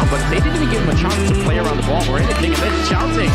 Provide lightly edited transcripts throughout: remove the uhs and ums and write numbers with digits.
down, but they didn't even give him a chance to play around the ball or anything, and they're shouting.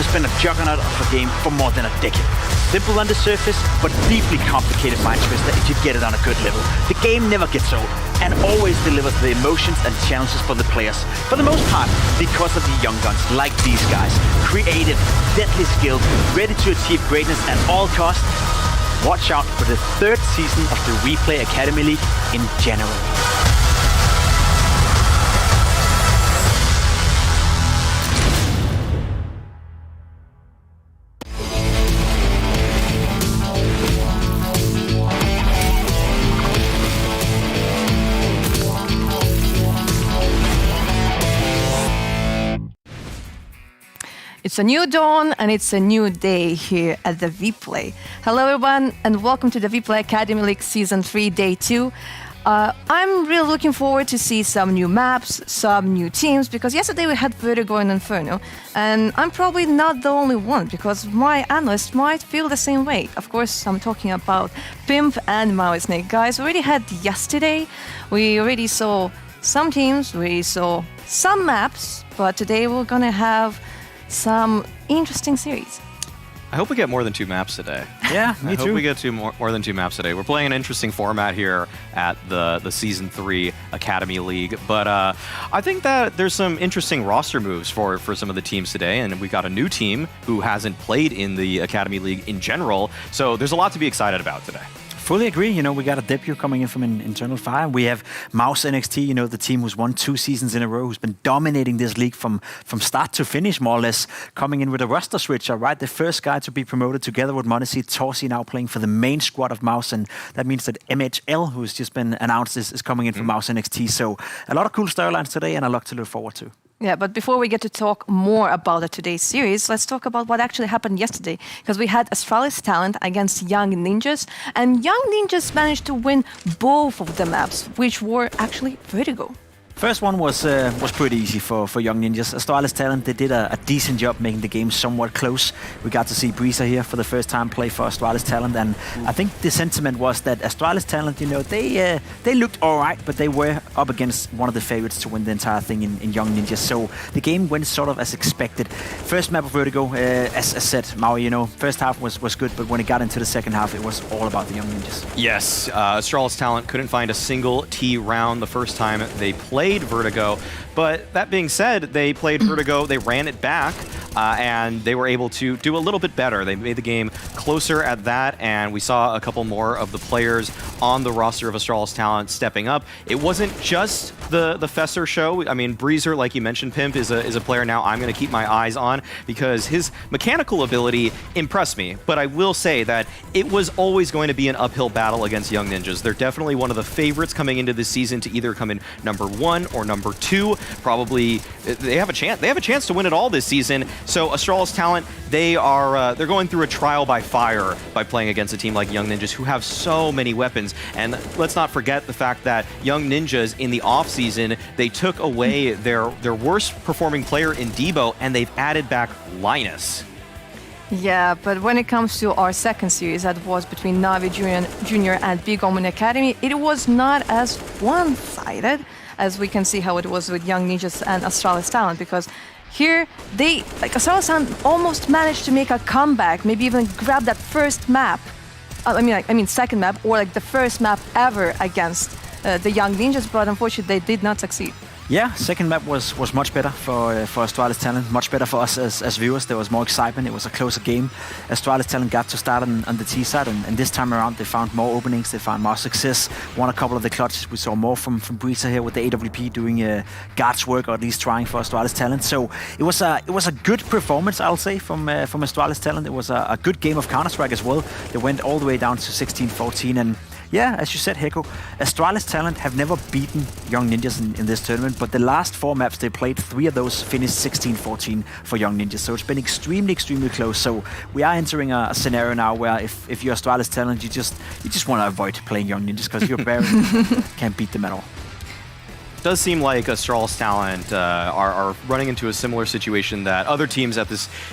has been a juggernaut of a game for more than a decade. Simple on the surface, but deeply complicated mind twister if you get it on a good level. The game never gets old, and always delivers the emotions and challenges for the players. For the most part, because of the young guns like these guys. Creative, deadly skilled, ready to achieve greatness at all costs. Watch out for the 3rd season of the WePlay Academy League in January. It's a new dawn and it's a new day here at the VPlay. Hello everyone and welcome to the VPlay Academy League Season 3 Day 2. I'm really looking forward to see some new maps, some new teams, because yesterday we had Vertigo and Inferno, and I'm probably not the only one, because my analysts might feel the same way. Of course, I'm talking about Pimp and Maui Snake. Guys, we already had yesterday, we already saw some teams, we saw some maps, but today we're gonna have some interesting series. I hope we get more than 2 maps today. Yeah, me too. I hope we get more than 2 maps today. We're playing an interesting format here at the Season 3 Academy League, but I think that there's some interesting roster moves for some of the teams today, and we got a new team who hasn't played in the Academy League in general, so there's a lot to be excited about today. Fully agree. You know, we got a debut coming in from Internal Fire. We have Mouse NXT, you know, the team who's won 2 seasons in a row, who's been dominating this league from start to finish, more or less, coming in with a roster switcher, right? The first guy to be promoted together with Monacy, Torsi now playing for the main squad of Mouse, and that means that MHL, who's just been announced, is coming in from Mouse NXT. So a lot of cool storylines today and a lot to look forward to. Yeah, but before we get to talk more about today's series, let's talk about what actually happened yesterday. Because we had Astralis Talent against Young Ninjas, and Young Ninjas managed to win both of the maps, which were actually Vertigo. First one was pretty easy for Young Ninjas. Astralis Talent, they did a decent job making the game somewhat close. We got to see Breezer here for the first time play for Astralis Talent, and I think the sentiment was that Astralis Talent, you know, they looked alright, but they were up against one of the favorites to win the entire thing in Young Ninjas. So the game went sort of as expected. First map of Vertigo, as I said, Maui, you know, first half was good, but when it got into the second half, it was all about the Young Ninjas. Yes, Astralis Talent couldn't find a single T round the first time they played Vertigo, but that being said, they played Vertigo, they ran it back, and they were able to do a little bit better. They made the game closer at that, and we saw a couple more of the players on the roster of Astralis Talent stepping up. It wasn't just the Fesser show. I mean, Breezer, like you mentioned, Pimp, is a player now I'm going to keep my eyes on because his mechanical ability impressed me, but I will say that it was always going to be an uphill battle against Young Ninjas. They're definitely one of the favorites coming into this season to either come in number 1 or number 2. Probably they have a chance. They have a chance to win it all this season. So Astralis Talent, they're going through a trial by fire by playing against a team like Young Ninjas, who have so many weapons. And let's not forget the fact that Young Ninjas in the off season, they took away their worst performing player in Debo, and they've added back Linus. Yeah, but when it comes to our second series that was between Navi Junior and Big Omen Academy, it was not as one-sided as we can see how it was with Young Ninjas and Astralis Talent, because here Astralis Talent almost managed to make a comeback, maybe even grab that first map. I mean second map, or like the first map ever against the Young Ninjas, but unfortunately they did not succeed. Yeah, second map was much better for Astralis Talent, much better for us as viewers. There was more excitement, it was a closer game. Astralis Talent got to start on the T side, and this time around they found more openings, they found more success, won a couple of the clutches. We saw more from Breezer here with the AWP doing guards work, or at least trying for Astralis Talent. So it was a good performance, I'll say, from Astralis Talent. It was a good game of Counter-Strike as well. They went all the way down to 16-14, and yeah, as you said, Heko, Astralis Talent have never beaten Young Ninjas in this tournament, but the last 4 maps they played, 3 of those finished 16-14 for Young Ninjas. So it's been extremely, extremely close. So we are entering a scenario now where if you're Astralis Talent, you just want to avoid playing Young Ninjas because you're barely can't beat them at all. It does seem like Astralis Talent are running into a similar situation that other teams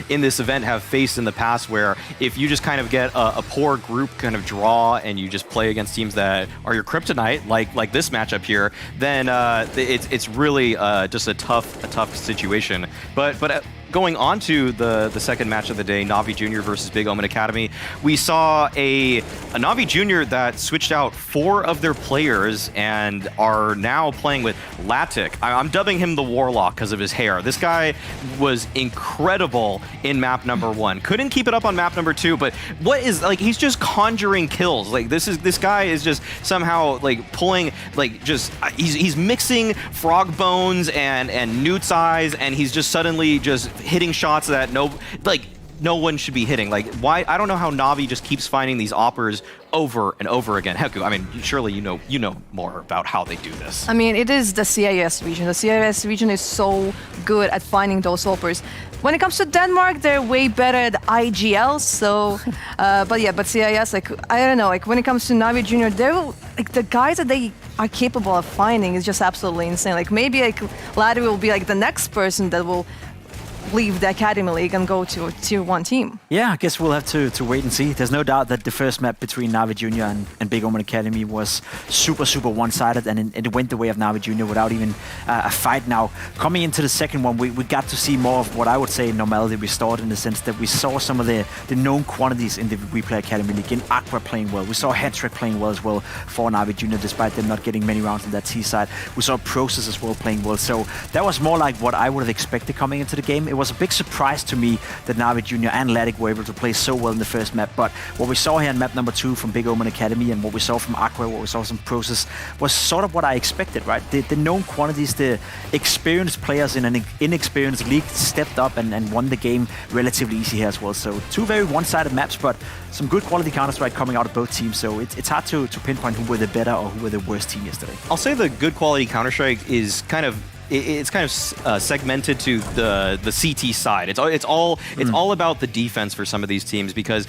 in this event have faced in the past, where if you just kind of get a poor group kind of draw and you just play against teams that are your kryptonite, like this matchup here, then it's really just a tough situation. But going on to the second match of the day, Na'Vi Jr. versus Big Omen Academy, we saw a Na'Vi Jr. that switched out 4 of their players and are now playing with Latic. I'm dubbing him the Warlock because of his hair. This guy was incredible in map number 1. Couldn't keep it up on map number 2, but what is, like, he's just conjuring kills. Like, this guy is just somehow, like, pulling, like, just, he's mixing frog bones and newt's eyes, and he's just suddenly just hitting shots that no one should be hitting. Like, why? I don't know how Na'Vi just keeps finding these oppers over and over again. Heck, I mean, surely you know more about how they do this. I mean, it is the CIS region. The CIS region is so good at finding those oppers. When it comes to Denmark, they're way better at IGL. So, but CIS, like, I don't know. Like, when it comes to Na'Vi Junior, they're like the guys that they are capable of finding is just absolutely insane. Like, maybe like Laddie will be like the next person that will leave the Academy League and go to a Tier 1 team. Yeah, I guess we'll have to wait and see. There's no doubt that the first map between Na'Vi Junior and Big Omen Academy was super one-sided, and it went the way of Na'Vi Junior without even a fight. Now, coming into the second one, we got to see more of what I would say normality restored, in the sense that we saw some of the known quantities in the WePlay Academy League. In Aqua playing well. We saw Hetrick playing well as well for Na'Vi Junior, despite them not getting many rounds on that T side. We saw Process as well playing well. So that was more like what I would have expected coming into the game. It was a big surprise to me that Na'Vi Junior and Latic were able to play so well in the first map, but what we saw here in map number 2 from Big Omen Academy, and what we saw from Aqua, what we saw from Process, was sort of what I expected, right? The known quantities, the experienced players in an inexperienced league stepped up and won the game relatively easy here as well. So 2 very one-sided maps, but some good quality Counter-Strike coming out of both teams, so it's hard to pinpoint who were the better or who were the worst team yesterday. I'll say the good quality Counter-Strike is kind of segmented to the CT side. It's all about the defense for some of these teams, because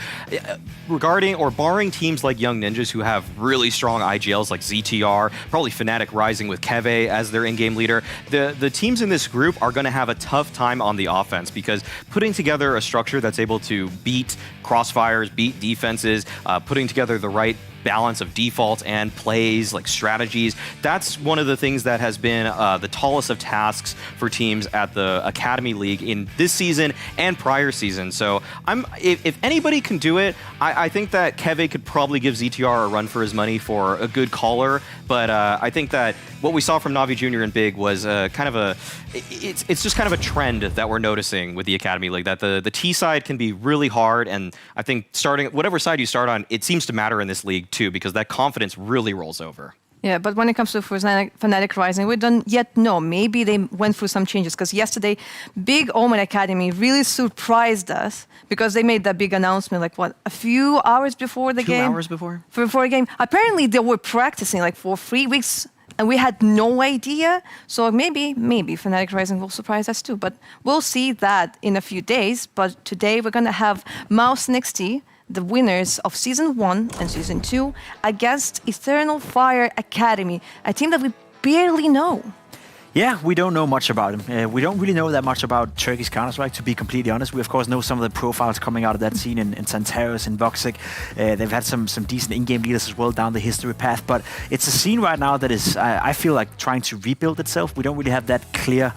barring teams like Young Ninjas who have really strong IGLs like ZTR, probably Fnatic Rising with Keve as their in-game leader, the teams in this group are going to have a tough time on the offense, because putting together a structure that's able to beat crossfires, beat defenses, putting together the right balance of defaults and plays, like strategies, that's one of the things that has been the tallest of tasks for teams at the Academy League in this season and prior season. So if anybody can do it, I think that Keve could probably give ZTR a run for his money for a good caller, but I think that what we saw from Na'Vi Junior and Big was it's just kind of a trend that we're noticing with the Academy League, that the T side can be really hard, and I think starting whatever side you start on, it seems to matter in this league too, because that confidence really rolls over. Yeah, but when it comes to Fnatic Rising, we don't yet know. Maybe they went through some changes, because yesterday, Big Omen Academy really surprised us, because they made that big announcement, like, what, a few hours before the game? 2 hours before? Before the game. Apparently, they were practicing, like, for 3 weeks, and we had no idea. So maybe Fnatic Rising will surprise us too. But we'll see that in a few days. But today, we're going to have Mouse and XT, the winners of Season 1 and Season 2, against Eternal Fire Academy, a team that we barely know. Yeah, we don't know much about him. We don't really know that much about Turkish Counter-Strike, to be completely honest. We, of course, know some of the profiles coming out of that scene in Santaros and Voxic. They've had some decent in-game leaders as well down the history path, but it's a scene right now that is, I feel like, trying to rebuild itself. We don't really have that clear,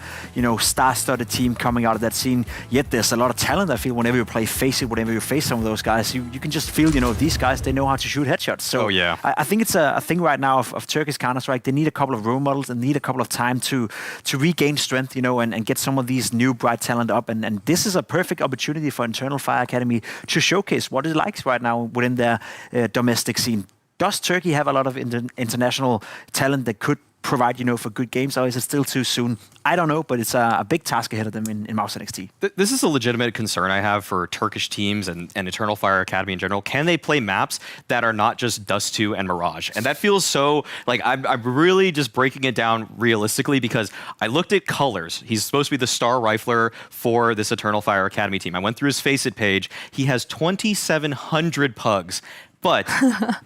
star-studded team coming out of that scene, yet there's a lot of talent. I feel whenever you play Face It, whenever you face some of those guys, you can just feel, these guys, they know how to shoot headshots. So yeah. I think it's a thing right now of Turkish Counter-Strike. They need a couple of role models and need a couple of time to regain strength, and get some of these new bright talent up. And this is a perfect opportunity for Eternal Fire Academy to showcase what it likes right now within their domestic scene. Does Turkey have a lot of international talent that could provide, for good games, or is it still too soon? I don't know, but it's a big task ahead of them in Mouse NXT. This is a legitimate concern I have for Turkish teams and Eternal Fire Academy in general. Can they play maps that are not just Dust 2 and Mirage? And that feels so, like, I'm really just breaking it down realistically, because I looked at colors. He's supposed to be the star rifler for this Eternal Fire Academy team. I went through his Face It page. He has 2,700 pugs. but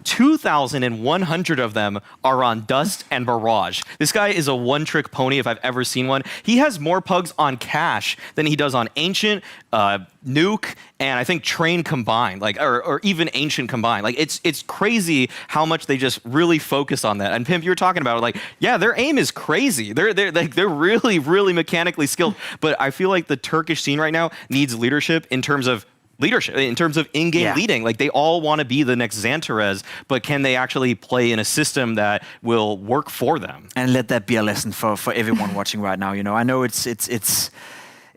2,100 of them are on Dust and Barrage. This guy is a one-trick pony if I've ever seen one. He has more pugs on Cash than he does on Ancient, Nuke, and I think Train combined, like, or even Ancient combined. Like, it's crazy how much they just really focus on that. And Pimp, you were talking about it, like, yeah, their aim is crazy. They're really, really mechanically skilled. But I feel like the Turkish scene right now needs leadership in terms of in-game leading. Like, they all want to be the next Xantarez, but can they actually play in a system that will work for them? And let that be a lesson for everyone watching right now. You know, I know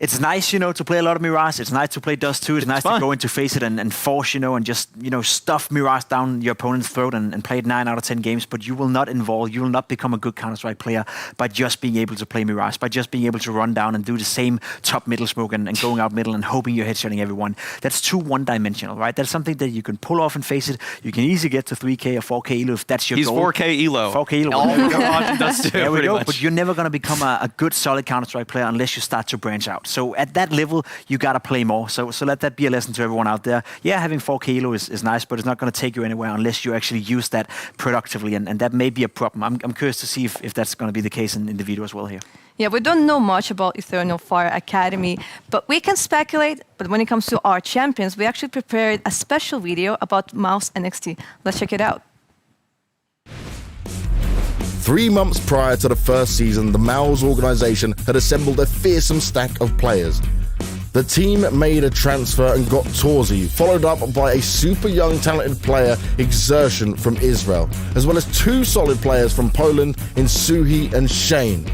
it's nice, you know, to play a lot of Mirage. It's nice to play Dust too. It's nice to go into Face It and force, you know, and just, you know, stuff Mirage down your opponent's throat and play it 9 out of 10 games. But you will not become a good Counter-Strike player by just being able to play Mirage, by just being able to run down and do the same top middle smoke and going out middle and hoping you're headshotting everyone. That's too one-dimensional, right? That's something that you can pull off and Face It. You can easily get to 3K or 4K elo if that's your goal. He's 4K elo. 4K elo. All Mirage and Dust too, there we go. much. But you're never going to become a good, solid Counter-Strike player unless you start to branch out. So at that level, you got to play more. So let that be a lesson to everyone out there. Yeah, having 4K elo is nice, but it's not going to take you anywhere unless you actually use that productively. And that may be a problem. I'm curious to see if that's going to be the case in the video as well here. Yeah, we don't know much about Eternal Fire Academy, but we can speculate. But when it comes to our champions, we actually prepared a special video about Mouse NXT. Let's check it out. 3 months prior to the first season, the MOUZ organization had assembled a fearsome stack of players. The team made a transfer and got Torzi, followed up by a super young talented player, Exertion, from Israel, as well as 2 solid players from Poland in Suhi and Shane.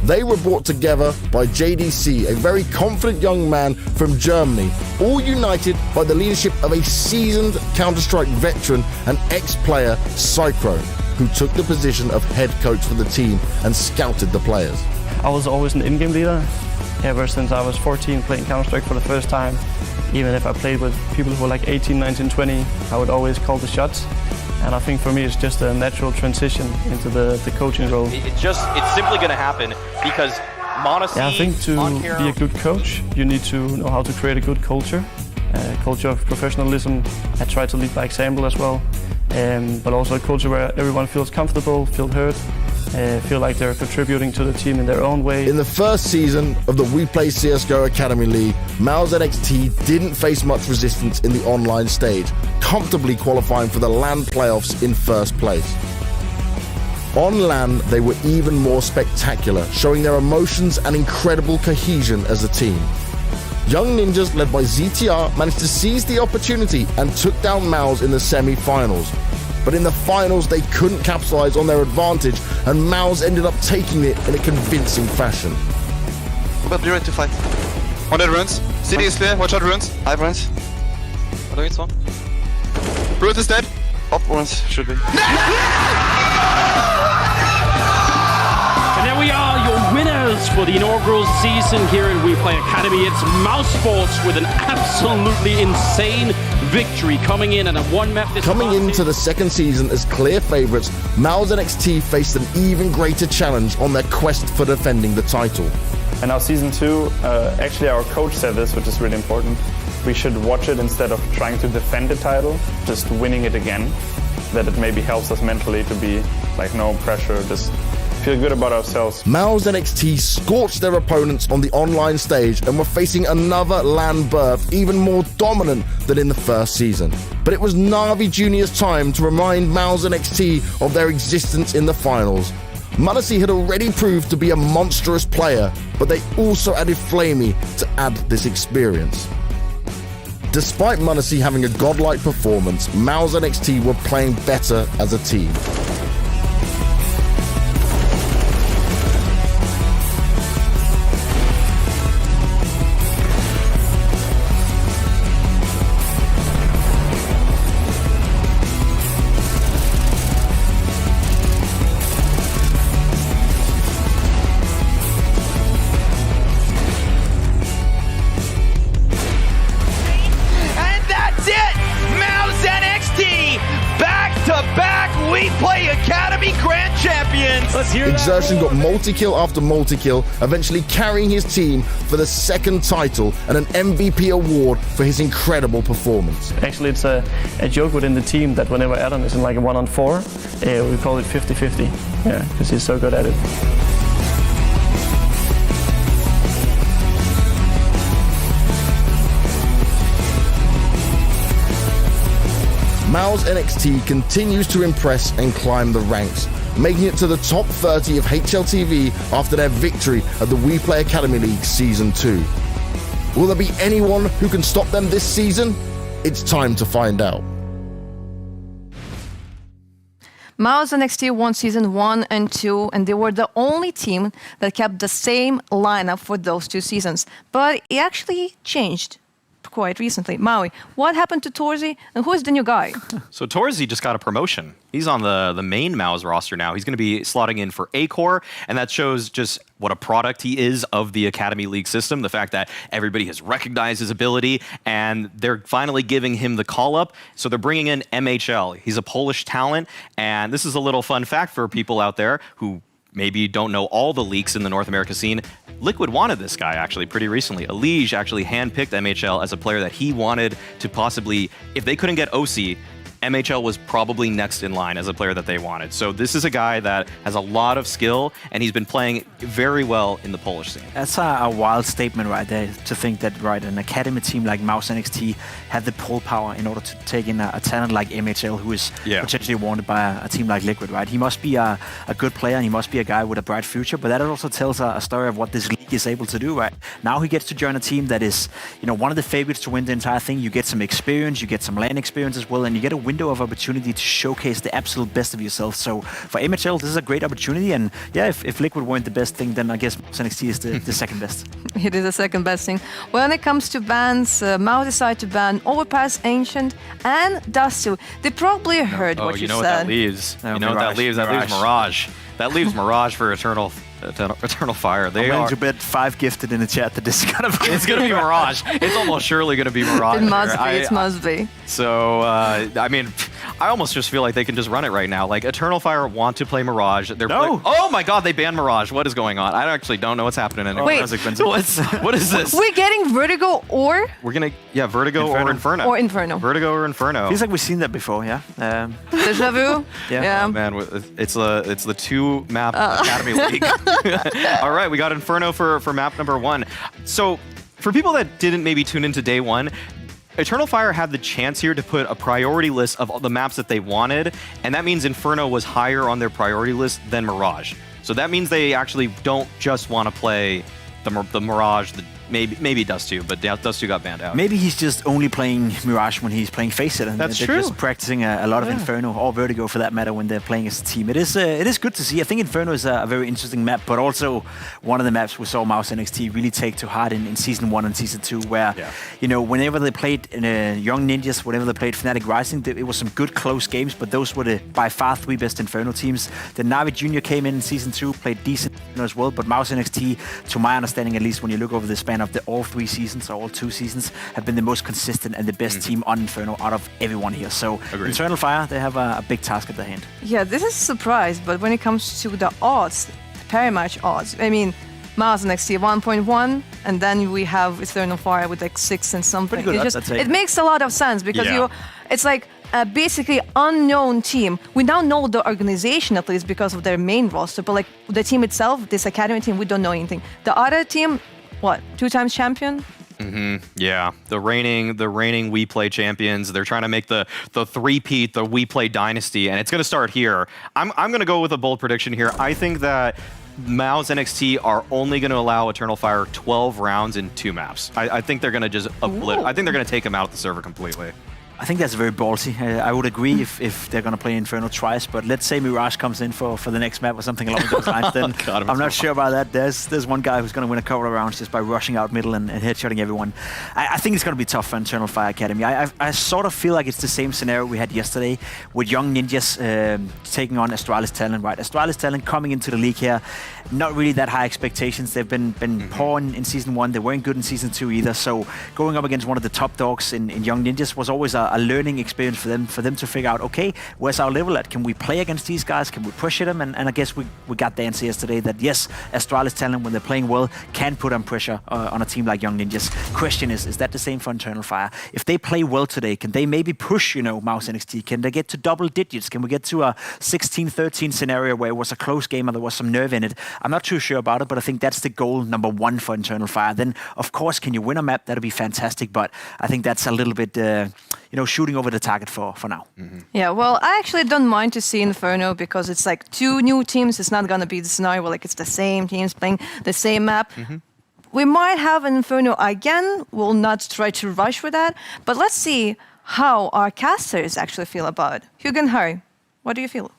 They were brought together by JDC, a very confident young man from Germany, all united by the leadership of a seasoned Counter-Strike veteran and ex-player, Psychro, who took the position of head coach for the team and scouted the players. I was always an in-game leader ever since I was 14 playing Counter-Strike for the first time. Even if I played with people who were like 18, 19, 20, I would always call the shots. And I think for me it's just a natural transition into the coaching role. It's simply going to happen because Monacy, I think to be a good coach, you need to know how to create a good culture. Culture of professionalism. I try to lead by example as well. But also a culture where everyone feels comfortable, feel heard, feel like they're contributing to the team in their own way. In the first season of the WePlay CSGO Academy League, MOUZ NXT didn't face much resistance in the online stage, comfortably qualifying for the LAN playoffs in first place. On LAN, they were even more spectacular, showing their emotions and incredible cohesion as a team. Young Ninjas, led by ZTR, managed to seize the opportunity and took down MOUZ in the semi-finals. But in the finals, they couldn't capitalize on their advantage, and MOUZ ended up taking it in a convincing fashion. But be ready to fight. 100 runes. City is clear. Watch out, runes. I have runes. What do you want? Brute is dead. Off runes, should be. And there we are, your winners for the inaugural season here in WePlay Academy. It's MOUZ Sports with an absolutely insane victory coming in at a one-map. Coming into the second season as clear favourites, MOUZ NXT faced an even greater challenge on their quest for defending the title. And now season 2, actually our coach said this, which is really important. We should watch it instead of trying to defend the title, just winning it again. That it maybe helps us mentally to be like no pressure, just feel good about ourselves. MOUZ NXT scorched their opponents on the online stage and were facing another LAN berth even more dominant than in the first season. But it was Na'Vi Jr.'s time to remind MOUZ NXT of their existence in the finals. Monacy had already proved to be a monstrous player, but they also added Flamey to add this experience. Despite Monacy having a godlike performance, MOUZ NXT were playing better as a team. WePlay Let's hear that Exertion roar. got multi-kill after multi-kill, eventually carrying his team for the second title and an MVP award for his incredible performance. Actually, it's a joke within the team that whenever Adam is in like a 1-on-4, we call it 50-50. Yeah, because he's so good at it. MAU's NXT continues to impress and climb the ranks, making it to the top 30 of HLTV after their victory at the WePlay Academy League Season 2. Will there be anyone who can stop them this season? It's time to find out. MAU's NXT won Season 1 and 2, and they were the only team that kept the same lineup for those 2 seasons. But it actually changed quite recently. Maui, what happened to Torzy, and who is the new guy? So Torzy just got a promotion. He's on the main MAU's roster now. He's going to be slotting in for A-Core, and that shows just what a product he is of the Academy League system, the fact that everybody has recognized his ability, and they're finally giving him the call-up. So they're bringing in MHL. He's a Polish talent, and this is a little fun fact for people out there who maybe don't know all the leaks in the North America scene. Liquid wanted this guy actually pretty recently. Elige actually handpicked MHL as a player that he wanted to possibly, if they couldn't get OC, MHL was probably next in line as a player that they wanted. So this is a guy that has a lot of skill, and he's been playing very well in the Polish scene. That's a wild statement right there, to think that an academy team like MAU's NXT have the pull power in order to take in a talent like MHL, who is potentially wanted by a team like Liquid, right? He must be a good player, and he must be a guy with a bright future, but that also tells a story of what this league is able to do, right? Now he gets to join a team that is, one of the favorites to win the entire thing. You get some experience, you get some LAN experience as well, and you get a window of opportunity to showcase the absolute best of yourself. So for MHL, this is a great opportunity, and if Liquid weren't the best thing, then I guess NXT is the second best. It is the second best thing. When it comes to bans, MAU decided to ban Overpass, Ancient, and Dust2. They probably heard what you know said. what that leaves? No, you know what that Mirage. leaves? That leaves Mirage. That leaves Mirage for Eternal Fire. They I'm are. willing to bet 5 gifted in the chat that this is gonna be. It's gonna be Mirage. It's almost surely gonna be Mirage. It must be. here. It must be. So I almost just feel like they can just run it right now. Like Eternal Fire want to play Mirage. Oh my God, they banned Mirage. What is going on? I actually don't know what's happening anymore. Wait. What is this? We're getting Vertigo or We're gonna Vertigo or Inferno. Or Inferno. Vertigo or Inferno. Feels like we've seen that before, yeah. Deja Vu. Yeah. Oh, man, it's the 2-map Academy League. All right, we got Inferno for map number 1. So for people that didn't maybe tune into day 1, Eternal Fire had the chance here to put a priority list of all the maps that they wanted, and that means Inferno was higher on their priority list than Mirage. So that means they actually don't just want to play the Mirage, maybe Dust2, but Dust2 got banned out. Maybe he's just only playing Mirage when he's playing Faceit, and That's they're true. just practicing a lot of Inferno or Vertigo for that matter when they're playing as a team. It is good to see. I think Inferno is a very interesting map, but also one of the maps we saw MAU's NXT really take to heart in Season 1 and Season 2, where whenever they played Young Ninjas, whenever they played Fnatic Rising, it was some good close games, but those were the by far 3 best Inferno teams. The Navi Junior came in Season 2, played decent as well, but MAU's NXT, to my understanding at least, when you look over the span of all 3 seasons or all 2 seasons, have been the most consistent and the best team on Inferno out of everyone here. So Agreed. Eternal Fire, they have a big task at their hand. Yeah, this is a surprise, but when it comes to the odds, very much odds. I mean, MAU's NXT 1.1, and then we have Eternal Fire with like 6 and something. Pretty good, It I'd say. it makes a lot of sense because it's like a basically unknown team. We now know the organization at least because of their main roster, but like the team itself, this academy team, we don't know anything. The other team, what, 2 times champion? Yeah, the reigning WePlay champions. They're trying to make the three-peat, the WePlay dynasty, and it's going to start here. I'm going to go with a bold prediction here. I think that MAU's NXT are only going to allow Eternal Fire 12 rounds in 2 maps. I think they're going to just I think they're going to take them out of the server completely. I think that's very ballsy. I would agree if they're going to play Inferno twice, but let's say Mirage comes in for the next map or something along those lines, then God, I'm not sure about that. There's one guy who's going to win a couple of rounds just by rushing out middle and headshotting everyone. I think it's going to be tough for Eternal Fire Academy. I sort of feel like it's the same scenario we had yesterday with Young Ninjas taking on Astralis Talent, right? Astralis Talent coming into the league here, not really that high expectations. They've been poor in Season 1. They weren't good in Season 2 either. So going up against one of the top dogs in Young Ninjas was always a a learning experience for them to figure out, okay, where's our level at? Can we play against these guys? Can we push at them? And I guess we got the answer yesterday that yes, Astralis Talent, when they're playing well, can put on pressure on a team like Young Ninjas. Question is that the same for Eternal Fire? If they play well today, can they maybe push, Mouse NXT? Can they get to double digits? Can we get to a 16-13 scenario where it was a close game and there was some nerve in it? I'm not too sure about it, but I think that's the goal number one for Eternal Fire. Then, of course, can you win a map? That'll be fantastic, but I think that's a little bit, shooting over the target for now. Mm-hmm. Yeah, well, I actually don't mind to see Inferno because it's like two new teams. It's not going to be the scenario where it's the same teams playing the same map. Mm-hmm. We might have an Inferno again. We'll not try to rush with that, but let's see how our casters actually feel about it. Hugo and Harry, what do you feel?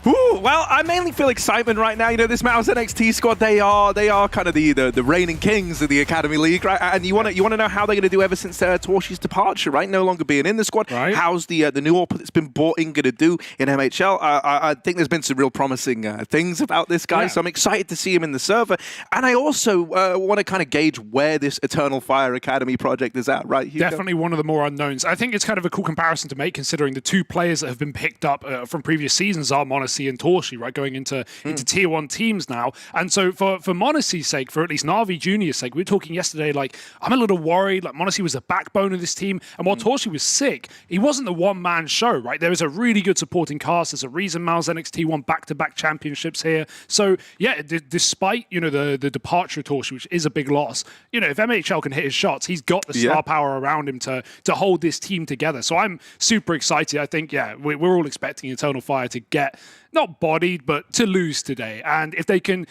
Ooh, well, I mainly feel excitement right now. This Mouse NXT squad, they are kind of the reigning kings of the Academy League, right? And you want to know how they're going to do ever since Torshi's departure, right? No longer being in the squad. Right. How's the new AWP that's been brought in going to do in MHL? I think there's been some real promising things about this guy, so I'm excited to see him in the server. And I also want to kind of gauge where this Eternal Fire Academy project is at, right, Hugo? Definitely one of the more unknowns. I think it's kind of a cool comparison to make, considering the two players that have been picked up from previous seasons are Monacy and Torshi, right, going into tier 1 teams now. And so for Monacy's sake, for at least Na'Vi Junior's sake, we were talking yesterday, like, I'm a little worried, like, Monacy was the backbone of this team, and while Torshi was sick, he wasn't the one-man show, right? There was a really good supporting cast. There's a reason Mal's NXT won back-to-back championships here. So, yeah, despite, the departure of Torshi, which is a big loss, if MHL can hit his shots, he's got the star power around him to hold this team together. So I'm super excited. I think, we're all expecting Eternal Fire to get not bodied, but to lose today. And if they can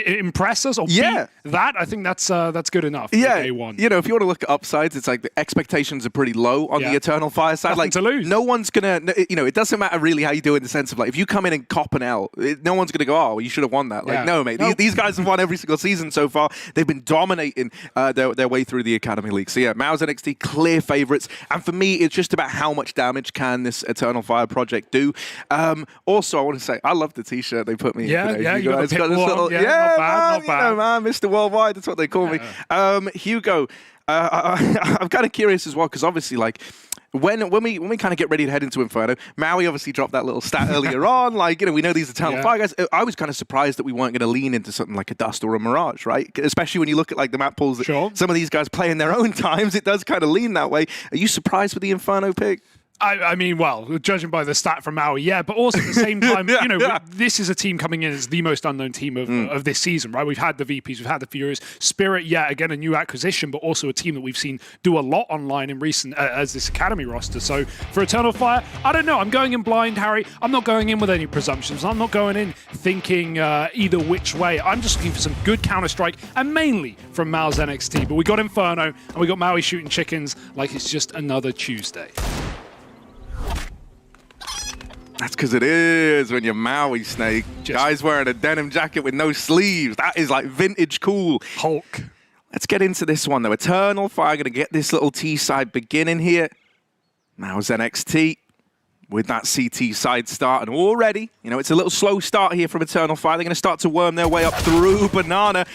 impress us or beat that, I think that's good enough. Yeah, day one. If you want to look at upsides, it's like the expectations are pretty low on the Eternal Fire side. Nothing like to lose. No one's gonna, it doesn't matter really how you do it in the sense of like if you come in and cop an L, no one's gonna go, oh, you should have won that. Like no, mate, these guys have won every single season so far. They've been dominating their way through the Academy League. So yeah, Mao's NXT clear favorites, and for me, it's just about how much damage can this Eternal Fire project do. Also, I want to say I love the T-shirt they put me in today. Yeah, you got this little, not bad. Man, Mr. Worldwide, that's what they call me. Hugo, I'm kind of curious as well, because obviously, like, when we kind of get ready to head into Inferno, Maui obviously dropped that little stat earlier on. Like, we know these Eternal Fire guys. I was kind of surprised that we weren't going to lean into something like a Dust or a Mirage, right? Especially when you look at like the map pools that some of these guys play in their own times, it does kind of lean that way. Are you surprised with the Inferno pick? I mean, well, judging by the stat from Maui, but also at the same time, this is a team coming in as the most unknown team of this season, right? We've had the VPs, we've had the Furias, Spirit, again, a new acquisition, but also a team that we've seen do a lot online in recent, as this Academy roster. So for Eternal Fire, I don't know. I'm going in blind, Harry. I'm not going in with any presumptions. I'm not going in thinking either which way. I'm just looking for some good Counter-Strike, and mainly from Mal's NXT. But we got Inferno, and we got Maui shooting chickens like it's just another Tuesday. That's because it is when you're Maui, Snake. Guys wearing a denim jacket with no sleeves. That is like vintage cool. Hulk. Let's get into this one, though. Eternal Fire going to get this little T side beginning here. Mao's NXT with that CT side start. And already, it's a little slow start here from Eternal Fire. They're going to start to worm their way up through Banana.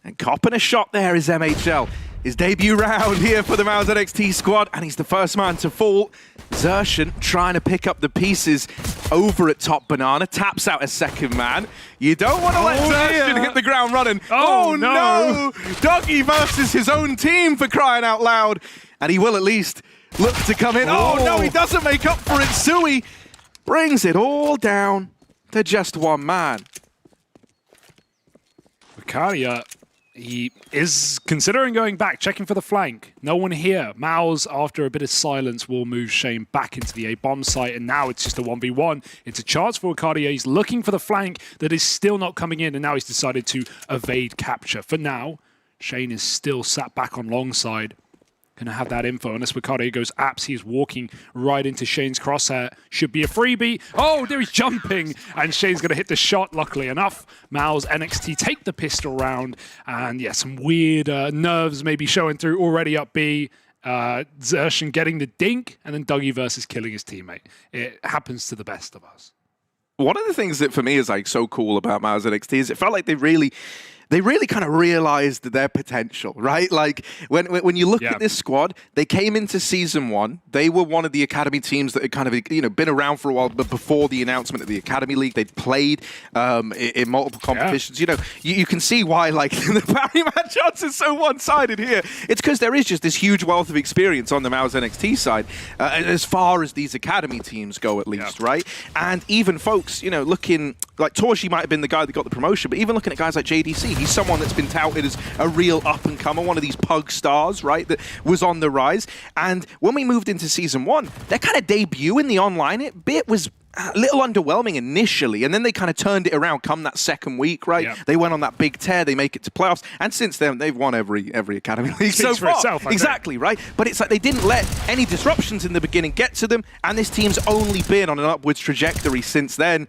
And copping a shot there is MHL. His debut round here for the Mao's NXT squad, and he's the first man to fall. Xerxan trying to pick up the pieces over at top Banana, taps out a second man. You don't want to let Xerxan hit the ground running. Oh no! Doggy versus his own team, for crying out loud. And he will at least look to come in. Oh no, he doesn't make up for it. Sui brings it all down to just one man. Vicaria, he is considering going back, checking for the flank. No one here. Maus, after a bit of silence, will move Shane back into the A-bomb site, and now it's just a 1v1. It's a chance for Vicaria. He's looking for the flank that is still not coming in, and now he's decided to evade capture. For now, Shane is still sat back on long side. Gonna have that info, unless Vicaria goes apps. He is walking right into Shane's crosshair. Should be a freebie. Oh, there he's jumping, and Shane's gonna hit the shot, luckily enough. Mal's NXT take the pistol round, and yeah, some weird nerves maybe showing through already up B. Xerxan getting the dink, and then Dougie versus killing his teammate. It happens to the best of us. One of the things that for me is like so cool about Mao's NXT is it felt like they really they really kind of realized their potential, right? Like when you look at this squad, they came into season 1. They were one of the academy teams that had kind of been around for a while, but before the announcement of the academy league, they'd played in multiple competitions. You can see why like the parry match odds are so one-sided here. It's because there is just this huge wealth of experience on the MOUZ NXT side, as far as these academy teams go, at least, right? And even folks, looking like Torshi might have been the guy that got the promotion, but even looking at guys like JDC, he's someone that's been touted as a real up-and-comer, one of these pug stars, right, that was on the rise. And when we moved into Season 1, their kind of debut in the online bit was a little underwhelming initially, and then they kind of turned it around come that second week, right? They went on that big tear, they make it to playoffs, and since then, they've won every Academy League so far. Exactly, right? But it's like they didn't let any disruptions in the beginning get to them, and this team's only been on an upwards trajectory since then.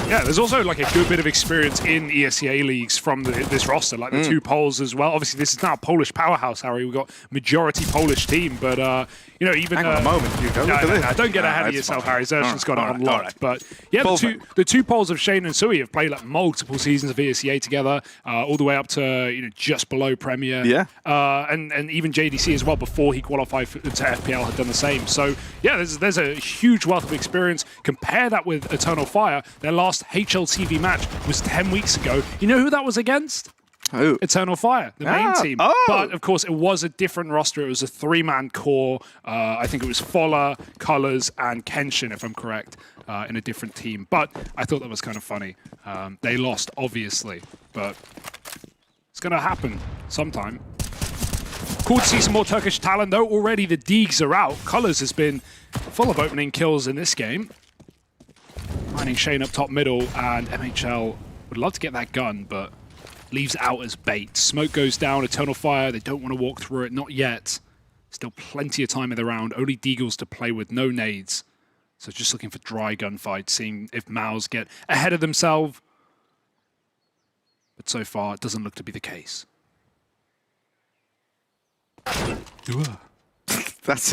Yeah, there's also like a good bit of experience in ESEA leagues from this roster, like the 2 Poles as well. Obviously, this is now a Polish powerhouse, Harry. We've got majority Polish team, but even... Hang on a moment, Hugo. Don't get ahead of yourself, Harry. Zershin's got it unlocked. But yeah, the two Poles of Shane and Sui have played like multiple seasons of ESEA together, all the way up to just below Premier. Yeah. And even JDC as well before he qualified to FPL had done the same. So yeah, there's a huge wealth of experience. Compare that with Eternal Fire. Their last HLTV match was 10 weeks ago. You know who that was against? Who? Eternal Fire, the main team. But, of course, it was a different roster. It was a 3-man core. I think it was Fola, Colors, and Kenshin, if I'm correct, in a different team. But I thought that was kind of funny. They lost, obviously, but it's going to happen sometime. Cool to see some more Turkish talent, though. Already the Deegs are out. Colors has been full of opening kills in this game. Finding Shane up top middle, and MHL would love to get that gun, but... leaves out as bait. Smoke goes down, Eternal Fire, they don't want to walk through it, not yet. Still plenty of time in the round, only Deagles to play with, no nades. So just looking for dry gunfights, seeing if MOUZ get ahead of themselves. But so far, it doesn't look to be the case. That's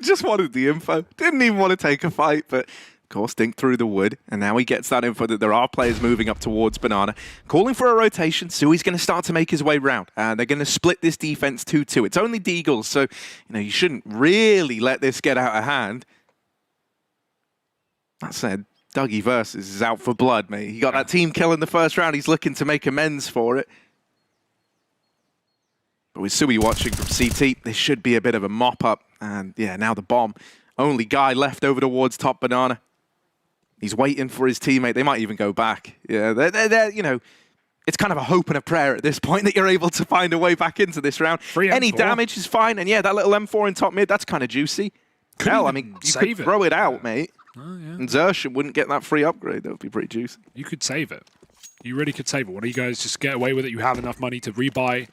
just wanted the info. Didn't even want to take a fight, but... of course, Dink through the wood, and now he gets that info that there are players moving up towards Banana. Calling for a rotation, Sui's going to start to make his way round, and they're going to split this defense 2-2. It's only Deagles, so you shouldn't really let this get out of hand. That said, Dougie Versus is out for blood, mate. He got that team kill in the first round. He's looking to make amends for it. But with Sui watching from CT, this should be a bit of a mop-up. And yeah, now the bomb. Only guy left over towards top Banana. He's waiting for his teammate. They might even go back. Yeah, they're it's kind of a hope and a prayer at this point that you're able to find a way back into this round. Any damage is fine. And yeah, that little M4 in top mid, that's kind of juicy. Hell, I mean, you could throw it out, mate. Oh, yeah. And Zershin wouldn't get that free upgrade. That would be pretty juicy. You could save it. You really could save it. Why don't you guys just get away with it? You have enough money to rebuy.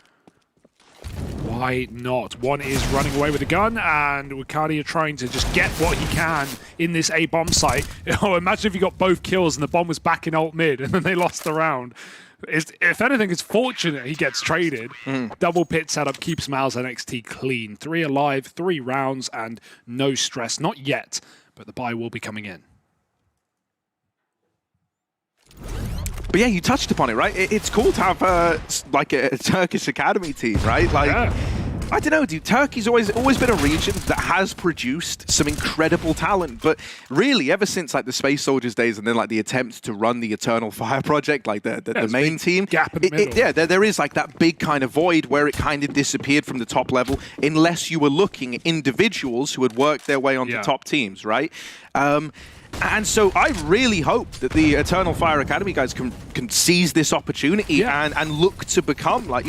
Why not? One is running away with a gun, and Wakadi are trying to just get what he can in this A-bomb site. Oh, imagine if you got both kills and the bomb was back in alt mid, and then they lost the round. If anything, it's fortunate he gets traded. Double pit setup keeps MOUZ NXT clean. 3 alive, 3 rounds, and no stress. Not yet, but the buy will be coming in. But yeah, you touched upon it, right? It's cool to have like a Turkish academy team, right? Like, I don't know, dude. Turkey's always been a region that has produced some incredible talent, but really, ever since like the Space Soldiers days, and then like the attempt to run the Eternal Fire project, like the main team, gap in the middle. There is like that big kind of void where it kind of disappeared from the top level, unless you were looking at individuals who had worked their way onto top teams, right? And so I really hope that the Eternal Fire Academy guys can seize this opportunity and look to become, like,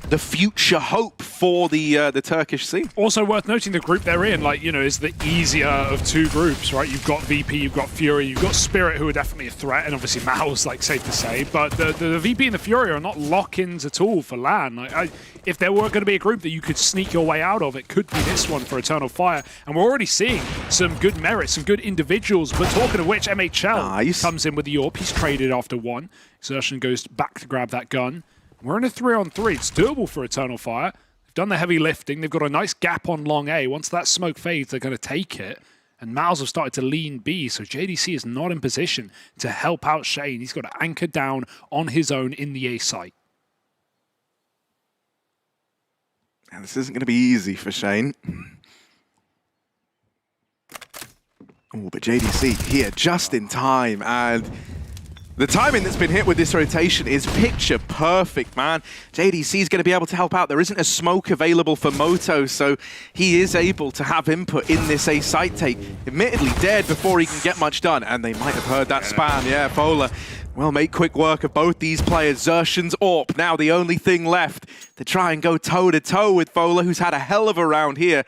the future hope for the Turkish scene. Also worth noting, the group they're in, like, is the easier of 2 groups, right? You've got VP, you've got FURIA, you've got Spirit, who are definitely a threat, and obviously MOUZ, like, safe to say. But the VP and the FURIA are not lock-ins at all for LAN. Like, if there were going to be a group that you could sneak your way out of, it could be this one for Eternal Fire. And we're already seeing some good merits, some good individuals. But talking of which, MHL comes in with the AWP. He's traded after 1. Xertion goes back to grab that gun. We're in a 3-on-3. It's doable for Eternal Fire. They've done the heavy lifting. They've got a nice gap on long A. Once that smoke fades, they're going to take it. And Miles have started to lean B, so JDC is not in position to help out Shane. He's got to anchor down on his own in the A site. And this isn't going to be easy for Shane. Oh, but JDC here just in time, and the timing that's been hit with this rotation is picture perfect, man. JDC is going to be able to help out. There isn't a smoke available for Moto, so he is able to have input in this A site take. Admittedly dead before he can get much done, and they might have heard that spam. Yeah, Fola will make quick work of both these players. Xerxion's AWP now the only thing left to try and go toe-to-toe with Fola, who's had a hell of a round here.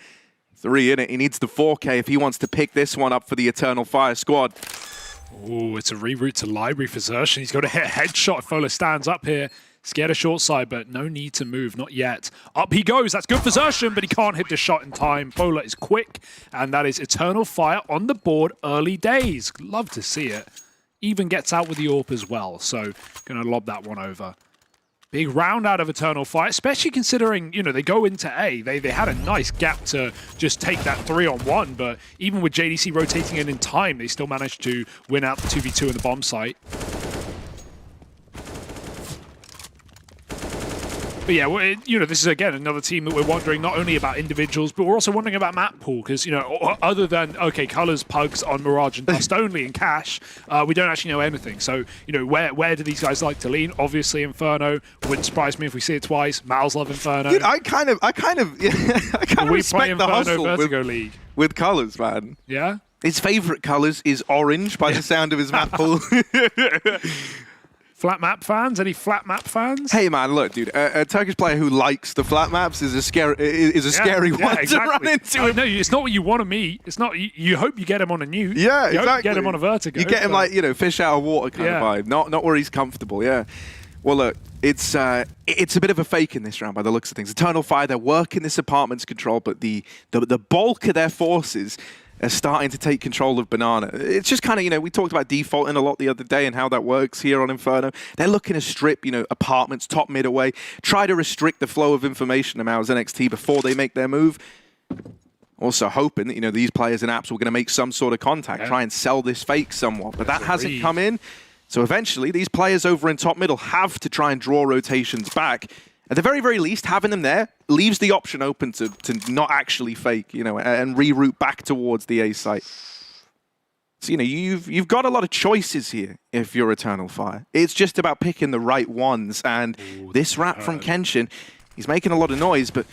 3 in it. He needs the 4K if he wants to pick this one up for the Eternal Fire squad. Oh, it's a reroute to library for Xerxion. He's got to hit a headshot if Fola stands up here. Scared of short side, but no need to move, not yet. Up he goes. That's good for Xerxion, but he can't hit the shot in time. Fola is quick, and that is Eternal Fire on the board early days. Love to see it. Even gets out with the AWP as well, so going to lob that one over. Big round out of Eternal Fire, especially considering, you know, they go into A. They had a nice gap to just take that 3-on-1, but even with JDC rotating in time, they still managed to win out the 2v2 in the bomb site. But yeah, you know, this is again another team that we're wondering not only about individuals, but we're also wondering about map pool, because, you know, other than, okay, Colors, Pugs on Mirage and Dust only and Cash, we don't actually know anything. So, you know, where do these guys like to lean? Obviously Inferno. Wouldn't surprise me if we see it twice. Mal's love Inferno. Dude, I kind of respect the hustle Vertigo League with Colors, man. Yeah? His favorite colors is orange by the sound of his map pool. Flat map fans? Any flat map fans? Hey man, look, dude, a Turkish player who likes the flat maps is a scary one exactly. to run into. No, it's not what you want to meet. It's not. You hope you get him on a nuke. Yeah, you exactly. Hope you get him on a Vertigo. You get him like, you know, fish out of water kind of vibe, not where he's comfortable. Yeah. Well, look, it's a bit of a fake in this round by the looks of things. Eternal Fire, they're working this apartment's control, but the bulk of their forces are starting to take control of Banana. It's just kind of, you know, we talked about defaulting a lot the other day and how that works here on Inferno. They're looking to strip, you know, apartments top mid away, try to restrict the flow of information to Mao's NXT before they make their move. Also hoping that, you know, these players and apps were going to make some sort of contact, try and sell this fake somewhat, but that hasn't come in. So eventually, these players over in top middle have to try and draw rotations back. At the very, very least, having them there leaves the option open to not actually fake, you know, and reroute back towards the A site. So, you know, you've got a lot of choices here if you're Eternal Fire. It's just about picking the right ones. And this wrap from Kenshin, he's making a lot of noise, but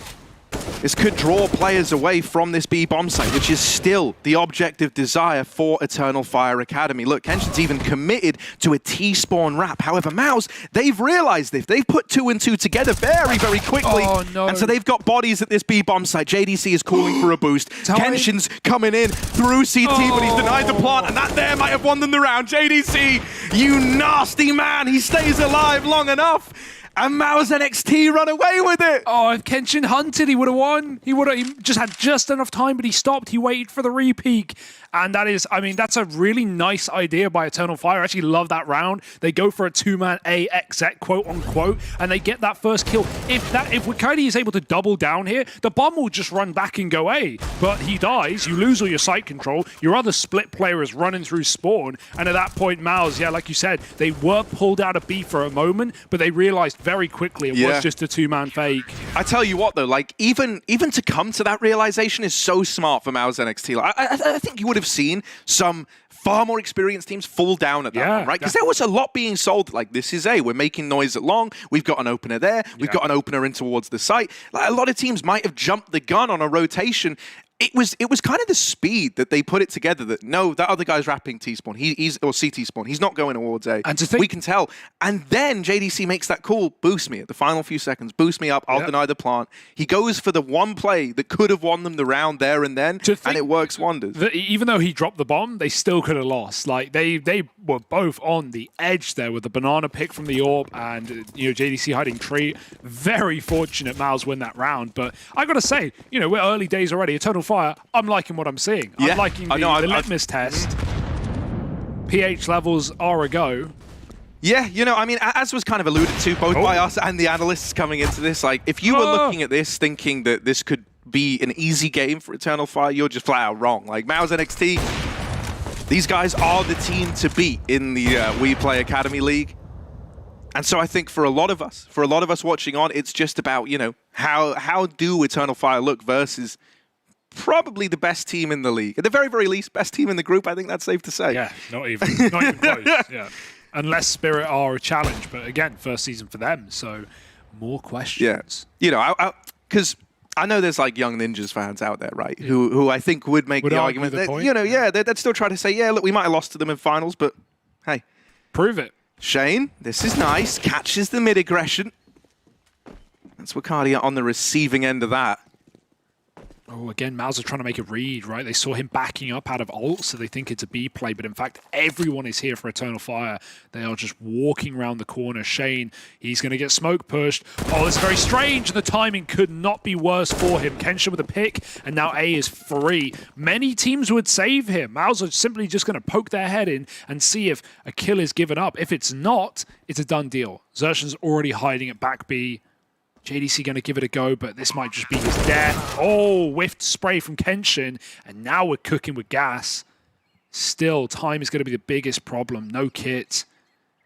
this could draw players away from this B bomb site, which is still the object of desire for Eternal Fire Academy. Look, Kenshin's even committed to a T-spawn wrap. However, Maus, they've realized this. They've put 2 and 2 together very, very quickly. Oh, no. And so they've got bodies at this B bomb site. JDC is calling for a boost. Kenshin's coming in through CT, but he's denied the plant, and that there might have won them the round. JDC, you nasty man. He stays alive long enough. And Mao's NXT run away with it. Oh, if Kenshin hunted, he would have won. He just had just enough time, but he stopped. He waited for the repeak. And that is, I mean, that's a really nice idea by Eternal Fire. I actually love that round. They go for a 2-man AXZ, quote unquote, and they get that first kill. If Wakaidi is able to double down here, the bomb will just run back and go A. But he dies, you lose all your site control, your other split player is running through spawn, and at that point, Maus, yeah, like you said, they were pulled out of B for a moment, but they realized very quickly it was just a 2-man fake. I tell you what, though, like, even to come to that realization is so smart for Mao's NXT. Like, I think you would have seen some far more experienced teams fall down at that one, right? Because there was a lot being sold, like, this is A, we're making noise at long, we've got an opener there, we've got an opener in towards the site. Like, a lot of teams might have jumped the gun on a rotation. It was kind of the speed that they put it together that, no, that other guy's wrapping T-spawn, or CT spawn, he's not going towards A. And to think, we can tell. And then JDC makes that call, boost me at the final few seconds, boost me up, I'll deny the plant. He goes for the one play that could have won them the round there and then, and it works wonders. Even though he dropped the bomb, they still could have lost. Like, they were both on the edge there with the banana pick from the AWP and, you know, JDC hiding tree. Very fortunate Maus win that round. But I got to say, you know, we're early days already. Eternal Fire, I'm liking what I'm seeing. I'm liking the litmus test. pH levels are a go. Yeah, you know, I mean, as was kind of alluded to both by us and the analysts coming into this, like, if you were looking at this thinking that this could be an easy game for Eternal Fire, you're just flat out wrong. Like, MOUZ NXT, these guys are the team to beat in the WePlay Academy League. And so I think for a lot of us watching on, it's just about, you know, how do Eternal Fire look versus probably the best team in the league. At the very, very least, best team in the group. I think that's safe to say. Yeah, not even close. Yeah, unless Spirit are a challenge. But again, first season for them, so more questions. Yeah, you know, because I know there's like young Ninjas fans out there, right? Yeah. Who I think would make the argument that, you know, yeah, they'd still try to say, yeah, look, we might have lost to them in finals, but hey, prove it. Shane, this is nice. Catches the mid aggression. That's Wakadia on the receiving end of that. Oh, again, MOUZ are trying to make a read, right? They saw him backing up out of ult, so they think it's a B play, but in fact, everyone is here for Eternal Fire. They are just walking around the corner. Shane, he's going to get smoke pushed. Oh, it's very strange, and the timing could not be worse for him. Kenshin with a pick, and now A is free. Many teams would save him. MOUZ are simply just going to poke their head in and see if a kill is given up. If it's not, it's a done deal. Xerxion's already hiding at back B. JDC going to give it a go, but this might just be his death. Oh, whiffed spray from Kenshin, and now we're cooking with gas. Still, time is going to be the biggest problem. No kit,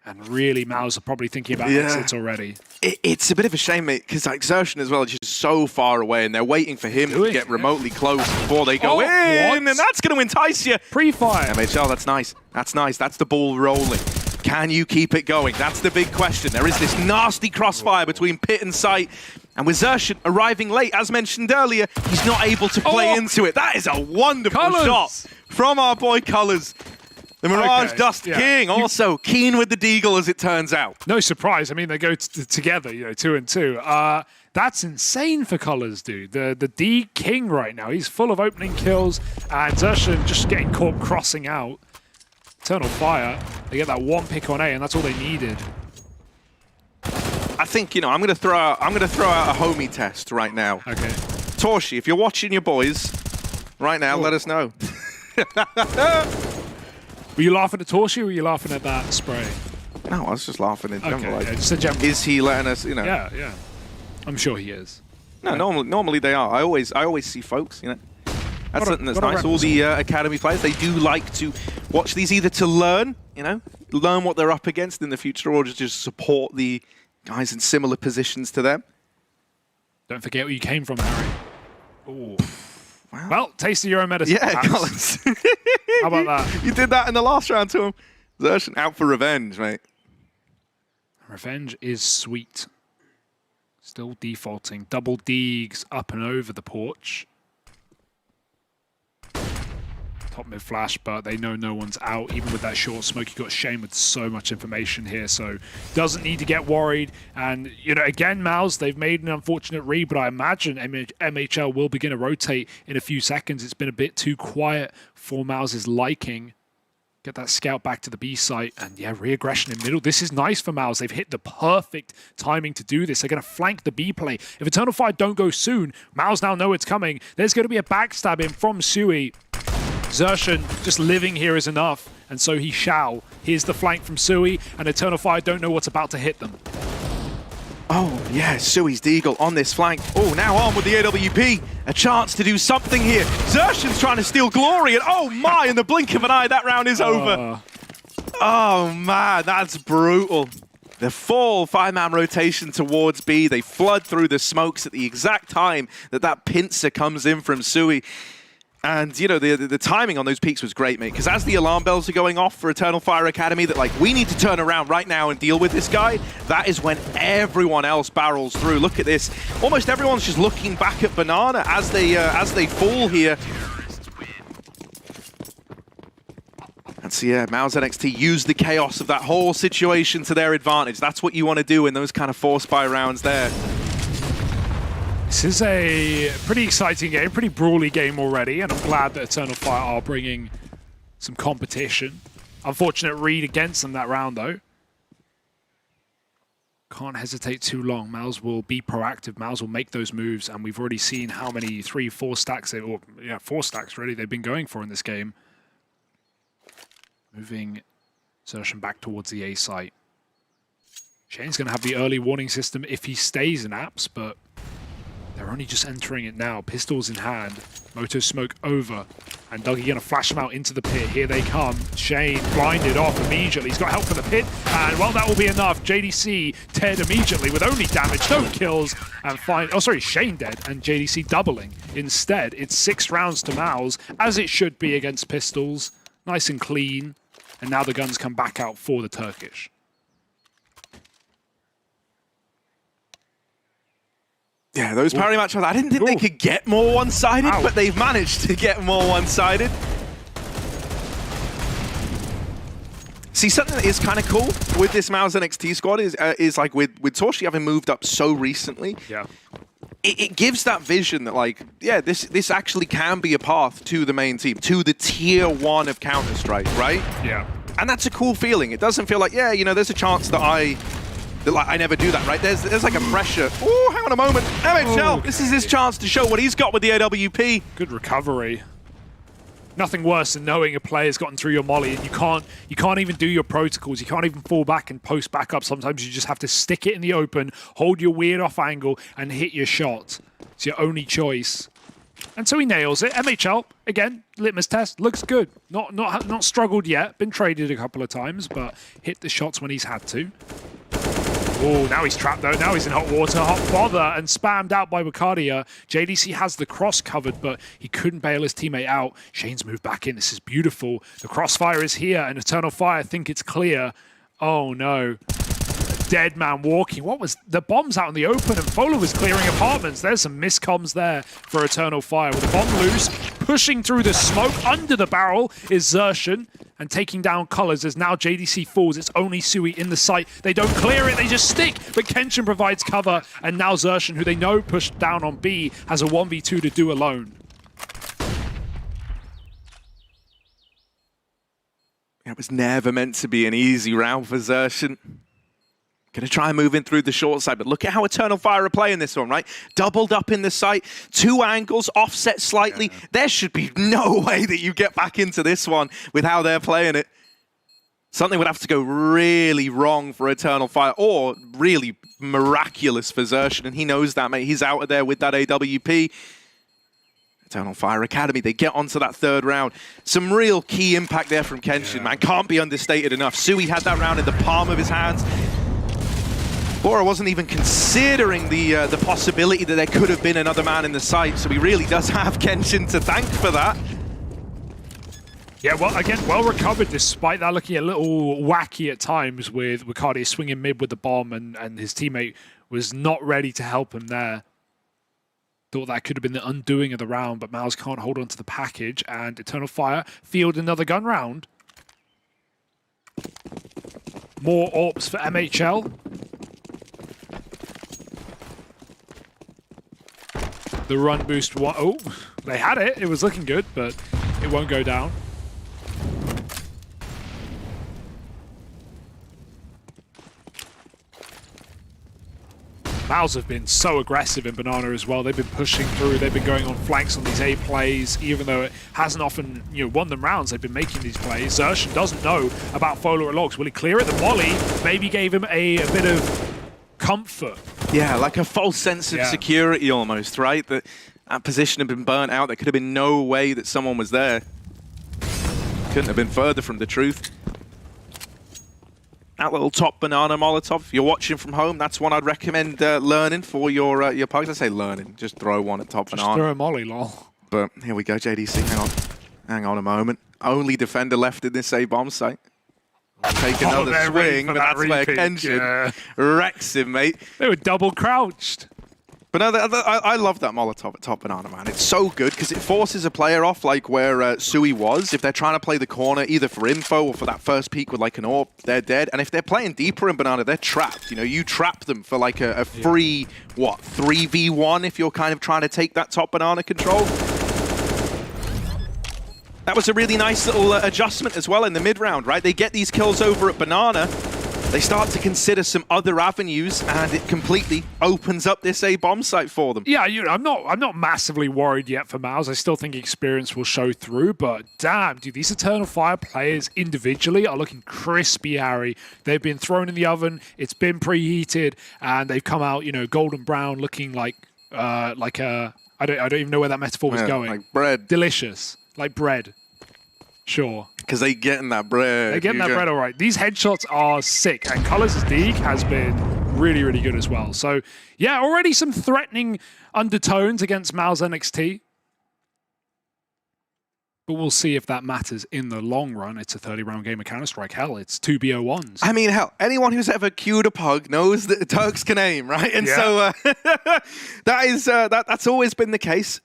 and really, MOUZ are probably thinking about exits already. It's a bit of a shame, mate, because like Xerxion as well is just so far away, and they're waiting for him to get remotely close before they go in, and that's going to entice you. Pre-fire. MHL, that's nice. That's nice. That's the ball rolling. Can you keep it going? That's the big question. There is this nasty crossfire between Pit and Sight. And with Xerxion arriving late, as mentioned earlier, he's not able to play into it. That is a wonderful shot from our boy Colors. The Mirage Dust King, also keen with the Deagle, as it turns out. No surprise. I mean, they go together, you know, 2 and 2. That's insane for Colors, dude. The D King right now, he's full of opening kills, and Xerxion just getting caught crossing out. Eternal Fire, they get that one pick on A, and that's all they needed. I think, you know, I'm gonna throw out a homie test right now. Okay. Torshi, if you're watching your boys right now, let us know. Were you laughing at Torshi, or were you laughing at that spray? No, I was just laughing in general. Okay, like, just a general. Is he letting us, you know? Yeah. I'm sure he is. No, normally they are. I always see folks, you know. That's something that's nice. All the Academy players, they do like to watch these either to learn, you know, learn what they're up against in the future, or just support the guys in similar positions to them. Don't forget where you came from, Harry. Ooh. Wow. Well, taste of your own medicine. Yeah, Collins. How about that? You did that in the last round to him. Xerxion out for revenge, mate. Revenge is sweet. Still defaulting. Double Deegs up and over the porch. Top mid flash, but they know no one's out. Even with that short smoke, you got Shane with so much information here, so doesn't need to get worried. And, you know, again, MOUZ, they've made an unfortunate read, but I imagine MHL will begin to rotate in a few seconds. It's been a bit too quiet for MOUZ's liking. Get that scout back to the B site, and yeah, re-aggression in middle. This is nice for MOUZ. They've hit the perfect timing to do this. They're going to flank the B play. If Eternal Fire don't go soon, MOUZ now know it's coming. There's going to be a backstabbing from Sui. Xerxion just living here is enough, and so he shall. Here's the flank from Sui, and Eternal Fire don't know what's about to hit them. Oh, yeah, Sui's Deagle on this flank. Oh, now on with the AWP. A chance to do something here. Xerxion's trying to steal glory, and oh my, in the blink of an eye, that round is over. Oh man, that's brutal. The full 5-man rotation towards B. They flood through the smokes at the exact time that pincer comes in from Sui. And, you know, the timing on those peaks was great, mate, because as the alarm bells are going off for Eternal Fire Academy that, like, we need to turn around right now and deal with this guy, that is when everyone else barrels through. Look at this. Almost everyone's just looking back at Banana as they fall here. And so, yeah, MOUZ NXT used the chaos of that whole situation to their advantage. That's what you want to do in those kind of force buy rounds there. This is a pretty exciting game, pretty brawly game already, and I'm glad that Eternal Fire are bringing some competition. Unfortunate read against them that round, though. Can't hesitate too long. MOUZ will be proactive. MOUZ will make those moves, and we've already seen how many 4 stacks, or yeah, 4 stacks really they've been going for in this game. Moving Xerxion back towards the A site. Shane's going to have the early warning system if he stays in apps, but there They're only just entering it now. Pistols in hand. Moto smoke over. And Dougie going to flash them out into the pit. Here they come. Shane blinded off immediately. He's got help from the pit. And, well, that will be enough. JDC dead immediately with only damage, no kills. And Shane dead and JDC doubling. Instead, it's 6 rounds to Mouse, as it should be against Pistols. Nice and clean. And now the guns come back out for the Turkish. Yeah, those parry matches, I didn't think they could get more one-sided, but they've managed to get more one-sided. See, something that is kind of cool with this Mouse NXT squad is like with Torshi having moved up so recently, it gives that vision that, like, yeah, this actually can be a path to the main team, to the tier 1 of Counter-Strike, right? Yeah. And that's a cool feeling. It doesn't feel like, yeah, you know, there's a chance that I never do that, right? There's like a pressure. Oh, hang on a moment. MHL, this is his chance to show what he's got with the AWP. Good recovery. Nothing worse than knowing a player's gotten through your molly and you can't even do your protocols. You can't even fall back and post back up. Sometimes you just have to stick it in the open, hold your weird off angle, and hit your shot. It's your only choice. And so he nails it. MHL, again, litmus test, looks good. Not struggled yet. Been traded a couple of times, but hit the shots when he's had to. Oh, now he's trapped though. Now he's in hot water, hot bother, and spammed out by Wakadia. JDC has the cross covered, but he couldn't bail his teammate out. Shane's moved back in. This is beautiful. The crossfire is here, and Eternal Fire think it's clear. Oh no. Dead man walking. What was the bombs out in the open, and Fola was clearing apartments. There's some miscoms there for Eternal Fire. With the bomb loose, pushing through the smoke under the barrel is Zershan, and taking down Colors as now JDC falls. It's only Sui in the site. They don't clear it, they just stick, but Kenshin provides cover, and now Zershan, who they know pushed down on B, has a 1v2 to do alone. It was never meant to be an easy round for Zershan. Going to try and move in through the short side, but look at how Eternal Fire are playing this one, right? Doubled up in the site, 2 angles, offset slightly. Yeah. There should be no way that you get back into this one with how they're playing it. Something would have to go really wrong for Eternal Fire, or really miraculous for Zershan, and he knows that, mate. He's out of there with that AWP. Eternal Fire Academy, they get onto that 3rd round. Some real key impact there from Kenshin, man. Can't be understated enough. Sui had that round in the palm of his hands. Bora wasn't even considering the possibility that there could have been another man in the site, so he really does have Kenshin to thank for that. Yeah, well, again, well recovered, despite that looking a little wacky at times with Wakadia swinging mid with the bomb, and his teammate was not ready to help him there. Thought that could have been the undoing of the round, but Mouse can't hold on to the package, and Eternal Fire field another gun round. More AWPs for MHL. The run boost, oh, they had it. It was looking good, but it won't go down. Mouse have been so aggressive in Banana as well. They've been pushing through. They've been going on flanks on these A plays, even though it hasn't often, won them rounds. They've been making these plays. Zershan doesn't know about Fola at logs. Will he clear it? The molly maybe gave him a bit of comfort. Yeah, like a false sense of security almost, right? That position had been burnt out. There could have been no way that someone was there. Couldn't have been further from the truth. That little top banana Molotov, if you're watching from home, that's one I'd recommend learning for your pugs. I say learning, just throw one at top banana. Just throw a molly, lol. But here we go, JDC, hang on a moment. Only defender left in this A bomb site. Take another swing, but that's where Kenshin wrecks him, mate. They were double crouched. But no, I love that Molotov at top banana, man. It's so good because it forces a player off like where Sui was. If they're trying to play the corner, either for info or for that first peek with like an AWP, they're dead. And if they're playing deeper in banana, they're trapped. You trap them for like a free, 3v1 if you're kind of trying to take that top banana control. That was a really nice little adjustment as well in the mid-round, right? They get these kills over at banana. They start to consider some other avenues, and it completely opens up this A bomb site for them. Yeah, I'm not massively worried yet for Mouse. I still think experience will show through, but damn, dude, these Eternal Fire players individually are looking crispy, Harry. They've been thrown in the oven, it's been preheated, and they've come out, golden brown, looking like like a, I don't even know where that metaphor was going. Like bread. Delicious, like bread. Sure. Because they getting that bread. They're getting that bread all right. These headshots are sick, and Colors' Deeg has been really, really good as well. So, yeah, already some threatening undertones against Mal's NXT. But we'll see if that matters in the long run. It's a 30-round game of Counter-Strike. Hell, it's 2 BO1s. I mean, hell, anyone who's ever queued a pug knows that Turks can aim, right? And so that's always been the case.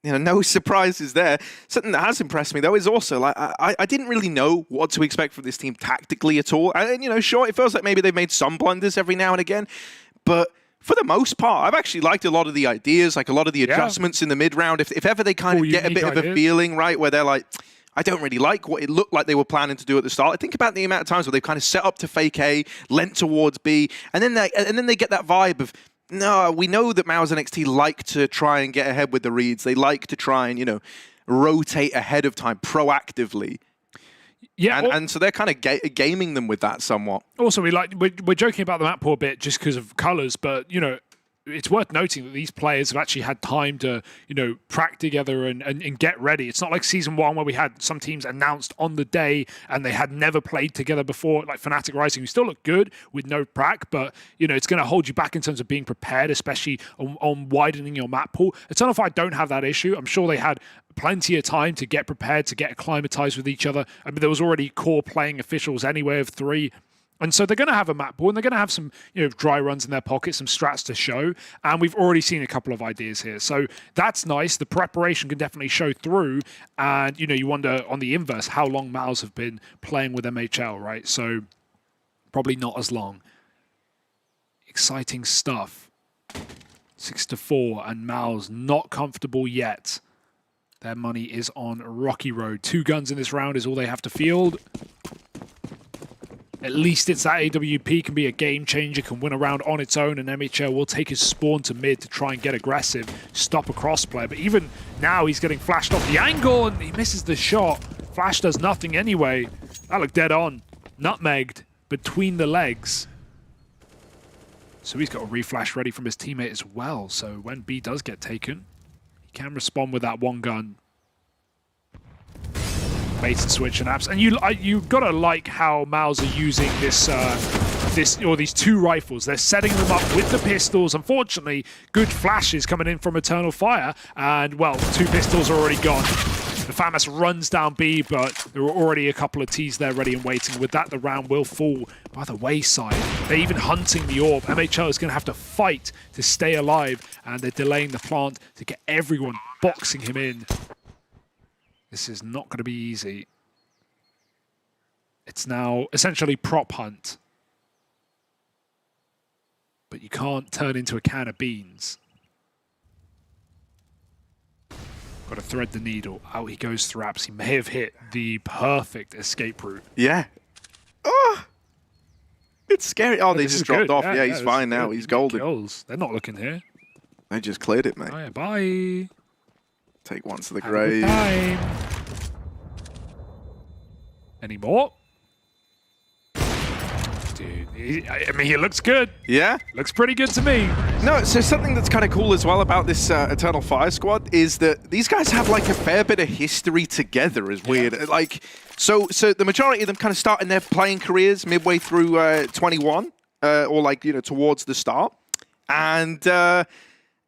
You know, no surprises there. Something that has impressed me, though, is also, like, I didn't really know what to expect from this team tactically at all. And, you know, sure, it feels like maybe they've made some blunders every now and again, but for the most part, I've actually liked a lot of the ideas, like a lot of the adjustments in the mid-round. If ever they kind of get a bit of a feeling, right, where they're like, I don't really like what it looked like they were planning to do at the start. I think about the amount of times where they've kind of set up to fake A, lent towards B, and then they get that vibe of, no, we know that Mao's NXT like to try and get ahead with the reads. They like to try and, you know, rotate ahead of time proactively. Yeah, and so they're kind of gaming them with that somewhat. Also, we're joking about the map pool a bit just because of colors, but, you know, it's worth noting that these players have actually had time to, you know, prac together and get ready. It's not like Season 1 where we had some teams announced on the day and they had never played together before, like Fnatic Rising, who still look good with no prac, but, you know, it's going to hold you back in terms of being prepared, especially on widening your map pool. Eternal Fire don't have that issue. I'm sure they had plenty of time to get prepared, to get acclimatized with each other. I mean, there was already core playing officials anyway of 3. And so they're going to have a map pool, and they're going to have some, you know, dry runs in their pocket, some strats to show. And we've already seen a couple of ideas here. So that's nice. The preparation can definitely show through. And, you know, you wonder on the inverse how long Maus have been playing with MHL, right? So probably not as long. Exciting stuff. 6-4, and Maus not comfortable yet. Their money is on Rocky Road. 2 guns in this round is all they have to field. At least it's that AWP can be a game changer, can win a round on its own, and MHL will take his spawn to mid to try and get aggressive, stop a crossplay. But even now, he's getting flashed off the angle, and he misses the shot. Flash does nothing anyway. That looked dead on. Nutmegged between the legs. So he's got a reflash ready from his teammate as well. So when B does get taken, he can respond with that one gun. Bait and switch and apps, and you gotta like how Maus are using these 2 rifles. They're setting them up with the pistols. Unfortunately, good flashes coming in from Eternal Fire, and well, 2 pistols are already gone. The FAMAS runs down B, but there are already a couple of Ts there ready and waiting. With that, the round will fall by the wayside. They're even hunting the orb. MHL is going to have to fight to stay alive, and they're delaying the plant to get everyone boxing him in. This is not going to be easy. It's now essentially prop hunt. But you can't turn into a can of beans. Got to thread the needle. Out he goes through apps. He may have hit the perfect escape route. Yeah. Oh, it's scary. Oh, they just dropped off. Yeah, he's fine now. He's golden. Kills. They're not looking here. They just cleared it, mate. Oh, yeah, bye. Take one to the grave. Any more? Dude, I mean, he looks good. Yeah? Looks pretty good to me. No, so something that's kind of cool as well about this Eternal Fire squad is that these guys have like a fair bit of history together, is weird. Yeah. Like, so the majority of them kind of starting their playing careers midway through 21, or like, you know, towards the start. And,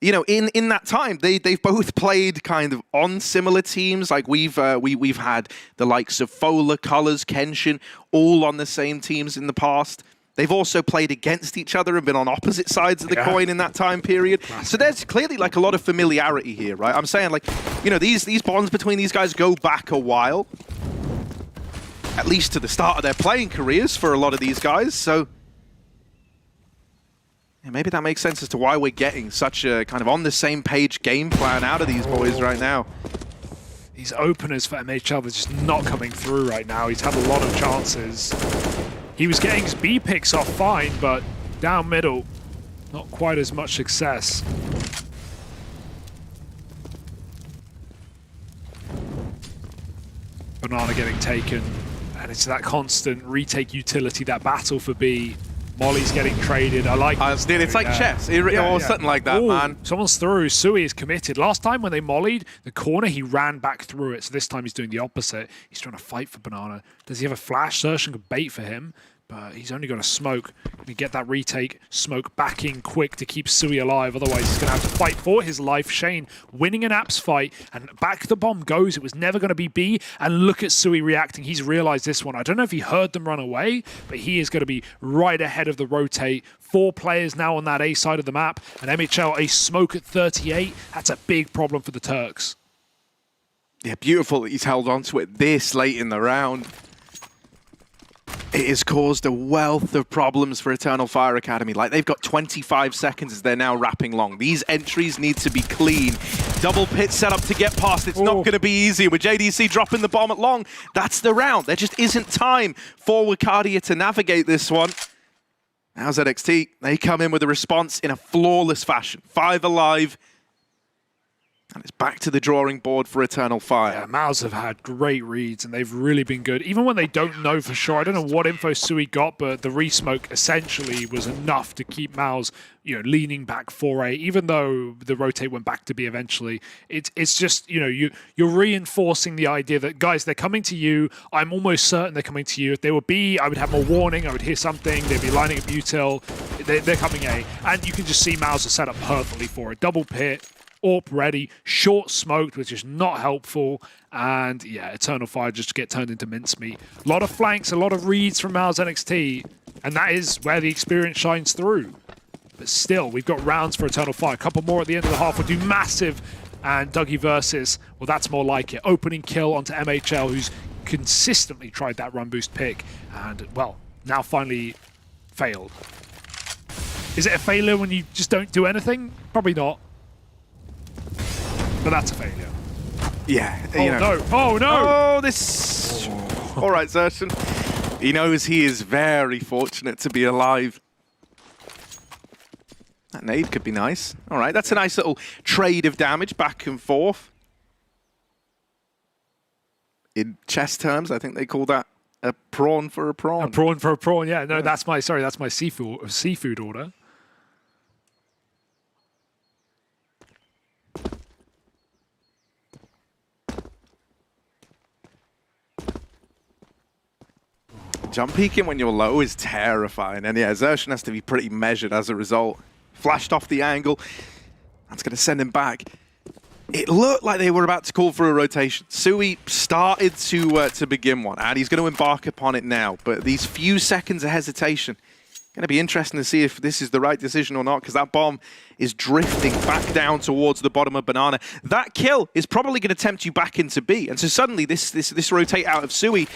you know, in that time, they've both played kind of on similar teams. Like we've had the likes of Fola, Colors, Kenshin, all on the same teams in the past. They've also played against each other and been on opposite sides of the coin in that time period. So there's clearly like a lot of familiarity here, right? I'm saying, like, you know, these bonds between these guys go back a while, at least to the start of their playing careers for a lot of these guys. So yeah, maybe that makes sense as to why we're getting such a kind of on the same page game plan out of these boys right now. These openers for MHL, they're just not coming through right now. He's had a lot of chances. He was getting his B picks off fine, but down middle, not quite as much success. Banana getting taken, and it's that constant retake utility, that battle for B. Molly's getting traded. I like this. It's like chess, or something like that, man. Someone's through. Sui is committed. Last time when they mollied the corner, he ran back through it. So this time he's doing the opposite. He's trying to fight for Banana. Does he have a flash? Sershin could bait for him, but he's only got a smoke. Can he get that retake? Smoke back in quick to keep Sui alive. Otherwise, he's going to have to fight for his life. Shane winning an Apps fight, and back the bomb goes. It was never going to be B, and look at Sui reacting. He's realized this one. I don't know if he heard them run away, but he is going to be right ahead of the rotate. 4 players now on that A side of the map, and MHL a smoke at 38. That's a big problem for the Turks. Yeah, beautiful that he's held on to it this late in the round. It has caused a wealth of problems for Eternal Fire Academy. Like, they've got 25 seconds as they're now wrapping long. These entries need to be clean. Double pit set up to get past. It's not going to be easy. With JDC dropping the bomb at long, that's the round. There just isn't time for Wicardia to navigate this one. Now ZXT, they come in with a response in a flawless fashion. 5 alive. And it's back to the drawing board for Eternal Fire. Yeah, Mouse have had great reads, and they've really been good. Even when they don't know for sure, I don't know what info Sui got, but the resmoke essentially was enough to keep Mouse, leaning back 4A, even though the rotate went back to B eventually. It's just, you're reinforcing the idea that, guys, they're coming to you. I'm almost certain they're coming to you. If they were B, I would have more warning. I would hear something. They'd be lining up util. They're coming A. And you can just see Mouse are set up perfectly for it. Double pit. AWP ready, short smoked, which is not helpful, and yeah, Eternal Fire just get turned into mincemeat. A lot of flanks, a lot of reads from Miles NXT, and that is where the experience shines through. But still, we've got rounds for Eternal Fire. A couple more at the end of the half. We'll do massive, and Dougie versus, well, that's more like it. Opening kill onto MHL, who's consistently tried that run boost pick, and, well, now finally failed. Is it a failure when you just don't do anything? Probably not. But that's a failure. Yeah. No. Oh, no. Oh, this... All right, Zershin. He knows he is very fortunate to be alive. That nade could be nice. All right, that's a nice little trade of damage back and forth. In chess terms, I think they call that a prawn for a prawn. A prawn for a prawn, yeah. No, that's my seafood order. Jump peeking when you're low is terrifying, and yeah, Zershin has to be pretty measured as a result. Flashed off the angle. That's going to send him back. It looked like they were about to call for a rotation. Sui started to begin one, and he's going to embark upon it now. But these few seconds of hesitation, going to be interesting to see if this is the right decision or not, because that bomb is drifting back down towards the bottom of Banana. That kill is probably going to tempt you back into B, and so suddenly this rotate out of Sui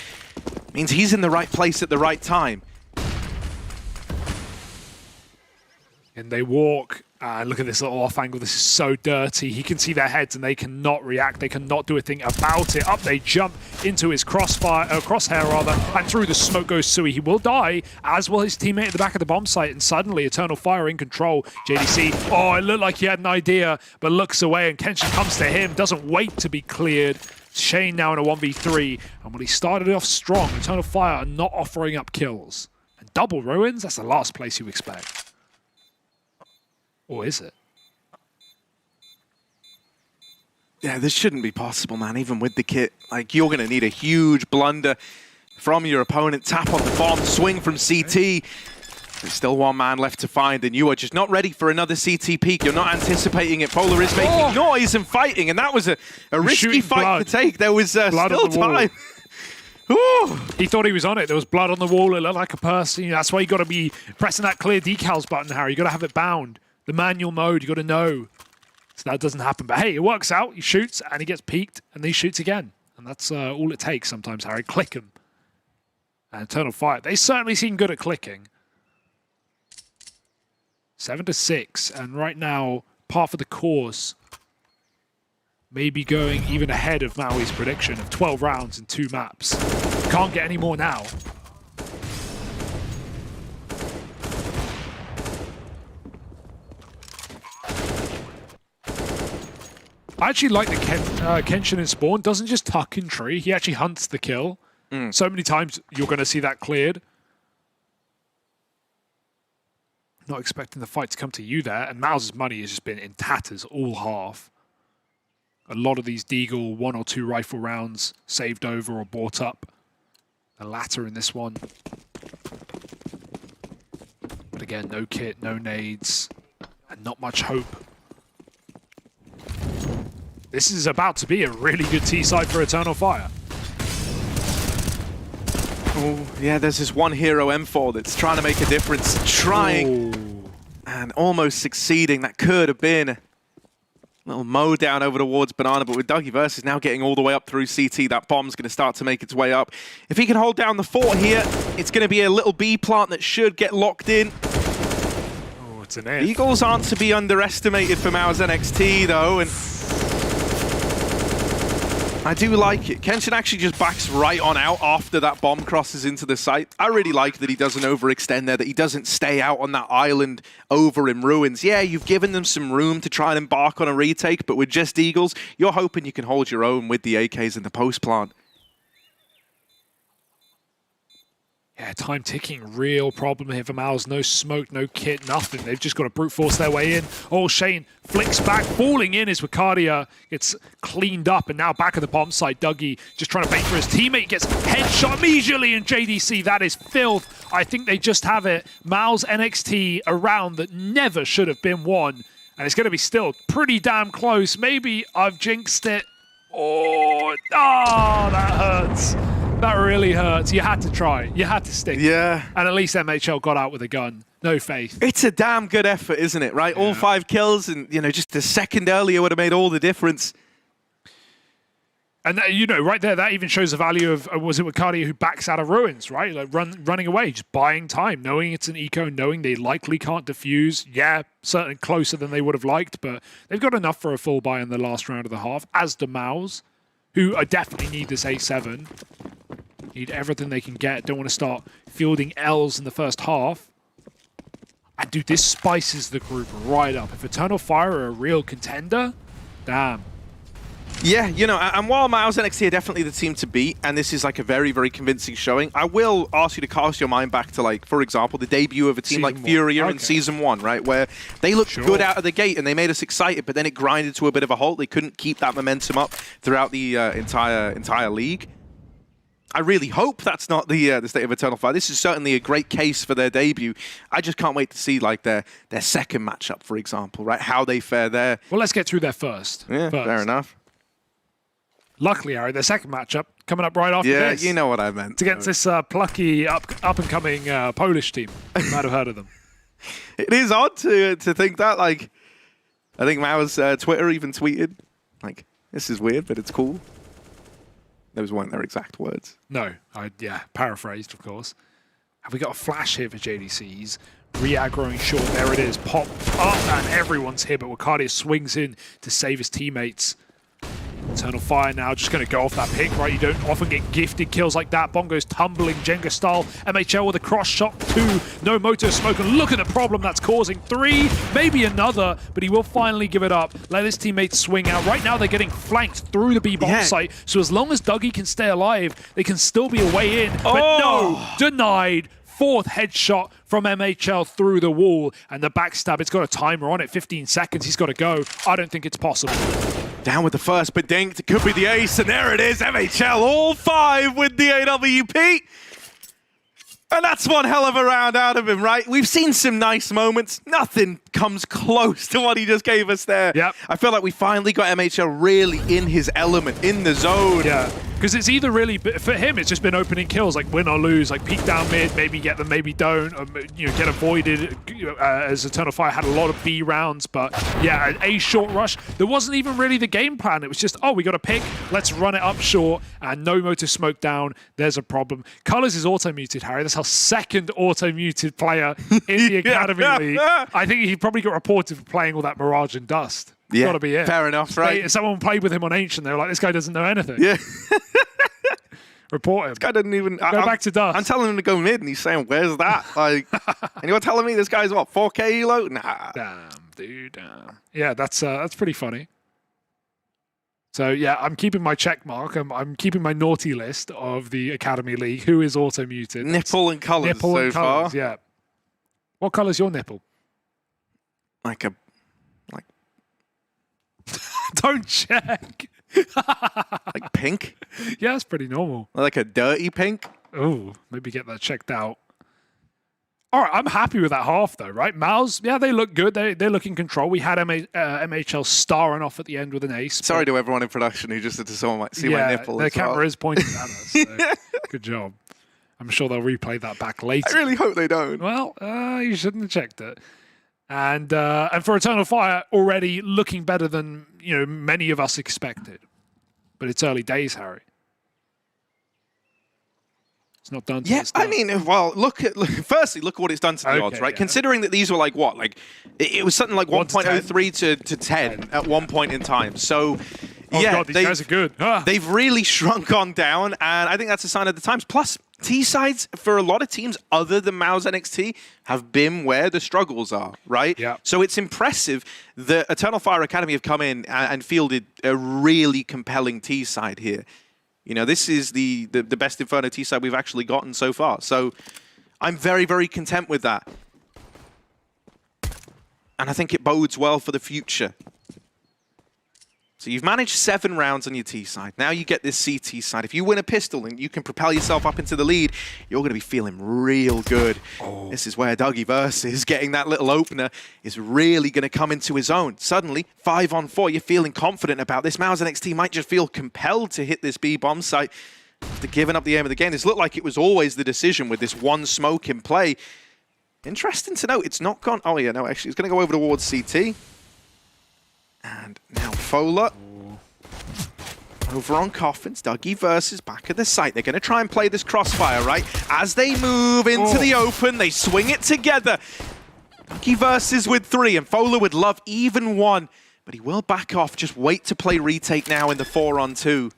means he's in the right place at the right time. And they walk. Look at this little off angle. This is so dirty. He can see their heads and they cannot react. They cannot do a thing about it. Up they jump into his crosshair, and through the smoke goes Sui. He will die, as will his teammate at the back of the bomb site. And suddenly, Eternal Fire in control. JDC, oh, it looked like he had an idea, but looks away, and Kenshin comes to him. Doesn't wait to be cleared. Shane now in a 1v3. And when he started off strong, Eternal Fire are not offering up kills. And double ruins, that's the last place you expect. Or is it? Yeah, this shouldn't be possible, man, even with the kit. Like, you're going to need a huge blunder from your opponent. Tap on the bomb, swing from CT. There's still one man left to find, and you are just not ready for another CT peek. You're not anticipating it. Polar is making noise and fighting, and that was a risky fight to take. There was still time. He thought he was on it. There was blood on the wall. It looked like a person. That's why you got to be pressing that clear decals button, Harry. You got to have it bound. The manual mode, you got to know. So that doesn't happen. But hey, it works out. He shoots, and he gets peeked, and then he shoots again. And that's all it takes sometimes, Harry. Click him. And Eternal Fire, they certainly seem good at clicking. 7-6, and right now, par for the course, maybe going even ahead of Maui's prediction of 12 rounds in 2 maps. Can't get any more now. I actually like that Kenshin in Spawn doesn't just tuck in tree, he actually hunts the kill. So many times you're going to see that cleared. Not expecting the fight to come to you there. And Mouse's money has just been in tatters all half. A lot of these Deagle 1 or 2 rifle rounds saved over or bought up. The latter in this one. But again, no kit, no nades, and not much hope. This is about to be a really good T-side for Eternal Fire. Oh, yeah, there's this one hero M4 that's trying to make a difference, trying and almost succeeding. That could have been a little mow down over towards Banana, but with Dougie Versus now getting all the way up through CT, that bomb's going to start to make its way up. If he can hold down the fort here, it's going to be a little B plant that should get locked in. Oh, it's an if. Eagles aren't to be underestimated for Mao's NXT, though, and I do like it. Kenshin actually just backs right on out after that bomb crosses into the site. I really like that he doesn't overextend there, that he doesn't stay out on that island over in ruins. Yeah, you've given them some room to try and embark on a retake, but with just Eagles, you're hoping you can hold your own with the AKs in the post plant. Yeah, time ticking, real problem here for Mouse. No smoke, no kit, nothing. They've just got to brute force their way in. Oh, Shane flicks back, falling in as Wicardia gets cleaned up, and now back at the bomb site. Dougie just trying to bait for his teammate, gets headshot immediately in JDC. That is filth. I think they just have it. Mal's NXT, a round that never should have been won, and it's going to be still pretty damn close. Maybe I've jinxed it. Oh, that hurts. That really hurts. You had to try. You had to stick. Yeah. And at least MHL got out with a gun. No faith. It's a damn good effort, isn't it, right? Yeah. All 5 kills, and, you know, just a second earlier would have made all the difference. And, you know, right there, that even shows the value of, was it Wicardia who backs out of ruins, right? Like running away, just buying time, knowing it's an eco, knowing they likely can't defuse. Yeah, certainly closer than they would have liked, but they've got enough for a full buy in the last round of the half, as do Maus, who definitely need this 8-7. Need everything they can get. Don't want to start fielding L's in the first half. And dude, this spices the group right up. If Eternal Fire are a real contender, damn. Yeah, you know, and while Miles NXT are definitely the team to beat, and this is like a very, very convincing showing, I will ask you to cast your mind back to, like, for example, the debut of a team like FURIA in Season 1, right? Where they looked good out of the gate and they made us excited, but then it grinded to a bit of a halt. They couldn't keep that momentum up throughout the entire league. I really hope that's not the state of Eternal Fire. This is certainly a great case for their debut. I just can't wait to see like their second matchup, for example, right? How they fare there. Well, let's get through there first. Yeah, fair enough. Luckily, Harry, their second matchup coming up right after this. Yeah, you know what I meant. It's against this plucky, up-and-coming Polish team. You might have heard of them. It is odd to think that. Like, I think Mao's Twitter even tweeted, like, this is weird, but it's cool. Those weren't their exact words. No, paraphrased, of course. Have we got a flash here for JDC? He's re-aggroing short. There it is. Pop up, and everyone's here, but Wicardia swings in to save his teammates. Eternal Fire now just going to go off that pick, right? You don't often get gifted kills like that. Bomb goes tumbling, Jenga style. MHL with a cross shot, 2. No motor smoke, and look at the problem that's causing. 3, maybe another, but he will finally give it up. Let his teammates swing out. Right now they're getting flanked through the B-bomb site, so as long as Dougie can stay alive, they can still be a way in. But no, denied. 4th headshot from MHL through the wall, and the backstab, it's got a timer on it, 15 seconds, he's got to go. I don't think it's possible. Down with the first, but dinked. It could be the ace, and there it is. MHL, all 5 with the AWP. And that's one hell of a round out of him, right? We've seen some nice moments. Nothing comes close to what he just gave us there. Yep. I feel like we finally got MHL really in his element, in the zone. Yeah, because it's either really, for him, it's just been opening kills, like win or lose, like peek down mid, maybe get them, maybe don't, get avoided, as Eternal Fire had a lot of B rounds, but yeah, a short rush. There wasn't even really the game plan. It was just, we got a pick, let's run it up short, and no motor smoke down. There's a problem. Colors is auto-muted, Harry. That's our second auto-muted player in the Academy League. I think he probably got reported for playing all that Mirage and Dust. Yeah, gotta be it. Fair enough, right? Someone played with him on Ancient, they were like, this guy doesn't know anything. Yeah. Report him. This guy doesn't even... Go back to Dust. I'm telling him to go mid, and he's saying, where's that? Like, and you're telling me this guy's, what, 4K elo? Nah. Damn, dude, damn. Yeah, that's pretty funny. So, yeah, I'm keeping my check mark. I'm keeping my naughty list of the Academy League. Who is auto-muted? Nipple and colours Nipple so and colours, far. Yeah. What colour's your nipple? Like a... Don't check. like pink? Yeah, that's pretty normal. Like a dirty pink? Oh, maybe get that checked out. All right, I'm happy with that half, though, right? Mouse, yeah, they look good. They look in control. We had MHL starring off at the end with an ace. Sorry to everyone in production who just had to see my nipple. The camera is pointing at us. So good job. I'm sure they'll replay that back later. I really hope they don't. Well, you shouldn't have checked it. And for Eternal Fire, already looking better than many of us expected. But it's early days, Harry. It's not done to Yeah, the start. I mean, well, firstly, look what it's done to the odds, right? Yeah. Considering that these were like what? Like, it was something like 1.03 to 10 at one point in time. So, oh yeah, God, these guys are good. They've really shrunk on down, and I think that's a sign of the times. Plus, T-sides for a lot of teams other than MOUZ NXT have been where the struggles are, right? Yeah. So it's impressive that Eternal Fire Academy have come in and fielded a really compelling T-side here. This is the best Inferno T-side we've actually gotten so far. So I'm very, very content with that. And I think it bodes well for the future. So you've managed 7 rounds on your T side. Now you get this CT side. If you win a pistol and you can propel yourself up into the lead, you're going to be feeling real good. Oh. This is where Dougie Versus getting that little opener is really going to come into his own. Suddenly, 5-on-4, you're feeling confident about this. MOUZ NXT might just feel compelled to hit this B-bomb site after giving up the aim of the game. This looked like it was always the decision with this one smoke in play. Interesting to note, it's not gone... Oh, yeah, no, actually, it's going to go over towards CT. And now Fola over on Coffins. Dougie Versus back at the site. They're going to try and play this crossfire, right? As they move into the open, they swing it together. Dougie Versus with 3, and Fola would love even 1, but he will back off. Just wait to play retake now in the 4-on-2.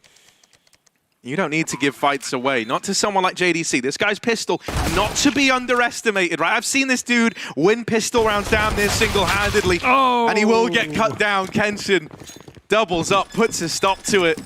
You don't need to give fights away. Not to someone like JDC. This guy's pistol, not to be underestimated, right? I've seen this dude win pistol rounds down there single-handedly. Oh. And he will get cut down. Kenshin doubles up, puts a stop to it.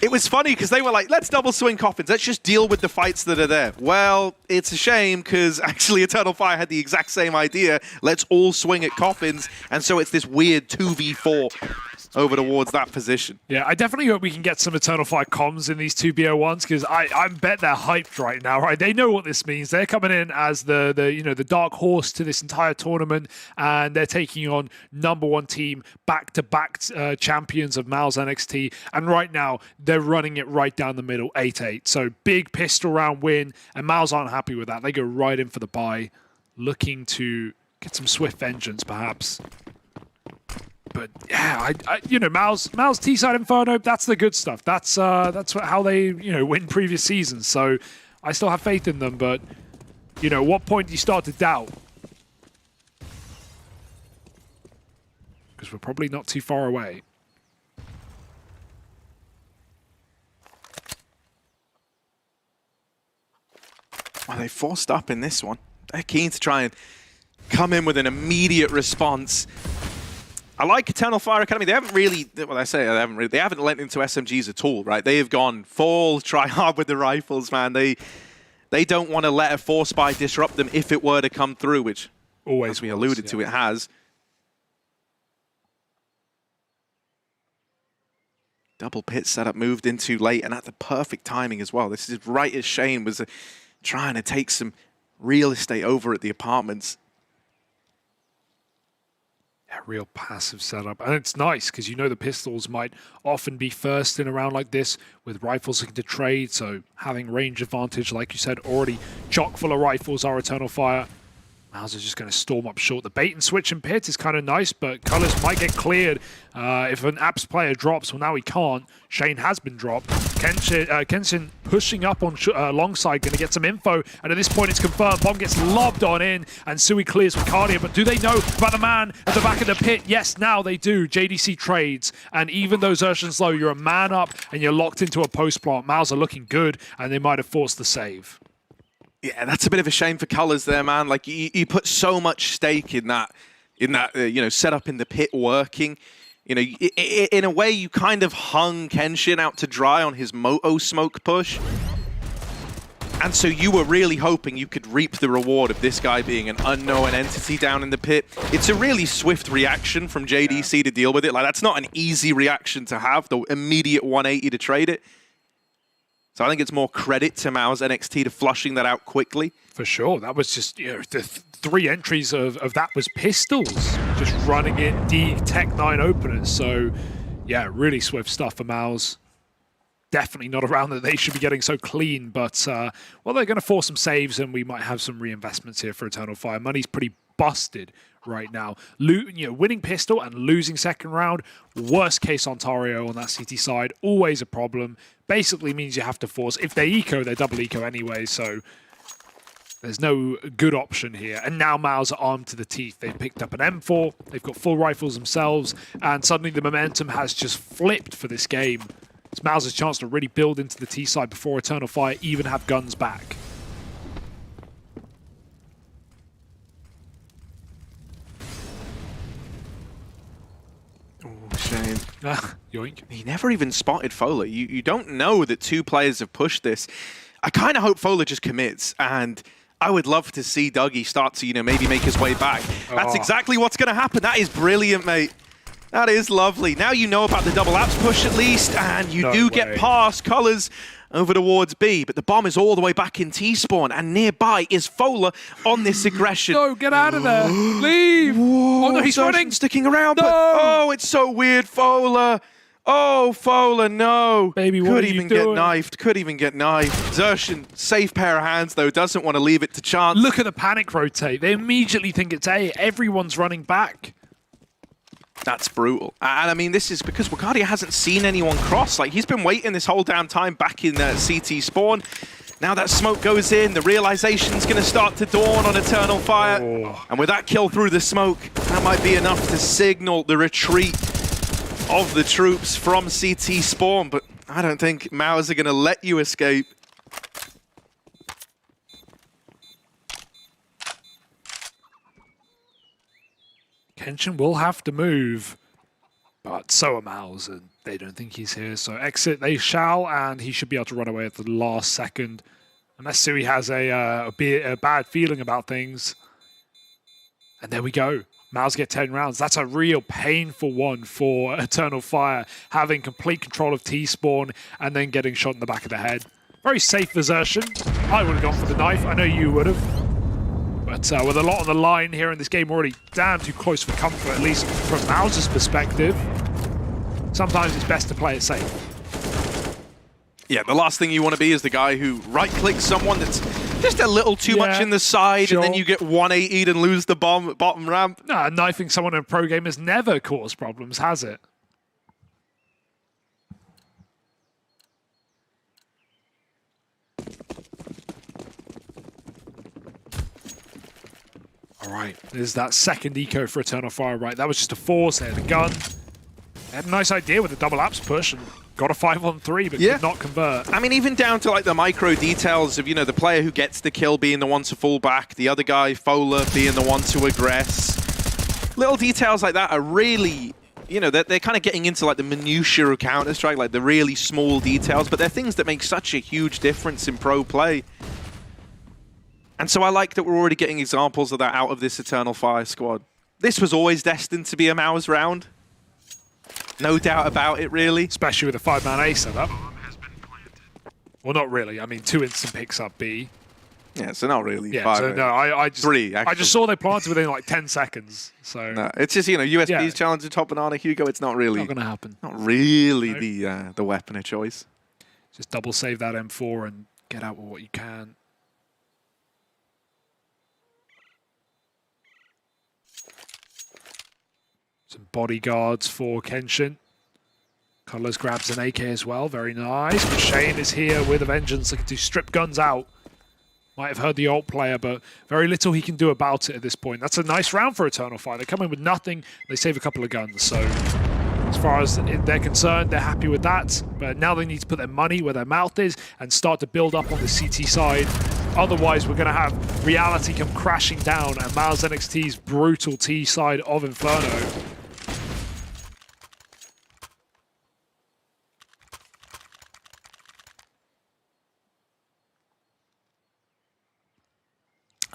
It was funny because they were like, let's double swing Coffins. Let's just deal with the fights that are there. Well, it's a shame because actually Eternal Fire had the exact same idea. Let's all swing at Coffins. And so it's this weird 2v4 over towards that position. Yeah, I definitely hope we can get some Eternal Fire comms in these 2B01s because I bet they're hyped right now, right? They know what this means. They're coming in as the dark horse to this entire tournament, and they're taking on #1 team, back-to-back champions of MOUZ NXT, and right now they're running it right down the middle, 8-8. So big pistol round win, and MOUZ aren't happy with that. They go right in for the bye, looking to get some swift vengeance, perhaps. But yeah, MOUZ T-side Inferno, that's the good stuff. That's how they win previous seasons. So I still have faith in them. But at what point do you start to doubt? Because we're probably not too far away. Well, they forced up in this one. They're keen to try and come in with an immediate response. I like Eternal Fire Academy. They haven't really, well, they haven't lent into SMGs at all, right? They have gone full try hard with the rifles, man. They don't want to let a force buy disrupt them if it were to come through, which, always, as we alluded to, it has. Double pit setup moved in too late, and at the perfect timing as well. This is right as Shane was trying to take some real estate over at the apartments. Yeah, real passive setup. And it's nice because the pistols might often be first in a round like this with rifles looking to trade. So having range advantage, like you said, already chock full of rifles are Eternal Fire. MOUZ is just going to storm up short. The bait and switch and pit is kind of nice, but colors might get cleared if an Apps player drops. Well, now he can't. Shane has been dropped. Kenshin pushing up on alongside, going to get some info. And at this point, it's confirmed. Bomb gets lobbed on in, and Sui clears with Cardia. But do they know about the man at the back of the pit? Yes, now they do. JDC trades. And even though Zertion's low, you're a man up, and you're locked into a post plant. MOUZ are looking good, and they might have forced the save. Yeah, that's a bit of a shame for colors there, man. Like you put so much stake in that setup in the pit working. In a way, you kind of hung Kenshin out to dry on his Moto smoke push. And so you were really hoping you could reap the reward of this guy being an unknown entity down in the pit. It's a really swift reaction from JDC to deal with it. Like, that's not an easy reaction to have, the immediate 180 to trade it. So I think it's more credit to Mao's NXT to flushing that out quickly. For sure. That was just, you know, the 3 entries of that was pistols. Just running it, D, Tech 9 openers. So, yeah, really swift stuff for Mao's. Definitely not a round that they should be getting so clean, but, well, they're going to force some saves, and we might have some reinvestments here for Eternal Fire. Money's pretty busted right now. Winning pistol and losing second round, worst case Ontario on that CT side, always a problem. Basically means you have to force. If they eco, they're double eco anyway, so there's no good option here. And now Mao's are armed to the teeth. They've picked up an M4, they've got full rifles themselves, and suddenly the momentum has just flipped for this game. It's Mao's chance to really build into the T side before Eternal Fire even have guns back. Shame. Yoink. He never even spotted Fola. You don't know that 2 players have pushed this. I kind of hope Fola just commits, and I would love to see Dougie start to, you know, maybe make his way back. That's exactly what's going to happen. That is brilliant, mate. That is lovely. Now you know about the double apps push at least, and you do get past Colors over towards B, but the bomb is all the way back in T-spawn, and nearby is Fola on this aggression. No, get out of there. Leave. Whoa, Oh, no, he's running. Sticking around, No. but oh, it's so weird, Fola. Oh, Fola, no. Baby, what could are you even doing? get knifed. Could even get knifed. Xerxian, safe pair of hands, though. Doesn't want to leave it to chance. Look at the panic rotate. They immediately think it's A. Everyone's running back. That's brutal. And I mean, this is because Wakadia hasn't seen anyone cross. Like, he's been waiting this whole damn time back in CT spawn. Now that smoke goes in, the realization's going to start to dawn on Eternal Fire. And with that kill through the smoke, that might be enough to signal the retreat of the troops from CT spawn. But I don't think Mao's are going to let you escape. Kenshin will have to move, but so are Mao's, and they don't think he's here. So exit they shall, and he should be able to run away at the last second. Unless Sui has a bad feeling about things. And there we go. Mao's get 10 rounds. That's a real painful one for Eternal Fire, having complete control of T-spawn and then getting shot in the back of the head. Very safe assertion. I would have gone for the knife. I know you would have. But with a lot on the line here in this game, already damn too close for comfort, at least from Mauser's perspective. Sometimes it's best to play it safe. Yeah, the last thing you want to be is the guy who right-clicks someone that's just a little too much in the side, and then you get 180'd and lose the bomb at bottom ramp. No, knifing someone in a pro game has never caused problems, has it? All right, there's that second eco for Eternal Fire, right? That was just a force. They had a gun. They had a nice idea with the double apps push and got a 5-on-3, but could not convert. I mean, even down to like the micro details of, you know, the player who gets the kill being the one to fall back, the other guy, Fola, being the one to aggress. Little details like that are really, you know, they're kind of getting into like the minutiae of Counter-Strike, like the really small details, but they're things that make such a huge difference in pro play. And so I like that we're already getting examples of that out of this Eternal Fire squad. This was always destined to be a Mao's round. No doubt about it, really. Especially with a 5-man A setup. Well, not really. I mean, 2 instant picks up B. Yeah, so not really. Yeah, 5, so no, I just 3, actually. I just saw they planted within like 10 seconds. So no, it's just, you know, USB's challenging top banana Hugo. It's not really not going to happen. Not really the weapon of choice. Just double save that M4 and get out with what you can. Some bodyguards for Kenshin. Colors grabs an AK as well. Very nice. But Shane is here with a vengeance, looking to strip guns out. Might have heard the ult player, but very little he can do about it at this point. That's a nice round for Eternal Fire. They come in with nothing. They save a couple of guns. So as far as they're concerned, they're happy with that. But now they need to put their money where their mouth is and start to build up on the CT side. Otherwise, we're going to have reality come crashing down and Miles NXT's brutal T side of Inferno.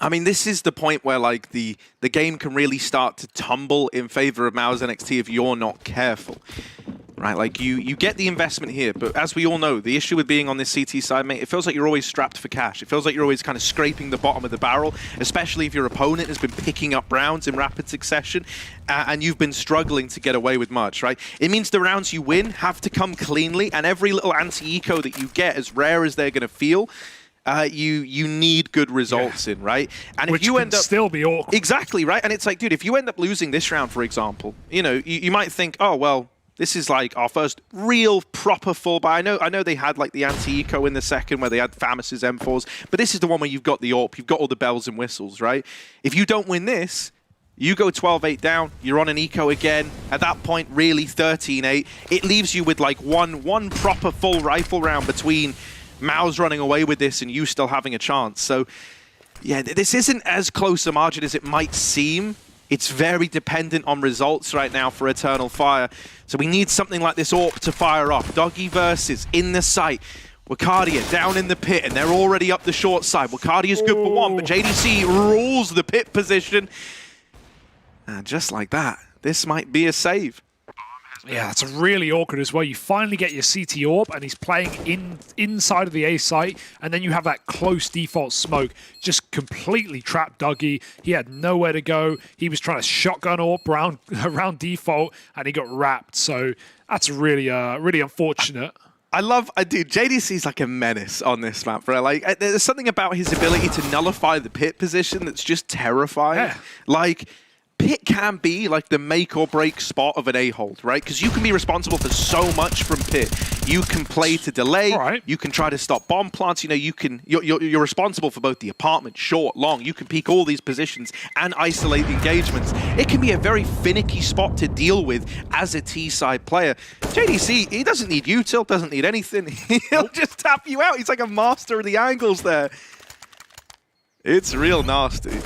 I mean, this is the point where like the game can really start to tumble in favor of MOUZ NXT if you're not careful. Right, like you get the investment here, but as we all know, the issue with being on this CT side, mate, it feels like you're always strapped for cash. It feels like you're always kind of scraping the bottom of the barrel, especially if your opponent has been picking up rounds in rapid succession and you've been struggling to get away with much, right? It means the rounds you win have to come cleanly, and every little anti-eco that you get, as rare as they're going to feel, you need good results in, right? And Which if you can end up still be awkward. Exactly, right? And it's like, dude, if you end up losing this round, for example, you know, you might think, oh, well, this is like our first real proper full buy. I know they had like the anti-eco in the second where they had Famus's M4s, but this is the one where you've got the AWP, you've got all the bells and whistles, right? If you don't win this, you go 12-8 down, you're on an eco again. At that point, really 13-8. It leaves you with like one proper full rifle round between MOUZ running away with this and you still having a chance. So yeah, this isn't as close a margin as it might seem. It's very dependent on results right now for Eternal Fire. So we need something like this AWP to fire off. Doggy versus in the site. Wakadia down in the pit, and they're already up the short side. Wakadia's good for one, but JDC rules the pit position. And just like that, this might be a save. Yeah, it's really awkward as well. You finally get your CT AWP, and he's playing inside of the A site, and then you have that close default smoke. Just completely trapped Dougie. He had nowhere to go. He was trying to shotgun AWP around default, and he got wrapped. So that's really unfortunate. Dude, JDC's like a menace on this map, bro. Like, there's something about his ability to nullify the pit position that's just terrifying. Yeah. Like, pit can be like the make or break spot of an A-hold, right? Because you can be responsible for so much from pit. You can play to delay. Right. You can try to stop bomb plants. You know, you're responsible for both the apartment, short, long. You can peek all these positions and isolate the engagements. It can be a very finicky spot to deal with as a T-side player. JDC, he doesn't need util, doesn't need anything. He'll just tap you out. He's like a master of the angles there. It's real nasty.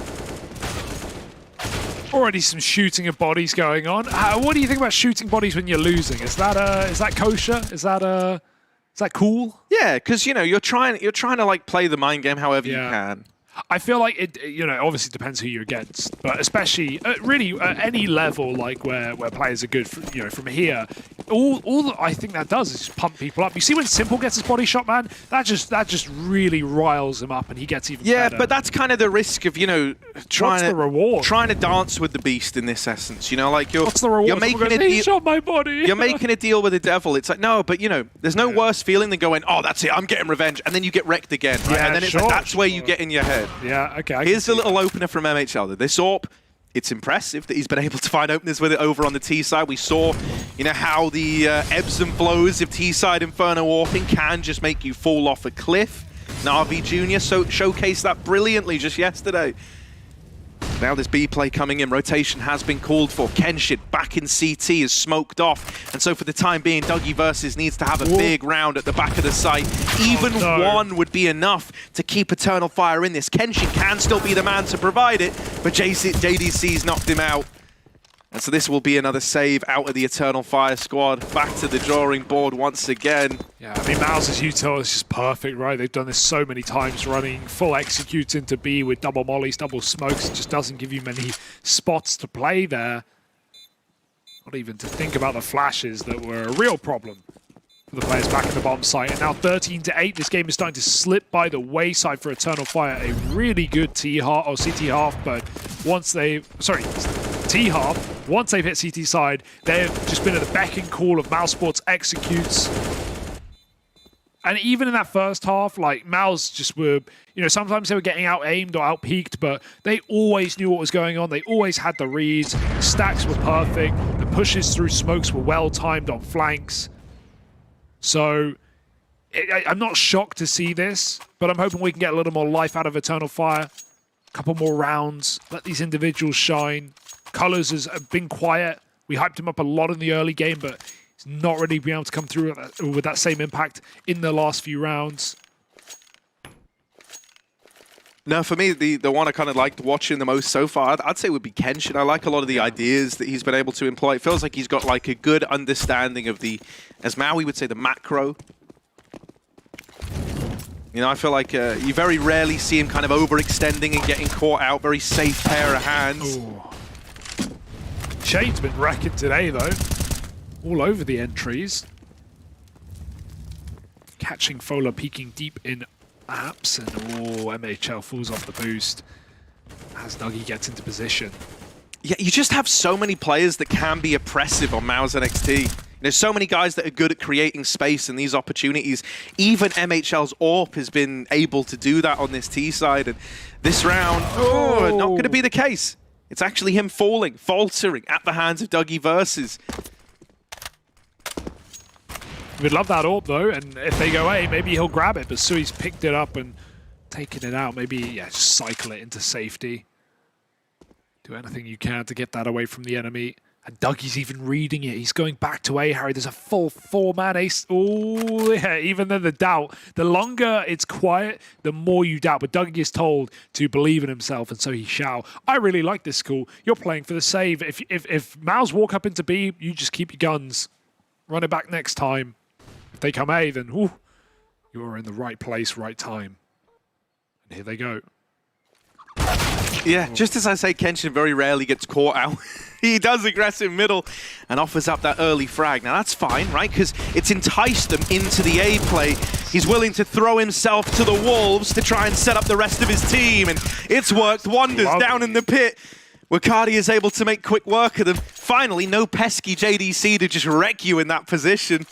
Already some shooting of bodies going on. What do you think about shooting bodies when you're losing? Is that kosher? Is that cool? Yeah, because you know you're trying to like play the mind game however you can. I feel like it, you know, obviously depends who you're against, but especially really at any level, like where players are good, you know, from here, all I think that does is just pump people up. You see when Simple gets his body shot, man, that just really riles him up, and he gets even better. Yeah, but that's kind of the risk of, you know, trying to dance with the beast in this essence. You know, like what's the reward? You're making a deal. Shot my body. You're making a deal with the devil. It's like, no, but you know, there's no worse feeling than going, oh, that's it, I'm getting revenge, and then you get wrecked again, right? Yeah, and then it's like, that's where you get in your head. Yeah, okay. Here's a little opener from MHL. This AWP, it's impressive that he's been able to find openers with it over on the T side. We saw, you know, how the ebbs and flows of T side Inferno AWPing can just make you fall off a cliff. Na'Vi Jr. showcased that brilliantly just yesterday. Now this B play coming in, rotation has been called for. Kenshin back in CT is smoked off, and so for the time being, Dougie Versus needs to have a big round at the back of the site. Even one would be enough to keep Eternal Fire in this. Kenshin can still be the man to provide it, but JDC's knocked him out. And so this will be another save out of the Eternal Fire squad. Back to the drawing board once again. Yeah, I mean, MOUZ's util is just perfect, right? They've done this so many times, running full executes into B with double mollies, double smokes. It just doesn't give you many spots to play there. Not even to think about the flashes that were a real problem for the players back in the bomb site. And now 13-8, this game is starting to slip by the wayside for Eternal Fire. A really good T-half, or CT half, but once they've... Sorry, T-half. Once they've hit CT side, they've just been at the beck and call of MOUZ Sports executes. And even in that first half, like, MOUZ just were, you know, sometimes they were getting out-aimed or out-peaked, but they always knew what was going on. They always had the reads. The stacks were perfect. The pushes through smokes were well-timed on flanks. So I'm not shocked to see this, but I'm hoping we can get a little more life out of Eternal Fire. A couple more rounds. Let these individuals shine. Colors has been quiet. We hyped him up a lot in the early game, but he's not really been able to come through with that same impact in the last few rounds. No, for me, the one I kind of liked watching the most so far, I'd say would be Kenshin. I like a lot of the ideas that he's been able to employ. It feels like he's got like a good understanding of the, as Maui would say, the macro. You know, I feel like you very rarely see him kind of overextending and getting caught out. Very safe pair of hands. Ooh. Shane's been wrecking today, though. All over the entries. Catching Fola peeking deep in apps, and MHL falls off the boost as Dougie gets into position. Yeah, you just have so many players that can be oppressive on MOUZ NXT. There's so many guys that are good at creating space and these opportunities. Even MHL's AWP has been able to do that on this T side, and this round, not going to be the case. It's actually him faltering at the hands of Dougie Versus. We'd love that AWP though, and if they go A, maybe he'll grab it, but Sui's picked it up and taken it out. Maybe, yeah, just cycle it into safety. Do anything you can to get that away from the enemy. And Dougie's even reading it. He's going back to A, Harry. There's a full 4-man ace. Oh, yeah, even then the doubt. The longer it's quiet, the more you doubt. But Dougie is told to believe in himself, and so he shall. I really like this school. You're playing for the save. If MOUZ walk up into B, you just keep your guns. Run it back next time. If they come A, then you're in the right place, right time. And here they go. Yeah, just as I say, Kenshin very rarely gets caught out. He does aggressive middle and offers up that early frag. Now that's fine, right? Because it's enticed them into the A play. He's willing to throw himself to the wolves to try and set up the rest of his team. And it's worked wonders down in the pit. Wakadi is able to make quick work of them. Finally, no pesky JDC to just wreck you in that position.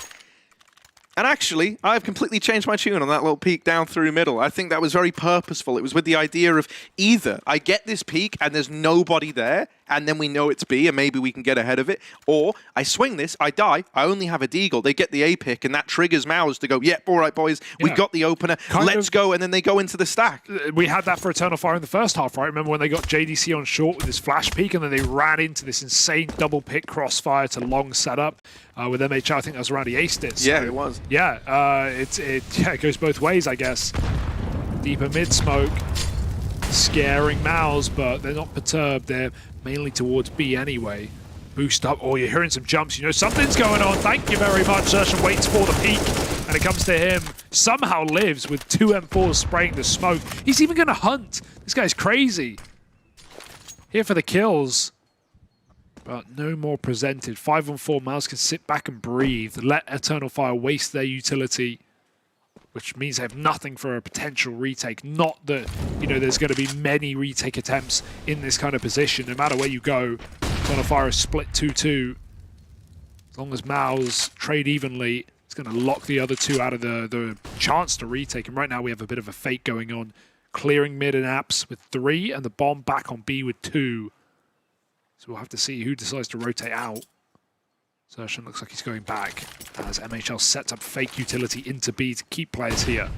And actually, I've completely changed my tune on that little peek down through middle. I think that was very purposeful. It was with the idea of either I get this peek and there's nobody there, and then we know it's B and maybe we can get ahead of it, or I swing this, I die, I only have a deagle, they get the A pick, and that triggers MOUZ to go, yep, all right, boys, we got the opener, let's go, and then they go into the stack. We had that for Eternal Fire in the first half, right? Remember when they got JDC on short with this flash peek, and then they ran into this insane double pick crossfire to long setup with MHL. I think that was around he aced it. So, yeah, it was. Yeah, it goes both ways, I guess. Deeper mid smoke, scaring MOUZ, but they're not perturbed. They're mainly towards B anyway. Boost up. Oh, you're hearing some jumps. You know something's going on. Thank you very much. Zershan waits for the peak, and it comes to him. Somehow lives with 2 M4s spraying the smoke. He's even going to hunt. This guy's crazy. Here for the kills. But no more presented. 5-on-4, MOUZ can sit back and breathe. Let Eternal Fire waste their utility, which means they have nothing for a potential retake. Not that, you know, there's going to be many retake attempts in this kind of position. No matter where you go, Eternal Fire is split 2-2. As long as MOUZ trade evenly, it's going to lock the other two out of the chance to retake. And right now we have a bit of a fake going on. Clearing mid and apps with 3, and the bomb back on B with 2. So we'll have to see who decides to rotate out. Zershan looks like he's going back as MHL sets up fake utility into B to keep players here.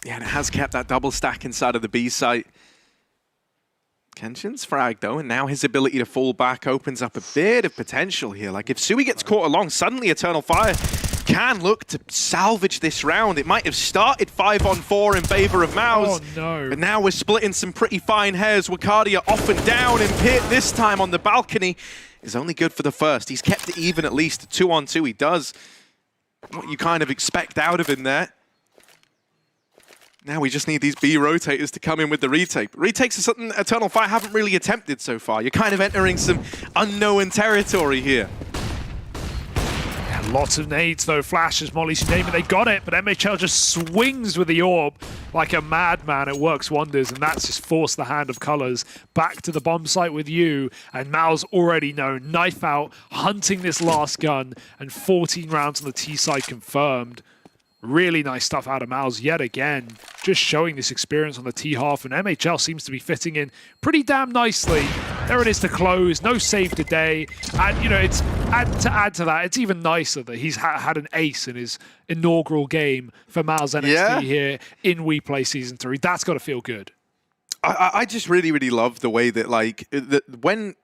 Yeah, and it has kept that double stack inside of the B site. Kenshin's fragged though, and now his ability to fall back opens up a bit of potential here. Like if Sui gets caught along, suddenly Eternal Fire can look to salvage this round. It might have started 5-on-4 in favor of MOUZ. Oh no. But now we're splitting some pretty fine hairs. Wakadia off and down, and Pit this time on the balcony is only good for the first. He's kept it even at least. 2-on-2 he does what you kind of expect out of him there. Now we just need these B rotators to come in with the retake. But retakes are something Eternal Fire haven't really attempted so far. You're kind of entering some unknown territory here. Lots of nades though, flashes, mollies, you name it, they got it, but MHL just swings with the orb like a madman. It works wonders, and that's just forced the hand of colors back to the bomb site with you, and MOUZ already know, knife out, hunting this last gun, and 14 rounds on the T side confirmed. Really nice stuff out of MOUZ yet again, just showing this experience on the T half, and MHL seems to be fitting in pretty damn nicely. There it is to close, no save today, and you know, it's add to that, it's even nicer that he's had an ace in his inaugural game for MOUZ NXT here in WePlay Season 3. That's got to feel good. I just really, really love the way that, like, when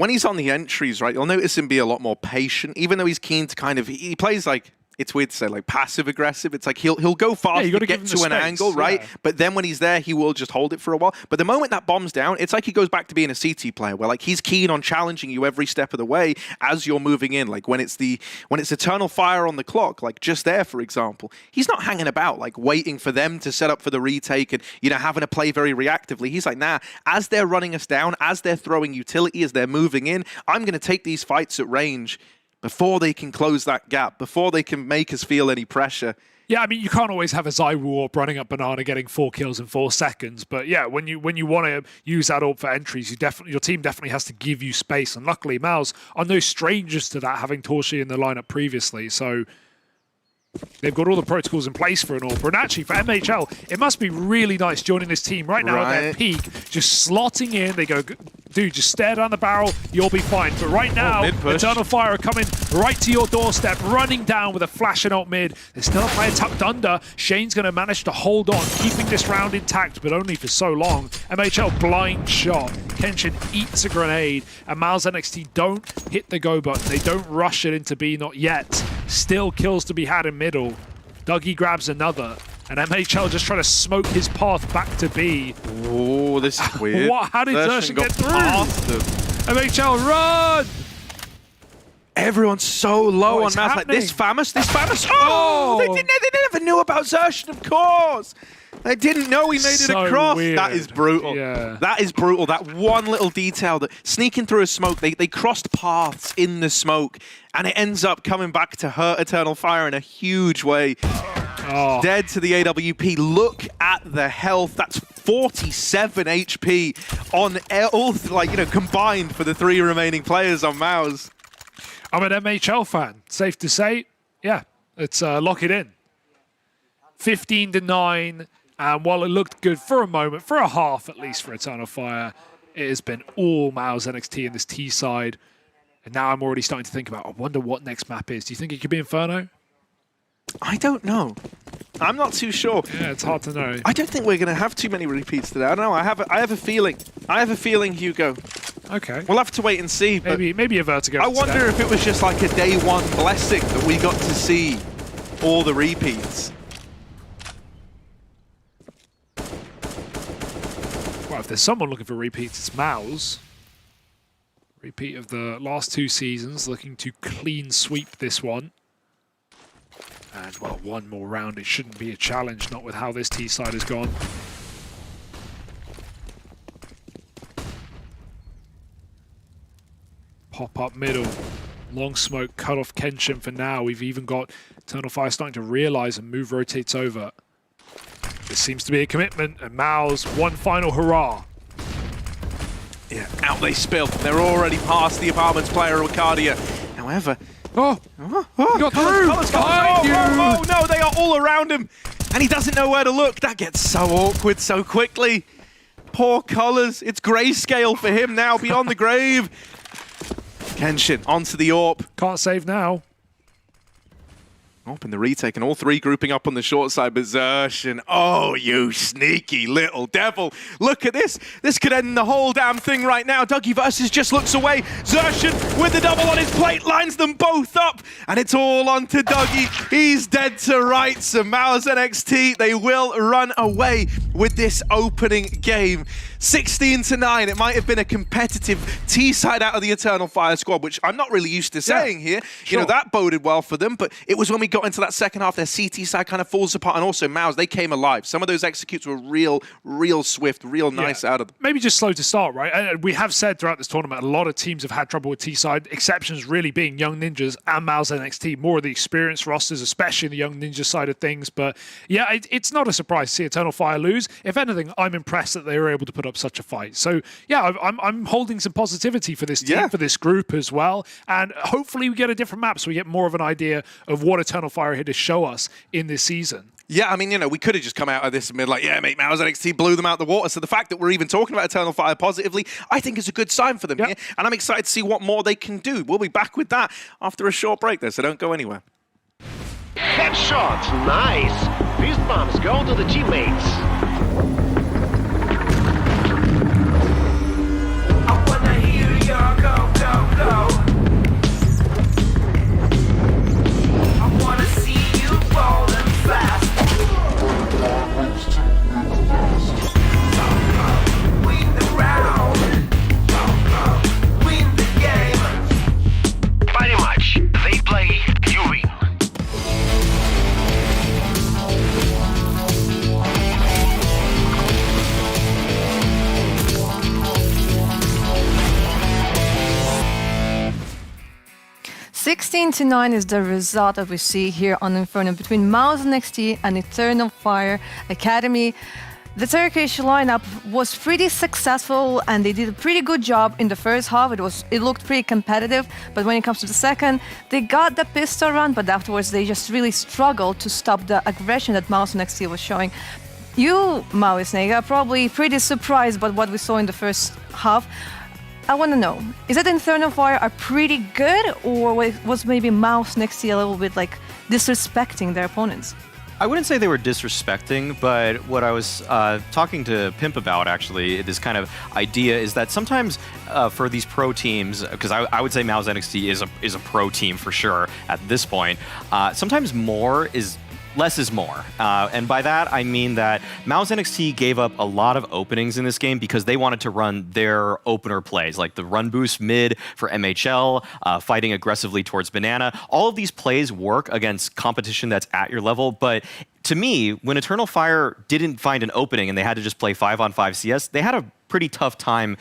he's on the entries, right, you'll notice him be a lot more patient, even though he's keen to kind of, he plays like it's weird to say, like passive aggressive. It's like he'll go fast to get to an angle, right? Yeah. But then when he's there, he will just hold it for a while. But the moment that bomb's down, it's like he goes back to being a CT player, where like he's keen on challenging you every step of the way as you're moving in. Like when it's Eternal Fire on the clock, like just there, for example, he's not hanging about like waiting for them to set up for the retake and having to play very reactively. He's like, nah, as they're running us down, as they're throwing utility, as they're moving in, I'm going to take these fights at range before they can close that gap, before they can make us feel any pressure. Yeah, I mean, you can't always have a Zywarp running up Banana getting 4 kills in 4 seconds. But yeah, when you want to use that AWP for entries, your team definitely has to give you space. And luckily, Maus are no strangers to that, having Torshi in the lineup previously. So they've got all the protocols in place for an AWP. And actually, for MHL, it must be really nice joining this team right now at their peak, just slotting in. They go, dude, just stare down the barrel, you'll be fine. But right now, Eternal Fire are coming right to your doorstep, running down with a flash and ult mid. There's still a player tucked under. Shane's going to manage to hold on, keeping this round intact, but only for so long. MHL blind shot. Kenshin eats a grenade, and Maus NXT don't hit the go button. They don't rush it into B, not yet. Still kills to be had in middle. Dougie grabs another, and MHL just trying to smoke his path back to B. Oh, this is weird. What? How did Zershin get through? MHL, run! Everyone's so low on Maus. Like this Famous. Oh! They never knew about Zershin, of course. They didn't know he made it across. Weird. That is brutal. Yeah. That is brutal. That one little detail, that sneaking through a smoke, they crossed paths in the smoke, and it ends up coming back to hurt Eternal Fire in a huge way. Oh. Dead to the AWP. Look at the health. That's 47 HP on all, combined for the 3 remaining players on Maus. I'm an MHL fan. Safe to say, yeah, let's lock it in. 15-9. And while it looked good for a moment, for a half at least for Eternal Fire, it has been all Maus NXT in this T side. And now I'm already starting to think about, I wonder what next map is. Do you think it could be Inferno? I don't know. I'm not too sure. Yeah, it's hard to know. I don't think we're going to have too many repeats today. I don't know. I have a feeling. I have a feeling, Hugo. Okay. We'll have to wait and see. Maybe a Vertigo. I wonder if it was just like a day one blessing that we got to see all the repeats. Well, if there's someone looking for repeats, it's Maus. Repeat of the last 2 seasons, looking to clean sweep this one. And, well, one more round. It shouldn't be a challenge, not with how this T side has gone. Pop up middle. Long smoke, cut off Kenshin for now. We've even got Eternal Fire starting to realize and move rotates over. This seems to be a commitment, and Maus, one final hurrah. Yeah, out they spill. They're already past the apartments player, Arcadia. However... Oh, got Colors. Oh, no, they are all around him. And he doesn't know where to look. That gets so awkward so quickly. Poor Colors. It's grayscale for him now, beyond the grave. Kenshin onto the AWP. Can't save now. AWP in the retake, and all 3 grouping up on the short side. But Zershin, oh, you sneaky little devil. Look at this. This could end the whole damn thing right now. Dougie Versus just looks away. Zershin with the double on his plate, lines them both up. And it's all on to Dougie. He's dead to rights. So Maus NXT, they will run away with this opening game. 16-9. It might have been a competitive T-side out of the Eternal Fire squad, which I'm not really used to saying here. Sure. You know, that boded well for them, but it was when we got into that second half, their CT side kind of falls apart, and also Maus, they came alive. Some of those executes were real swift, real nice out of them. Maybe just slow to start, right? And we have said throughout this tournament, a lot of teams have had trouble with T-side, exceptions really being Young Ninjas and Maus NXT, more of the experienced rosters, especially the Young Ninja side of things. But yeah, it's not a surprise to see Eternal Fire lose. If anything, I'm impressed that they were able to put up such a fight. So yeah, I'm holding some positivity for this team, for this group as well. And hopefully we get a different map so we get more of an idea of what Eternal Fire are here to show us in this season. Yeah, I mean, you know, we could have just come out of this and been like, yeah, mate, Maus NXT blew them out the water. So the fact that we're even talking about Eternal Fire positively, I think is a good sign for them here. And I'm excited to see what more they can do. We'll be back with that after a short break there, so don't go anywhere. Headshot, nice. Fist bumps go to the teammates. I wanna hear your go, go, go. I wanna see 16-9 is the result that we see here on Inferno between MOUZ NXT and Eternal Fire Academy. The Turkish lineup was pretty successful and they did a pretty good job in the first half. It looked pretty competitive, but when it comes to the second, they got the pistol run, but afterwards they just really struggled to stop the aggression that MOUZ NXT was showing. You, MOUZ NXT, are probably pretty surprised by what we saw in the first half. I want to know, is it Eternal Fire are pretty good, or was maybe MOUZ NXT a little bit like disrespecting their opponents? I wouldn't say they were disrespecting, but what I was talking to Pimp about, actually, this kind of idea is that sometimes for these pro teams, because I would say MOUZ NXT is a pro team for sure at this point, sometimes less is more. And by that, I mean that MOUZ NXT gave up a lot of openings in this game because they wanted to run their opener plays, like the run boost mid for MHL, fighting aggressively towards Banana. All of these plays work against competition that's at your level, but to me, when Eternal Fire didn't find an opening and they had to just play 5-on-5 CS, they had a pretty tough time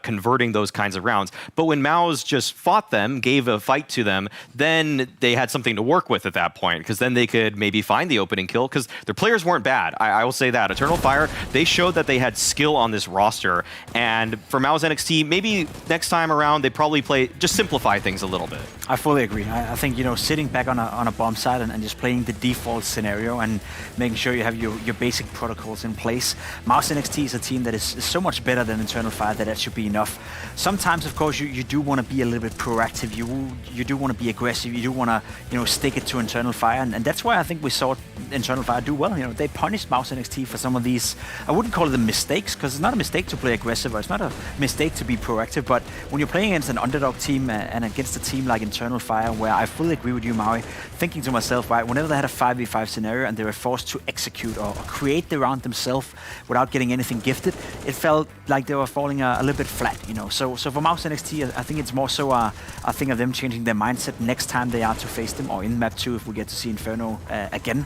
converting those kinds of rounds. But when MOUZ just fought them, gave a fight to them, then they had something to work with at that point, because then they could maybe find the opening kill, because their players weren't bad. I will say that. Eternal Fire, they showed that they had skill on this roster, and for MOUZ NXT, maybe next time around, they probably just simplify things a little bit. I fully agree. I think, sitting back on a bomb side and just playing the default scenario and making sure you have your basic protocols in place. MOUZ NXT is a team that is so much better than Eternal Fire that should be enough. Sometimes, of course, you do want to be a little bit proactive. You do want to be aggressive. You do want to, stick it to Eternal Fire, and that's why I think we saw Eternal Fire do well. They punished MOUZ NXT for some of these. I wouldn't call them mistakes, because it's not a mistake to play aggressive, or it's not a mistake to be proactive. But when you're playing against an underdog team and against a team like Eternal Fire, where I fully agree with you, Maui, thinking to myself, right, whenever they had a 5v5 scenario and they were forced to execute or create the round themselves without getting anything gifted, it felt like they were falling a little bit flat, So for MOUZ NXT, I think it's more so a thing of them changing their mindset next time they are to face them, or in map 2 if we get to see Inferno again.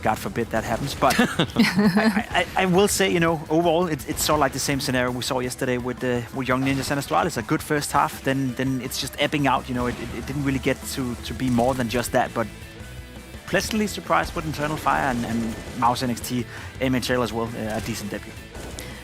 God forbid that happens. But I will say, overall, it's sort of like the same scenario we saw yesterday with Young Ninjas and Astralis. A good first half, then it's just ebbing out. It didn't really get to be more than just that. But pleasantly surprised with Eternal Fire and MOUZ NXT, MHL as well, a decent debut.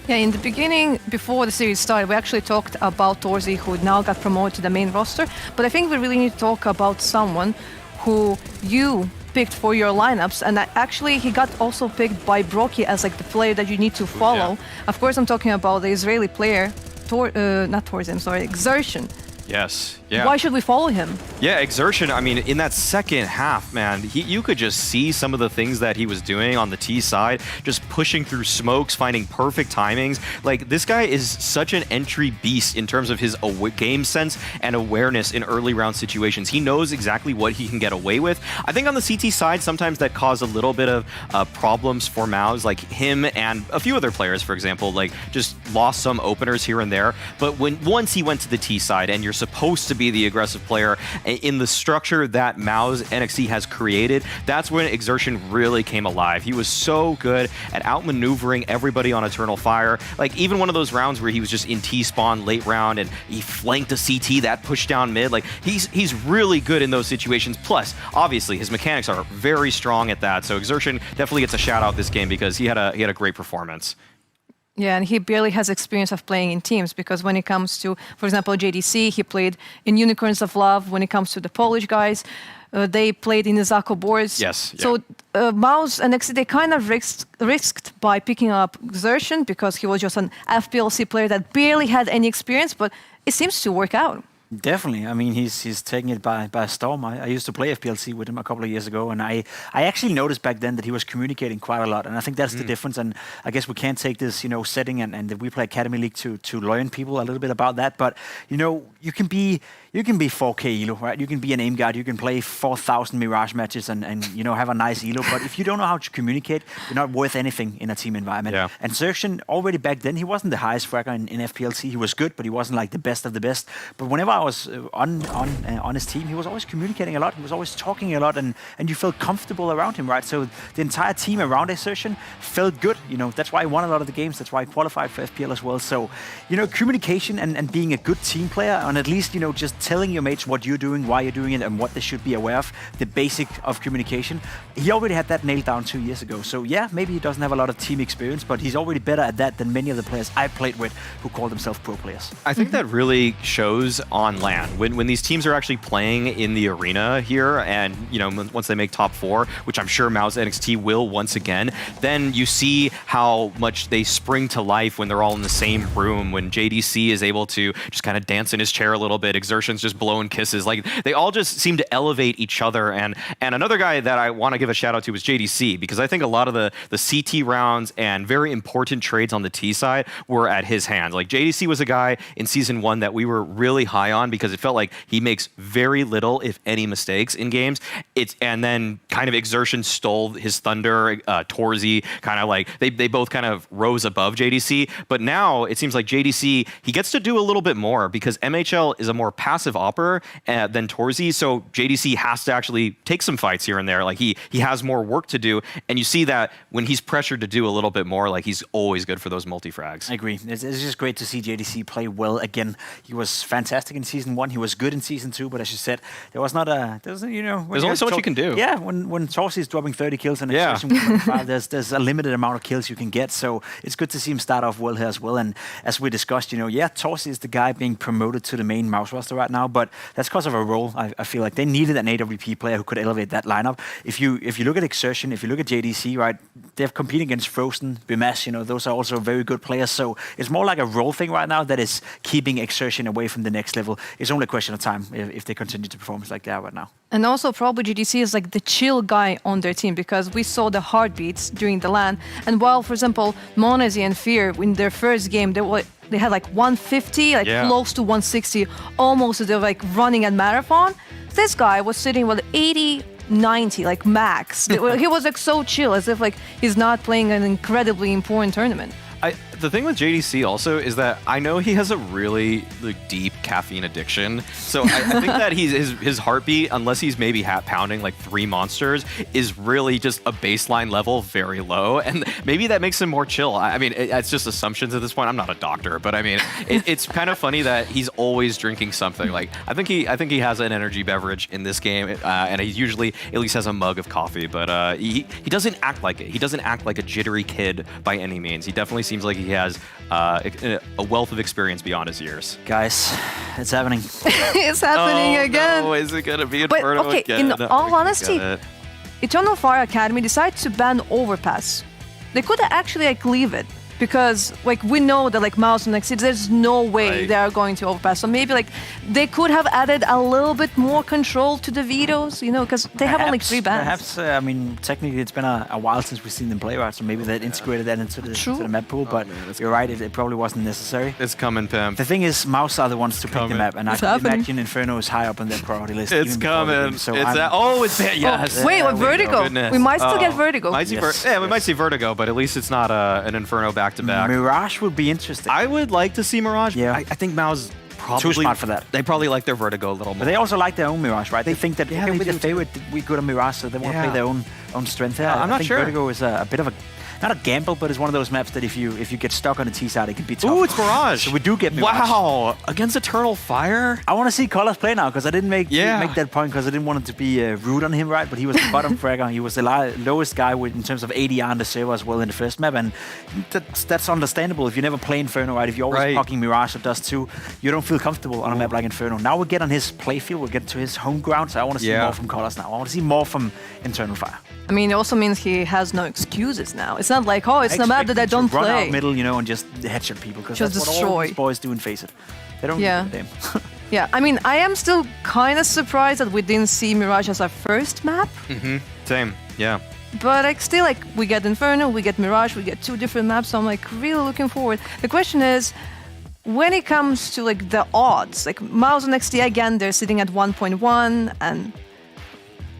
Yeah, in the beginning, before the series started, we actually talked about Torzi, who now got promoted to the main roster. But I think we really need to talk about someone who you picked for your lineups, and actually he got also picked by Brocky as like the player that you need to follow. Yeah. Of course, I'm talking about the Israeli player, Exertion. Yes. Yeah. Why should we follow him? Yeah, Exertion, I mean, in that second half, man, you could just see some of the things that he was doing on the T side, just pushing through smokes, finding perfect timings. Like, this guy is such an entry beast in terms of his game sense and awareness in early round situations. He knows exactly what he can get away with. I think on the CT side, sometimes that caused a little bit of problems for MOUZ, like him and a few other players, for example, like just lost some openers here and there. But once he went to the T side and you're supposed to be the aggressive player in the structure that MOUZ NXT has created, that's when Exertion really came alive. He was so good at outmaneuvering everybody on Eternal Fire. Like, even one of those rounds where he was just in T-spawn late round and he flanked a CT that pushed down mid, like, he's really good in those situations. Plus, obviously, his mechanics are very strong at that. So Exertion definitely gets a shout out this game because he had a great performance. Yeah, and he barely has experience of playing in teams, because when it comes to, for example, JDC, he played in Unicorns of Love. When it comes to the Polish guys, they played in the Zako boards. Yes. Yeah. So MOUZ and NXT, they kind of risked by picking up Exertion because he was just an FPLC player that barely had any experience, but it seems to work out. Definitely. I mean, he's taking it by storm. I used to play FPLC with him a couple of years ago, and I actually noticed back then that he was communicating quite a lot, and I think that's the difference. And I guess we can't take this, setting and the WePlay Academy League to learn people a little bit about that. But you can be 4K elo, right? You can be an aim guard. You can play 4,000 Mirage matches and have a nice elo. But if you don't know how to communicate, you're not worth anything in a team environment. Yeah. And Xerxen, already back then, he wasn't the highest fragger in FPLC. He was good, but he wasn't like the best of the best. But whenever I was on his team, he was always communicating a lot. He was always talking a lot, and you felt comfortable around him, right? So the entire team around Exertion felt good. You know, that's why he won a lot of the games. That's why he qualified for FPL as well. So, you know, communication and being a good team player, and at least, you know, just telling your mates what you're doing, why you're doing it, and what they should be aware of, the basic of communication. He already had that nailed down 2 years ago. So yeah, maybe he doesn't have a lot of team experience, but he's already better at that than many of the players I played with who call themselves pro players. I think that really shows on LAN when these teams are actually playing in the arena here, and you know, once they make top 4, which I'm sure Mao's NXT will once again, then you see how much they spring to life when they're all in the same room, when JDC is able to just kind of dance in his chair a little bit, Exertion's just blowing kisses. Like, they all just seem to elevate each other. And another guy that I want to give a shout out to was JDC, because I think a lot of the CT rounds and very important trades on the T side were at his hands. Like, JDC was a guy in Season 1 that we were really high on because it felt like he makes very little, if any, mistakes in games. And then kind of Exertion stole his thunder. Torzy kind of like, they both kind of rose above JDC. But now it seems like JDC, he gets to do a little bit more because MHL is a more passive opper than Torzy. So JDC has to actually take some fights here and there. Like, he has more work to do. And you see that when he's pressured to do a little bit more, like, he's always good for those multi-frags. I agree. It's just great to see JDC play well again. He was fantastic in Season 1. He was good in Season 2, but as you said, there was not a... There's only so much you can do. Yeah, when Torzy is dropping 30 kills in a session, there's a limited amount of kills you can get. So it's good to see him start off well here as well. And as we discussed, Torzy is the guy being promoted to the main mouse roster right now, but that's because of a role. I feel like they needed an AWP player who could elevate that lineup. If you look at Exertion, if you look at JDC, right, they're competing against Frozen, Bimash, those are also very good players. So it's more like a role thing right now that is keeping Exertion away from the next level. It's only a question of time if they continue to perform like that right now. And also probably GDC is like the chill guy on their team, because we saw the heartbeats during the LAN. And while, for example, Monazy and Fear in their first game, they had like 150, close to 160, almost as they're like running a marathon. This guy was sitting with 80, 90, like max. He was like so chill, as if like he's not playing an incredibly important tournament. The thing with JDC also is that I know he has a really deep caffeine addiction. So I think that his heartbeat, unless he's maybe pounding like 3 monsters, is really just a baseline level very low. And maybe that makes him more chill. I mean, it's just assumptions at this point. I'm not a doctor, but I mean, it's kind of funny that he's always drinking something. Like, I think he has an energy beverage in this game, and he usually at least has a mug of coffee. But he doesn't act like it. He doesn't act like a jittery kid by any means. He definitely seems like he has a wealth of experience beyond his years. Guys, it's happening. It's happening again. No, is it going to be Inferno again? In all honesty, Eternal Fire Academy decided to ban Overpass. They could actually leave it, because we know that Mouse and NXT, there's no way they are going to Overpass. So maybe they could have added a little bit more control to the vetoes, because they have only 3 bans. Perhaps, I mean, technically it's been a while since we've seen them play, right? So maybe they integrated that into the map pool, but you're right, it probably wasn't necessary. It's coming, Pam. The thing is, Mouse are the ones to pick the map, and I can imagine Inferno is high up on their priority list. It's coming. So it's there. Yes. Wait, what Vertigo? We might still get Vertigo. We might see Vertigo, but at least it's not an Inferno back-to-back. Mirage would be interesting. I would like to see Mirage. Yeah. I think Mao's probably too smart for that. They probably like their Vertigo a little more. But they also like their own Mirage, right? They think that we're the favorite, we're good on Mirage, so they want to play their own strength. I'm not sure. Vertigo is a bit of not a gamble, but it's one of those maps that if you get stuck on the T side, it can be tough. Ooh, it's Mirage. So we do get Mirage. Wow, against Eternal Fire? I want to see Colors play now, because I didn't make that point because I didn't want it to be rude on him, right? But he was the bottom fragger. He was the lowest guy in terms of ADR on the server as well in the first map, and that's understandable. If you never play Inferno, right? If you're always talking Mirage or Dust 2, you don't feel comfortable on a map like Inferno. Now we get on his playfield, we'll get to his home ground, so I want to see more from Colors now. I want to see more from Eternal Fire. I mean, it also means he has no excuses now. It's not like, it's not bad that I don't play. Run out middle, and just headshot people, because that's what all these boys do in Face It. They don't give a damn. Yeah, I mean, I am still kind of surprised that we didn't see Mirage as our first map. Same, yeah. But still, we get Inferno, we get Mirage, we get 2 different maps, so I'm really looking forward. The question is, when it comes to the odds, Mouse and NXT, again, they're sitting at 1.1 and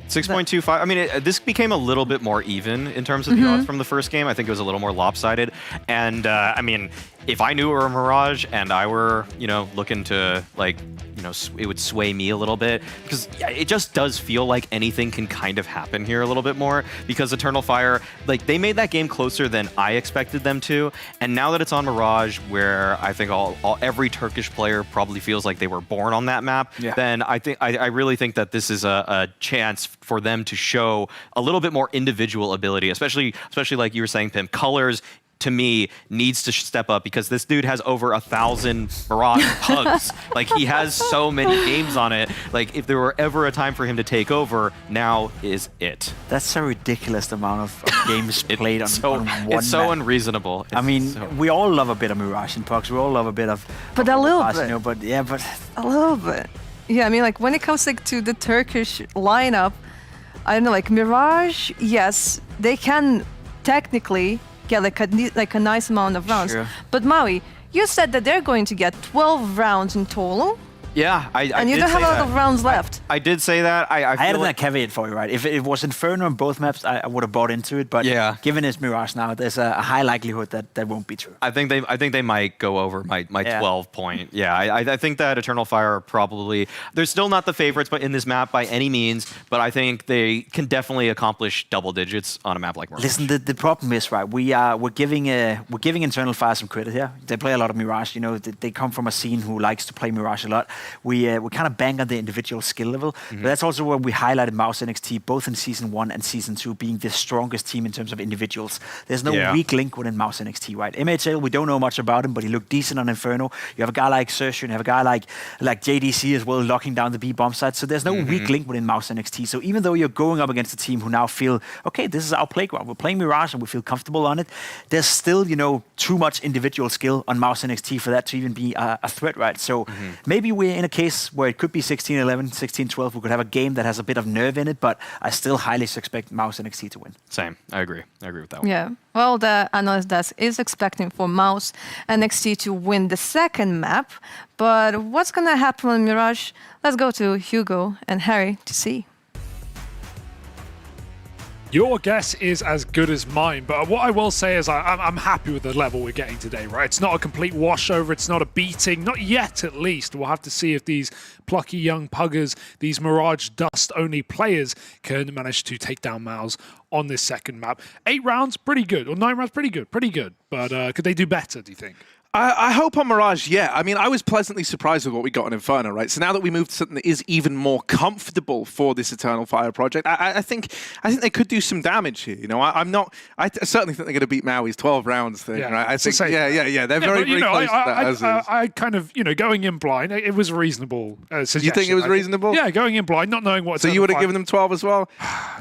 6.25. I mean, this became a little bit more even in terms of the odds from the first game. I think it was a little more lopsided. And I mean, if I knew it were a Mirage and I were, looking to it would sway me a little bit, because it just does feel like anything can kind of happen here a little bit more, because Eternal Fire, like, they made that game closer than I expected them to, and now that it's on Mirage, where I think every Turkish player probably feels like they were born on that map, then I really think that this is a chance for them to show a little bit more individual ability, especially like you were saying, Pim. Colors, to me, needs to step up, because this dude has over 1,000 Mirage pugs. Like, he has so many games on it. Like, if there were ever a time for him to take over, now is it. That's a ridiculous amount of games played on one It's so map. unreasonable. I mean, we all love a bit of Mirage in pugs. We all love a bit of... But a little bit. You know, but a little bit. Yeah, I mean, like, when it comes like to the Turkish lineup, I don't know, like, Mirage, yes, they can technically get like a nice amount of rounds. Sure. But Maui, you said that they're going to get 12 rounds in total. Yeah, and you don't have a lot of rounds left. I did say that. I added that caveat for you, right? If it was Inferno on both maps, I would have bought into it. But given it's Mirage now, there's a high likelihood that won't be true. I think they might go over my 12 point. Yeah, I think that Eternal Fire probably, they're still not the favorites, but in this map by any means. But I think they can definitely accomplish double digits on a map like Mirage. Listen, the problem is, right? We're giving Eternal Fire some credit here. They play a lot of Mirage. You know, they come from a scene who likes to play Mirage a lot. We kind of bang on the individual skill level, but that's also where we highlighted Mouse NXT both in Season 1 and Season 2 being the strongest team in terms of individuals. There's no weak link within Mouse NXT, right? MHL, we don't know much about him, but he looked decent on Inferno. You have a guy like Sershu, and you have a guy like JDC as well, locking down the B bomb site. So there's no weak link within Mouse NXT. So even though you're going up against a team who now feel, okay, this is our playground, we're playing Mirage and we feel comfortable on it, there's still, too much individual skill on Mouse NXT for that to even be a threat, right? So maybe we're in a case where it could be 16-11, 16-12. We could have a game that has a bit of nerve in it, but I still highly suspect Mouse NXT to win. Same. I agree with that one. Yeah. Well, the analyst desk is expecting for Mouse NXT to win the second map, but what's going to happen on Mirage? Let's go to Hugo and Harry to see. Your guess is as good as mine, but what I will say is I'm happy with the level we're getting today, right? It's not a complete washover, it's not a beating, not yet at least. We'll have to see if these plucky young puggers, these Mirage Dust-only players can manage to take down Mouse on this second map. 8 rounds, pretty good, or 9 rounds, pretty good. But could they do better, do you think? I hope on Mirage, yeah. I mean, I was pleasantly surprised with what we got on Inferno, right? So now that we moved to something that is even more comfortable for this Eternal Fire project, I think they could do some damage here. I certainly think they're going to beat Maui's 12 rounds thing, right? I think, they're very close to that. I kind of, going in blind, it was reasonable suggestion. You think it was reasonable? Yeah, going in blind, not knowing what. So you would have given them 12 as well?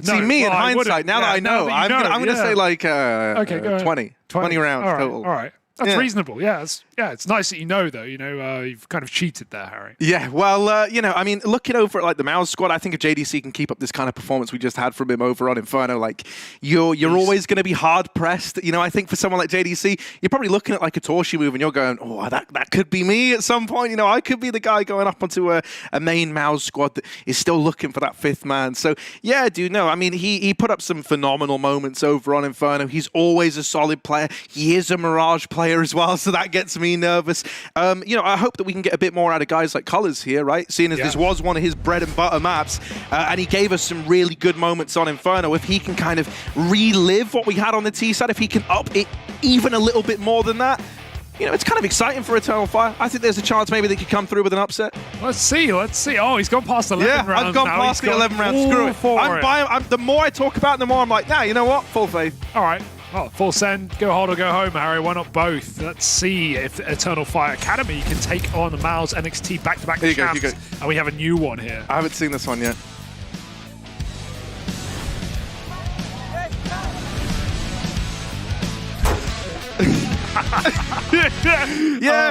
See, me in hindsight, now that I know, I'm going to say like 20 rounds total. All right. That's reasonable. Yeah, it's nice that you know, though. You've kind of cheated there, Harry. Yeah, well, I mean, looking over at like the Mouse squad, I think if JDC can keep up this kind of performance we just had from him over on Inferno, like you're always going to be hard pressed. I think for someone like JDC, you're probably looking at like a Torshi move and you're going, oh, that could be me at some point. I could be the guy going up onto a main Mouse squad that is still looking for that 5th man. So yeah, dude, no, I mean, he put up some phenomenal moments over on Inferno. He's always a solid player. He is a Mirage player as well, so that gets me nervous. I hope that we can get a bit more out of guys like Colors here, right? Seeing as this was one of his bread and butter maps, and he gave us some really good moments on Inferno. If he can kind of relive what we had on the T side, if he can up it even a little bit more than that, it's kind of exciting for Eternal Fire. I think there's a chance maybe they could come through with an upset. Let's see. Oh, he's gone past 11 rounds. Yeah, I've gone past the 11 rounds. Screw it. The more I talk about it, the more I'm like, nah, you know what? Full faith. All right. Oh, full send, go hard or go home, Harry. Why not both? Let's see if Eternal Fire Academy can take on the Mouse NXT back-to-back champs. And we have a new one here. I haven't seen this one yet.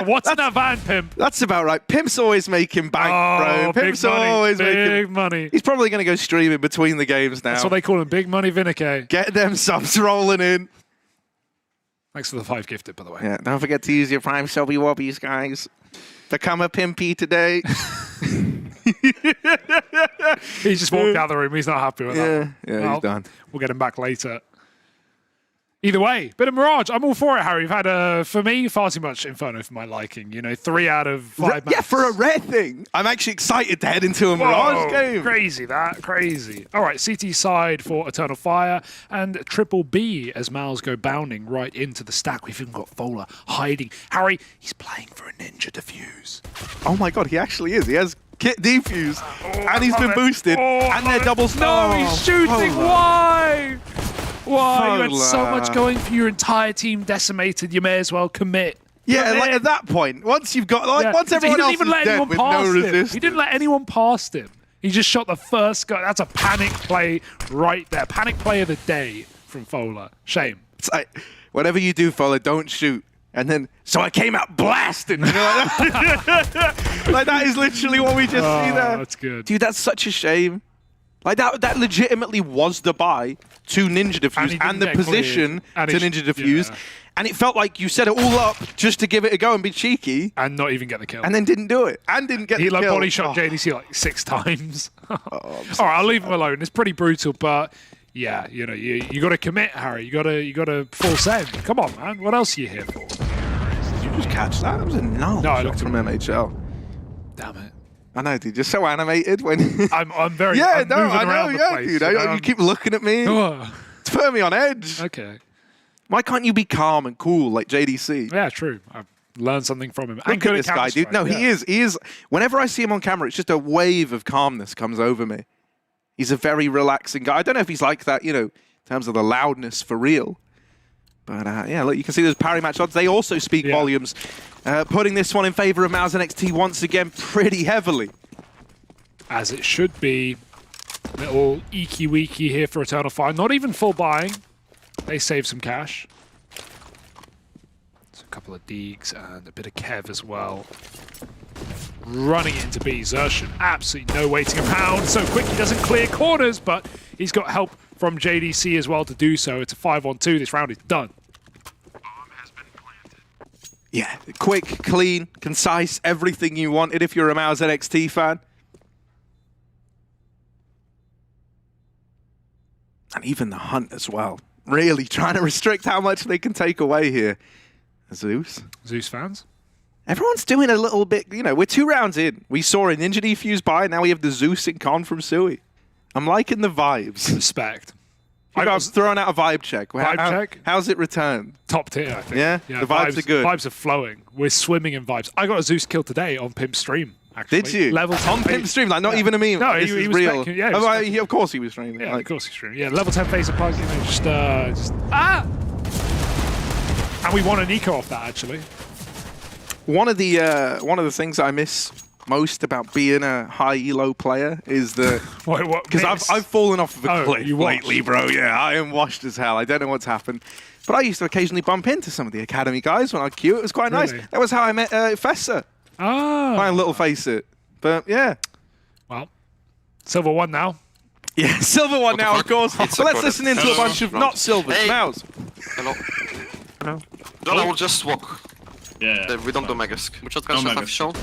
What's in that van, Pimp? That's about right. Pimp's always making bank, bro. Pimp's always making money. He's probably going to go streaming between the games now. That's what they call him, Big Money Vinike. Get them subs rolling in. Thanks for the 5 gifted, by the way. Yeah, don't forget to use your Prime Subby Wobbies, guys. Become a Pimpy today. He just walked out of the room. He's not happy with that. Yeah, he's done. We'll get him back later. Either way, bit of Mirage. I'm all for it, Harry. We've had, for me, far too much Inferno for my liking. 3 out of 5 Yeah, for a rare thing. I'm actually excited to head into a Mirage game. Crazy. All right, CT side for Eternal Fire and Triple B as Mals go bounding right into the stack. We've even got Fola hiding. Harry, he's playing for a Ninja Defuse. Oh my god, he actually is. He has Kit Defuse, and he's been boosted, and they're double No, he's shooting. Why? Why? You had so Fola. much going for your entire team decimated. You may as well commit. Yeah, like at that point, once you've got, once everyone else is dead with no resistance. He didn't let anyone past him. He just shot the first guy. That's a panic play right there. Panic play of the day from Fola. Shame. It's like, whatever you do, Fola, don't shoot. And then, so I came out blasting. Like that is literally what we just see there. That's good. Dude, that's such a shame. Like that legitimately was the buy to Ninja Defuse and the position to Ninja Defuse. Yeah. And it felt like you set it all up just to give it a go and be cheeky. And not even get the kill. And then didn't do it. And didn't get the kill. He body shot JDC like 6 times. All right, I'll leave him alone. It's pretty brutal, but yeah, you got to commit, Harry. You got to full send. Come on, man. What else are you here for? Did you just catch that? That was a null shot from MHL. Damn it. I know, dude. You're so animated when I'm very. Yeah, I'm moving around the place, dude. You keep looking at me. It's putting me on edge. Okay. Why can't you be calm and cool like JDC? Yeah, true. I've learned something from him. Look at this guy, dude. No, he is. Whenever I see him on camera, it's just a wave of calmness comes over me. He's a very relaxing guy. I don't know if he's like that, in terms of the loudness for real. But yeah, look, you can see those parry match odds. They also speak volumes. Putting this one in favor of Mals NXT once again pretty heavily. As it should be. Little eeky-weeky here for Eternal Fire. Not even full buying. They save some cash. So a couple of Deegs and a bit of Kev as well. Running it into B. Xerxon, absolutely no waiting around. So quick, he doesn't clear corners, but he's got help from JDC as well to do so. It's a 5-on-2. This round is done. Yeah, quick, clean, concise, everything you wanted if you're a Mals NXT fan. And even the Hunt as well. Really trying to restrict how much they can take away here. Zeus fans? Everyone's doing a little bit, we're 2 rounds in. We saw a Ninja Defuse buy, now we have the Zeus in con from Sui. I'm liking the vibes. Respect. I was throwing out a vibe check. Check? How's it returned? Top tier, I think. Yeah? The vibes are good. Vibes are flowing. We're swimming in vibes. I got a Zeus kill today on Pimp Stream. Actually. Did you? Level 10 on Pimp Stream, like not even a meme. No, like, he was real. Of course he was streaming. Yeah, of course he's streaming. Yeah, level 10 phase of plug, and we won an eco off that actually. One of the things I miss most about being a high elo player is the because I've fallen off of a cliff lately, bro. Yeah, I am washed as hell. I don't know what's happened. But I used to occasionally bump into some of the academy guys when I queue. It was quite nice. That was how I met Fessa. My little face it. But yeah. Well, Silver 1 now. Yeah, Silver 1 now, of course. But let's listen into a bunch of not Silvers, Mals. Hello. No, I will just walk. Yeah. We don't do Megas. We just got stuff shown.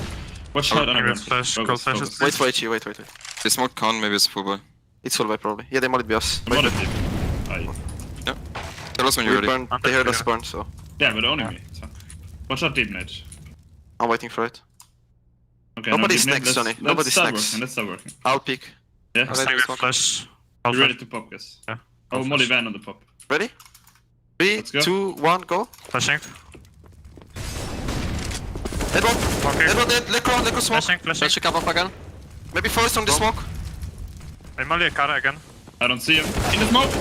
Watch out on everyone. Wait. They smoke con, maybe it's full buy. It's full buy probably. Yeah, they might be us. Yeah. Tell us when you're ready. They heard us burn, so. Yeah, but only me. So. Watch out deep net. I'm waiting for it. Okay, nobody's next, Sonny. Nobody's next. Let's start working. I'll peek. Yeah. Flash. You ready to pop, guys? Yeah. Oh, Molly Van on the pop. Ready? 3, 2, 1, go. Flashing. Edward dead. Lekko smoke. Flashing cap up again. Maybe forest on the smoke. I'm Molly Kara again. I don't see him. In the smoke!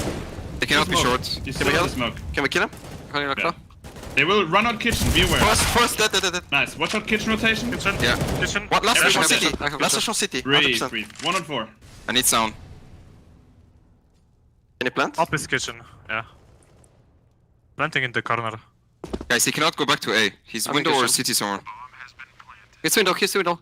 They cannot be short. Can we help? Can we kill him? Yeah. They will run out kitchen, be aware. First, dead. Nice. Watch out kitchen rotation. Yeah. Kitchen. What? Last flash on city. Last flash on city. 3. 1 on 4. I need sound. Any plant? Up is kitchen, yeah. Planting in the corner. Guys, he cannot go back to A. He's window or city somewhere. It's window, he's window.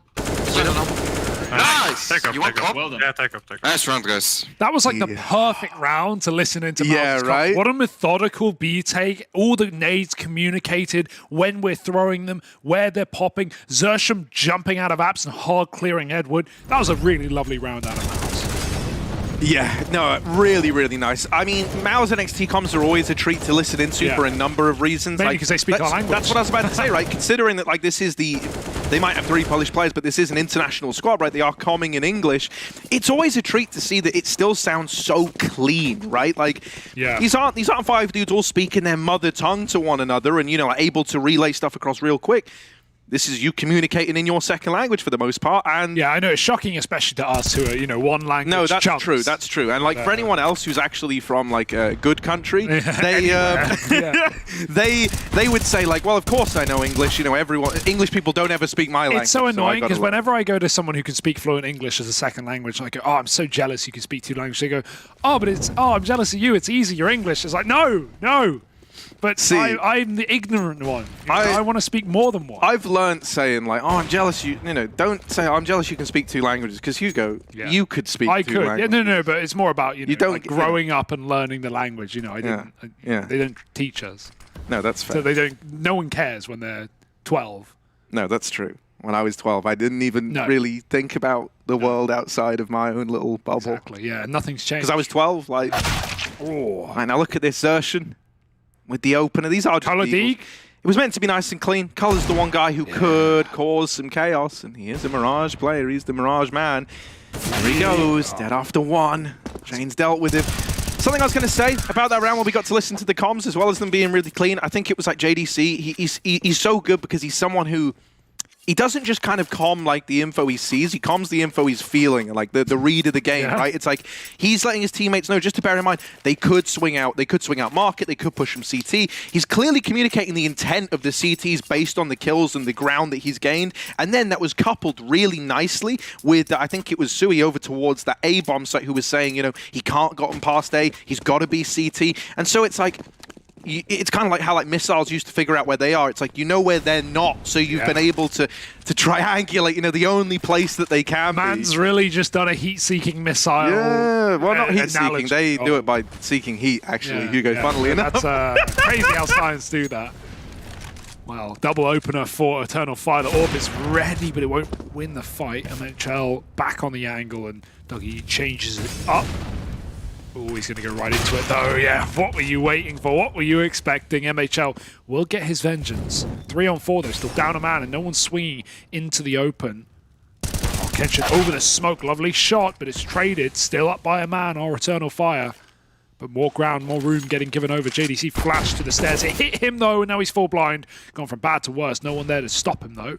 Nice! Take off. Well done. Yeah, take off. Nice round, guys. That was like the perfect round to listen into. Yeah, right? What a methodical B take. All the nades communicated when we're throwing them, where they're popping. Xerxon jumping out of apps and hard clearing Edward. That was a really lovely round out of Mals. Yeah, no, really, really nice. I mean, Mao's NXT comms are always a treat to listen into for a number of reasons. Mainly because they speak our language. That's what I was about to say, right? Considering that, like, this is they might have 3 Polish players, but this is an international squad, right? They are comming in English. It's always a treat to see that it still sounds so clean, right? Like, these aren't 5 dudes all speaking their mother tongue to one another and, you know, able to relay stuff across real quick. This is you communicating in your second language for the most part, and yeah, I know it's shocking, especially to us who are, you know, one language. No, that's chunks. true. That's true. And like for anyone else who's actually from like a good country, they they would say like, well, of course I know English. You know, English people don't ever speak my language. It's so annoying because whenever I go to someone who can speak fluent English as a second language, I go, oh, I'm so jealous you can speak 2 languages. They go, oh, but I'm jealous of you. It's easy. You're English. It's like, no. But see, I'm the ignorant one. You know, I want to speak more than one. I've learned saying like, "Oh, I'm jealous." You know, don't say, "I'm jealous." You can speak 2 languages because Hugo, you could speak. I 2 could. languages. Yeah, no. But it's more about you don't like growing up and learning the language. You know, I didn't. They don't teach us. No, that's fair. So they don't. No one cares when they're 12. No, that's true. When I was 12, I didn't even really think about the world outside of my own little bubble. Exactly. Yeah, nothing's changed. Because I was 12. Like, and now look at this Zertian. With the opener, these are just It was meant to be nice and clean. Color's the one guy who could cause some chaos, and he is a Mirage player. He's the Mirage man. There he goes, dead after 1. Jane's dealt with him. Something I was going to say about that round when we got to listen to the comms, as well as them being really clean, I think it was like JDC. He's so good because he's someone who... He doesn't just kind of comm like the info he sees, he comms the info he's feeling, like the read of the game, right? It's like he's letting his teammates know, just to bear in mind, they could swing out market, they could push from CT. He's clearly communicating the intent of the CTs based on the kills and the ground that he's gained, and then that was coupled really nicely with, I think it was Sui over towards that A bomb site who was saying, you know, he can't gotten past A, he's got to be CT, and so it's like, it's kind of like how like missiles used to figure out where they are. It's like you know where they're not, so you've been able to triangulate, you know, the only place that they can Man's really just done a heat-seeking missile. Yeah, well, not heat-seeking. They do it by seeking heat, actually, Hugo, funnily enough. That's crazy how science do that. Well, double opener for Eternal Fire. The Orb is ready, but it won't win the fight. MHL back on the angle, and Dougie changes it up. Oh, he's going to go right into it, though. Yeah, what were you waiting for? What were you expecting? MHL will get his vengeance. 3 on 4, though. Still down a man, and no one's swinging into the open. Oh, Kenshin over the smoke. Lovely shot, but it's traded. Still up by a man, our Eternal Fire. But more ground, more room getting given over. JDC flashed to the stairs. It hit him, though, and now he's full blind. Gone from bad to worse. No one there to stop him, though.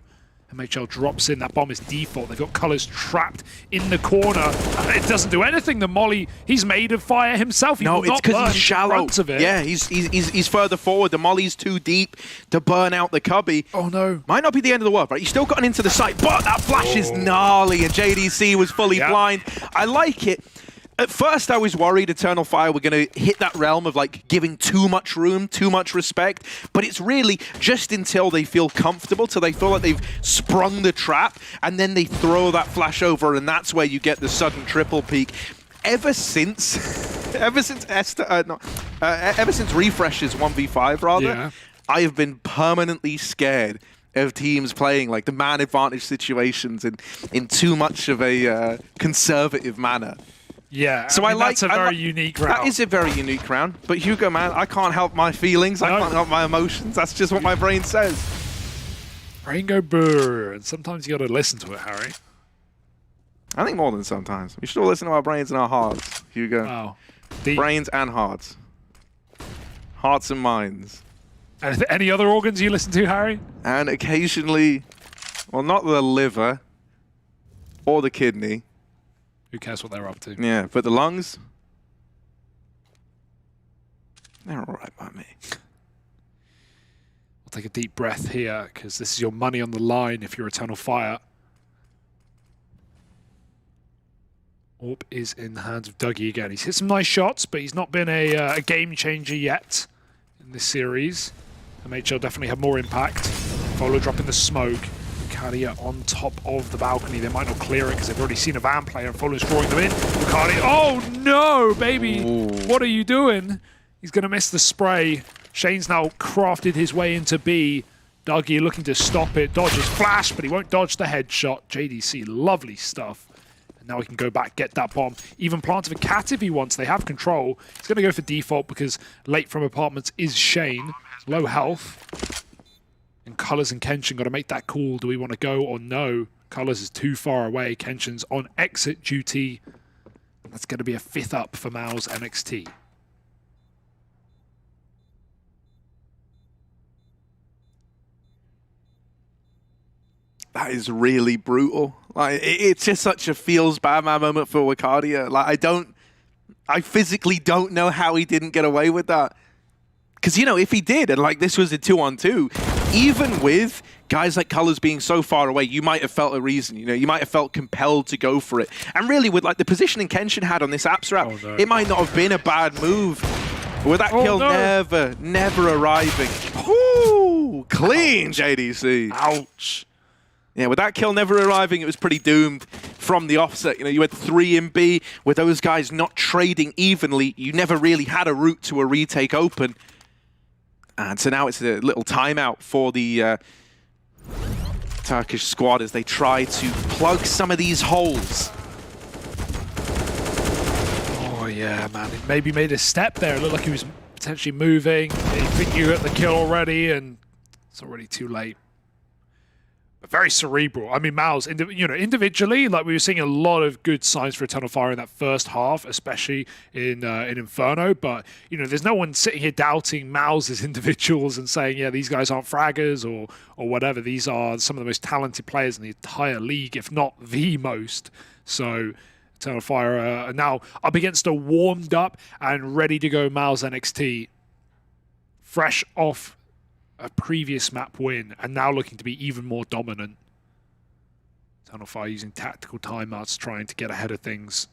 MHL drops in. That bomb is default. They've got Colors trapped in the corner. It doesn't do anything. The Molly, he's made of fire himself. He no, will it's because he's shallow. Of it. Yeah, he's further forward. The Molly's too deep to burn out the cubby. Oh, no. Might not be the end of the world, right? He's still gotten into the site, but that flash is gnarly, and JDC was fully blind. I like it. At first, I was worried Eternal Fire were going to hit that realm of like giving too much room, too much respect, but it's really just until they feel comfortable, till they feel like they've sprung the trap, and then they throw that flash over, and that's where you get the sudden triple peak. Ever since refreshes 1v5 rather, I have been permanently scared of teams playing like the man advantage situations in too much of a conservative manner. Yeah, so I mean, that's a very unique round. That is a very unique round. But Hugo, man, I can't help my feelings. I can't help my emotions. That's just what my brain says. Brain go brrr, and sometimes you got to listen to it, Harry. I think more than sometimes. We should all listen to our brains and our hearts, Hugo. Wow. Brains and hearts. Hearts and minds. And any other organs you listen to, Harry? And occasionally, well, not the liver or the kidney. Who cares what they're up to? Yeah, but the lungs, they're all right by me. We'll take a deep breath here, because this is your money on the line if you're Eternal Fire. Orb is in the hands of Dougie again. He's hit some nice shots, but he's not been a game changer yet in this series. MHL definitely have more impact. Volo dropping the smoke. Cadia on top of the balcony. They might not clear it because they've already seen a van player, and Volo's drawing them in. Cadia, oh no, baby! Ooh. What are you doing? He's going to miss the spray. Shane's now crafted his way into B. Dougie looking to stop it. Dodges flash, but he won't dodge the headshot. JDC, lovely stuff. And now we can go back, get that bomb. Even plant of a cat if he wants. They have control. He's going to go for default because late from apartments is Shane. Low health. And Colors and Kenshin got to make that call. Do we want to go or no? Colors is too far away. Kenshin's on exit duty. That's going to be a 5th up for Mao's NXT. That is really brutal. Like, it's just such a feels bad man moment for Wakadia. Like, I physically don't know how he didn't get away with that. Because, you know, if he did, and like this was a 2-on-2, even with guys like Colors being so far away, you might have felt a reason. You know, you might have felt compelled to go for it. And really, with like the positioning Kenshin had on this apps wrap, it might not have been a bad move. With that kill never arriving. Ooh, clean JDC. Ouch. Yeah, with that kill never arriving, it was pretty doomed from the offset. You know, you had 3 in B, with those guys not trading evenly. You never really had a route to a retake open. And so now it's a little timeout for the Turkish squad as they try to plug some of these holes. Oh, yeah, man. He maybe made a step there. It looked like he was potentially moving. They think you got the kill already, and it's already too late. But very cerebral. I mean, Mao's, you know, individually, like we were seeing a lot of good signs for Eternal Fire in that first half, especially in Inferno. But, you know, there's no one sitting here doubting Mao's as individuals and saying, yeah, these guys aren't fraggers or whatever. These are some of the most talented players in the entire league, if not the most. So Eternal Fire are now up against a warmed up and ready to go Mao's NXT. Fresh off a previous map win and now looking to be even more dominant. Eternal Fire using tactical timeouts, trying to get ahead of things.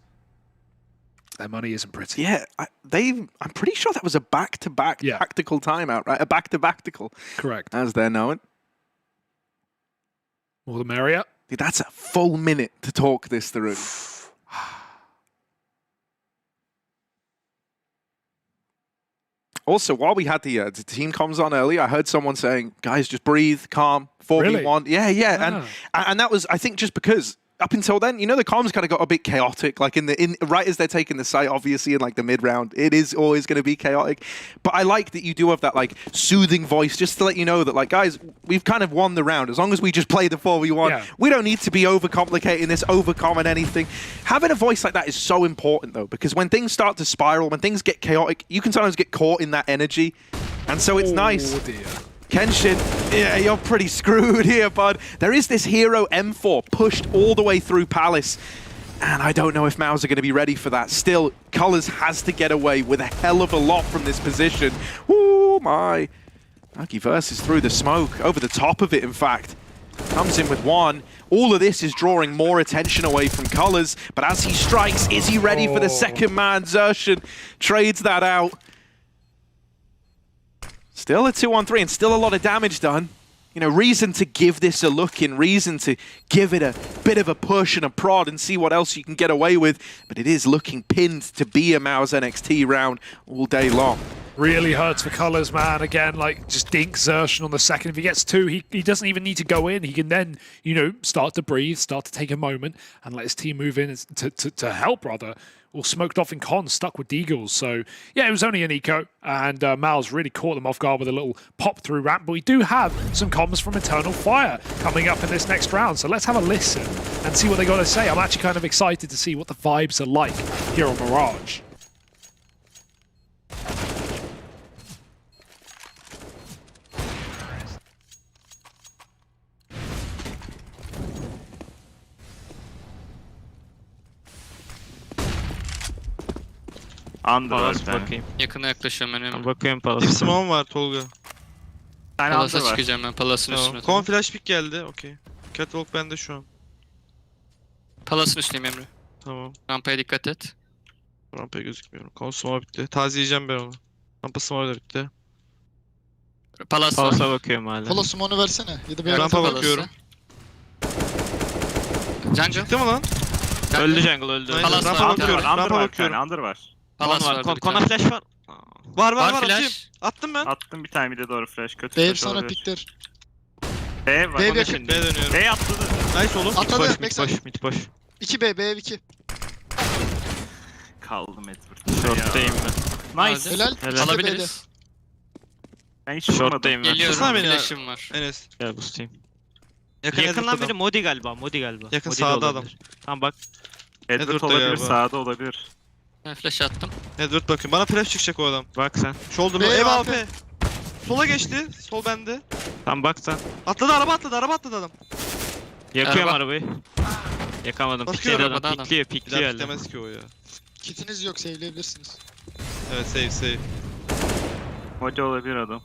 Their money isn't pretty. Yeah, I'm pretty sure that was a back-to-back tactical timeout, right? A back-to-back-tical. Correct. As they're known. More the merrier. Dude, that's a full minute to talk this through. Also, while we had the team comms on earlier, I heard someone saying, guys, just breathe, calm, 4v1. Really? Yeah. And that was, I think, just because up until then, you know, the comms kind of got a bit chaotic, like right as they're taking the site, obviously, in like the mid-round, it is always going to be chaotic. But I like that you do have that like soothing voice just to let you know that, like, guys, we've kind of won the round. As long as we just play the 4v1, we don't need to be overcomplicating this, overcommon anything. Having a voice like that is so important, though, because when things start to spiral, when things get chaotic, you can sometimes get caught in that energy. And so it's nice. Dear. Kenshin, yeah, you're pretty screwed here, bud. There is this hero M4 pushed all the way through Palace, and I don't know if Mao's are going to be ready for that. Still, Colors has to get away with a hell of a lot from this position. Ooh, my. Lucky Versus through the smoke, over the top of it, in fact. Comes in with 1. All of this is drawing more attention away from Colors, but as he strikes, is he ready for the second man? Xerxan trades that out. Still a 2-on-3 and still a lot of damage done. You know, reason to give this a look in, reason to give it a bit of a push and a prod and see what else you can get away with. But it is looking pinned to be a Mao's NXT round all day long. Really hurts for Colors, man. Again, like, just dink Xerxan on the second. If he gets 2, he doesn't even need to go in. He can then, you know, start to breathe, start to take a moment, and let his team move in to help, rather. All smoked off in con, stuck with Deagles. So, yeah, it was only an eco, and Mal's really caught them off guard with a little pop through ramp. But we do have some comms from Eternal Fire coming up in this next round. So let's have a listen and see what they got to say. I'm actually kind of excited to see what the vibes are like here on Mirage. Under var Palas bir tane. bakayım. Yakına yaklaşıyorum ben hemen. Bakıyorum Palas'a. Bir smoke var Tolga. Tane Palas'a under var. çıkacağım ben. Palas'ın Tamam. üstüne. Kon flash pick geldi. Okey. Catwalk bende şu an. Palas'ın üstündeyim Emre. Tamam. Rampaya dikkat et. Rampaya gözükmüyorum. Kon smoke bitti. Taziyeceğim ben onu. Rampa smoke da bitti. Palas var. Palas'a bakıyorum hala. Polo smoke'unu versene. Ya da bir Rampa Palas'ı. bakıyorum. Jungle. Çıktı mı lan? Öldü jungle öldü. Aynen, Palas rampa var. bakıyorum. Under Rampa var bir bakıyorum. tane. Under var. Palas Kon var. var. bir Kona tane. flash var. Var Var atayım. flash. Attım ben. Attım bir tane bir de doğru flash. Kötü Dave flash sana olabilir. pikler. B var. Dave Onun yakın. için. B dönüyorum. B atladı. Nice oğlum. Atladı. Mid boş, Backside. mid boş. 2B, B2. Kaldım Edward. Short'tayım ben. Nice. Helal. Alabiliriz. Ben hiç vurmadım. Short'tayım ben. Tutsana Short beni ya. flash'im var. Enes. Gel boostayım. Yakın biri Modi galiba. Yakın sağda adam. Tamam bak. Edward Edward da olabilir, galiba. sağda olabilir. Ben flash attım. Edward bakın. Bana flash çıkacak o adam. Bak sen. Shoulder'lı. B Ev AP. AP. Sola geçti. Sol bende. Tamam bak sen. Atladı araba atladı adam. Yakıyorum arabayı. Yakamadım. Bakıyorum. Pikledi adam. Pikliyor Bir daha elde. piklemez ki o ya. Kitiniz yok, save'leyebilirsiniz. Evet save. Modi olabilir adam.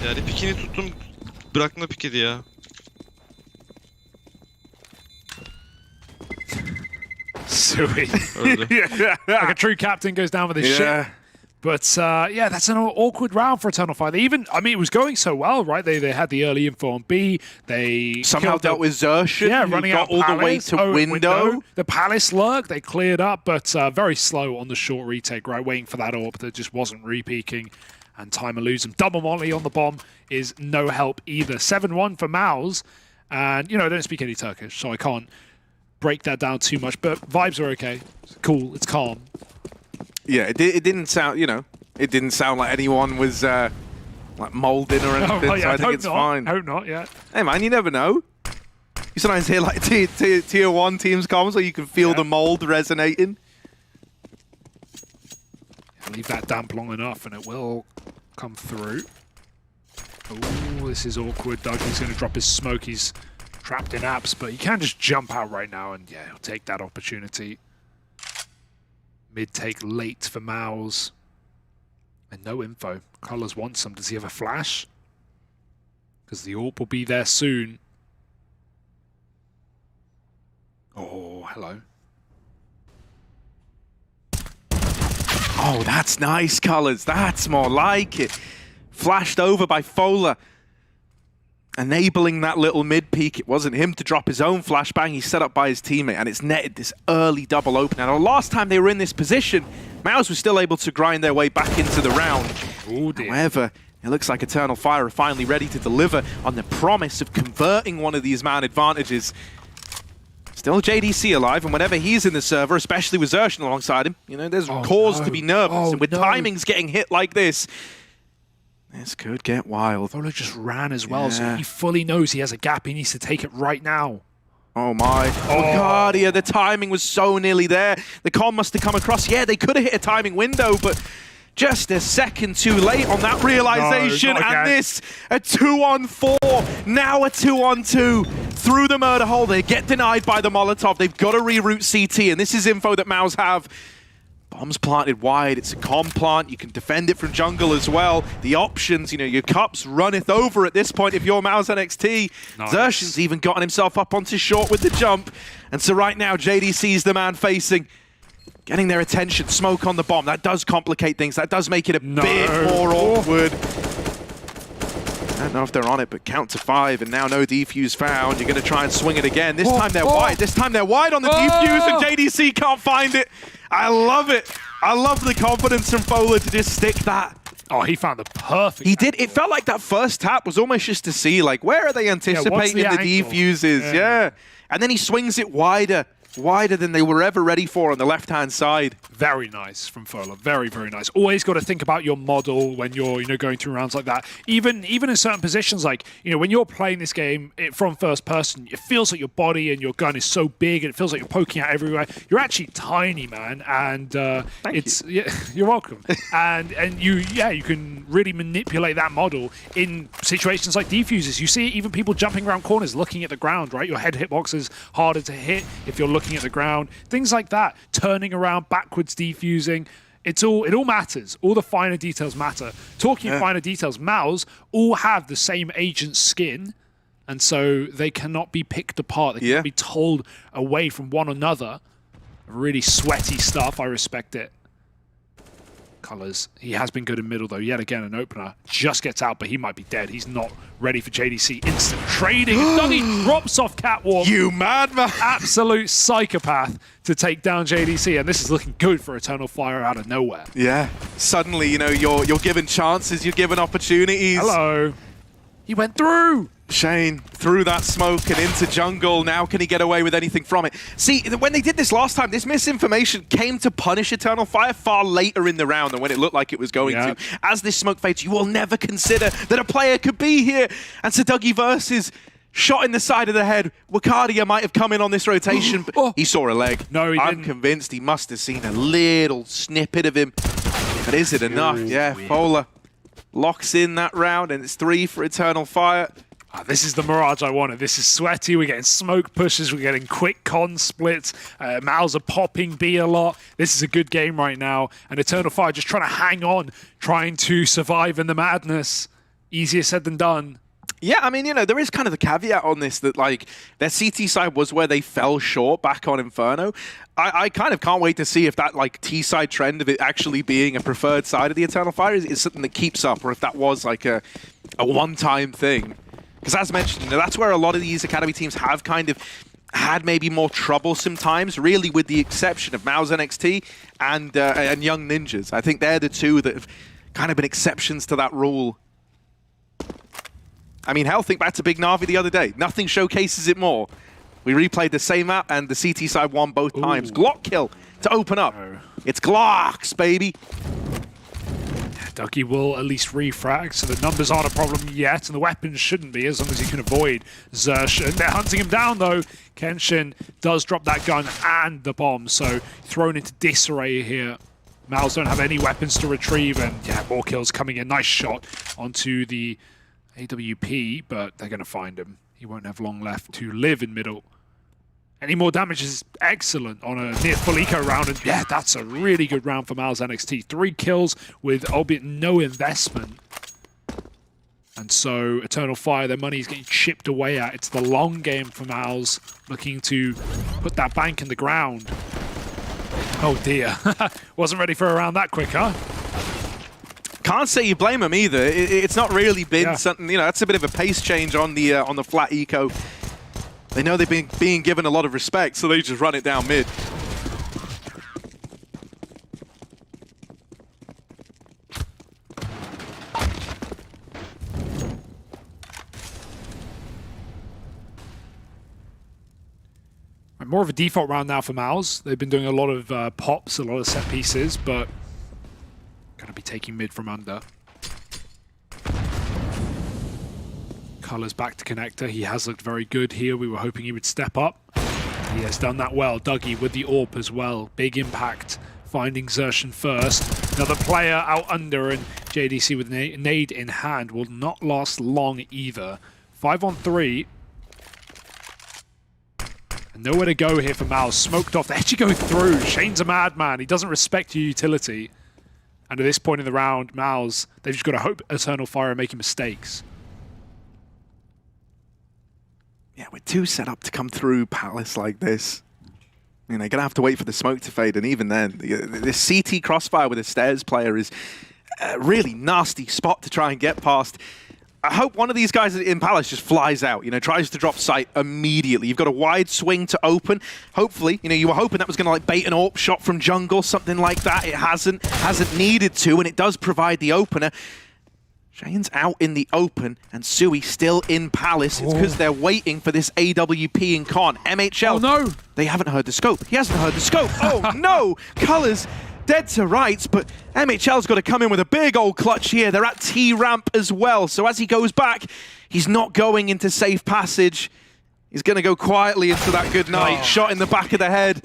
Yani pikini tuttum. Bıraktım da pikedi ya. Sweet. Like a true captain goes down with his shit. But yeah, that's an awkward round for Eternal Fire. They even, I mean, it was going so well, right? They had the early info on B. They somehow dealt with Xerxes. Yeah, who running got out all Palace, the way to window. The Palace lurk, they cleared up, but very slow on the short retake, right? Waiting for that AWP that just wasn't re-peaking. And time eludes them. Double molly on the bomb is no help either. 7-1 for Maus. And, you know, I don't speak any Turkish, so I can't break that down too much. But vibes are okay. It's cool. It's calm. Yeah, it didn't sound, you know, it didn't sound like anyone was like molding or anything, so I think it's fine. Hope not, yeah. Hey man, you never know. You sometimes hear like tier 1 teams comms where you can feel the mold resonating. Leave that damp long enough and it will come through. Oh, this is awkward. Dougie's going to drop his smoke. He's trapped in apps, but he can just jump out right now and yeah, he'll take that opportunity. Mid take late for Maus. And no info. Colors wants some. Does he have a flash? Because the AWP will be there soon. Oh, hello. Oh, that's nice, Colors. That's more like it. Flashed over by Fola. Enabling that little mid-peek. It wasn't him to drop his own flashbang. He's set up by his teammate, and it's netted this early double open. Now, the last time they were in this position, Maus was still able to grind their way back into the round. Oh, dear. However, it looks like Eternal Fire are finally ready to deliver on the promise of converting one of these man advantages. Still JDC alive, and whenever he's in the server, especially with Xerxes alongside him, you know, there's cause to be nervous. And with timings getting hit like this could get wild. Fola just ran as well, so he fully knows he has a gap. He needs to take it right now. Oh my. Guardia, the timing was so nearly there. The comm must have come across. Yeah, they could have hit a timing window, but just a second too late on that realization. No, and this, a 2-on-4, now a 2-on-2. Through the murder hole, they get denied by the Molotov. They've got to reroute CT, and this is info that Maus have. Bombs planted wide, it's a comm plant, you can defend it from jungle as well. The options, you know, your cups runneth over at this point if you're Maus NXT. Nice. Xerxes even gotten himself up onto short with the jump. And so right now, JDC's the man facing, getting their attention. Smoke on the bomb, that does complicate things, that does make it a bit more awkward. I don't know if they're on it, but count to 5, and now no defuse found. You're going to try and swing it again. This time they're wide. This time they're wide on the defuse, and JDC can't find it. I love it. I love the confidence from Fola to just stick that. Oh, he found the perfect. He did. It felt like that first tap was almost just to see, like, where are they anticipating the defuses? Yeah. And then he swings it wider than they were ever ready for on the left-hand side. Very nice from Fola. Very, very nice. Always got to think about your model when you're, you know, going through rounds like that. Even in certain positions, like, you know, when you're playing this game from first person, it feels like your body and your gun is so big, and it feels like you're poking out everywhere. You're actually tiny, man, and you're welcome. and you can really manipulate that model in situations like defuses. You see even people jumping around corners, looking at the ground, right? Your head hitbox is harder to hit if you're looking at the ground. Things like that. Turning around backwards, defusing. It all matters. All the finer details matter. Talking of finer details, Maus all have the same agent skin, and so they cannot be picked apart. They cannot be told away from one another. Really sweaty stuff. I respect it. Colors. He has been good in middle, though. Yet again, an opener. Just gets out, but he might be dead. He's not ready for JDC. Instant trading. Dougie drops off Catwalk. You madman. Absolute psychopath to take down JDC, and this is looking good for Eternal Fire out of nowhere. Yeah. Suddenly, you know, you're given chances, you're given opportunities. Hello. He went through. Shane through that smoke and into jungle. Now can he get away with anything from it? See, when they did this last time, this misinformation came to punish Eternal Fire far later in the round than when it looked like it was going to. As this smoke fades, you will never consider that a player could be here. And so Dougie versus shot in the side of the head. Wakadia might have come in on this rotation, but he saw a leg. No, he I'm didn't. convinced he must have seen a little snippet of him. But is it enough? Yeah, Fola locks in that round, and it's 3 for Eternal Fire. This is the Mirage I wanted. This is sweaty. We're getting smoke pushes. We're getting quick con splits. Mals are popping B a lot. This is a good game right now. And Eternal Fire just trying to hang on, trying to survive in the madness. Easier said than done. Yeah, I mean, you know, there is kind of the caveat on this that, like, their CT side was where they fell short back on Inferno. I kind of can't wait to see if that, like, T-side trend of it actually being a preferred side of the Eternal Fire is something that keeps up, or if that was, like, a one-time thing. Because as mentioned, you know, that's where a lot of these Academy teams have kind of had maybe more troublesome times, really with the exception of Mao's NXT and Young Ninjas. I think they're the two that have kind of been exceptions to that rule. I mean, hell, think back to Big Na'Vi the other day. Nothing showcases it more. We replayed the same map, and the CT side won both times. Glock kill to open up. It's Glocks, baby. Dougie will at least refrag, so the numbers aren't a problem yet, and the weapons shouldn't be, as long as you can avoid Zersh. And they're hunting him down, though. Kenshin does drop that gun and the bomb, so thrown into disarray here. Mals don't have any weapons to retrieve, and yeah, more kills coming in. Nice shot onto the AWP, but they're going to find him. He won't have long left to live in middle. Any more damage is excellent on a near full eco round, and yeah, that's a really good round for Mals NXT. 3 kills with, albeit no investment. And so Eternal Fire, their money is getting chipped away at. It's the long game for Mals, looking to put that bank in the ground. Oh dear, wasn't ready for a round that quick, huh? Can't say you blame them either. It's not really been something, you know, that's a bit of a pace change on the flat eco. They know they've been being given a lot of respect, so they just run it down mid. More of a default round now for Mals. They've been doing a lot of pops, a lot of set pieces, but going to be taking mid from under. Colors back to connector. He has looked very good here. We were hoping he would step up. He has done that well. Dougie with the AWP as well. Big impact. Finding Zershan first. Another player out under, and JDC with nade in hand will not last long either. 5-on-3. And nowhere to go here for Mals. Smoked off. They actually go through. Shane's a madman. He doesn't respect your utility. And at this point in the round, Mals, they've just got to hope Eternal Fire are making mistakes. Yeah, we're too set up to come through Palace like this. You know, you're going to have to wait for the smoke to fade, and even then, this CT crossfire with a stairs player is a really nasty spot to try and get past. I hope one of these guys in Palace just flies out, you know, tries to drop sight immediately. You've got a wide swing to open. Hopefully, you know, you were hoping that was going to like bait an AWP shot from jungle, something like that. It hasn't needed to, and it does provide the opener. Shane's out in the open, and Sui still in Palace. It's because they're waiting for this AWP in con. MHL, oh no! They haven't heard the scope. He hasn't heard the scope. Oh no! Colors dead to rights, but MHL's got to come in with a big old clutch here. They're at T-ramp as well, so as he goes back, he's not going into safe passage. He's going to go quietly into that good night. Shot in the back of the head.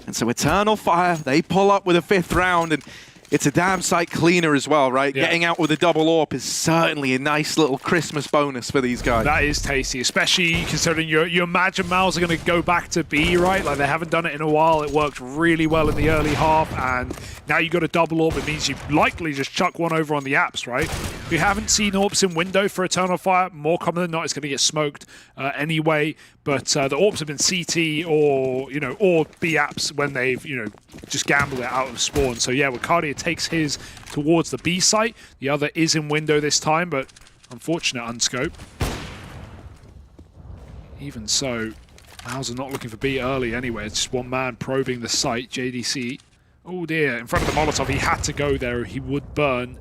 And so Eternal Fire, they pull up with a 5th round, and it's a damn sight cleaner as well, right? Yeah. Getting out with a double AWP is certainly a nice little Christmas bonus for these guys. That is tasty, especially considering you imagine Mals are going to go back to B, right? Like, they haven't done it in a while. It worked really well in the early half, and now you got a double AWP. It means you likely just chuck one over on the apps, right? We haven't seen AWPs in window for Eternal Fire. More common than not, it's going to get smoked anyway. But the AWPs have been CT or, you know, or B apps when they've, you know, just gambled it out of spawn. So yeah, Wakadia takes his towards the B site. The other is in window this time, but unfortunate unscope. Even so, Mals are not looking for B early anyway. It's just one man probing the site. JDC, oh dear, in front of the Molotov. He had to go there. He would burn.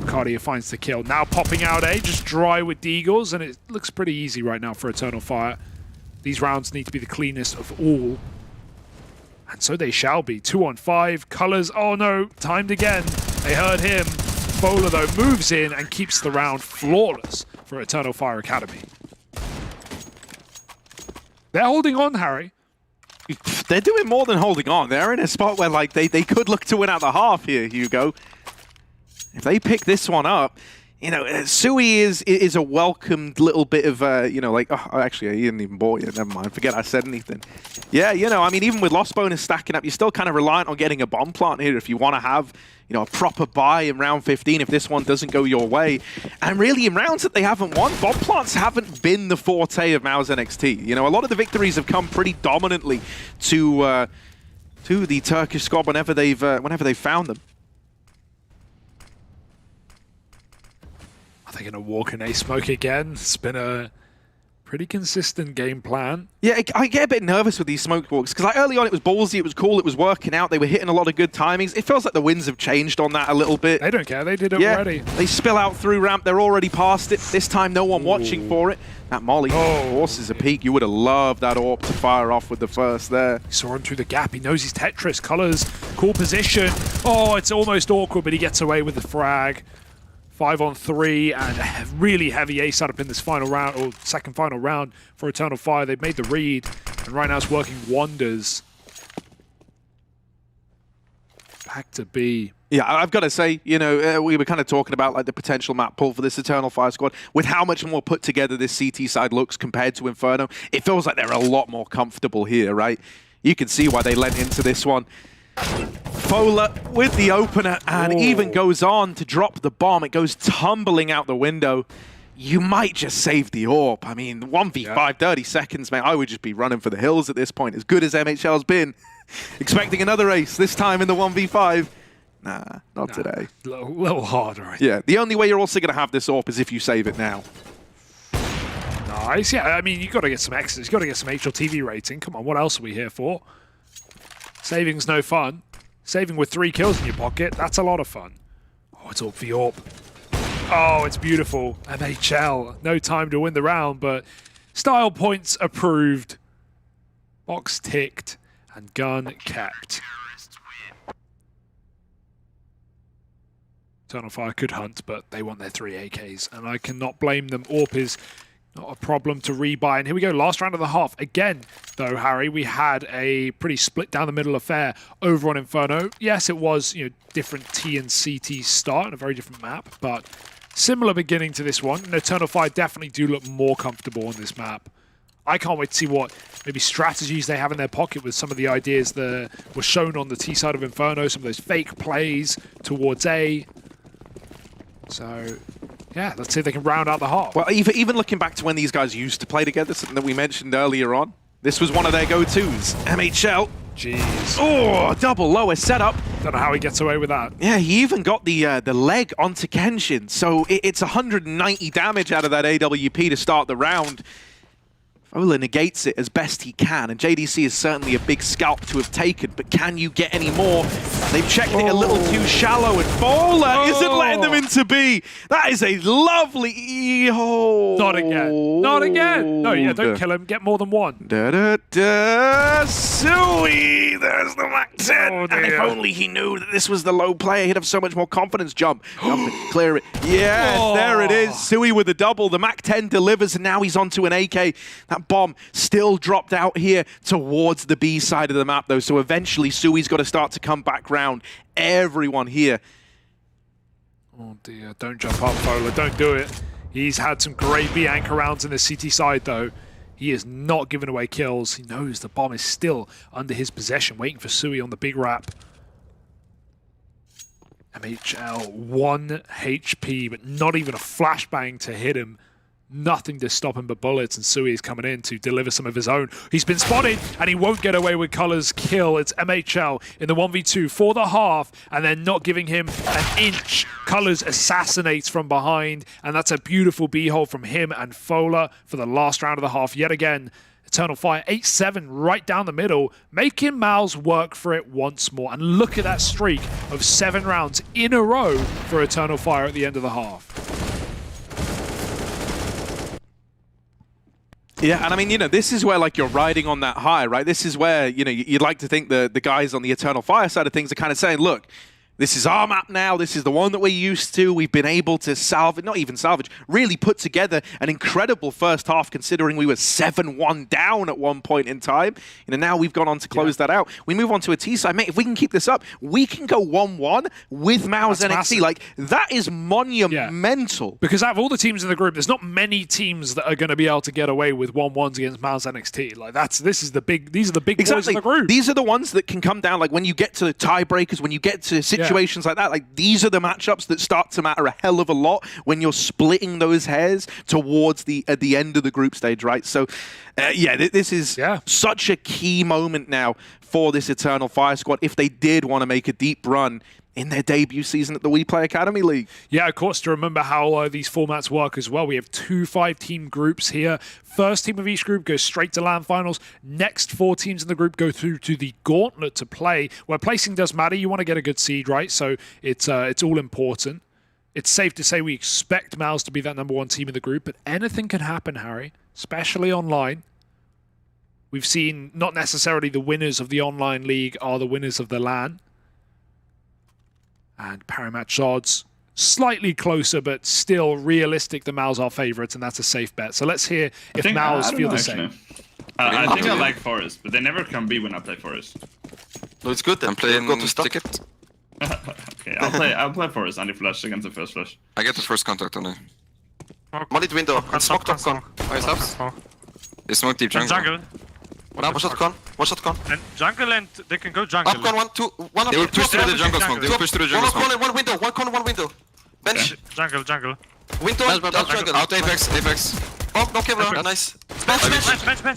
Cardia finds the kill. Now popping out A, just dry with Deagles, and it looks pretty easy right now for Eternal Fire. These rounds need to be the cleanest of all. And so they shall be. 2 on 5. Colors, oh no, timed again. They heard him. Bowler, though, moves in and keeps the round flawless for Eternal Fire Academy. They're holding on, Harry. They're doing more than holding on. They're in a spot where like they could look to win out the half here, Hugo. If they pick this one up, you know, Sui is a welcomed little bit of, you know, like, oh, actually, he didn't even bought you. Never mind. Forget I said anything. Yeah, you know, I mean, even with lost bonus stacking up, you're still kind of reliant on getting a bomb plant here if you want to have, you know, a proper buy in round 15 if this one doesn't go your way. And really, in rounds that they haven't won, bomb plants haven't been the forte of MOUZ NXT. You know, a lot of the victories have come pretty dominantly to the Turkish squad whenever they've found them. Are they going to walk in A-smoke again? It's been a pretty consistent game plan. Yeah, I get a bit nervous with these smoke walks because like early on it was ballsy, it was cool, it was working out, they were hitting a lot of good timings. It feels like the winds have changed on that a little bit. They don't care, they did it already. They spill out through ramp, they're already past it. This time no one watching for it. That Molly forces a peek. You would have loved that AWP to fire off with the first there. He saw him through the gap, he knows he's Tetris. Colors, cool position. Oh, it's almost awkward, but he gets away with the frag. 5 on 3 and a really heavy A setup in this final round, or second final round for Eternal Fire. They've made the read, and right now it's working wonders. Back to B. Yeah, I've got to say, you know, we were kind of talking about like the potential map pull for this Eternal Fire squad. With how much more put together this CT side looks compared to Inferno, it feels like they're a lot more comfortable here, right? You can see why they lent into this one. Fola with the opener and even goes on to drop the bomb. It goes tumbling out the window. You might just save the AWP. I mean, 1v5, 30 seconds, man. I would just be running for the hills at this point. As good as MHL's been. Expecting another ace, this time in the 1v5. Nah, not today. A little harder, I think. Yeah, the only way you're also going to have this AWP is if you save it now. Nice, yeah. I mean, you've got to get some extras. You've got to get some HLTV rating. Come on, what else are we here for? Saving's no fun. Saving with 3 kills in your pocket, that's a lot of fun. Oh, it's AWP v AWP. Oh, it's beautiful. MHL. No time to win the round, but style points approved. Box ticked and gun kept. Eternal Fire could hunt, but they want their 3 AKs, and I cannot blame them. AWP is not a problem to rebuy. And here we go, last round of the half. Again, though, Harry, we had a pretty split down the middle affair over on Inferno. Yes, it was, you know, different T and CT start and a very different map, but similar beginning to this one. And Eternal Fire definitely do look more comfortable on this map. I can't wait to see what maybe strategies they have in their pocket with some of the ideas that were shown on the T side of Inferno, some of those fake plays towards A. So yeah, let's see if they can round out the half. Well, even looking back to when these guys used to play together, something that we mentioned earlier on, this was one of their go-tos. MHL. Jeez. Oh, double lower setup. Don't know how he gets away with that. Yeah, he even got the leg onto Kenshin, so it's 190 damage out of that AWP to start the round. Ola negates it as best he can, and JDC is certainly a big scalp to have taken, but can you get any more? They've checked it a little too shallow, and Fola isn't letting them into B. That is a lovely... Oh. Not again. Not again. No, yeah, don't kill him. Get more than one. Sui! There's the Mac 10. Oh, and if only he knew that this was the low player, he'd have so much more confidence. Jump it, clear it. Yes, there it is. Sui with a double. The Mac 10 delivers, and now he's onto an AK. That bomb still dropped out here towards the B side of the map, though, so eventually Sui's got to start to come back round. Everyone here. Oh dear, don't jump up, Fola, don't do it. He's had some great B anchor rounds in the CT side, though. He is not giving away kills. He knows the bomb is still under his possession, waiting for Sui on the big wrap. MHL, 1 HP, but not even a flashbang to hit him. Nothing to stop him but bullets, and Sui is coming in to deliver some of his own. He's been spotted, and he won't get away with Color's kill. It's MHL in the 1v2 for the half, and they're not giving him an inch. Colors assassinates from behind, and that's a beautiful B-hole from him and Fola for the last round of the half. Yet again, Eternal Fire 8-7 right down the middle, making Mouse work for it once more. And look at that streak of 7 rounds in a row for Eternal Fire at the end of the half. Yeah, and I mean, you know, this is where, like, you're riding on that high, right? This is where, you know, you'd like to think the guys on the Eternal Fire side of things are kind of saying, look, this is our map now. This is the one that we're used to. We've been able to salvage, not even salvage, really put together an incredible first half considering we were 7-1 down at one point in time. You know, now we've gone on to close that out. We move on to a T side. Mate, if we can keep this up, we can go 1-1 with Mao's NXT. Massive. Like, that is monumental. Because out of all the teams in the group, there's not many teams that are going to be able to get away with 1-1s against Mao's NXT. Like, these are the big boys in the group. These are the ones that can come down, like, when you get to the tiebreakers, when you get to situations like that, like, these are the matchups that start to matter a hell of a lot when you're splitting those hairs towards at the end of the group stage, right? So, yeah, this is such a key moment now for this Eternal Fire squad if they did want to make a deep run in their debut season at the WePlay Academy League. Yeah, of course, to remember how these formats work as well. We have 2 5-team groups here. First team of each group goes straight to LAN finals. Next 4 teams in the group go through to the gauntlet to play, where placing does matter. You want to get a good seed, right? So it's all important. It's safe to say we expect Mouse to be that #1 team in the group, but anything can happen, Harry, especially online. We've seen not necessarily the winners of the online league are the winners of the LAN. And Paramatch odds slightly closer, but still realistic. The Maus are favourites, and that's a safe bet. So let's hear if Maus feel the same. I think I like Forest, but they never can be when I play Forest. No, it's good then. I'm playing Go to stop. Ticket. Okay, I'll play Forest anti-flash against the first flash. I get the first contact only. Molly window. And smoke top con. Nice house. They smoke deep jungle. One shot con. One shot con. And jungle, and they can go jungle. Up con, 1, 2, 1. They will push through the jungle smoke. They will push through the jungle smoke. One window. One con, one window. Bench. Jungle. Window. Out jungle. Out Apex. Oh, no Kevlar. Nice.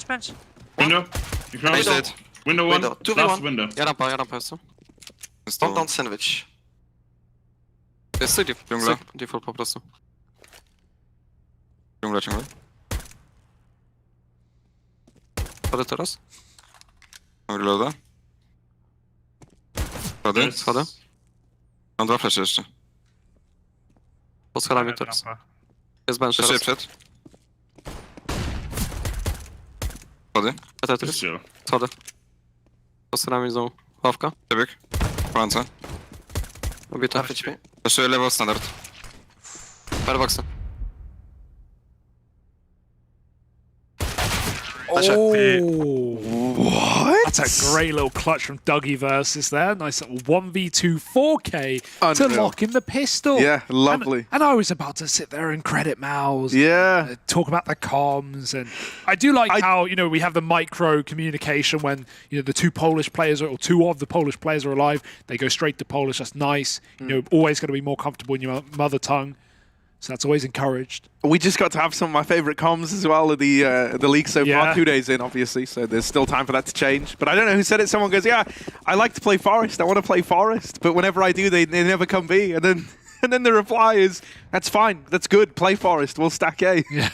Bench. Window. You crouch. Window 1. Window. 2v1. Window. Ja rampa så. Down sandwich. Det är deep jungla. Default på plats. Jungla. Ta det teraz. Reloada. Schody. Mam 2 flesze jeszcze. Po schodami teraz. Jest bench teraz. Przed. Schody. Ja teraz. Schody. Po schodami znowu. Ławka. Przebieg. Polance. Lubię trafić mnie. Jeszcze lewo standard. Fireboxa. What? That's a great little clutch from Dougie Versus there. Nice little 1v2 4K to lock in the pistol. Yeah, lovely. And I was about to sit there and credit Maus. Yeah. Talk about the comms. And I do like how, you know, we have the micro communication when, you know, the 2 Polish players or 2 of the Polish players are alive. They go straight to Polish. That's nice. You know, always going to be more comfortable in your mother tongue. So that's always encouraged. We just got to have some of my favourite comms as well of the league so far. 2 days in, obviously, so there's still time for that to change. But I don't know who said it. Someone goes, yeah, I like to play Forest. I want to play Forest. But whenever I do, they never come B. And then the reply is, that's fine. That's good. Play Forest. We'll stack A. Yeah.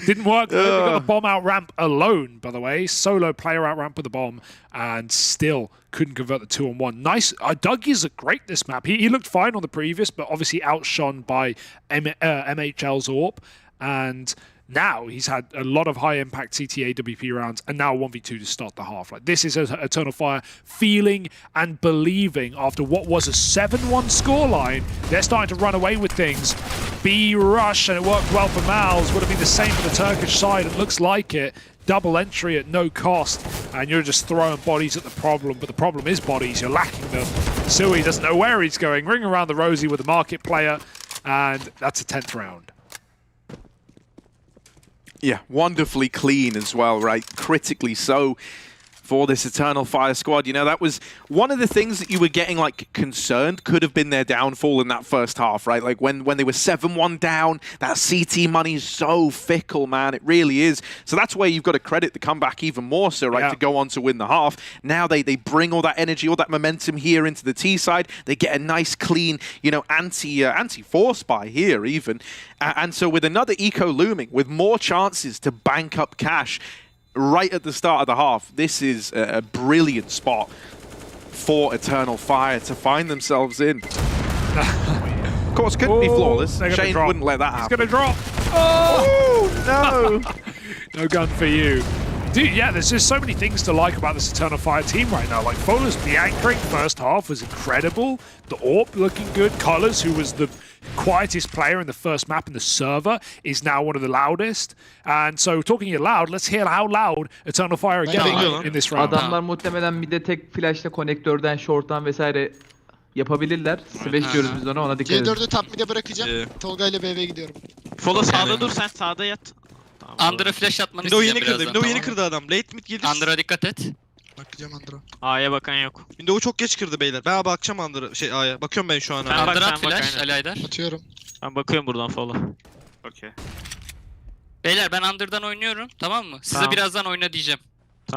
Didn't work. They got the bomb out ramp alone, by the way. Solo player out ramp with the bomb and still couldn't convert the 2-on-1. Nice. Dougie's great this map. He looked fine on the previous, but obviously outshone by MHL's AWP. And now he's had a lot of high-impact CTA WP rounds, and now 1v2 to start the half. Like, this is Eternal Fire feeling and believing after what was a 7-1 scoreline. They're starting to run away with things. B rush, and it worked well for Maus. Would have been the same for the Turkish side. It looks like it. Double entry at no cost, and you're just throwing bodies at the problem, but the problem is bodies. You're lacking them. Sui doesn't know where he's going. Ring around the rosy with the market player, and that's a 10th round. Yeah, wonderfully clean as well, right? Critically so for this Eternal Fire squad. You know, that was one of the things that you were getting, like, concerned could have been their downfall in that first half, right? Like, when they were 7-1 down, that CT money is so fickle, man. It really is. So that's where you've got to credit the comeback even more so, right, to go on to win the half. Now they bring all that energy, all that momentum here into the T side. They get a nice, clean, you know, anti-force buy here even. And so with another eco looming, with more chances to bank up cash, right at the start of the half. This is a brilliant spot for Eternal Fire to find themselves in. Of course, couldn't be flawless. Shane wouldn't let that happen. He's going to drop. Oh, no. No gun for you. Dude, yeah, there's just so many things to like about this Eternal Fire team right now. Like, Fola's anchoring first half was incredible. The AWP looking good. Colors, who was the quietest player in the first map in the server, is now one of the loudest. And so, talking loud, let's hear how loud Eternal Fire are getting in this round. Adamlar muhtemelen mid'e tek flash'la konektörden, short'tan vesaire yapabilirler. Smash diyoruz biz ona dikkat edin. C4'ü top mid'e bırakacağım. Tolga ile BB'ye gidiyorum. Fola sağda dur, sen sağda yat. Under'a flash atmanı isteyeceğim birazdan. Window yeni kırdı adam. Late mid gelir. Under'a dikkat et. Bakacağım Under'a. A'ya bakan yok. Window'u çok geç kırdı beyler. Ben bakacağım Under'a, A'ya. Bakıyorum ben şu an. Under'a at flash, Ali Aydar. Atıyorum. Ben bakıyorum buradan Fola. Okey. Beyler ben Under'dan oynuyorum, tamam mı? Size birazdan oyna diyeceğim.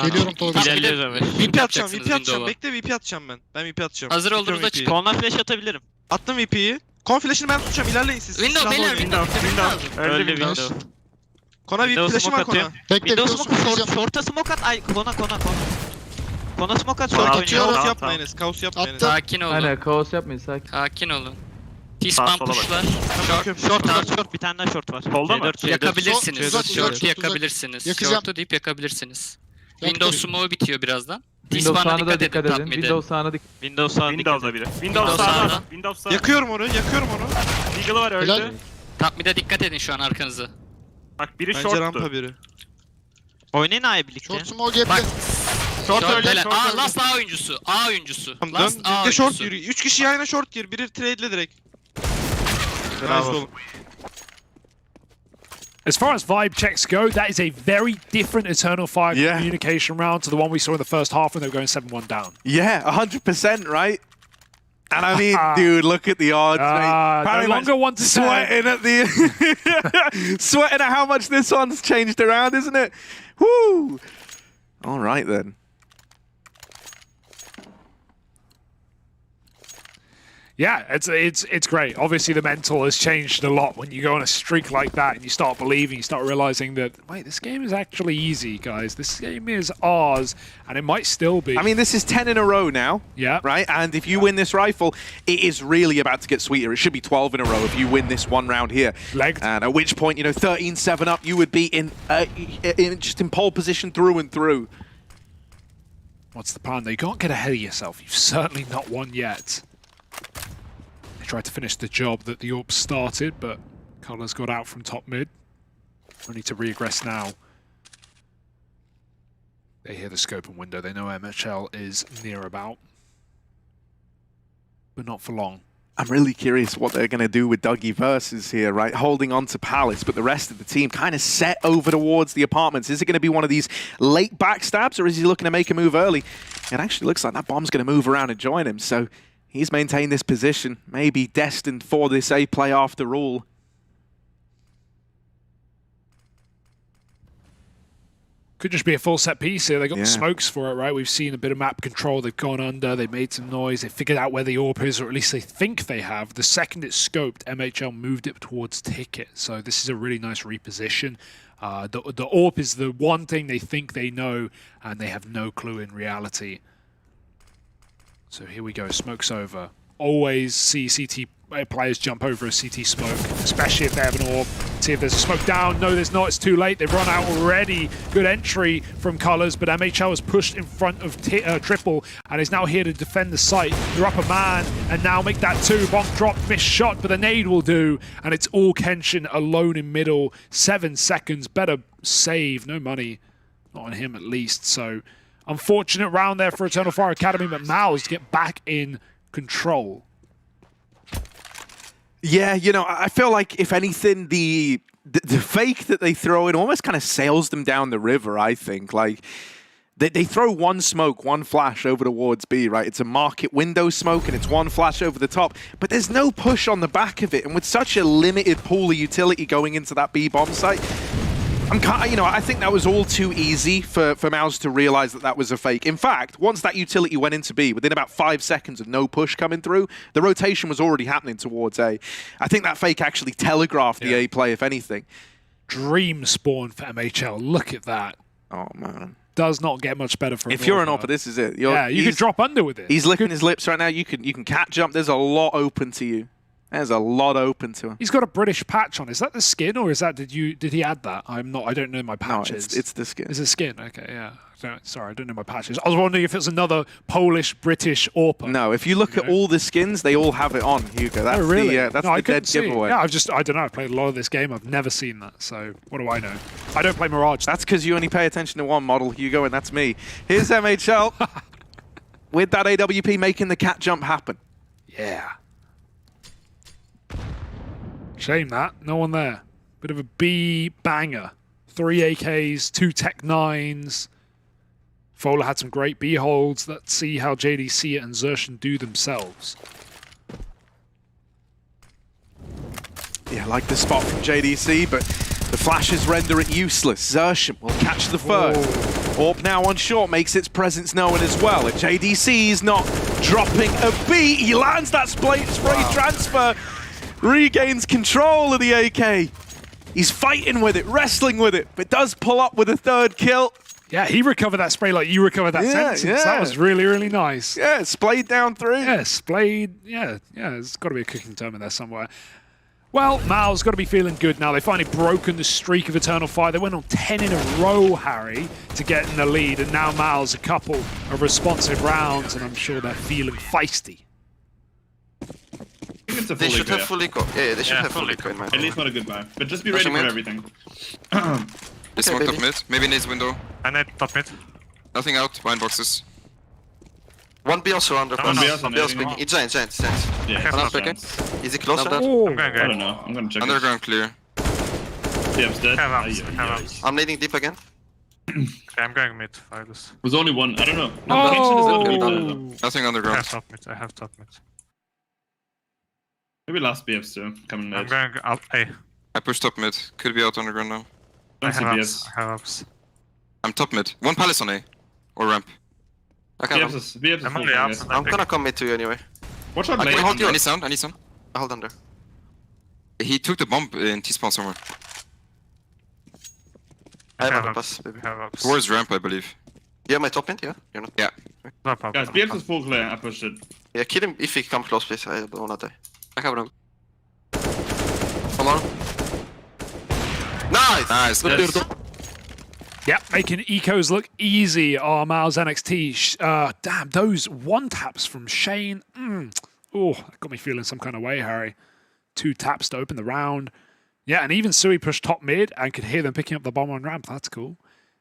Geliyorum Tolga. VP atacağım, VP atacağım. Bekle VP atacağım ben. Ben VP atacağım. Hazır olduğunuzda çık. Konla flash atabilirim. Attım VP'yi. Kon flash'ını ben tutacağım. İlerleyin siz. Window beyler, window. Öldü Window. Kona VP flash'ım var Kona. Bekle, Window smoke, short'a smoke at. Ay, Kona. Kona smoke at, short Atıyorum. oynuyor. Kaos yapmayınız, kaos yapmayınız. Sakin olun. Aynen kaos yapmayın sakin. Sakin olun. T-spam pushlar. Short, bir tane daha short var. Solda mı? Yakabilirsiniz. Short'u uzak. yakabilirsiniz. Yakacağım. Short'u deyip yakabilirsiniz. Windows smoke bitiyor birazdan. Windows T-spam'a sağına da dikkat edin. top mid'e. Windows sağına dikkat. Windows sağına Windows'da biri. Windows sağda. Windows sağda. Yakıyorum onu. Eagle var öldü. Helal. Top mid'e dikkat edin şu an arkanızı. Bak biri Bence short'tu. rampa biri. Oynayın A'ya birlikte. Short smoke gebli. Bak. Short öldü. Short Short öldü. last A oyuncusu. A oyuncusu. Tamam Last A dön. Bir short oyuncusu. yürü. 3 kişi yayına short gir. Biri trade'le direkt. Bravo. As far as vibe checks go, that is a very different Eternal Fire communication round to the one we saw in the first half when they were going 7-1 down. Yeah, 100%, right? And I mean, dude, look at the odds, mate. No longer 1 to 10. Sweating at the sweating at how much this one's changed around, isn't it? Woo! All right then. Yeah, it's great. Obviously, the mental has changed a lot when you go on a streak like that and you start believing, you start realizing that, wait, this game is actually easy, guys. This game is ours, and it might still be. I mean, this is 10 in a row now. Yeah. Right? And if you win this rifle, it is really about to get sweeter. It should be 12 in a row if you win this one round here. Legged. And at which point, 13-7 up, you would be in just in pole position through and through. What's the plan? You can't get ahead of yourself. You've certainly not won yet. They tried to finish the job that the AWP started, but Colors got out from top mid. We need to regress now. They hear the scope and window. They know MHL is near about. But not for long. I'm really curious what they're going to do with Dougie Versus here, right? Holding on to Palace, but the rest of the team kind of set over towards the apartments. Is it going to be one of these late backstabs, or is he looking to make a move early? It actually looks like that bomb's going to move around and join him, so he's maintained this position, maybe destined for this A play after all. Could just be a full set piece here. They got the smokes for it, right? We've seen a bit of map control. They've gone under. They've made some noise. They figured out where the AWP is, or at least they think they have. The second it's scoped, MHL moved it towards Ticket. So this is a really nice reposition. The AWP is the one thing they think they know, and they have no clue in reality. So here we go. Smoke's over. Always see CT players jump over a CT smoke, especially if they have an AWP. See if there's a smoke down. No, there's not. It's too late. They've run out already. Good entry from Colors, but MHL has pushed in front of Triple and is now here to defend the site. They're up a man and now make that two. Bonk drop, missed shot, but the nade will do. And it's all Kenshin alone in middle. 7 seconds. Better save. No money. Not on him at least. So unfortunate round there for Eternal Fire Academy, but Mao's to get back in control. Yeah, I feel like, if anything, the fake that they throw in almost kind of sails them down the river, I think. Like, they throw one smoke, one flash over towards B, right? It's a market window smoke, and it's one flash over the top. But there's no push on the back of it. And with such a limited pool of utility going into that B bomb site, I think that was all too easy for Mouse to realize that was a fake. In fact, once that utility went into B, within about 5 seconds of no push coming through, the rotation was already happening towards A. I think that fake actually telegraphed the A play, if anything. Dream spawn for MHL. Look at that. Oh, man. Does not get much better for If you're an AWPer, this is it. You could drop under with it. He's licking his lips right now. You can cat jump. There's a lot open to you. There's a lot open to him. He's got a British patch on. Is that the skin, or is that did he add that? I don't know my patches. No, it's the skin. Is it skin? Okay, yeah. Sorry, I don't know my patches. I was wondering if it's another Polish, British AWPer. No, if you look at all the skins, they all have it on, Hugo. That's really? That's the dead giveaway. Yeah, I don't know. I've played a lot of this game. I've never seen that. So what do I know? I don't play Mirage. That's because you only pay attention to one model, Hugo, and that's me. Here's MHL with that AWP making the cat jump happen. Yeah. Shame that. No one there. Bit of a B banger. 3 AKs, 2 Tech 9s. Fola had some great B holds. Let's see how JDC and Zershan do themselves. Yeah, like the spot from JDC, but the flashes render it useless. Zershan will catch the first. AWP now on short makes its presence known as well. And JDC is not dropping a beat. He lands that spray transfer, regains control of the AK. He's fighting with it, wrestling with it, but does pull up with a 3rd kill. Yeah, he recovered that spray like you recovered that sentence. Yeah. That was really, really nice. Yeah, splayed down through. Yeah, splayed. Yeah, there's got to be a cooking term in there somewhere. Well, Mal's got to be feeling good now. They finally broken the streak of Eternal Fire. They went on 10 in a row, Harry, to get in the lead. And now Mal's a couple of responsive rounds, and I'm sure they're feeling feisty. They should have full eco. Yeah, they should have full eco in my At least not a good buy. But just be ready for everything. They smoked top mid. Maybe needs window. I need top mid. Nothing out. Wine boxes. One B also under. One B also. One B also speaking. It's giant. Yeah, Is he closer? I don't know. I'm gonna check. Underground clear. Yeah, dead. I'm nading deep again. Okay, I'm going mid. There's only one. I don't know. Nothing underground. I have top mid. Maybe last BFs too. Coming mid. I'm going up A. I pushed top mid. Could be out underground now. I see BFs. I have ups. I'm top mid. One palace on A. Or ramp. BFs is full, I guess. I'm gonna come mid to you anyway. Watch out, I lane. can hold you. I need sound. I hold under. He took the bomb in T-spawn somewhere. I have a pass, baby. Towards ramp, I believe. You have my top mid, yeah? You're not? Yeah. No problem. Guys, BFs is full clear. I pushed it. Yeah, kill him if he comes close, please. I don't wanna die. I have him. Come on. Nice! Yes. Yep, making ecos look easy are Miles NXT. Damn, those one taps from Shane. Oh, that got me feeling some kind of way, Harry. 2 taps to open the round. Yeah, and even Sui pushed top mid and could hear them picking up the bomb on ramp. That's cool.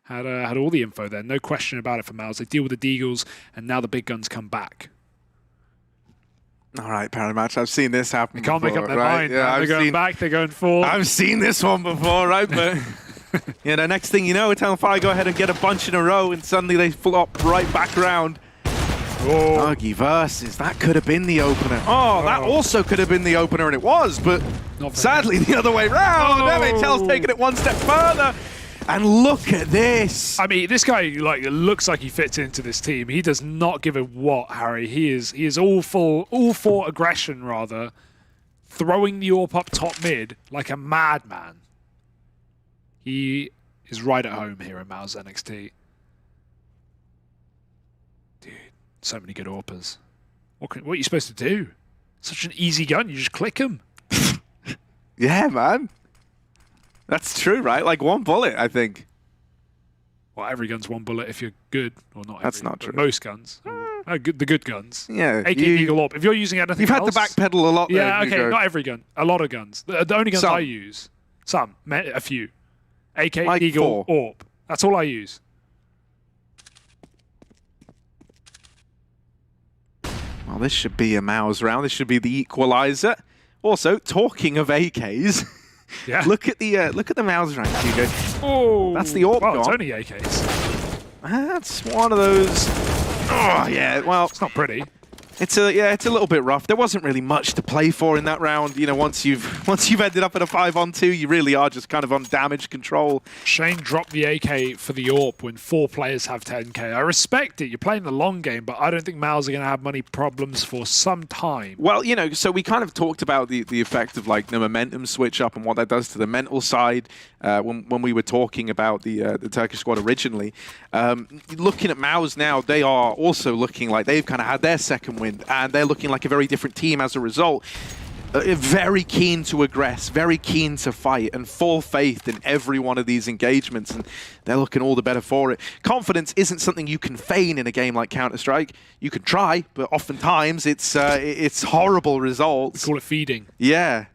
Had all the info there. No question about it for Miles. They deal with the Deagles, and now the big guns come back. All right, Paramatch, I've seen this happen They can't before, make up their right? mind. Yeah, They're going back, they're going forward. I've seen this one before, right? But yeah, the next thing you know, Eternal Fire go ahead and get a bunch in a row, and suddenly they flop right back round. Uggy versus, that could have been the opener. Oh, that also could have been the opener, and it was, but sadly the other way round. MHL's taking it one step further. And look at this. I mean, this guy looks like he fits into this team. He does not give a what, Harry. He is all for aggression, rather. Throwing the AWP up top mid like a madman. He is right at home here in Miles NXT. Dude, so many good AWPers. What are you supposed to do? Such an easy gun. You just click them. Yeah, man. That's true, right? Like 1 bullet, I think. Well, every gun's 1 bullet if you're good, or not. That's not true. Most guns, the good guns. Yeah, AK Eagle AWP. If you're using anything, you've had to backpedal a lot. Yeah, there, okay, not every gun. A lot of guns. The only guns I use, a few. AK like Eagle AWP. That's all I use. Well, this should be a Mao's round. This should be the equalizer. Also, talking of AKs. Yeah. Look at the Mao's rank, Hugo. Oh, that's the AWP. Well, it's only AKs. That's one of those. Oh yeah. Well, it's not pretty. It's a little bit rough. There wasn't really much to play for in that round. You know, once you've ended up at a 5-on-2, you really are just kind of on damage control. Shane dropped the AK for the AWP when 4 players have 10k. I respect it. You're playing the long game, but I don't think Mao's are going to have money problems for some time. Well, you know, so we kind of talked about the effect of like the momentum switch up and what that does to the mental side when we were talking about the Turkish squad originally. Looking at Mao's now, they are also looking like they've kind of had their second win. And they're looking like a very different team as a result. Very keen to aggress, very keen to fight, and full faith in every one of these engagements, and they're looking all the better for it. Confidence isn't something you can feign in a game like Counter-Strike. You can try, but oftentimes it's horrible results. We call it feeding. Yeah.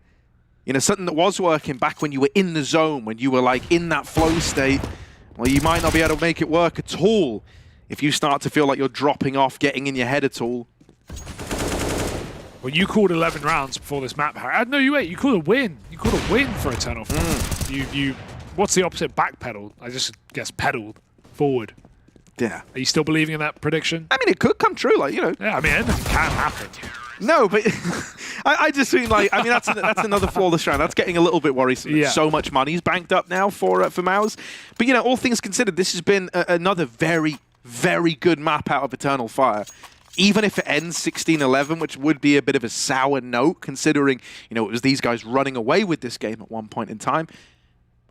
You know, something that was working back when you were in the zone, when you were like in that flow state, well, you might not be able to make it work at all if you start to feel like you're dropping off, getting in your head at all. Well, you called 11 rounds before this map, Harry. No, you called a win. You called a win for Eternal Fire. You what's the opposite? Backpedaled. I just guess pedaled forward. Yeah. Are you still believing in that prediction? I mean, it could come true, like, you know. Yeah, I mean, anything can happen. No, but I just mean like, I mean, that's another flawless round. That's getting a little bit worrisome. Yeah. So much money's banked up now for Maus. But, you know, all things considered, this has been another very, very good map out of Eternal Fire. Even if it ends 16-11, which would be a bit of a sour note, considering, you know, it was these guys running away with this game at one point in time,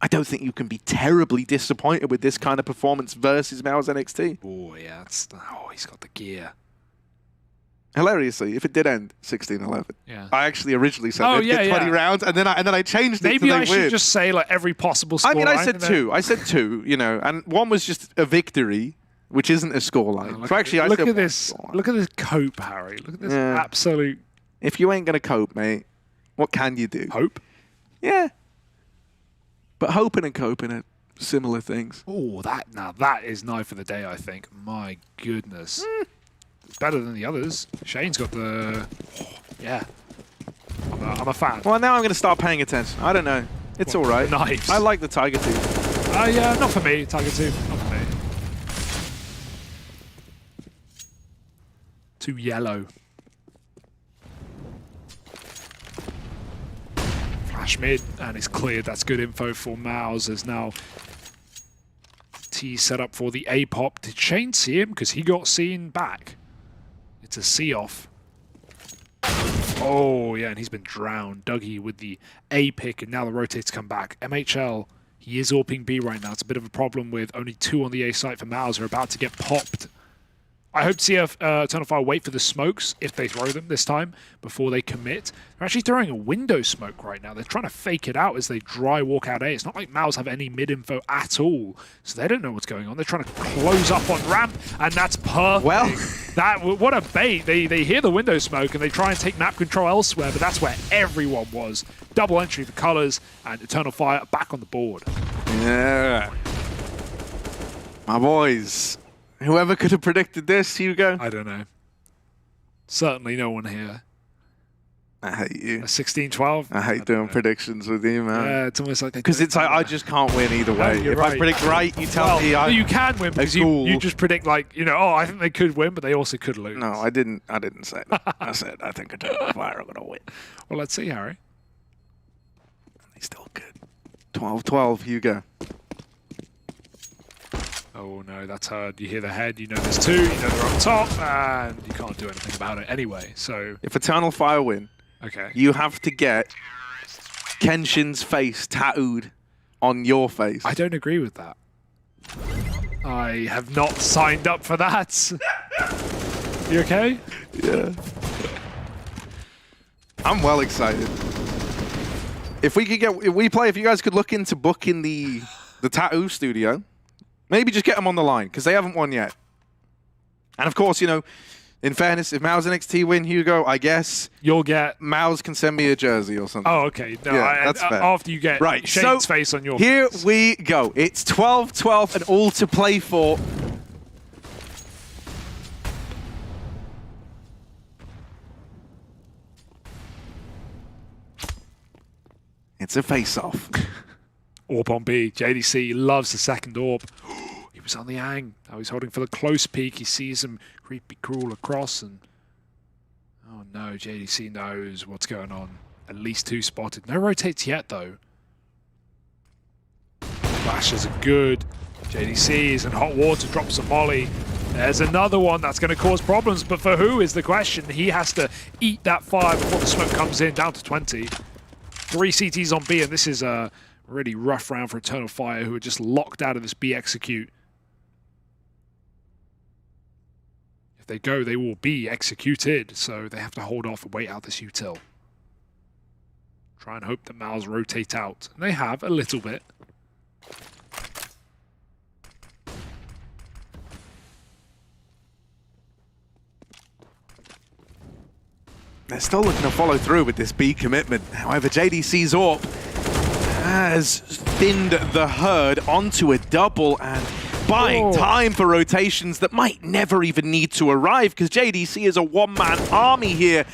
I don't think you can be terribly disappointed with this kind of performance versus Mao's NXT. Oh, yeah. He's got the gear. Hilariously, if it did end 16-11, yeah. I actually originally said they'd get 20 rounds, and then I changed it Maybe to I they should win. just say, like, every possible scoreline. I mean, I said two. I said two, you know, and one was just a victory, which isn't a scoreline. Oh, so actually, look at this. Look at this cope, Harry. Look at this absolute. If you ain't gonna cope, mate, what can you do? Hope. Yeah. But hoping and coping are similar things. Oh, that is knife of the day. I think. My goodness, it's better than the others. Shane's got the. Yeah. I'm a fan. Well, now I'm gonna start paying attention. I don't know. It's all right. Knives. I like the Tiger 2. Yeah, not for me. Tiger 2. Not for me. Too yellow. Flash mid, and it's cleared. That's good info for Maus. There's now T set up for the A pop. Did Shane see him? Because he got seen back. It's a see-off. Oh, yeah, and he's been drowned. Dougie with the A pick, and now the rotates come back. MHL, he is AWPing B right now. It's a bit of a problem with only 2 on the A site for Maus. They're about to get popped. I hope to see Eternal Fire wait for the smokes, if they throw them this time, before they commit. They're actually throwing a window smoke right now. They're trying to fake it out as they dry walk out A. It's not like Maus have any mid-info at all, so they don't know what's going on. They're trying to close up on ramp, and that's perfect. Well, what a bait. They hear the window smoke, and they try and take map control elsewhere, but that's where everyone was. Double entry for Colors, and Eternal Fire back on the board. Yeah. My boys. Whoever could have predicted this, Hugo? I don't know. Certainly no one here. I hate you. 16-12? I hate doing predictions with you, man. Yeah, it's almost like they because it's like I just can't win either way. You're if right. I predict right, you tell me you can win because you just predict like, you know, oh, I think they could win, but they also could lose. No, I didn't say that. I said I think Eternal Fire are gonna win. Well, let's see, Harry. They still good. 12-12, Hugo. Oh no, that's hard. You hear the head, you know there's 2, you know they're on top, and you can't do anything about it anyway, so... If Eternal Fire win, okay, you have to get Kenshin's face tattooed on your face. I don't agree with that. I have not signed up for that. You okay? Yeah. I'm well excited. If we could get... WePlay, if you guys could look into booking the tattoo studio... Maybe just get them on the line, because they haven't won yet. And of course, you know, in fairness, if Maus NXT win, Hugo, I guess... You'll get... Maus can send me a jersey or something. Oh, okay. No, yeah, that's fair. After you get Shane's face on your here face. We go. It's 12-12 and all to play for. It's a face-off. AWP on B. JDC loves the second AWP. He was on the hang. Now he's holding for the close peek. He sees him creepy crawl across, and Oh no, JDC knows what's going on. At least 2 spotted. No rotates yet though. Flashes are good. JDC is in hot water, drops a molly. There's another one that's going to cause problems, but for who is the question? He has to eat that fire before the smoke comes in, down to 20. 3 CTs on B, and this is a really rough round for Eternal Fire, who are just locked out of this B execute. If they go, they will be executed, so they have to hold off and wait out this util. Try and hope that Mals rotate out. And they have a little bit. They're still looking to follow through with this B commitment. However, JDC's AWP has thinned the herd onto a double and buying time for rotations that might never even need to arrive because JDC is a one-man army here.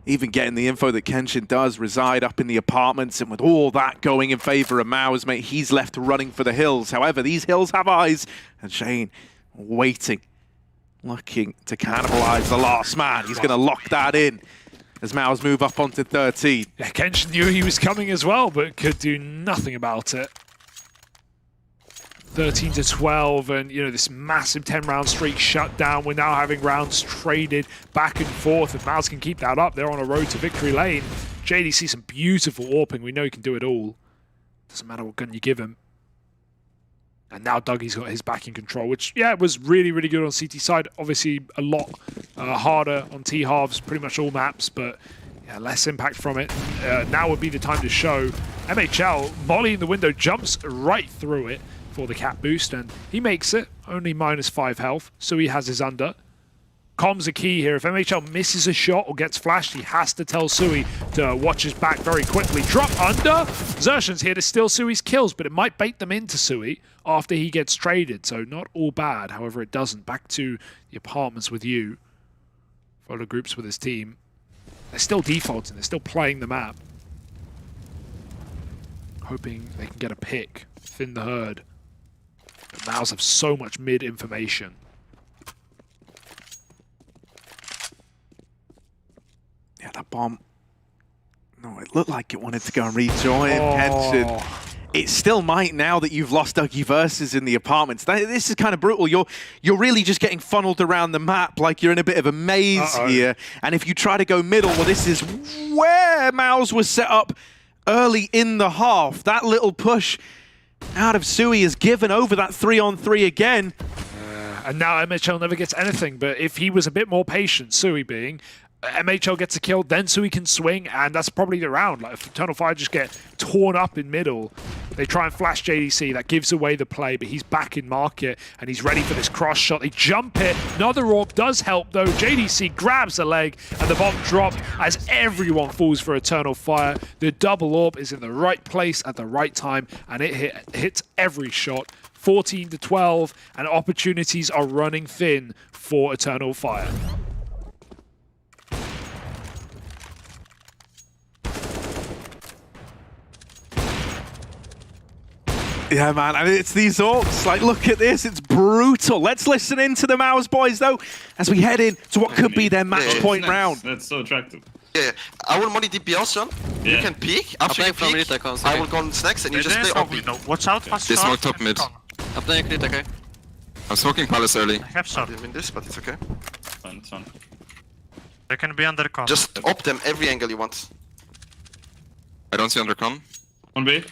Even getting the info that Kenshin does reside up in the apartments, and with all that going in favor of Mao's, mate, he's left running for the hills. However, these hills have eyes, and Shane waiting, looking to cannibalize the last man. He's going to lock that in as Mao's move up onto 13. Yeah, Kenshin knew he was coming as well, but could do nothing about it. 13-12, and you know, this massive 10-round streak shut down. We're now having rounds traded back and forth. If Mouse can keep that up, they're on a road to victory lane. JDC some beautiful AWPing. We know he can do it all. Doesn't matter what gun you give him. And now Dougie's got his back in control, which, yeah, was really, really good on CT side. Obviously, a lot harder on T-halves, pretty much all maps, but yeah, less impact from it. Now would be the time to show. MHL, Molly in the window, jumps right through it for the cap boost, and he makes it. Only -5 health, so he has his under. Comms are key here. If MHL misses a shot or gets flashed, he has to tell Sui to watch his back very quickly. Drop under. Xertion's here to steal Sui's kills, but it might bait them into Sui after he gets traded, so not all bad. However, it doesn't. Back to the apartments with you. Follow groups with his team. They're still defaulting. They're still playing the map. Hoping they can get a pick. Thin the herd. The Mouse have so much mid information. Yeah, that bomb. No, it looked like it wanted to go and rejoin Kenshin. It still might now that you've lost Dougie Versus in the apartments. This is kind of brutal. You're really just getting funneled around the map like you're in a bit of a maze here. And if you try to go middle, well, this is where Mouse was set up early in the half. That little push out of Sui has given over that 3-on-3 again. And now MHL never gets anything, but if he was a bit more patient, Sui being, MHL gets a kill, then Sui can swing, and that's probably the round. Like, if Eternal Fire just get torn up in middle, they try and flash JDC, that gives away the play, but he's back in market, and he's ready for this cross shot. They jump it, another AWP does help though. JDC grabs a leg, and the bomb dropped as everyone falls for Eternal Fire. The double AWP is in the right place at the right time, and it hits every shot. 14-12, and opportunities are running thin for Eternal Fire. Yeah, man, I mean, it's these AWPs. Like, look at this. It's brutal. Let's listen in to the Mouse boys, though, as we head in to what could be their match point round. That's so attractive. Yeah, I will money DP also. You can peek. After you peek, I will go on snacks and you just play OP. Watch out, fast They smoke top mid. Up there, crit, okay. I'm smoking palace early. I have shot. I didn't win this, but it's okay. Fine, it's fine. They can be under con. Just op them every angle you want. I don't see undercon. On B.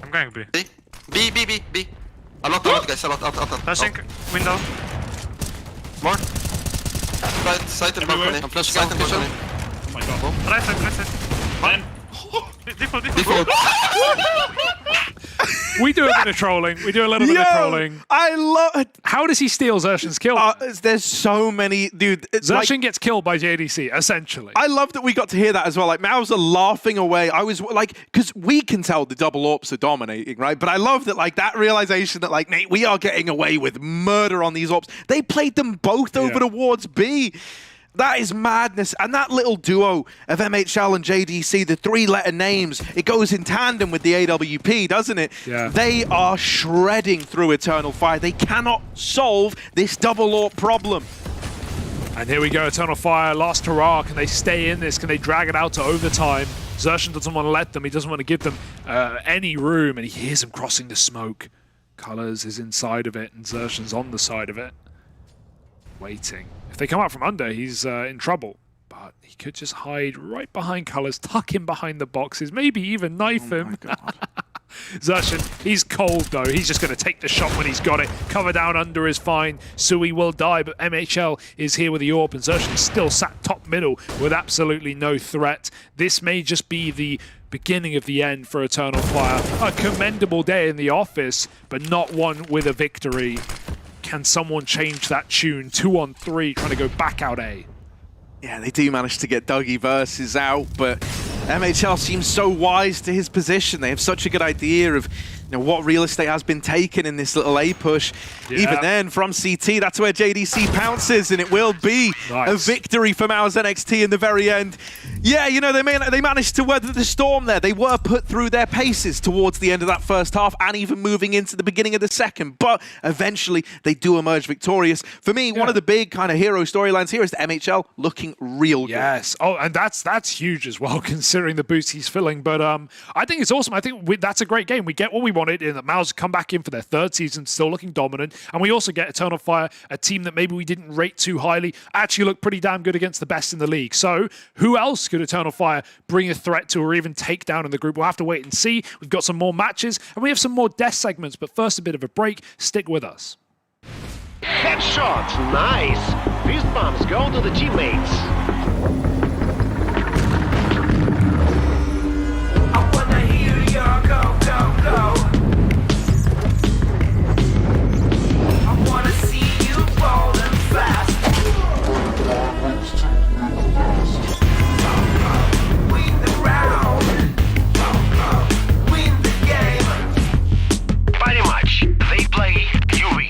I'm going B. B. A lot, guys, a lot, out. Flashing window. More. Right, side and balcony. I'm flashing out and balcony. Oh my god. Right side. Man. Default. We do a bit of trolling. We do a little bit of trolling. I love it. How does he steal Xertion's kill? There's so many, dude. Xertion gets killed by JDC, essentially. I love that we got to hear that as well. Like, Mouse are laughing away. I was like, because we can tell the double AWPs are dominating, right? But I love that, like, that realization that, like, mate, we are getting away with murder on these AWPs. They played them both over towards B. That is madness. And that little duo of MHL and JDC, the 3-letter names, it goes in tandem with the AWP, doesn't it? Yeah. They are shredding through Eternal Fire. They cannot solve this double AWP problem. And here we go, Eternal Fire, last hurrah. Can they stay in this? Can they drag it out to overtime? Xerxes doesn't want to let them. He doesn't want to give them any room, and he hears them crossing the smoke. Colors is inside of it, and Xerxes on the side of it. Waiting. If they come out from under, he's in trouble. But he could just hide right behind Colors, tuck him behind the boxes, maybe even knife him. Xerxes, he's cold though. He's just going to take the shot when he's got it. Cover down under is fine. Sui will die, but MHL is here with the AWP, and Xerxes still sat top middle with absolutely no threat. This may just be the beginning of the end for Eternal Fire. A commendable day in the office, but not one with a victory. Can someone change that tune? 2 on 3, trying to go back out A. Yeah, they do manage to get Dougie Versus out, but MHL seems so wise to his position. They have such a good idea of what real estate has been taken in this little A push. Yeah. Even then, from CT, that's where JDC pounces, and it will be a victory for Mao's NXT in the very end. Yeah, they managed to weather the storm there. They were put through their paces towards the end of that first half and even moving into the beginning of the second, but eventually they do emerge victorious. For me, one of the big kind of hero storylines here is the MHL looking real good. Yes. Oh, and that's huge as well, considering the boost he's filling. But I think it's awesome. I think that's a great game. We get what we wanted in that Mao's come back in for their third season, still looking dominant. And we also get Eternal Fire, a team that maybe we didn't rate too highly, actually look pretty damn good against the best in the league. So who else could Eternal Fire bring a threat to or even take down in the group? We'll have to wait and see. We've got some more matches and we have some more death segments. But first, a bit of a break. Stick with us. Headshot, nice. Fist bombs go to the teammates. I wanna hear your go, go, go. I wanna see you ballin' fast. Win the round. Win the game. Pretty much. They play, you win.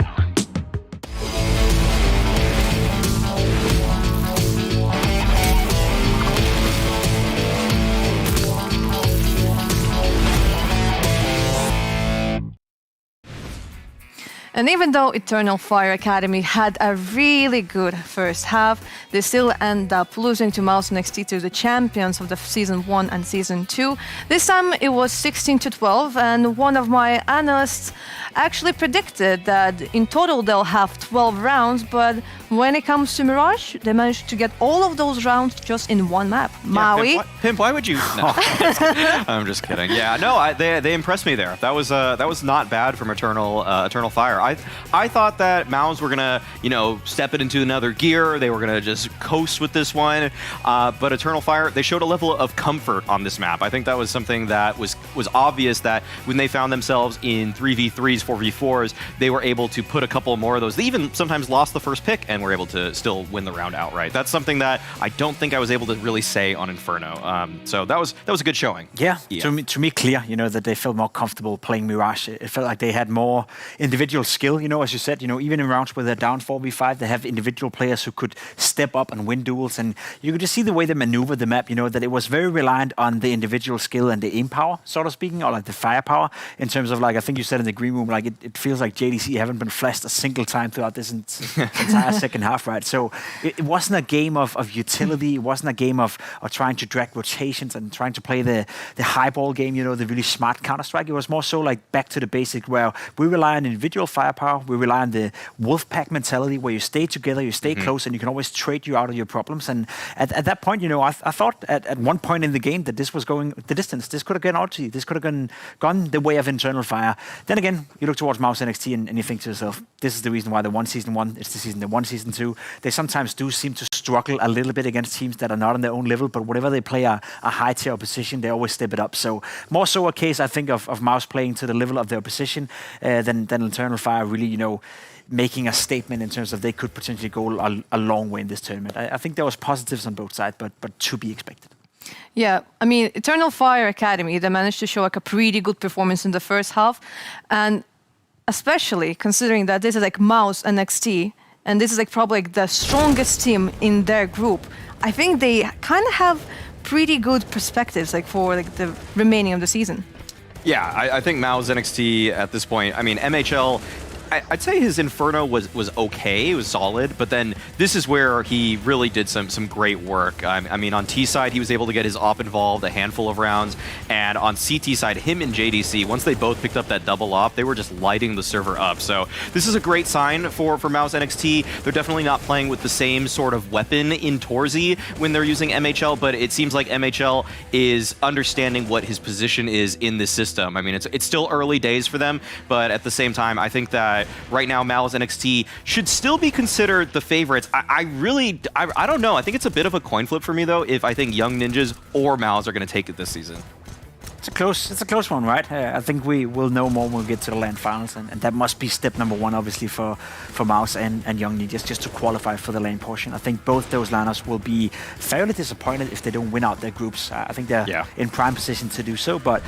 And even though Eternal Fire Academy had a really good first half, they still end up losing to Mouse NXT, to the champions of the Season 1 and Season 2. This time it was 16-12, and one of my analysts actually predicted that in total they'll have 12 rounds, but when it comes to Mirage, they managed to get all of those rounds just in one map. Maui? Pimp, why would you? No, I'm just kidding. Yeah, no, they impressed me there. That was not bad from Eternal Fire. I thought that Maus were gonna, step it into another gear. They were gonna just coast with this one. But Eternal Fire, they showed a level of comfort on this map. I think that was something that was obvious, that when they found themselves in 3v3s, 4v4s, they were able to put a couple more of those. They even sometimes lost the first pick and were able to still win the round outright. That's something that I don't think I was able to really say on Inferno. So that was a good showing. Yeah. To me, clear, that they felt more comfortable playing Mirage. It felt like they had more individual skill, as you said, even in rounds where they're down 4v5, they have individual players who could step up and win duels, and you could just see the way they maneuver the map, that it was very reliant on the individual skill and the aim power, sort of speaking, or like the firepower, in terms of, like, I think you said in the green room, like, it feels like JDC haven't been flashed a single time throughout this entire second half, right? So it wasn't a game of utility, it wasn't a game of trying to drag rotations and trying to play the high ball game, the really smart Counter-Strike. It was more so like back to the basic, where we rely on individual firepower, we rely on the wolf pack mentality, where you stay together, you stay close, and you can always trade you out of your problems. And at that point, I thought at one point in the game that this was going the distance. This could have gone out to you. This could have gone the way of Eternal Fire. Then again, you look towards Mouse NXT and you think to yourself, this is the reason why they won Season 1, it's the season they won Season 2. They sometimes do seem to struggle a little bit against teams that are not on their own level, but whenever they play a high tier opposition, they always step it up. So more so a case, I think, of Mouse playing to the level of their opposition than Eternal Fire really, making a statement in terms of they could potentially go a long way in this tournament. I think there was positives on both sides, but to be expected. Yeah, I mean, Eternal Fire Academy, they managed to show like a pretty good performance in the first half, and especially considering that this is like Mouse NXT, and this is like probably like the strongest team in their group. I think they kind of have pretty good perspectives like for like the remaining of the season. Yeah, I think Mao's NXT at this point, I mean, MHL, I'd say his Inferno was okay, it was solid, but then this is where he really did some great work. I mean, on T side, he was able to get his op involved a handful of rounds, and on CT side, him and JDC, once they both picked up that double op, they were just lighting the server up. So this is a great sign for Mouse NXT. They're definitely not playing with the same sort of weapon in Torzy when they're using MHL, but it seems like MHL is understanding what his position is in this system. I mean, it's still early days for them, but at the same time, I think that right now Mouse NXT should still be considered the favorites. I don't know. I think it's a bit of a coin flip for me, though, if I think Young Ninjas or Mouse are going to take it this season. It's a close one, right? I think we will know more when we get to the LAN finals, and that must be step number one, obviously, for Mouse and Young Ninjas, just to qualify for the LAN portion. I think both those lineups will be fairly disappointed if they don't win out their groups. I think they're in prime position to do so, but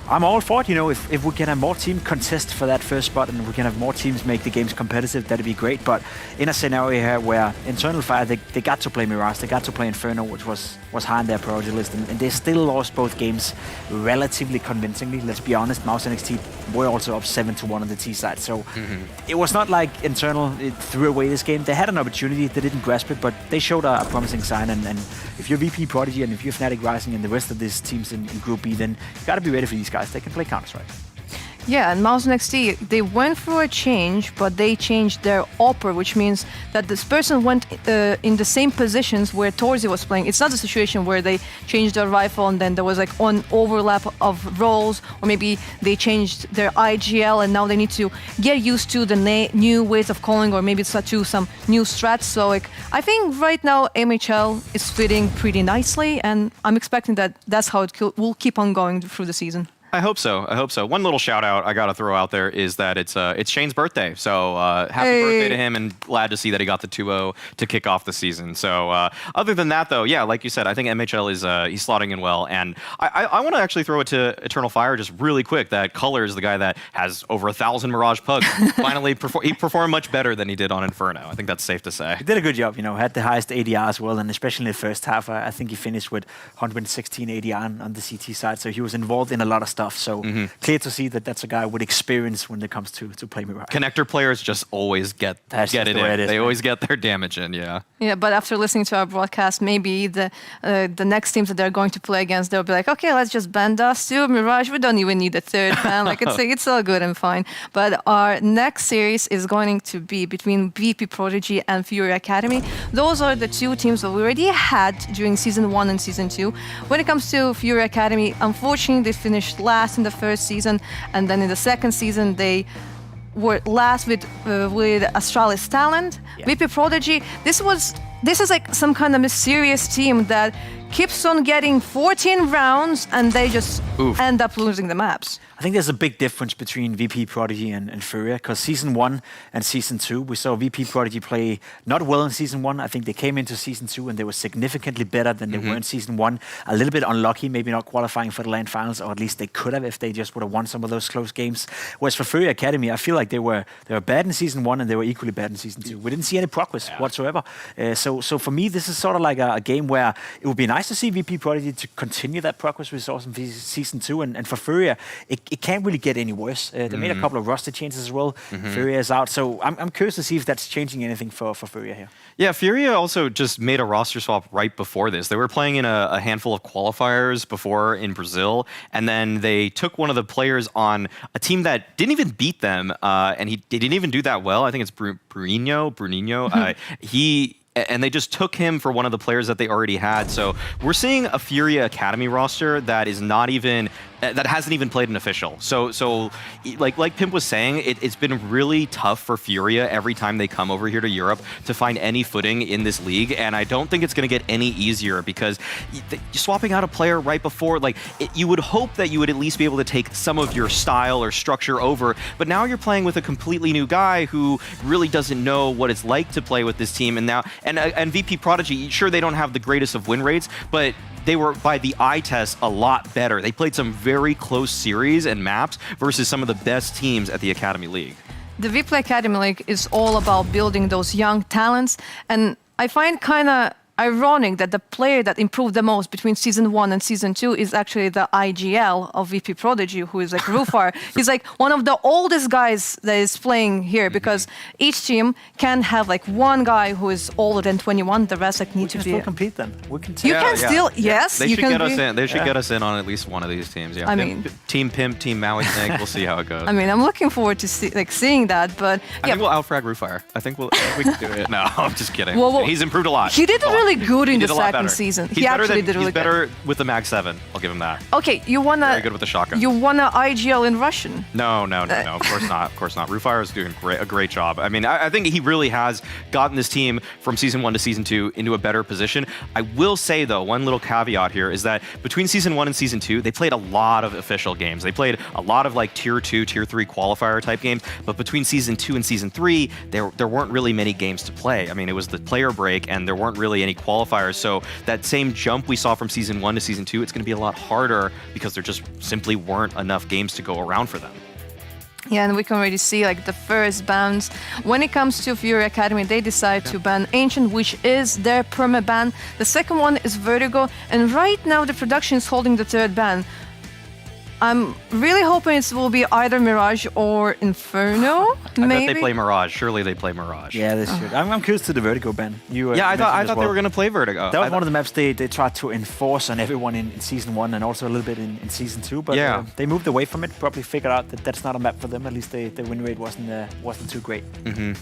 I'm all for it, you know, if we can have more team contest for that first spot and we can have more teams make the games competitive, that'd be great. But in a scenario here where Internal Fire, they got to play Mirage, they got to play Inferno, which was high on their priority list, and they still lost both games relatively convincingly. Let's be honest, Mouse NXT were also up 7-1 on the T side, so it was not like Internal threw away this game. They had an opportunity, they didn't grasp it, but they showed a promising sign, and if you're VP.Prodigy and if you're Fnatic Rising and the rest of these teams in Group B, then you gotta be ready for these guys. They can play Counter-Strike. Yeah, and Mouse NXT, they went through a change, but they changed their opera, which means that this person went in the same positions where Torzy was playing. It's not a situation where they changed their rifle and then there was like an overlap of roles, or maybe they changed their IGL and now they need to get used to the new ways of calling, or maybe it's to some new strats. So like, I think right now MHL is fitting pretty nicely, and I'm expecting that that's how it will keep on going through the season. I hope so. One little shout out I gotta throw out there is that it's Shane's birthday, so happy birthday to him, and glad to see that he got the 2-0 to kick off the season. So other than that, though, yeah, like you said, I think MHL is he's slotting in well, and I want to actually throw it to Eternal Fire just really quick. That Color is the guy that has over 1,000 Mirage pugs. Finally, he performed much better than he did on Inferno. I think that's safe to say. He did a good job, you know, had the highest ADR as well, and especially in the first half, I think he finished with 116 ADR on the CT side, so he was involved in a lot of stuff. So clear to see that that's a guy with experience when it comes to play Mirage. Connector players just always get it in. They always get their damage in, yeah. Yeah, but after listening to our broadcast, maybe the next teams that they're going to play against, they'll be like, okay, let's just ban us to Mirage. We don't even need a third ban. Like it's all good and fine. But our next series is going to be between VP.Prodigy and FURIA Academy. Those are the two teams that we already had during Season 1 and Season 2. When it comes to FURIA Academy, unfortunately, they finished last in the first season, and then in the second season they were last with Astralis Talent. VP.Prodigy, this is like some kind of mysterious team that keeps on getting 14 rounds and they just end up losing the maps. I think there's a big difference between VP.Prodigy and FURIA, because Season 1 and Season 2, we saw VP.Prodigy play not well in Season 1. I think they came into Season 2 and they were significantly better than they were in Season 1. A little bit unlucky, maybe not qualifying for the LAN finals, or at least they could have if they just would have won some of those close games. Whereas for FURIA Academy, I feel like they were bad in Season 1 and they were equally bad in Season 2. We didn't see any progress whatsoever. So for me, this is sort of like a game where it would be nice to see VP.Prodigy to continue that progress we saw in Season 2. And for FURIA, it can't really get any worse. They made a couple of roster changes as well. FURIA is out, so I'm curious to see if that's changing anything for FURIA here. Yeah, FURIA also just made a roster swap right before this. They were playing in a handful of qualifiers before in Brazil, and then they took one of the players on a team that didn't even beat them, and he didn't even do that well. I think it's Bruninho. And they just took him for one of the players that they already had. So we're seeing a FURIA Academy roster that is not even that hasn't even played an official. So like Pimp was saying, it's been really tough for FURIA every time they come over here to Europe to find any footing in this league, and I don't think it's going to get any easier, because swapping out a player right before, you would hope that you would at least be able to take some of your style or structure over, but now you're playing with a completely new guy who really doesn't know what it's like to play with this team, and VP.Prodigy, sure, they don't have the greatest of win rates, but they were, by the eye test, a lot better. They played some very close series and maps versus some of the best teams at the Academy League. The VPlay Academy League is all about building those young talents, and I find kind of ironic that the player that improved the most between season 1 and season 2 is actually the IGL of VP.Prodigy, who is like Rufar. He's like one of the oldest guys that is playing here, because each team can have like one guy who is older than 21. The rest like need to be. Still compete then. We can. You can still yes. They you should can get us in. They should get us in on at least one of these teams. Yeah. I mean, Team Pimp, Team Maui Tank. We'll see how it goes. I mean, I'm looking forward to seeing that, but I think we'll outfrag Rufire. I think we can do it. No, I'm just kidding. Well, he's improved a lot. He did really good in the second second season. He's he actually did really he's better with the Mag 7. I'll give him that. Okay, you wanna very good with the shotgun. You wanna IGL in Russian? No. Of course not. Of course not. Rufire is doing a great job. I mean, I think he really has gotten this team from season 1 to season 2 into a better position. I will say though, one little caveat here is that between season 1 and season 2, they played a lot of official games. They played a lot of like tier 2, tier 3 qualifier type games. But between season 2 and season 3, there weren't really many games to play. I mean, it was the player break, and there weren't really any qualifiers. So that same jump we saw from season 1 to season 2, it's going to be a lot harder because there just simply weren't enough games to go around for them. Yeah, and we can already see like the first bans. When it comes to FURIA Academy, they decide to ban Ancient, which is their perma ban. The second one is Vertigo, and right now the production is holding the third ban. I'm really hoping it will be either Mirage or Inferno, I maybe? bet they play Mirage. Surely they play Mirage. Yeah, they should. I'm curious to the Vertigo ban. Yeah, I thought they were going to play Vertigo. That was one of the maps they tried to enforce on everyone in season 1 and also a little bit in season 2. But they moved away from it. Probably figured out that that's not a map for them. At least the win rate wasn't too great.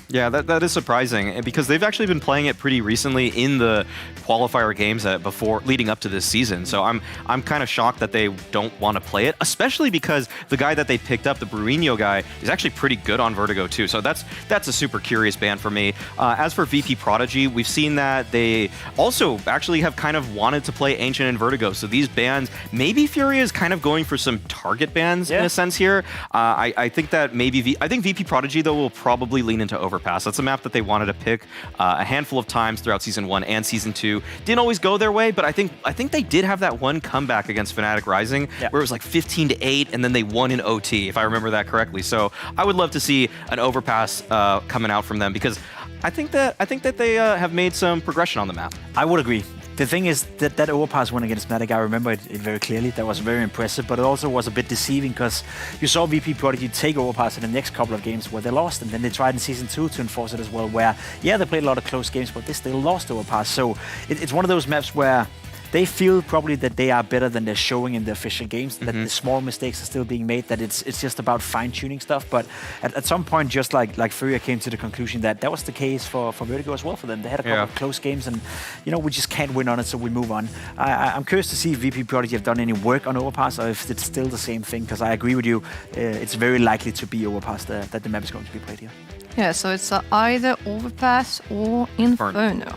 Yeah, that is surprising because they've actually been playing it pretty recently in the qualifier games before leading up to this season. So I'm kind of shocked that they don't want to play it, especially because the guy that they picked up, the Bruinho guy, is actually pretty good on Vertigo too. So that's a super curious ban for me. As for VP.Prodigy, we've seen that they also actually have kind of wanted to play Ancient and Vertigo. So these bans, maybe FURIA is kind of going for some target bans in a sense here. I think that maybe I think VP.Prodigy though will probably lean into Overpass. That's a map that they wanted to pick a handful of times throughout season 1 and season 2. Didn't always go their way, but I think they did have that one comeback against Fnatic Rising where it was like 15-8, and then they won in OT, if I remember that correctly. So I would love to see an Overpass coming out from them because I think that they have made some progression on the map. I would agree. The thing is that Overpass win against Fnatic, I remember it very clearly. That was very impressive, but it also was a bit deceiving because you saw VP.Prodigy take Overpass in the next couple of games where they lost, and then they tried in season 2 to enforce it as well, where they played a lot of close games, but they still lost Overpass. So it's one of those maps where they feel probably that they are better than they're showing in the official games, that the small mistakes are still being made, that it's just about fine-tuning stuff. But at some point, just like FURIA came to the conclusion that was the case for Vertigo as well for them. They had a couple of close games and, we just can't win on it, so we move on. I'm curious to see if VP.Prodigy have done any work on Overpass or if it's still the same thing, because I agree with you. It's very likely to be Overpass that the map is going to be played here. Yeah, so it's either Overpass or Inferno.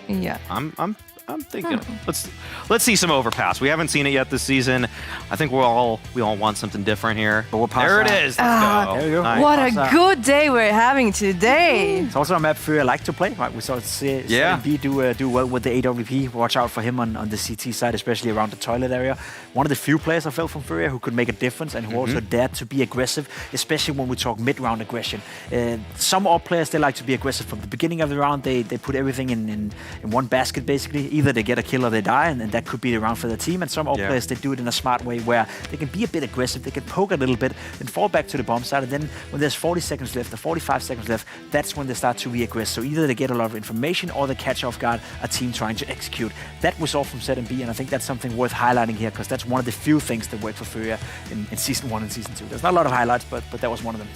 Yeah. I'm thinking let's see some Overpass. We haven't seen it yet this season. I think we all want something different here. There it is. Let's go. There you go. Nice. What a good day we're having today. It's also a map FURIA like to play. Right? We saw CB do well with the AWP. Watch out for him on the CT side, especially around the toilet area. One of the few players I felt from FURIA who could make a difference and who also dared to be aggressive, especially when we talk mid-round aggression. Some odd players, they like to be aggressive from the beginning of the round. They put everything in one basket basically. Either they get a kill or they die, and that could be the round for the team. And some old players, they do it in a smart way where they can be a bit aggressive, they can poke a little bit, then fall back to the bomb side, and then when there's 40 seconds left or 45 seconds left, that's when they start to re-aggress. So either they get a lot of information or they catch off guard a team trying to execute. That was all from ZMB, and I think that's something worth highlighting here because that's one of the few things that worked for FURIA in season 1 and season 2. There's not a lot of highlights, but that was one of them.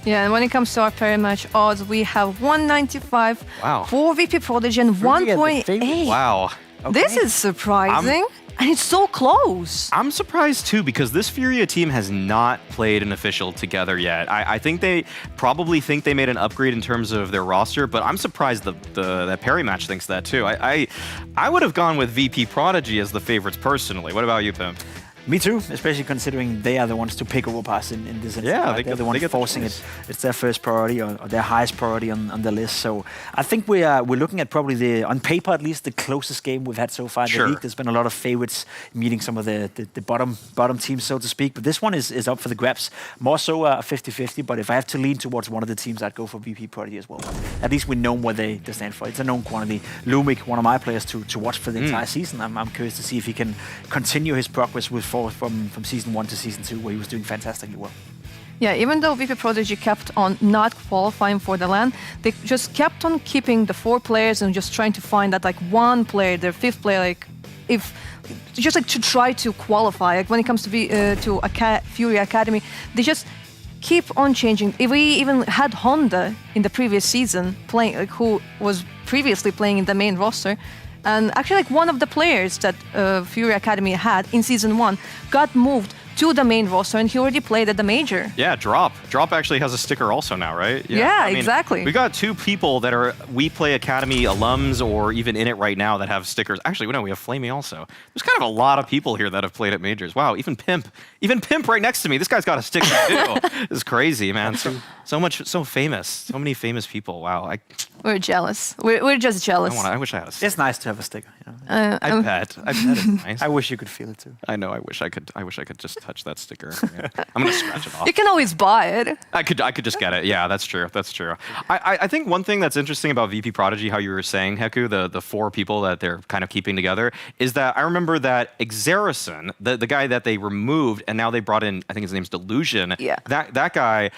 Yeah, and when it comes to our pairing match odds, we have 195 for VP.Prodigy and 1.8. Wow. Okay. This is surprising. And it's so close. I'm surprised too because this FURIA team has not played an official together yet. I think they probably think they made an upgrade in terms of their roster, but I'm surprised that Perry match thinks that too. I would have gone with VP.Prodigy as the favorites personally. What about you, Pim? Me too, especially considering they are the ones to pick Overpass in this instance. Yeah, right? They're the ones forcing it. It's their first priority or their highest priority on the list. So I think we're looking at probably on paper at least, the closest game we've had so far in the league. There's been a lot of favorites meeting some of the bottom teams, so to speak. But this one is up for the grabs. More so 50-50, but if I have to lean towards one of the teams, I'd go for VP.Prodigy as well. At least we know what they stand for. It's a known quantity. Lumik, one of my players to watch for the entire season. I'm curious to see if he can continue his progress from season 1 to season 2, where he was doing fantastically well. Yeah, even though VP.Prodigy kept on not qualifying for the LAN, they just kept on keeping the 4 players and just trying to find that like one player, their 5th player, like if just like to try to qualify. Like when it comes to FURIA Academy, they just keep on changing. If we even had Honda in the previous season playing, like, who was previously playing in the main roster. And actually, like one of the players that FURIA Academy had in season 1 got moved to the main roster, and he already played at the major. Yeah, Drop. Drop actually has a sticker also now, right? Yeah, I mean, exactly. We got 2 people that are WePlay Academy alums or even in it right now that have stickers. Actually, no, we have Flamey also. There's kind of a lot of people here that have played at majors. Wow, even Pimp. Even Pimp right next to me. This guy's got a sticker too. It's crazy, man. So famous. So many famous people. Wow. We're jealous. We're just jealous. I wish I had a sticker. It's nice to have a sticker. You know? I bet it's nice. I wish you could feel it too. I know. I wish I could just touch that sticker. Yeah. I'm gonna scratch it off. You can always buy it. I could just get it. Yeah, that's true. That's true. I think one thing that's interesting about VP.Prodigy, how you were saying, Heku, the 4 people that they're kind of keeping together, is that I remember that Exerison, the guy that they removed and now they brought in, I think his name's Delusion. Yeah. That guy,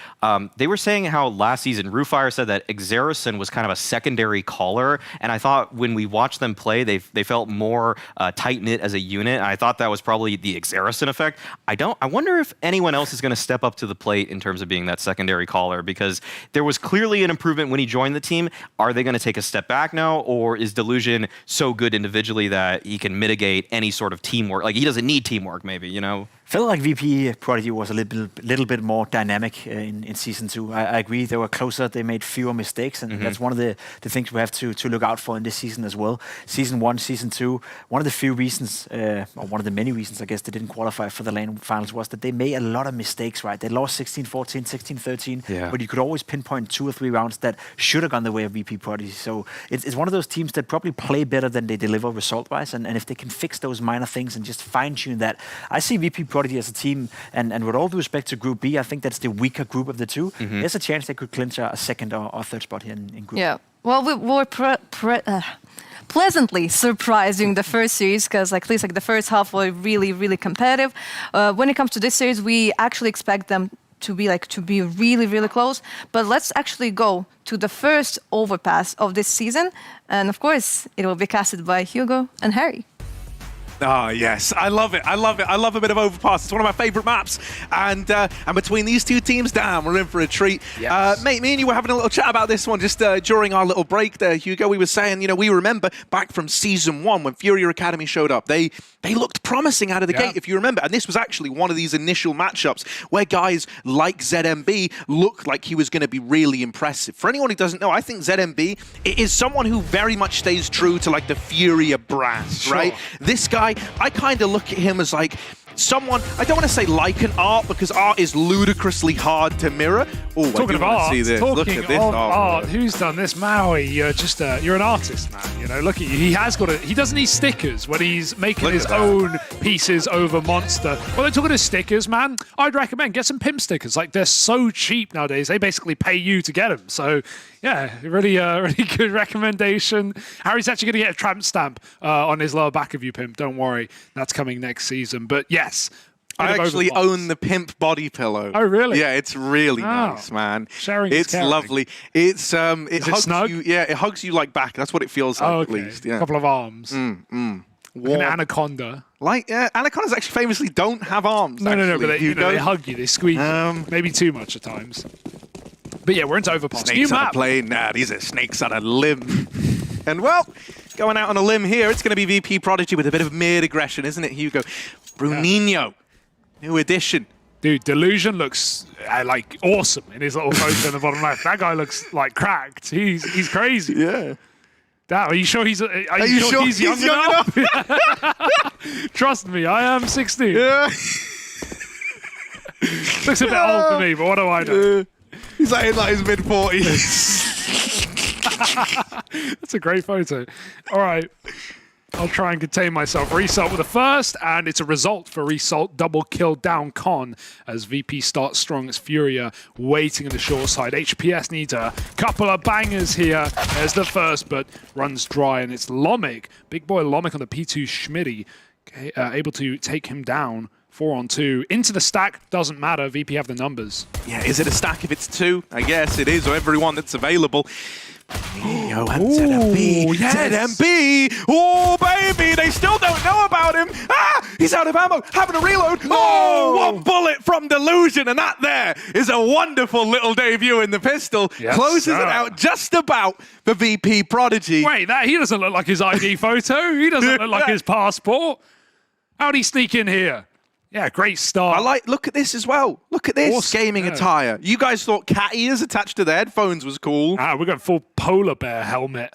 they were saying how last season Rufire said that Exerison was kind of a secondary caller, and I thought when we watched them play, they felt more tight knit as a unit. And I thought that was probably the Exerison effect. I wonder if anyone else is going to step up to the plate in terms of being that secondary caller, because there was clearly an improvement when he joined the team. Are they going to take a step back now, or is Delusion so good individually that he can mitigate any sort of teamwork? Like he doesn't need teamwork, maybe, you know? Felt like VP.Prodigy was a little bit more dynamic in season 2. I agree, they were closer, they made fewer mistakes, and that's one of the things we have to look out for in this season as well. Season 1, season 2, one of the few reasons, or one of the many reasons, I guess, they didn't qualify for the LAN finals was that they made a lot of mistakes, right? They lost 16-14, 16-13, but you could always pinpoint 2 or 3 rounds that should have gone the way of VP.Prodigy. So it's one of those teams that probably play better than they deliver result-wise, and if they can fix those minor things and just fine-tune that, I see VP.Prodigy as a team, and with all due respect to Group B, I think that's the weaker group of the 2. There's a chance they could clinch a 2nd or 3rd spot here in Group B. Yeah, well, we were pleasantly surprised during the first series, because like, at least like the first half were really, really competitive. When it comes to this series, we actually expect them to be really, really close. But let's actually go to the first overpass of this season, and of course, it will be casted by Hugo and Harry. Oh, yes. I love it. I love it. I love a bit of Overpass. It's one of my favorite maps. And between these 2 teams, damn, we're in for a treat. Yes. Mate, me and you were having a little chat about this one just during our little break there, Hugo. We were saying, you know, we remember back from season 1 when FURIA Academy showed up. They looked promising out of the gate, if you remember. And this was actually one of these initial matchups where guys like ZMB looked like he was going to be really impressive. For anyone who doesn't know, I think ZMB is someone who very much stays true to like the FURIA brand, right? This guy, I kind of look at him as like someone, I don't want to say like an art, because art is ludicrously hard to mirror. Oh, talking of art, see this. Look at this art. Who's done this? Maui, you're just you're an artist, man. You know, look at you. He doesn't need stickers when he's making his own pieces over Monster. Well, they're talking of stickers, man. I'd recommend get some Pimp stickers. Like, they're so cheap nowadays. They basically pay you to get them. So yeah, really good recommendation. Harry's actually going to get a tramp stamp on his lower back of you, Pimp. Don't worry, that's coming next season. But yes, I actually own the Pimp body pillow. Oh, really? Yeah, it's really nice, man. Sharing it's lovely. It's it hugs snug? you. Yeah, it hugs you like back. That's what it feels like, at least. Yeah. A couple of arms. Like an anaconda. Like, anacondas actually famously don't have arms. No, but they hug you, they squeeze you. Maybe too much at times. But yeah, we're into Overpass. Snakes on a plane. Nah, these are snakes on a limb. And well, going out on a limb here, it's going to be VP.Prodigy with a bit of mid aggression, isn't it, Hugo? Bruninho, new addition. Dude, Delusion looks like awesome in his little photo in the bottom left. That guy looks like cracked. He's crazy. Yeah. Are you sure he's? Are you sure he's young enough? Trust me, I am 16. Yeah. Looks a bit old for me, but what do I know? He's like in like his mid-40s. That's a great photo. All right. I'll try and contain myself. Result with the first, and it's a result for Result. Double kill down Con as VP starts strong. It's FURIA waiting on the short side. HPS needs a couple of bangers here. There's the first, but runs dry, and it's Lomic. Big boy Lomic on the P2 Schmitty. Okay, able to take him down. 4-on-2. Into the stack, doesn't matter. VP have the numbers. Yeah, is it a stack if it's 2? I guess it is, or everyone that's available. Yo, and ZMB, yes. ZMB, oh baby, they still don't know about him. Ah, he's out of ammo, having a reload. Oh, one bullet from Delusion, and that there is a wonderful little debut in the pistol. Yes, Closes it out just about for VP.Prodigy. Wait, he doesn't look like his ID photo. He doesn't look like his passport. How'd he sneak in here? Yeah, great start. Look at this as well. Look at this Awesome. gaming attire. You guys thought cat ears attached to the headphones was cool. We're going full polar bear helmet.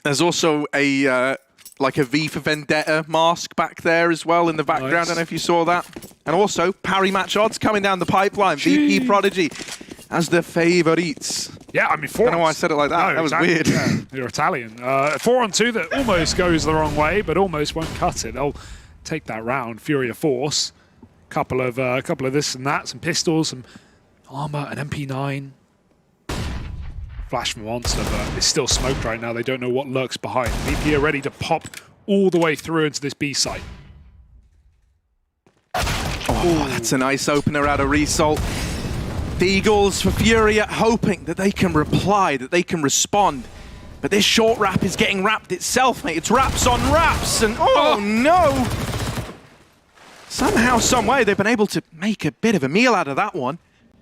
There's also a like a V for Vendetta mask back there as well in the background. Nice. I don't know if you saw that. And also parry match odds coming down the pipeline. VP.Prodigy as the favorites. Yeah, I mean, I don't know why I said it like that. No, that was exactly. weird. Yeah, you're Italian. 4-on-2 that almost goes the wrong way, but almost won't cut it. They'll take that round. FURIA Force. Couple of this and that. Some pistols, some armor, an MP9. Flash from Monster, but it's still smoked right now. They don't know what lurks behind. VP are ready to pop all the way through into this B site. Oh, that's a nice opener out of Result. The Eagles for FURIA hoping that they can reply, that they can respond. But this short wrap is getting wrapped itself, mate. It's wraps on wraps, and oh no! Somehow, some way, they've been able to make a bit of a meal out of that one.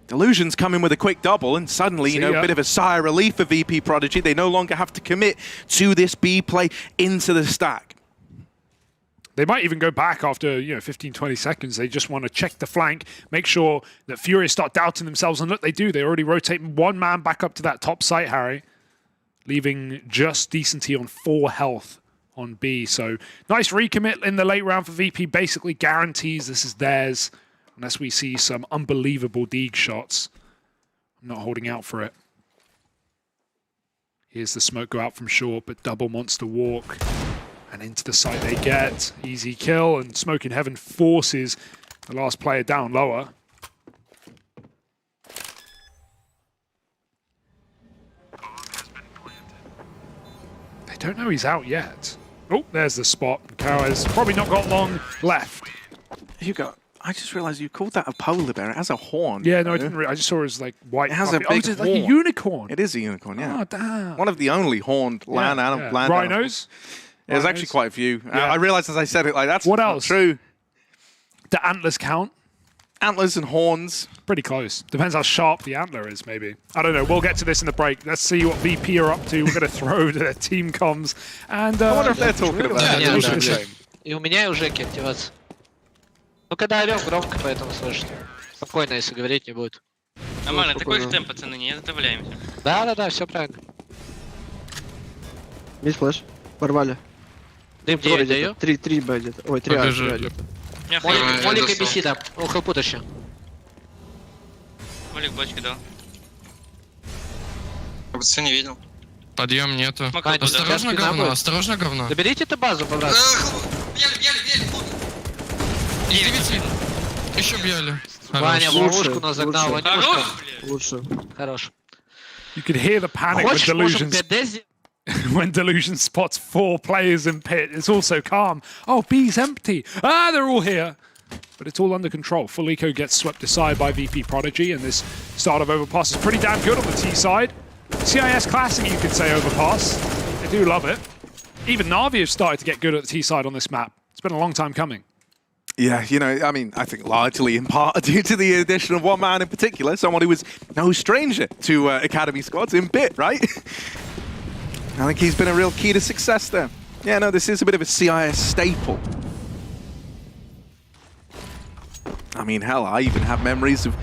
Delusion's coming with a quick double, and suddenly, you know, a bit of a sigh of relief for VP.Prodigy. They no longer have to commit to this B play into the stack. They might even go back after 15, 20 seconds. They just want to check the flank, make sure that FURIA start doubting themselves, and look, they do. They already rotate one man back up to that top site, Harry, leaving just Decenty on 4 health on B. So nice recommit in the late round for VP. Basically guarantees this is theirs unless we see some unbelievable Deeg shots. I'm not holding out for it. Here's the smoke go out from short, but double monster walk. And into the site they get. Easy kill, and Smoke in Heaven forces the last player down lower. They don't know he's out yet. Oh, there's the spot. Cow has probably not got long left. Hugo, I just realized you called that a polar bear. It has a horn. Yeah, no, I didn't. I just saw it as like white. It has a big it's horn. like a unicorn. It is a unicorn, yeah. Oh, damn. One of the only horned land animals. Rhinos? There's actually quite a few. I realized as I said it, like, that's what not else? True. Do antlers count? Antlers and horns. Pretty close. Depends how sharp the antler is, maybe. I don't know. We'll get to this in the break. Let's see what VP are up to. We're going to throw to their team comms. And I wonder if they're talking about that. И у меня уже активация. Ну, когда орём, громко, поэтому слышно. Спокойно, если говорить не будет. Нормально, такой же темп, пацаны, не задавляемся. Да, все правильно. Есть флеш. Порвали. Дым 9 даю. 3 будет. Ой, 3 будет. Молик и беседа. Около путаща. Молик бочки дал. Все не видел. Подъем нету. Осторожно, говно, осторожно, говно. Доберите эту базу, брат. Еще бьяли. Ваня в ловушку нас загнал. Лучше. Хорош. You could hear the panic when when Delusion spots 4 players in pit. It's also calm. Oh, B's empty. Ah, they're all here. But it's all under control. Full eco gets swept aside by VP.Prodigy, and this start of Overpass is pretty damn good on the T side. CIS classic, you could say, Overpass. They do love it. Even Na'Vi have started to get good at the T side on this map. It's been a long time coming. Yeah, you know, I mean, I think largely in part due to the addition of one man in particular, someone who was no stranger to Academy squads in BIT, right? I think he's been a real key to success there. Yeah, no, this is a bit of a CIS staple. I mean, hell, I even have memories of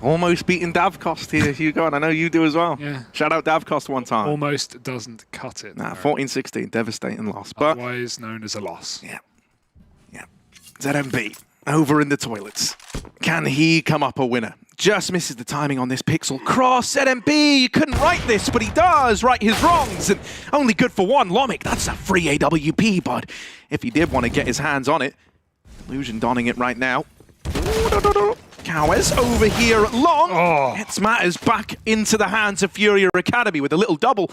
Almost beating Davcost here, Hugo, and I know you do as well. Yeah. Shout out Davcost one time. Almost doesn't cut it. Nah, 14-16, devastating loss. But otherwise known as a loss. Yeah. ZMB, over in the toilets. Can he come up a winner? Just misses the timing on this pixel cross. ZMB, you couldn't write this, but he does right his wrongs. And only good for one. Lomic, that's a free AWP, but if he did want to get his hands on it, Illusion donning it right now. Cowes over here at long. Gets matters back into the hands of FURIA Academy with a little double.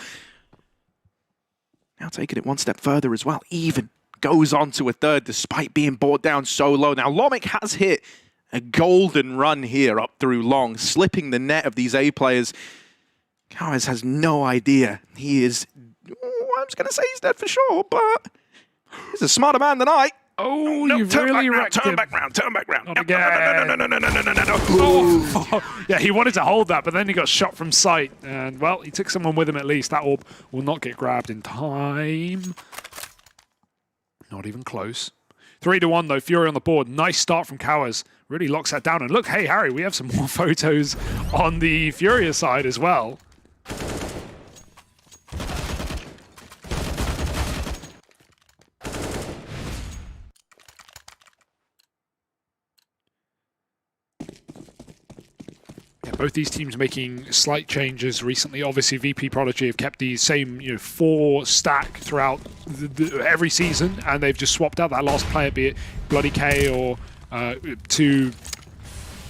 Now taking it one step further as well. Even goes on to a third despite being brought down so low. Now Lomic has hit a golden run here up through long, slipping the net of these A players. Cowes has no idea. He is, I'm just going to say he's dead for sure, but he's a smarter man than I. Oh, no, you've turn really back round, turn back round. Not again. No. Yeah, he wanted to hold that, but then he got shot from sight. And, well, he took someone with him at least. That orb will not get grabbed in time. Not even close. 3-1, though. FURIA on the board. Nice start from Cowes. Really locks that down. And look, hey, Harry, we have some more photos on the FURIA side as well. Both these teams making slight changes recently. Obviously, VP.Prodigy have kept the same 4 stack throughout every season, and they've just swapped out that last player, be it Bloody K or to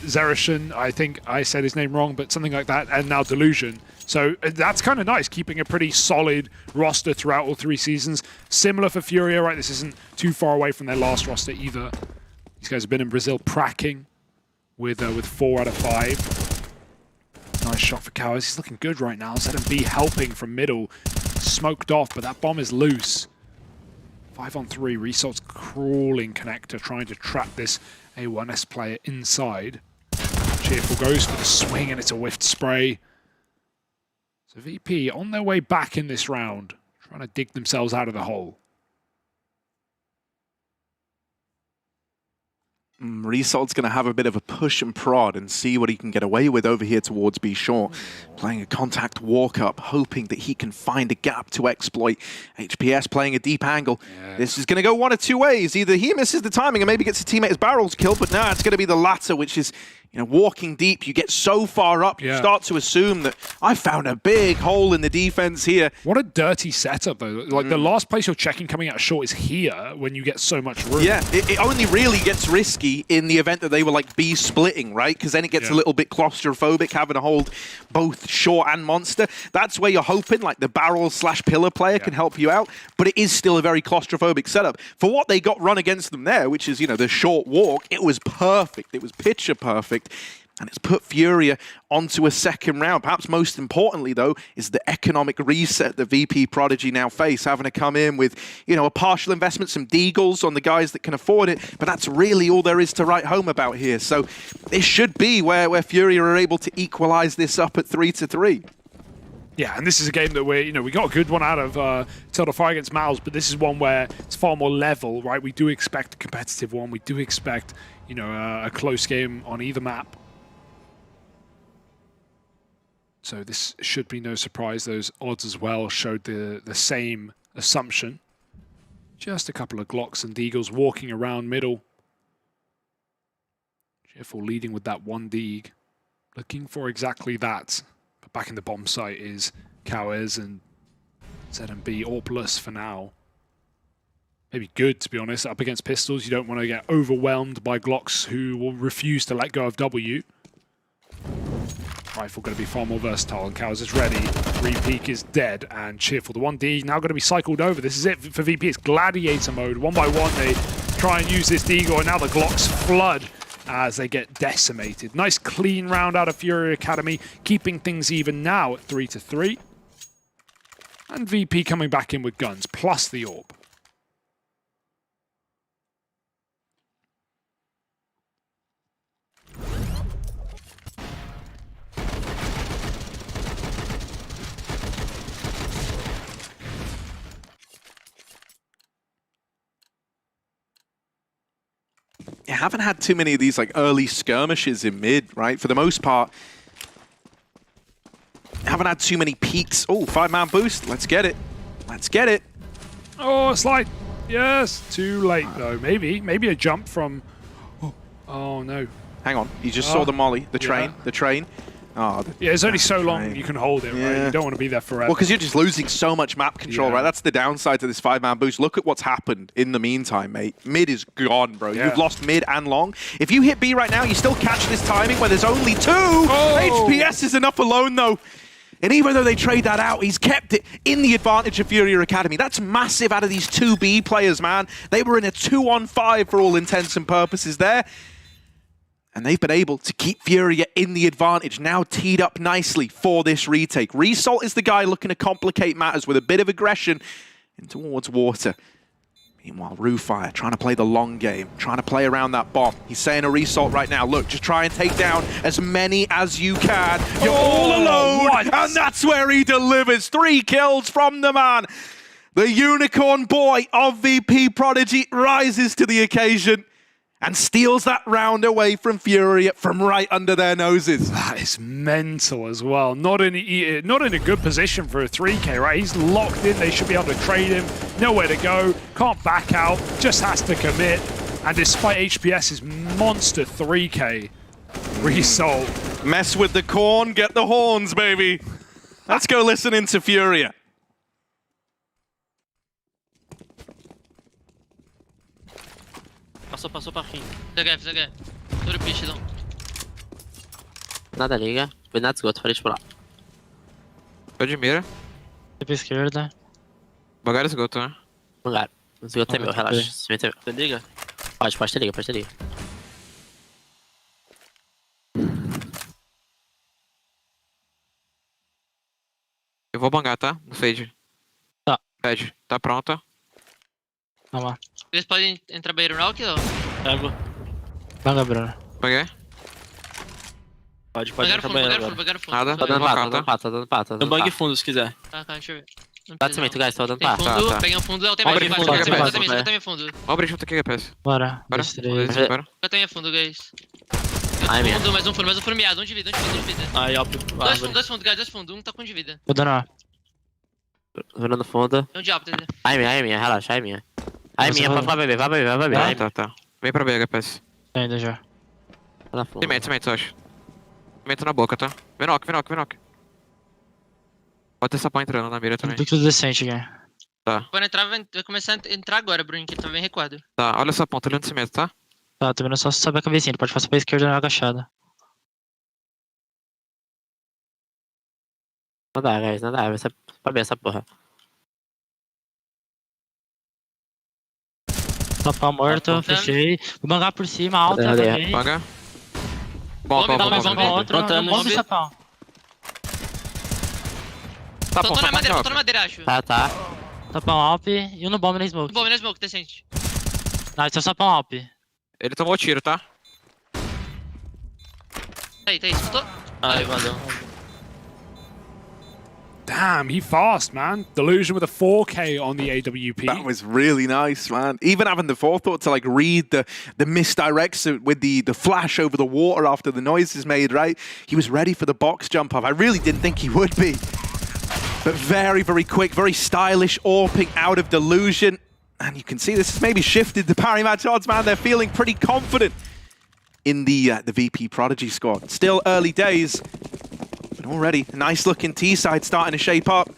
Zerishan. I think I said his name wrong, but something like that, and now Delusion. So that's kind of nice, keeping a pretty solid roster throughout all 3 seasons. Similar for FURIA, right? This isn't too far away from their last roster either. These guys have been in Brazil pracking with 4 out of 5. Nice shot for Cowes. He's looking good right now. ZMB helping from middle. Smoked off, but that bomb is loose. 5-on-3. Resort's crawling connector, trying to trap this A1S player inside. Cheerful goes for the swing, and it's a whiffed spray. So VP on their way back in this round, trying to dig themselves out of the hole. Resolt's going to have a bit of a push and prod and see what he can get away with over here towards B Shore. Playing a contact walk-up, hoping that he can find a gap to exploit. HPS playing a deep angle. Yeah. This is going to go one of 2 ways. Either he misses the timing and maybe gets his teammate's barrels killed, but no, it's going to be the latter, which is walking deep. You get so far up, you start to assume that I found a big hole in the defense here. What a dirty setup, though. Like, the last place you're checking coming out of short is here when you get so much room. Yeah, it only really gets risky in the event that they were like B splitting, right? Because then it gets a little bit claustrophobic having to hold both short and monster. That's where you're hoping like the barrel/pillar player can help you out, but it is still a very claustrophobic setup. For what they got run against them there, which is, the short walk, it was perfect. It was picture perfect. And it's put FURIA onto a second round. Perhaps most importantly, though, is the economic reset that VP.Prodigy now face, having to come in with, a partial investment, some deagles on the guys that can afford it. But that's really all there is to write home about here. So this should be where FURIA are able to equalize this up at 3-3. Yeah, and this is a game that we got a good one out of Total Fire against Mouse, but this is one where it's far more level, right? We do expect a competitive one. We do expect, a close game on either map. So this should be no surprise. Those odds as well showed the same assumption. Just a couple of Glocks and Deagles walking around middle. Cheerful leading with that 1 Deag. Looking for exactly that. But back in the bomb site is Cowes and ZMB Orplus for now. Maybe good, to be honest. Up against pistols, you don't want to get overwhelmed by Glocks who will refuse to let go of W. Rifle going to be far more versatile, and Cowes is ready. Repeak is dead, and Cheerful, the 1D, now going to be cycled over. This is it for VP. It's Gladiator mode. 1 by 1, they try and use this Deagle, and now the Glocks flood as they get decimated. Nice clean round out of FURIA Academy, keeping things even now at 3-3. And VP coming back in with guns, plus the orb. you haven't had too many of these like early skirmishes in mid, right? For the most part, haven't had too many peaks. Oh, 5-man boost. Let's get it. Let's get it. Oh, slide. Yes. Too late, though. Maybe a jump from... Oh, no. Hang on. You just saw the molly, the train, the train. Oh, yeah, it's only so long you can hold it, right? You don't want to be there forever. Well, because you're just losing so much map control, right? That's the downside to this 5-man boost. Look at what's happened in the meantime, mate. Mid is gone, bro. You've lost mid and long. If you hit B right now, you still catch this timing where there's only 2. HPS is enough alone, though. And even though they trade that out, he's kept it in the advantage of FURIA Academy. That's massive out of these 2 B players, man. They were in a 2-on-5 for all intents and purposes there. And they've been able to keep FURIA in the advantage, now teed up nicely for this retake. Resalt is the guy looking to complicate matters with a bit of aggression in towards water. Meanwhile, Rufire trying to play the long game, trying to play around that bomb. He's saying a Resalt right now, look, just try and take down as many as you can. You're all alone, and that's where he delivers. 3 kills from the man. The unicorn boy of VP.Prodigy rises to the occasion and steals that round away from FURIA from right under their noses. That is mental as well. Not in a good position for a 3K, right? He's locked in. They should be able to trade him. Nowhere to go. Can't back out. Just has to commit. And despite HPS's monster 3K, Result. Mess with the corn, get the horns, baby. Let's go listen into FURIA. Passou parquinho. Fica. Todo piche, não. Nada liga. Cuidado do esgoto, frente por lá. Tô de mira. Pra esquerda. Bangar esgoto, né? Bangar. O esgoto é meu, relaxa. Se meter. Você liga? Pode ter liga, Eu vou bangar, tá? No Fade. Tá. Fade, tá pronta? Vamos lá. Eles podem entrar banheiro rock ou? Pego. Banga, Bruno. Banguei? Pode entrar banheiro agora. Banheiro fundo. Nada, Tá dando pata. Tem bang fundo se quiser. Tá, deixa eu ver. Dá cimento, guys, tá dando Tem pata. fundo, peguei um fundo, eu tenho mais fundo. Eu tenho fundo. Vamos abrir junto aqui, GPS. Bora. Bora. Bora. Eu tenho fundo, guys. Ai, minha. Mais um fundo miado, um de vida. Aí, ó. Dois fundos, guys, um tá com de vida. Tô dando, ó. Virando fundo. Tem um de alto, entendeu? Ai, minha, relaxa, ai, minha. Ai, minha, vai beber. Tá. Vem pra B, GPS. Tá indo já. Tá na fundo. Cimento, eu acho. Cimento na boca, tá? Vem knock. Pode ter sapão entrando na mira também. Tem tudo decente, cara. Tá. Quando entrar, vai começar a entrar agora, Bruno, que ele tá bem recuado. Tá, olha essa ponta, olhando cimento, tá? Tá, tô vendo só se saber a cabecinha. Ele pode passar pra esquerda na agachada. Não dá, guys, não dá. Vai ser pra ver essa porra. Sapão morto, fechei. Vou bangar por cima, alta também. Banga. Bom. Outro, bom do sapão. Tô na madeira, acho. Tá. Sapão Alp e um no bomb na smoke. Bomb na smoke, decente. Não, esse é o sapão Alp. Ele tomou tiro, tá? Tá aí, escutou? Ai, valeu. Damn, he fast, man. Delusion with a 4K on the AWP. That was really nice, man. Even having the forethought to like read the misdirects with the flash over the water after the noise is made, right? He was ready for the box jump off. I really didn't think he would be. But very, very quick, very stylish AWPing out of Delusion. And you can see this has maybe shifted the parry match odds, man. They're feeling pretty confident in the VP.Prodigy squad. Still early days. Already, a nice looking T-side starting to shape up.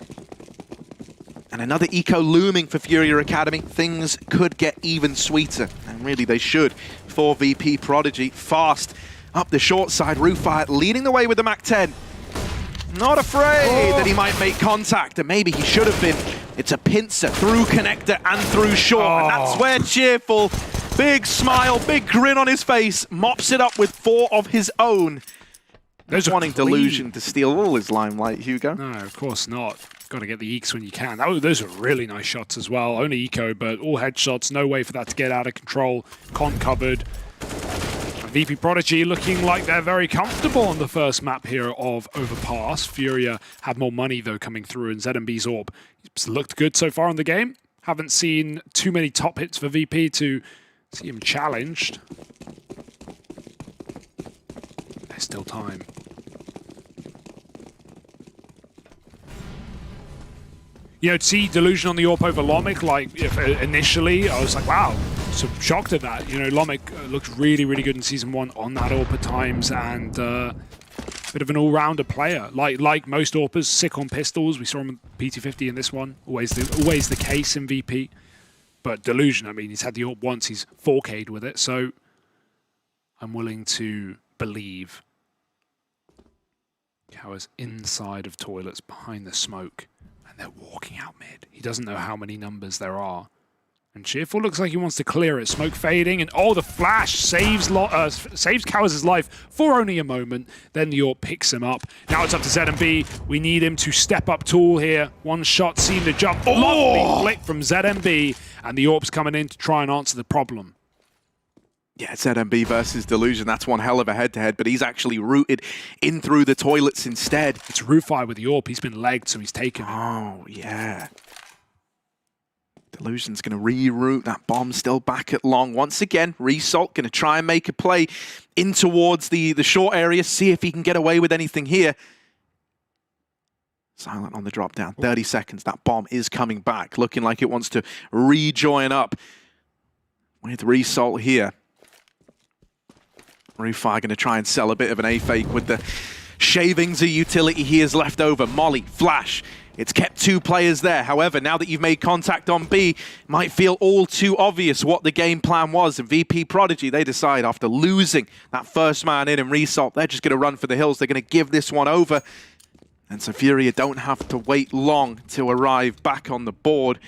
And another eco looming for FURIA Academy. Things could get even sweeter. And really they should for VP.Prodigy. Fast up the short side. Rufire leading the way with the Mac-10. Not afraid that he might make contact. And maybe he should have been. It's a pincer through connector and through short. And that's where Cheerful, big smile, big grin on his face, mops it up with 4 of his own. Those wanting Delusion to steal all his limelight, Hugo. No, of course not. Got to get the eeks when you can. Those are really nice shots as well. Only eco, but all headshots. No way for that to get out of control. Con covered. And VP.Prodigy looking like they're very comfortable on the first map here of Overpass. FURIA had more money, though, coming through, and ZMB's AWP. It's looked good so far in the game. Haven't seen too many top hits for VP to See him challenged. There's still time. You know, to see Delusion on the AWP over Lomic, like, initially, I was like, wow, so shocked at that. You know, Lomic looked really, really good in Season 1 on that AWP at times, and bit of an all-rounder player. Like most AWPers, sick on pistols. We saw him on PT50 in this one. Always the case in VP. But Delusion, I mean, he's had the AWP once, he's 4K'd with it, so I'm willing to believe Cower's inside of toilets, behind the smoke. They're walking out mid. He doesn't know how many numbers there are. And Cheerful looks like he wants to clear it. Smoke fading, and oh, the flash saves Cowers' life for only a moment. Then the AWP picks him up. Now it's up to ZMB. We need him to step up tall here. One shot, seemed to jump. Oh! Lovely flick from ZMB, and the AWP's coming in to try and answer the problem. Yeah, ZMB versus Delusion. That's one hell of a head-to-head, but he's actually rooted in through the toilets instead. It's root fire with the AWP. He's been legged, so he's taken it. Oh, yeah. Delusion's going to reroute. That bomb still back at long. Once again, Result going to try and make a play in towards the short area, see if he can get away with anything here. Silent on the drop down. 30 seconds. That bomb is coming back, looking like it wants to rejoin up with Result here. Rufire going to try and sell a bit of an A-fake with the shavings of utility he has left over. Molly, Flash. It's kept 2 players there. However, now that you've made contact on B, it might feel all too obvious what the game plan was. And VP.Prodigy, they decide after losing that first man in Result, they're just going to run for the hills. They're going to give this one over. And so FURIA don't have to wait long to arrive back on the board.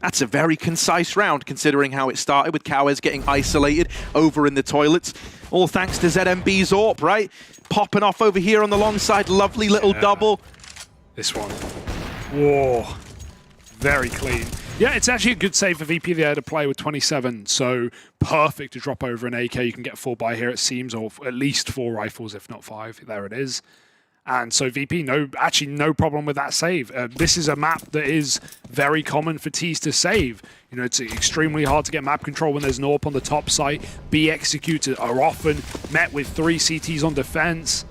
That's a very concise round, considering how it started with Cowers getting isolated over in the toilets. All thanks to ZMB's AWP, right? Popping off over here on the long side. Lovely little double. This one. Whoa. Very clean. Yeah, it's actually a good save for VP there to play with 27, so perfect to drop over an AK. You can get 4 by here, it seems, or at least 4 rifles, if not 5. There it is. And so VP, actually no problem with that save. This is a map that is very common for Tees to save. You know, it's extremely hard to get map control when there's an AWP on the top site. B executes are often met with 3 CTs on defense.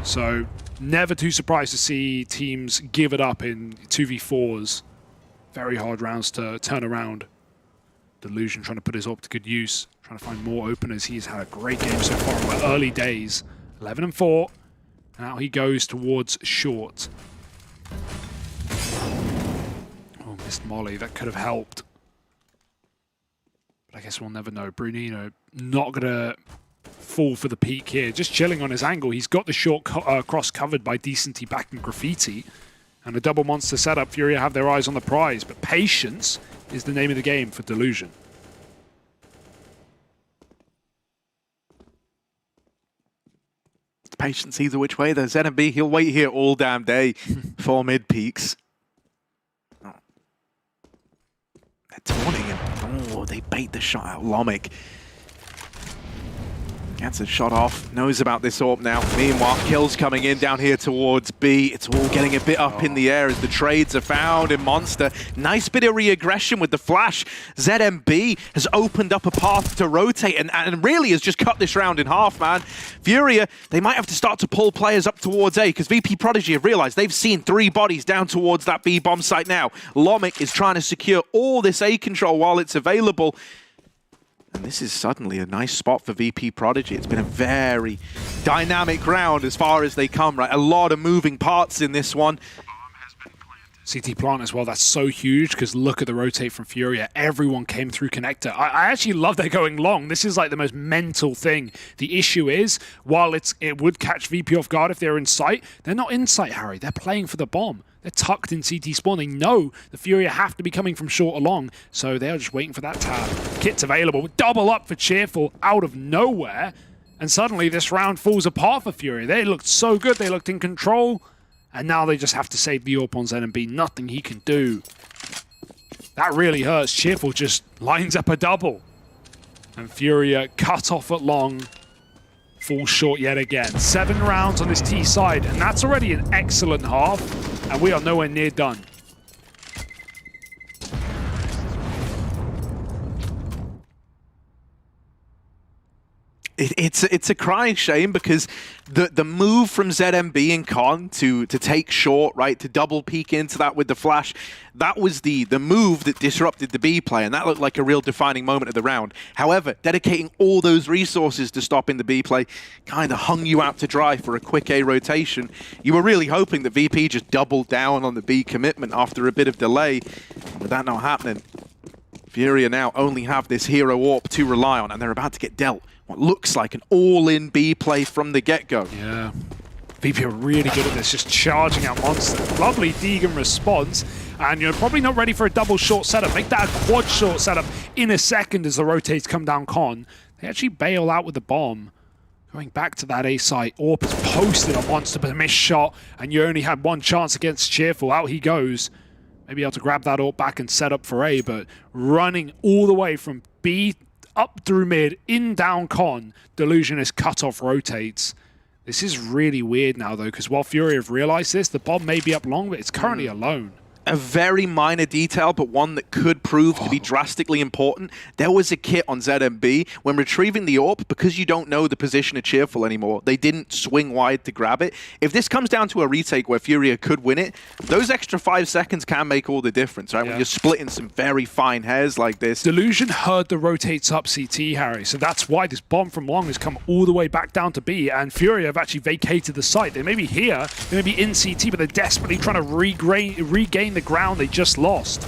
So never too surprised to see teams give it up in 2v4s. Very hard rounds to turn around. Delusion trying to put his AWP to good use, trying to find more openers. He's had a great game so far in the early days. 11-4. Now he goes towards short. Oh, missed Molly. That could have helped. But I guess we'll never know. Brunino not going to fall for the peak here. Just chilling on his angle. He's got the short cross covered by Decenty back and Graffiti. And a double monster setup. FURIA have their eyes on the prize. But patience is the name of the game for Delusion. Patience either which way. There's ZMB. He'll wait here all damn day for mid peaks. Oh. They're taunting him. Oh, they bait the shot out. Lomic gets a shot off. Knows about this AWP now. Meanwhile, kills coming in down here towards B. It's all getting a bit up in the air as the trades are found in Monster. Nice bit of re-aggression with the flash. ZMB has opened up a path to rotate and really has just cut this round in half, man. FURIA, they might have to start to pull players up towards A because VP.Prodigy have realized they've seen 3 bodies down towards that B bomb site now. Lomic is trying to secure all this A control while it's available. And this is suddenly a nice spot for VP.Prodigy. It's been a very dynamic round as far as they come, right? A lot of moving parts in this one. CT plant as well, that's so huge because look at the rotate from FURIA. Everyone came through connector. I actually love they're going long. This is like the most mental thing. The issue is, while it would catch VP off guard if they're in sight, they're not in sight, Harry. They're playing for the bomb. They're tucked in CT spawn. They know the FURIA have to be coming from short along, so they're just waiting for that tab. Kit's available. Double up for Cheerful out of nowhere, and suddenly this round falls apart for FURIA. They looked so good. They looked in control, and now they just have to save the AWP on ZMB. Nothing he can do. That really hurts. Cheerful just lines up a double, and FURIA cut off at long. Falls short yet again. 7 rounds on this T side, and that's already an excellent half, and we are nowhere near done. It's a crying shame because the move from ZMB and Con to take short, right, to double peek into that with the flash, that was the move that disrupted the B play, and that looked like a real defining moment of the round. However, dedicating all those resources to stopping the B play kind of hung you out to dry for a quick A rotation. You were really hoping that VP just doubled down on the B commitment after a bit of delay. With that not happening, FURIA now only have this hero AWP to rely on, and they're about to get dealt what looks like an all-in B play from the get-go. Yeah. VP are really good at this, just charging out Monster. Lovely Deegan response, and you're probably not ready for a double short setup. Make that a quad short setup in a second as the rotates come down Con. They actually bail out with the bomb. Going back to that A site, AWP is posted on Monster, but a missed shot, and you only had one chance against Cheerful. Out he goes. Maybe able to grab that AWP back and set up for A, but running all the way from B up through mid, in down Con, Delusion is cut off rotates. This is really weird now, though, because while FURIA have realized this, the bomb may be up long, but it's currently alone. A very minor detail, but one that could prove to be drastically important. There was a kit on ZMB when retrieving the AWP, because you don't know the position of Cheerful anymore, they didn't swing wide to grab it. If this comes down to a retake where FURIA could win it, those extra 5 seconds can make all the difference, right? Yeah. When you're splitting some very fine hairs like this. Delusion heard the rotates up CT, Harry, so that's why this bomb from long has come all the way back down to B, and FURIA have actually vacated the site. They may be here, they may be in CT, but they're desperately trying to regain the ground they just lost.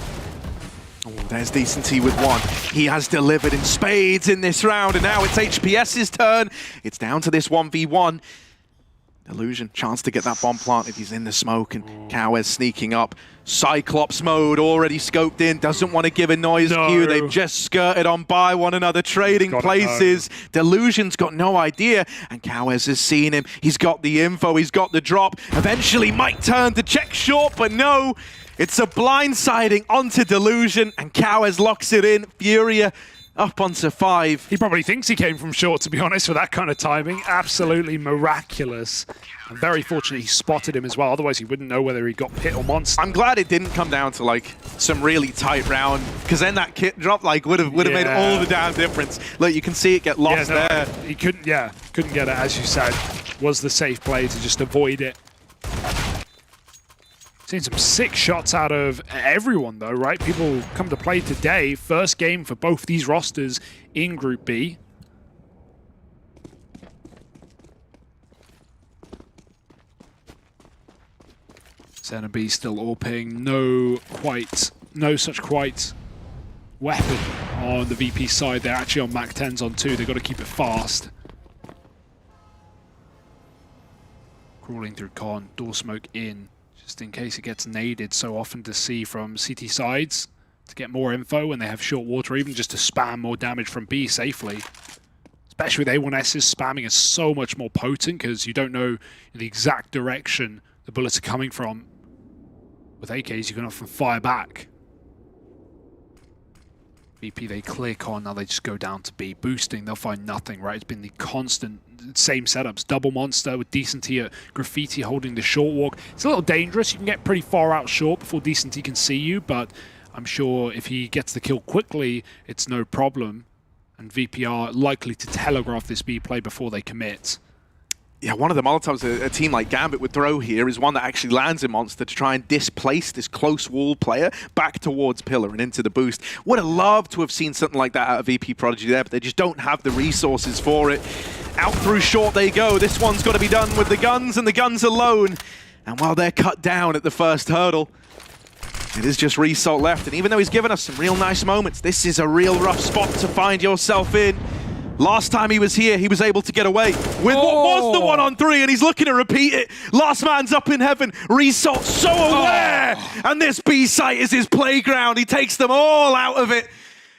Oh, there's Decenty with one. He has delivered in spades in this round, and now it's HPS's turn. It's down to this 1v1. Delusion, chance to get that bomb planted. He's in the smoke, and Cowes sneaking up. Cyclops mode already scoped in, doesn't want to give a noise cue. They've just skirted on by one another, trading places. Delusion's got no idea, and Cowes has seen him. He's got the info, he's got the drop. Eventually might turn to check short, but no. It's a blindsiding onto Delusion, and Cowes locks it in. FURIA up onto 5. He probably thinks he came from short, to be honest, with that kind of timing. Absolutely miraculous. And very fortunate he spotted him as well, otherwise he wouldn't know whether he got pit or monster. I'm glad it didn't come down to like some really tight round, because then that kit drop like would have made all the damn difference. Look, you can see it get lost there. He couldn't get it, as you said. Was the safe play to just avoid it. Seen some sick shots out of everyone, though, right? People come to play today. First game for both these rosters in Group B. Center B still AWPing. No such quite weapon on the VP side. They're actually on Mac 10s on 2. They've got to keep it fast. Crawling through Con, door smoke in. Just in case it gets naded, so often to see from CT sides to get more info when they have short water, even just to spam more damage from B safely. Especially with A1S's, spamming is so much more potent because you don't know the exact direction the bullets are coming from. With AKs, you can often fire back. VP, they clear Con, now they just go down to B. Boosting, they'll find nothing, right? It's been the constant same setups. Double Monster with Decenty at Graffiti holding the short walk. It's a little dangerous. You can get pretty far out short before Decenty can see you, but I'm sure if he gets the kill quickly, it's no problem. And VP are likely to telegraph this B play before they commit. Yeah, one of the Molotovs a team like Gambit would throw here is one that actually lands in Monster to try and displace this close wall player back towards Pillar and into the boost. Would have loved to have seen something like that out of VP.Prodigy there, but they just don't have the resources for it. Out through short they go. This one's got to be done with the guns, and the guns alone. And while they're cut down at the first hurdle, it is just Result left. And even though he's given us some real nice moments, this is a real rough spot to find yourself in. Last time he was here, he was able to get away with what was the 1-on-3, and he's looking to repeat it. Last man's up in heaven. Result so aware, and this B site is his playground. He takes them all out of it.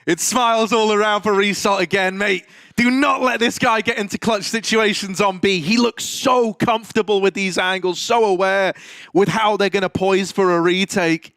It smiles all around for Result again, mate. Do not let this guy get into clutch situations on B. He looks so comfortable with these angles, so aware with how they're going to poise for a retake.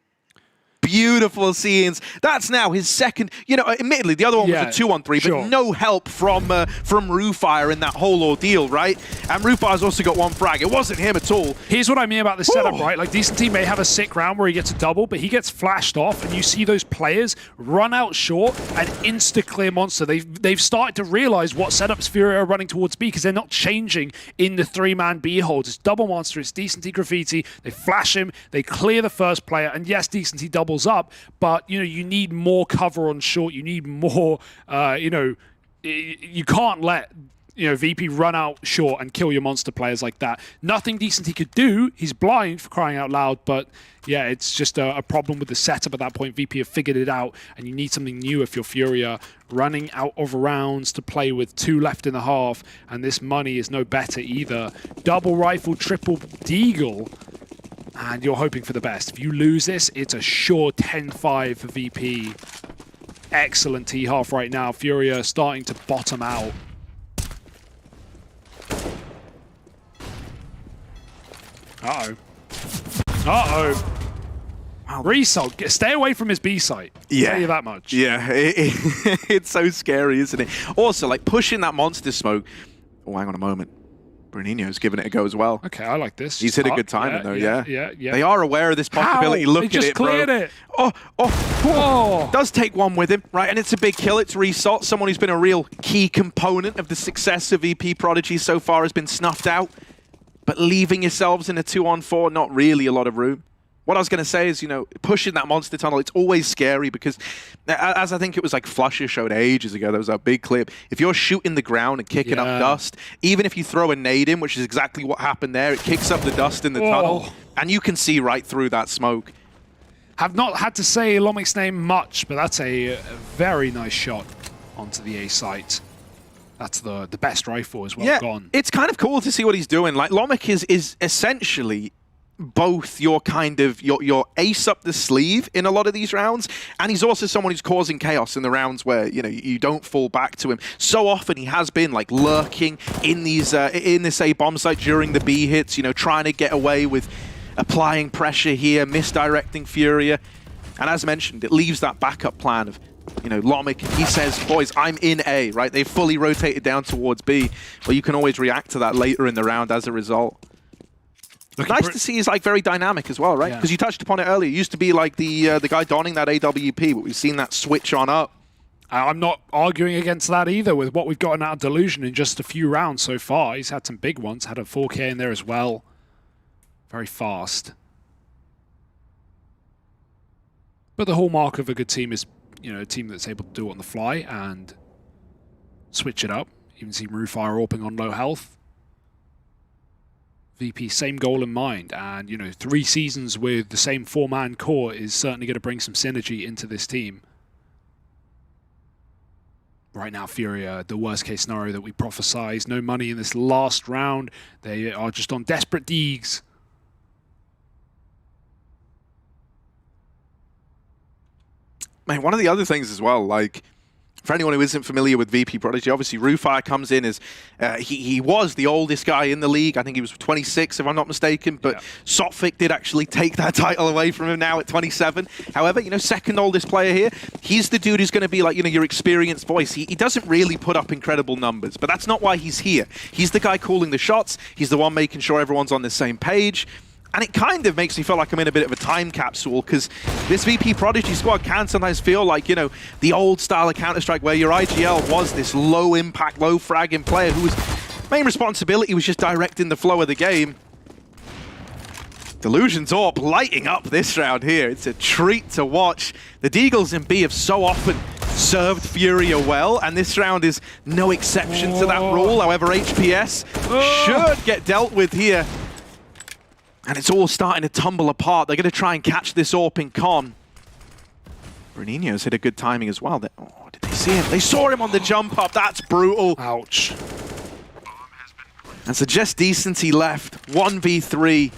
Beautiful scenes. That's now his second. You know, admittedly, the other one was a 2-on-3, but no help from Rufire in that whole ordeal, right? And Rufire's also got one frag. It wasn't him at all. Here's what I mean about this setup, right? Like, Decent Team may have a sick round where he gets a double, but he gets flashed off, and you see those players run out short and insta-clear monster. They've started to realize what setups FURIA are running towards B, because they're not changing in the 3-man B holds. It's double monster, it's Decent T Graffiti. They flash him, they clear the first player, and yes, Decent T doubles up, but you know, you need more cover on short. You need more, you know, you can't let VP run out short and kill your monster players like that. Nothing Decent he could do. He's blind, for crying out loud, but yeah, it's just a problem with the setup at that point. VP have figured it out, and you need something new if you're FURIA. Running out of rounds to play with 2 left in the half, and this money is no better either. Double rifle, triple deagle, and you're hoping for the best. If you lose this, it's a sure 10-5 for VP. Excellent T-half right now. FURIA starting to bottom out. Uh-oh. Uh-oh. Wow. Result. Stay away from his B site. Yeah. I'll tell you that much. Yeah, it's so scary, isn't it? Also, like, pushing that monster smoke. Oh, hang on a moment. Bruninho's giving it a go as well. Okay, I like this. He's hit a good timing, though, yeah. Yeah. They are aware of this possibility. How? Look They at just it, bro. cleared it. Oh. Does take one with him, right? And it's a big kill. It's Result. Someone who's been a real key component of the success of VP.Prodigy so far has been snuffed out. But leaving yourselves in a 2-on-4, not really a lot of room. What I was going to say is, you know, pushing that monster tunnel, it's always scary because, as I think it was like Flusher showed ages ago, there was a big clip. If you're shooting the ground and kicking up dust, even if you throw a nade in, which is exactly what happened there, it kicks up the dust in the tunnel, and you can see right through that smoke. Have not had to say Lomic's name much, but that's a very nice shot onto the A site. That's the best rifle as well gone. It's kind of cool to see what he's doing. Like, Lomic is essentially both your kind of your ace up the sleeve in a lot of these rounds, and he's also someone who's causing chaos in the rounds where, you know, you don't fall back to him. So often he has been like lurking in these in this A bomb site during the B hits, you know, trying to get away with applying pressure here, misdirecting FURIA. And as mentioned, it leaves that backup plan of, you know, Lomic, he says, boys, I'm in A, right? They've fully rotated down towards B, but you can always react to that later in the round as a result. Nice to see he's like very dynamic as well, right? Because you touched upon it earlier. He used to be like the guy donning that AWP, but we've seen that switch on up. I'm not arguing against that either with what we've gotten out of Delusion in just a few rounds so far. He's had some big ones, had a 4K in there as well. Very fast. But the hallmark of a good team is, you know, a team that's able to do it on the fly and switch it up. Even see Rufire AWPing on low health. VP, same goal in mind, and, you know, 3 seasons with the same 4-man core is certainly going to bring some synergy into this team. Right now, FURIA, the worst-case scenario that we prophesized, no money in this last round. They are just on desperate deegs. Man, one of the other things as well, like, for anyone who isn't familiar with VP.Prodigy, obviously Rufire comes in as, he was the oldest guy in the league. I think he was 26, if I'm not mistaken, but Sotfik did actually take that title away from him now at 27. However, you know, second oldest player here. He's the dude who's going to be like, you know, your experienced voice. He doesn't really put up incredible numbers, but that's not why he's here. He's the guy calling the shots. He's the one making sure everyone's on the same page. And it kind of makes me feel like I'm in a bit of a time capsule, because this VP.Prodigy squad can sometimes feel like, you know, the old style of Counter-Strike where your IGL was this low-impact, low-fragging player whose main responsibility was just directing the flow of the game. Delusion's AWP lighting up this round here. It's a treat to watch. The Deagles in B have so often served FURIA well, and this round is no exception to that rule. However, HPS should get dealt with here. And it's all starting to tumble apart. They're going to try and catch this AWP in con. Bruninho's hit a good timing as well. Oh, did they see him? They saw him on the jump up. That's brutal. Ouch. And so just decency left. 1v3.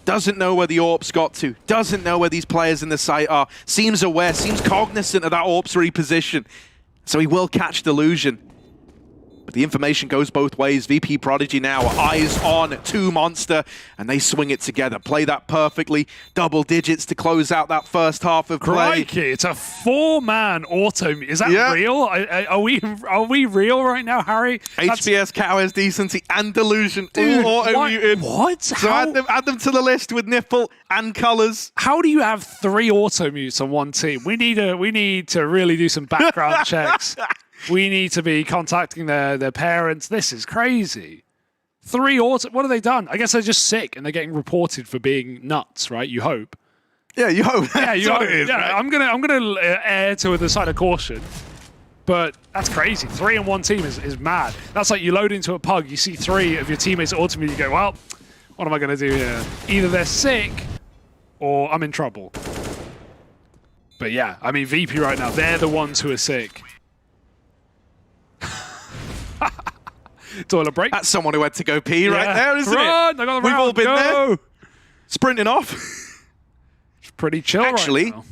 Doesn't know where the AWP's got to. Doesn't know where these players in the site are. Seems aware. Seems cognizant of that AWP's reposition. So he will catch Delusion. But the information goes both ways. VP.Prodigy now, eyes on 2 Monster, and they swing it together. Play that perfectly. Double digits to close out that first half of play. Crikey, it's a 4-man auto. Is that real? Are we real right now, Harry? HBS, Cowers, Decency, and Delusion all auto-muted. What? So add them to the list with Nipple and Colors. How do you have 3 auto-mutes on one team? We need to really do some background checks. We need to be contacting their parents. This is crazy. 3 auto. What have they done? I guess they're just sick and they're getting reported for being nuts, right? You hope. Yeah, you hope. Yeah, you hope. Is, right? I'm gonna err to the side of caution. But that's crazy. 3 in one team is mad. That's like you load into a pug, you see 3 of your teammates ultimately, you go, well, what am I going to do here? Either they're sick or I'm in trouble. But yeah, I mean, VP right now, they're the ones who are sick. Toilet break. That's someone who had to go pee right there, isn't Run! it? I got the We've all been Go! there. Sprinting off. It's pretty chill Actually, right now.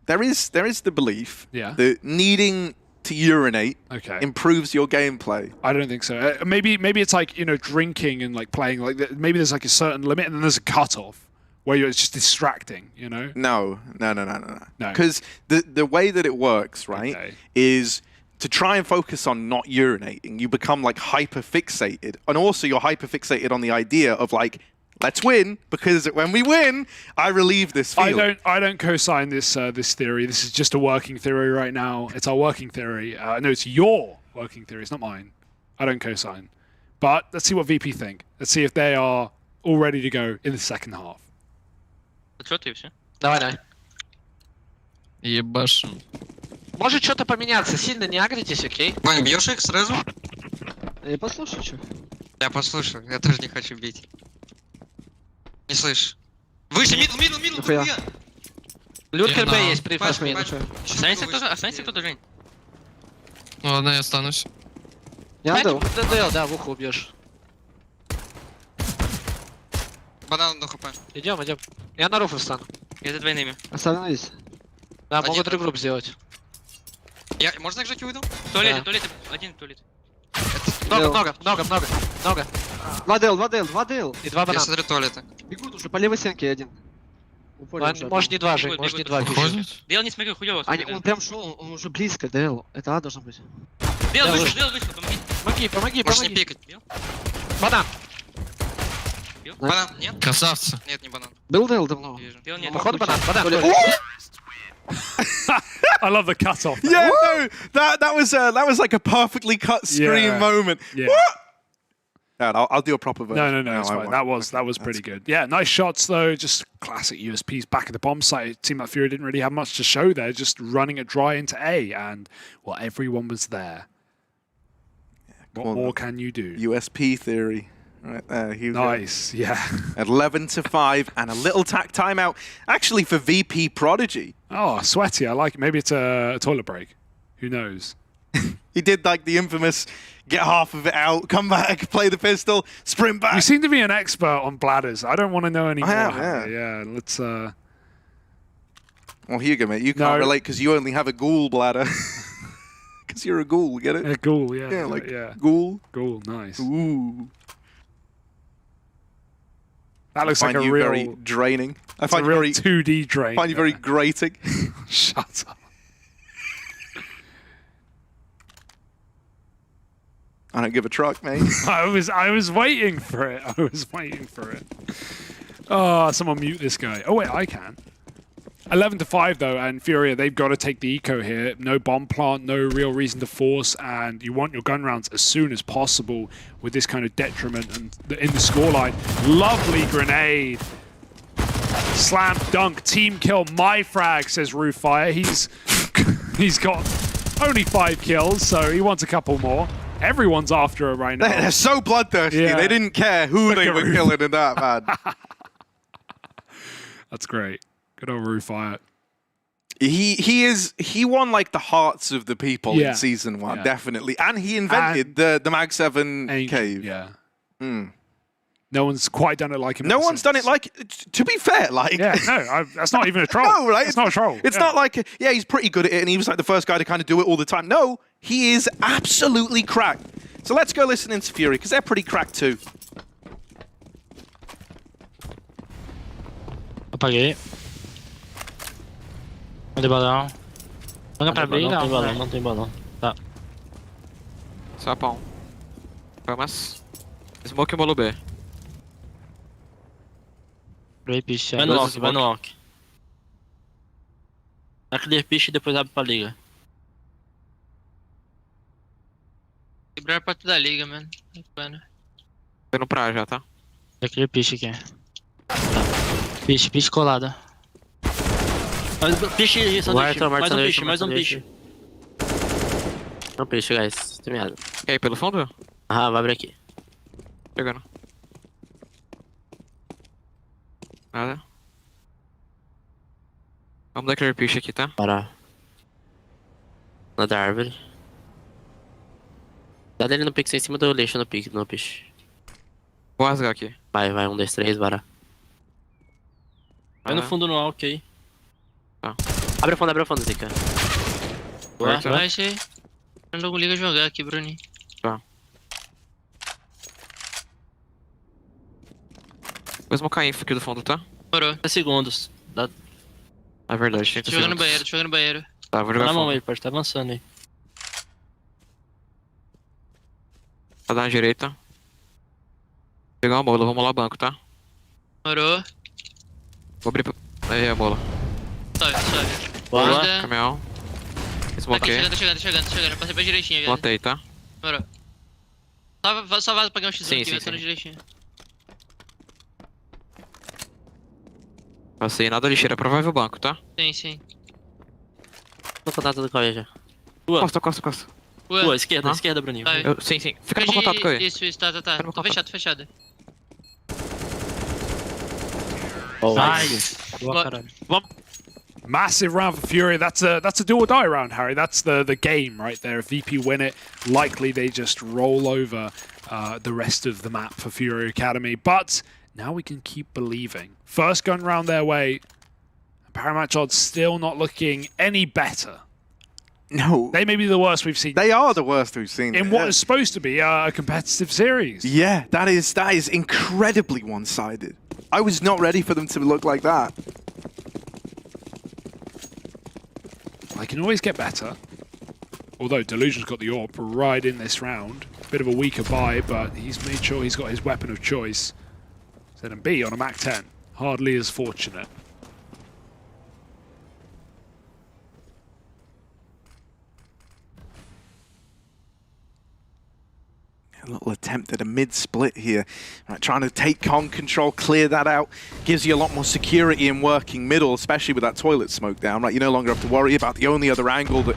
there is the belief Yeah. that needing to urinate improves your gameplay. I don't think so. Maybe it's like, you know, drinking and like playing. Like maybe there's like a certain limit and then there's a cutoff where it's just distracting, you know? No. Because the way that it works, right, is to try and focus on not urinating, you become like hyper-fixated. And also you're hyper-fixated on the idea of like, let's win, because when we win, I relieve this feeling. I don't co-sign this this theory. This is just a working theory right now. It's our working theory. No, it's your working theory. It's not mine. I don't co-sign. But let's see what VP think. Let's see if they are all ready to go in the second half. Давай. Ебашим. Может что-то поменяться. Сильно не агритесь, окей? Вань, бьешь их сразу? Послушай, что. Я послушаю, я тоже не хочу бить. Не слышь. Выше, мидл, Нихуя. Люркер Б есть при флешмейн. Останется кто-то, Жень? Ну ладно, я останусь. Я дал? Да, в ухо убьешь. Банан на хп. Идем. Я на руфе встану. Я за двойными. Остановись. Да, могут регруп сделать. Можно их Жеки уйду? В туалете, один в туалете. Много. 2 дел. И 2 Я банана. смотрю туалеты. Бегут уже по левой стенке один. Может не 2, Жень, может не 2. Дел не смотрю, хуёво. Он прям шел, он уже близко, Дэл. Это А должно быть. Дел вышел, помоги. Помоги. Можешь не пикать. Банан. Банан, нет? Красавцы. Нет, не банан. Был Дэл давно. Дел нет. Походу банан. I love the cut off. Yeah, no, that was like a perfectly cut screen moment. Yeah. What? Yeah, I'll do a proper version. No, it's fine. That was pretty good. Yeah, nice shots though. Just classic USPs back at the bomb site. It seemed like FURIA didn't really have much to show there. Just running it dry into A, and well, everyone was there. What more can you do? USP theory. Right there. Nice, yeah. 11-5 and a little tack timeout. Actually, for VP.Prodigy. Oh, sweaty. I like it. Maybe it's a toilet break. Who knows? He did like the infamous get half of it out, come back, play the pistol, sprint back. You seem to be an expert on bladders. I don't want to know anymore. Yeah, let's... Well, Hugo, mate, you can't relate because you only have a ghoul bladder. Because you're a ghoul, get it? A ghoul, yeah. Yeah, like ghoul. Ghoul, nice. Ooh. That looks like a real... very draining. I find a real very 2D drain. I find you very grating. Shut up. I don't give a truck, mate. I was waiting for it. Oh, someone mute this guy. Oh wait, I can. 11-5 though, and FURIA, they've got to take the eco here. No bomb plant, no real reason to force, and you want your gun rounds as soon as possible with this kind of detriment and in the scoreline. Lovely grenade. Slam dunk, team kill, my frag, says Rooffire. He's got only 5 kills, so he wants a couple more. Everyone's after it right now. They're so bloodthirsty. Yeah. They didn't care who they were killing in that, man. That's great. Good old Rooffire. He won like the hearts of the people in season 1, definitely. And he invented the Mag 7 cave. Yeah. No one's quite done it like him. No one's done it like, to be fair, like... Yeah, no, that's not even a troll. No, right? It's not a troll. It's not like, he's pretty good at it and he was like the first guy to kind of do it all the time. No, he is absolutely cracked. So let's go listen into Fury, because they're pretty cracked too. Apaguei. Mandei balão. Manda pra B, não tem balão, não tem balão. Tá. Só pra um. Vamos. Smoke molou B. Play piche. Vai no walk, vai no walk. Vai clear piche e depois abre pra liga. Quebrar a porta da liga, mano. Tô indo pra A já, tá? Vai clear piche aqui. Tá. Piche colada. Piche, sanduíche. Mais um piche. Um piche, guys. Tem medo. E aí, pelo fundo? Ah, vai abrir aqui. Chegando. Nada. Vamos dar clear piche aqui, tá? Bora. Na da árvore. Dá dele no pixel em cima do lixo no piche. Vou rasgar aqui. Vai, 1, 2, 3, bora. Vai no fundo no walk aí. Tá. Abre o fundo, Zica. Boa, vai, achei. Logo liga jogar aqui, Bruninho. Tá. Vou smocar info aqui do fundo, tá? Morou. 10 segundos. Dá... É verdade, 30 Jogando segundos. jogando no banheiro. Tá, vou jogar na fundo. mão aí, pode estar avançando aí. Tá na direita. Vou pegar uma mola, vou molar banco, tá? Morou. Vou abrir... Aí, a mola. Sobe. Boa. Caminhão. Smokei. Tá chegando. Passei pra direitinha, velho. Botei, tá? Morou. Só vaza pra pegar um X1 aqui, vai sendo direitinho. Passei nada lixeira, provável banco, tá? Sim. No contato do Cauê já. Costa. Rua, esquerda, Bruninho. Sim. Fica no contato com ele. Isso, tá. Tô fechado. Nice. Boa, caralho. Massive round for Fury. That's a do or die round, Harry. That's the game right there. If VP win it, likely they just roll over the rest of the map for Fury Academy. But now we can keep believing. First gun round their way. Paramatch odds still not looking any better. No. They may be the worst we've seen. They are the worst we've seen. In what is supposed to be a competitive series. Yeah, that is incredibly one-sided. I was not ready for them to look like that. I can always get better. Although Delusion's got the AWP right in this round. Bit of a weaker buy, but he's made sure he's got his weapon of choice. ZMB on a Mac 10. Hardly as fortunate. A little attempt at a mid-split here. Right, trying to take con control, clear that out. Gives you a lot more security in working middle, especially with that toilet smoke down. Right, you no longer have to worry about the only other angle that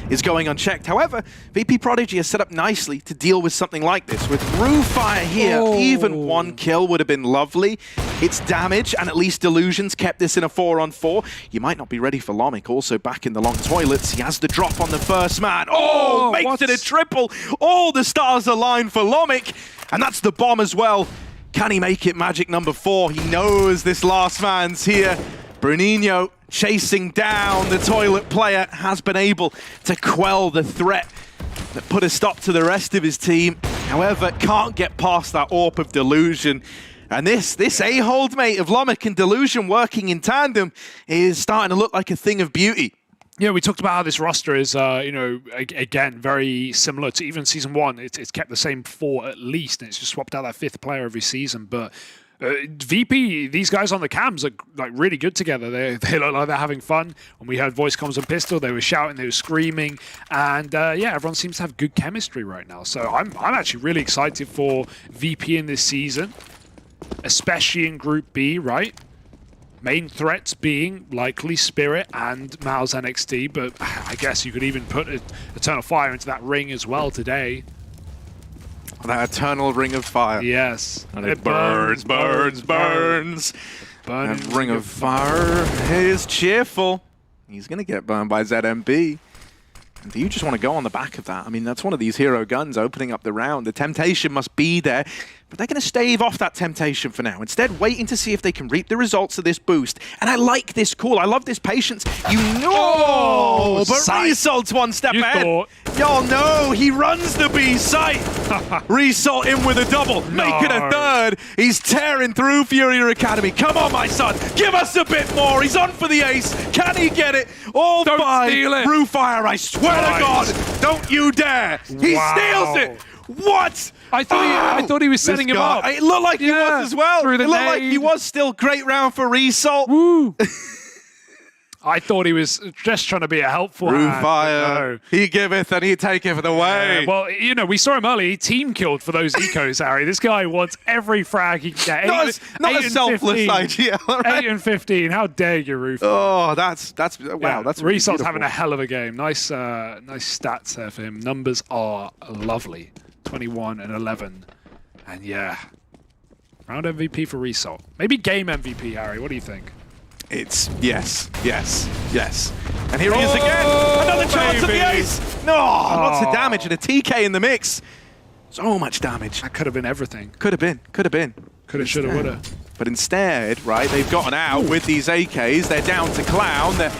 is going unchecked. However, VP.Prodigy has set up nicely to deal with something like this. With roof fire here, even one kill would have been lovely. It's damage, and at least Delusion's kept this in a 4-on-4. You might not be ready for Lomik, also back in the long toilets. He has the drop on the first man. Oh, makes it a triple. All the stars align for Lomik, and that's the bomb as well. Can he make it magic number 4? He knows this last man's here. Bruninho chasing down the toilet player has been able to quell the threat that put a stop to the rest of his team. However, can't get past that AWP of Delusion. And this A-hold, mate, of Lomik and Delusion working in tandem is starting to look like a thing of beauty. Yeah, we talked about how this roster is, again, very similar to even Season 1. It's kept the same 4 at least, and it's just swapped out that 5th player every season. But VP, these guys on the cams are like really good together. They look like they're having fun. When we heard voice comms and pistol, they were shouting, they were screaming, and yeah, everyone seems to have good chemistry right now. So I'm actually really excited for VP in this season, especially in Group B, right? Main threats being likely Spirit and Mao's NXT, but I guess you could even put Eternal Fire into that ring as well today. That eternal ring of fire. Yes. And it burns. That ring of fire is cheerful. He's going to get burned by ZMB. And do you just want to go on the back of that? I mean, that's one of these hero guns opening up the round. The temptation must be there. but they're going to stave off that temptation for now. Instead, waiting to see if they can reap the results of this boost. And I like this call. I love this patience. You know, but Resalt's one step ahead. Y'all know he runs the B site. Resalt in with a double, making a third. He's tearing through FURIA Academy. Come on, my son. Give us a bit more. He's on for the ace. Can he get it? All five. Brewfire, I swear to God. Don't you dare. He steals it. What? I thought he was setting him up. It looked like he was as well. It looked like he was still. Great round for Resalt. Woo. I thought he was just trying to be a helpful Brewfire. He giveth and he taketh away. Well, you know, we saw him earlier. He team killed for those ecos, Harry. This guy wants every frag he can get. Not a selfless idea. Right? 8 and 15. How dare you, Roof? Oh, that's wow. That's really Resalt's having a hell of a game. Nice stats there for him. Numbers are lovely. 21 and 11. And yeah, round MVP for Resalt. Maybe game MVP, Harry. What do you think? It's yes. And here he is again. Another chance of the ace. No, lots of damage and a TK in the mix. So much damage. That could have been everything. Could have been. Could have, should have, would have. But instead, right, they've gotten out with these AKs. They're down to Clown. They're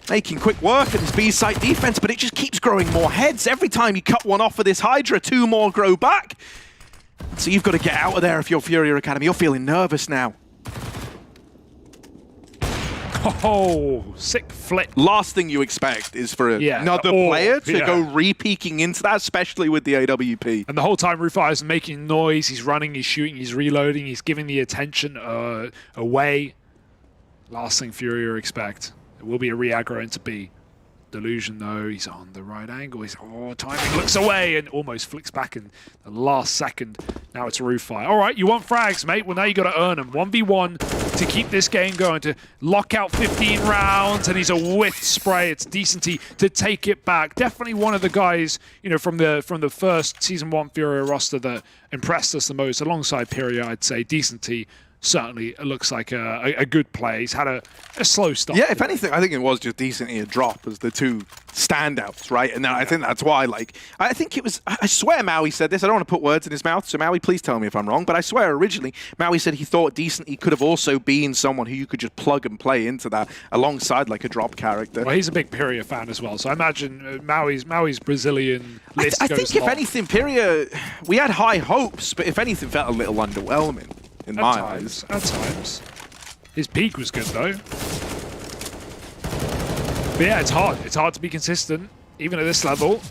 making quick work of this B-site defense, but it just keeps growing more heads. Every time you cut one off of this Hydra, 2 more grow back. So you've got to get out of there if you're FURIA Academy. You're feeling nervous now. Oh, sick flick. Last thing you expect is for another player to go re-peeking into that, especially with the AWP. And the whole time Rufire's making noise, he's running, he's shooting, he's reloading, he's giving the attention away. Last thing FURIA expect. It will be a re-aggro into B. Delusion, though, he's on the right angle. He's timing, looks away and almost flicks back in the last second. Now it's Roofire. All right, you want frags, mate? Well, now you got to earn them. 1v1 to keep this game going, to lock out 15 rounds, and he's a whiff spray. It's Decenty to take it back. Definitely one of the guys, you know, from the first Season 1 FURIA roster that impressed us the most, alongside Pyria, I'd say. Decenty certainly looks like a good play. He's had a slow start. Yeah, if anything, I think it was just Decenty and Drop as the two standouts, right? And I think that's why, like, I think it was, I swear Maui said this. I don't want to put words in his mouth, so Maui, please tell me if I'm wrong. But I swear originally, Maui said he thought Decenty could have also been someone who you could just plug and play into that alongside like a Drop character. Well, he's a big Pyria fan as well, so I imagine Maui's Brazilian list I think if anything, Pyria, we had high hopes, but if anything, felt a little underwhelming. In my eyes. At times. His peak was good, though. But yeah, it's hard. It's hard to be consistent, even at this level.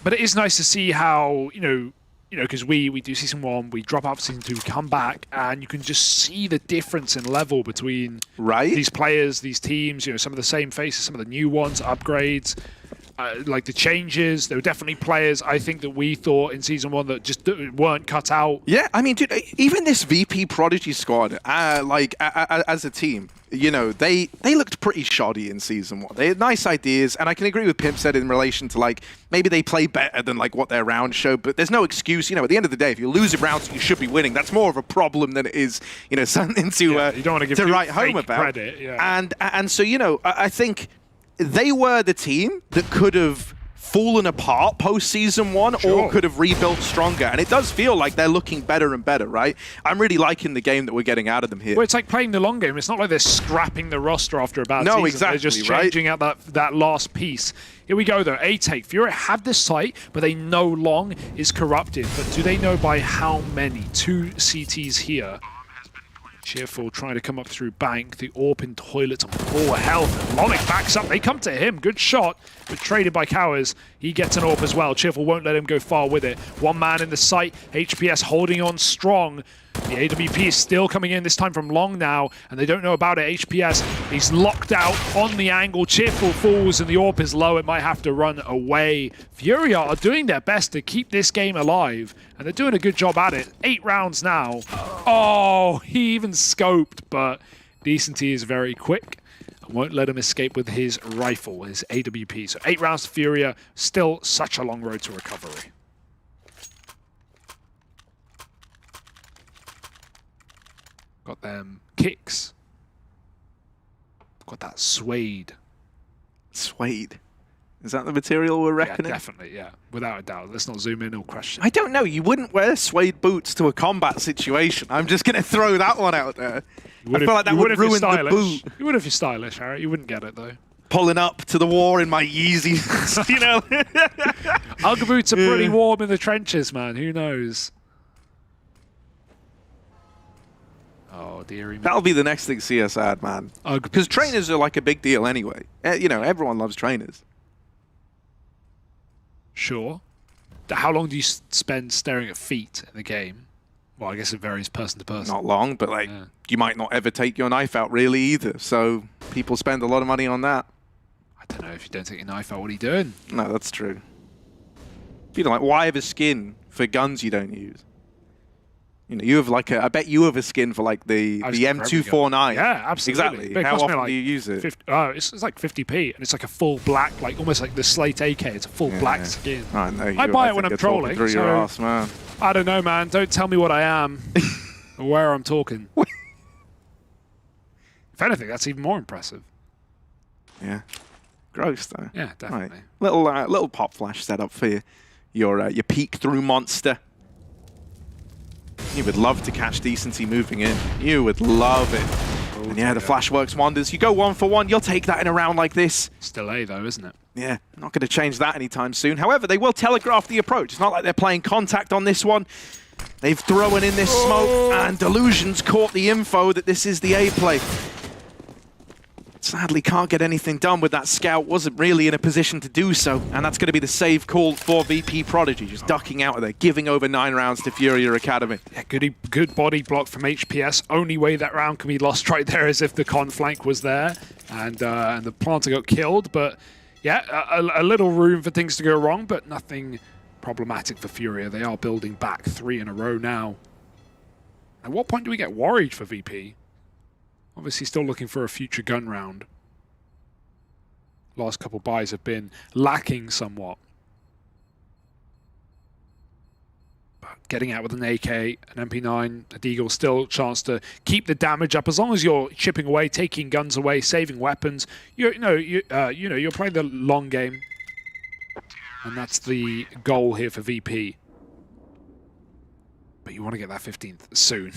But it is nice to see how, you know, because we do Season 1, we drop out for Season 2, come back, and you can just see the difference in level between these players, these teams, you know, some of the same faces, some of the new ones, upgrades. Like the changes, there were definitely players I think that we thought in Season 1 that just weren't cut out. Yeah, I mean, dude, even this VP.Prodigy squad, like as a team, you know, they looked pretty shoddy in Season 1. They had nice ideas, and I can agree with Pimp said in relation to like maybe they play better than like what their rounds showed, but there's no excuse. You know, at the end of the day, if you're losing rounds, you should be winning. That's more of a problem than it is, you know, something to you don't want to give write home about. Credit, yeah. And so, you know, I think they were the team that could have fallen apart post-Season 1 or could have rebuilt stronger. And it does feel like they're looking better and better, right? I'm really liking the game that we're getting out of them here. Well, it's like playing the long game. It's not like they're scrapping the roster after a bad season. No, exactly, they're just changing out that last piece. Here we go, though. A-Take. FURIA have this site, but they know Long is corrupted. But do they know by how many? 2 CTs here. Cheerful trying to come up through Bank. The AWP in toilets on full health. Lonic backs up. They come to him. Good shot, but traded by Cowers. He gets an AWP as well. Cheerful won't let him go far with it. One man in the site. HPS holding on strong. The AWP is still coming in, this time from Long now, and they don't know about it. HPS, he's locked out on the angle. Cheerful falls, and the AWP is low. It might have to run away. FURIA are doing their best to keep this game alive, and they're doing a good job at it. 8 rounds now. Oh, he even scoped, but Decenty is very quick and won't let him escape with his rifle, his AWP. So 8 rounds to FURIA, still such a long road to recovery. Got them kicks. Got that suede. Suede. Is that the material we're reckoning? Yeah, definitely, yeah. Without a doubt. Let's not zoom in or question. I don't know. You wouldn't wear suede boots to a combat situation. I'm just going to throw that one out there. I feel like that would ruin the boot. You would if you're stylish, Harry. You wouldn't get it, though. Pulling up to the war in my Yeezys, you know. Ugg boots are pretty warm in the trenches, man. Who knows? Oh, dearie me. That'll be the next thing CS add, man. Because trainers are like a big deal anyway. You know, everyone loves trainers. Sure. How long do you spend staring at feet in the game? Well, I guess it varies person to person. Not long, but like you might not ever take your knife out really either. So people spend a lot of money on that. I don't know, if you don't take your knife out, what are you doing? No, that's true. You know, like, why have a skin for guns you don't use? You know, you have like a, I bet you have a skin for like the M249. Yeah, absolutely. Exactly. How often do you use it? It's like 50p, and it's like a full black, like almost like the Slate AK. It's a full black skin. I know. I buy it when I'm trolling. Through your ass, man. I don't know, man. Don't tell me what I am or where I'm talking. If anything, that's even more impressive. Yeah. Gross, though. Yeah, definitely. Right. Little pop flash setup for your peek through monster. You would love to catch decency moving in. You would love it. And yeah, the flash works wonders. You go 1 for 1, you'll take that in a round like this. Still A though, isn't it? Yeah, not going to change that anytime soon. However, they will telegraph the approach. It's not like they're playing contact on this one. They've thrown in this smoke, and Delusion's caught the info that this is the A play. Sadly, can't get anything done with that scout. Wasn't really in a position to do so, and that's going to be the save call for VP.Prodigy, just ducking out of there, giving over 9 rounds to FURIA Academy. Yeah, good body block from HPS. Only way that round can be lost right there is if the con flank was there, and the planter got killed. But yeah, a little room for things to go wrong, but nothing problematic for FURIA. They are building back 3 in a row now. At what point do we get worried for VP? Obviously still looking for a future gun round. Last couple buys have been lacking somewhat. But getting out with an AK, an MP9, a Deagle, still a chance to keep the damage up. As long as you're chipping away, taking guns away, saving weapons, you're playing the long game. And that's the goal here for VP. But you want to get that 15th soon.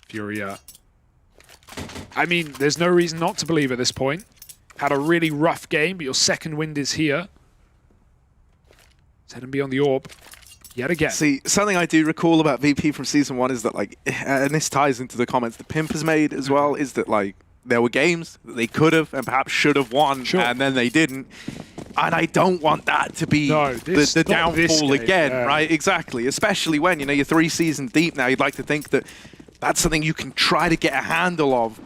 FURIA. I mean, there's no reason not to believe at this point. Had a really rough game, but your second wind is here. Let's head and be on the orb yet again. See, something I do recall about VP from Season 1 is that, like, and this ties into the comments the Pimp has made as well, is that, like, there were games that they could have and perhaps should have won, and then they didn't. And I don't want that to be the downfall again, right? Exactly. Especially when, you know, you're 3 seasons deep now. You'd like to think that that's something you can try to get a handle of.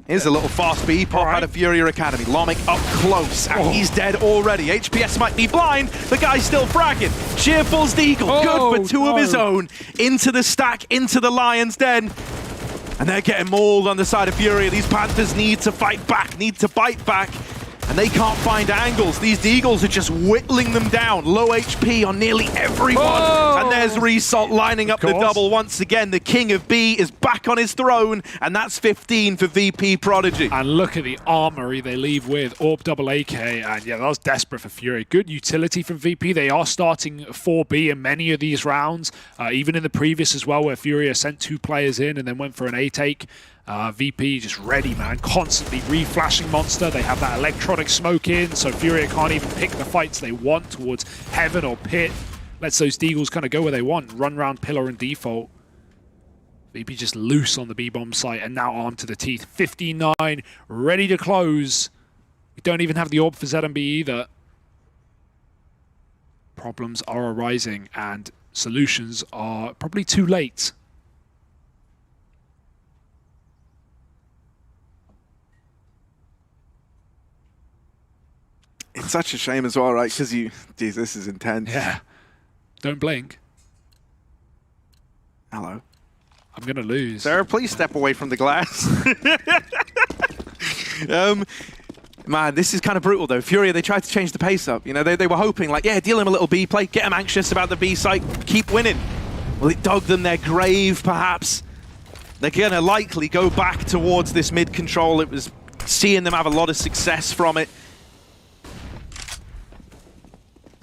Here's a little fast B pop out of FURIA Academy. Lomic up close, and he's dead already. HPS might be blind, the guy's still fragging. Cheerful's the Eagle, good for 2 of his own. Into the stack, into the Lion's Den. And they're getting mauled on the side of FURIA. These Panthers need to fight back, need to bite back. And they can't find angles. These Deagles are just whittling them down. Low HP on nearly everyone. And there's Resalt lining up the double once again. The King of B is back on his throne, and that's 15 for VP.Prodigy. And look at the armory they leave with. Orb double AK, and yeah, that was desperate for FURIA. Good utility from VP. They are starting 4B in many of these rounds, even in the previous as well, where FURIA sent 2 players in and then went for an A take. VP just ready, man, constantly reflashing Monster. They have that electronic smoke in, so FURIA can't even pick the fights they want towards Heaven or Pit. Lets those Deagles kind of go where they want, run around Pillar and Default. VP just loose on the B-bomb site and now armed to the teeth. 59, ready to close. We don't even have the orb for ZMB either. Problems are arising and solutions are probably too late. It's such a shame as well, right? Because geez, this is intense. Yeah. Don't blink. Hello. I'm going to lose. Sarah, please step away from the glass. Man, this is kind of brutal, though. FURIA, they tried to change the pace up. You know, they were hoping, like, yeah, deal him a little B play, get him anxious about the B site, keep winning. Well, it dug them their grave, perhaps. They're going to likely go back towards this mid control. It was seeing them have a lot of success from it.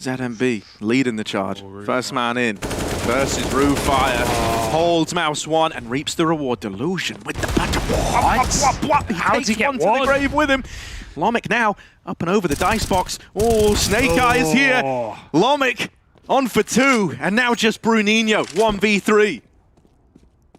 ZMB leading the charge. First man in versus Roofire. Holds Mouse 1 and reaps the reward. Delusion with the better. How did he get one to the grave with him? Lomic now up and over the dice box. Oh, Snake Eyes here. Lomic on for 2, and now just Bruninho 1v3.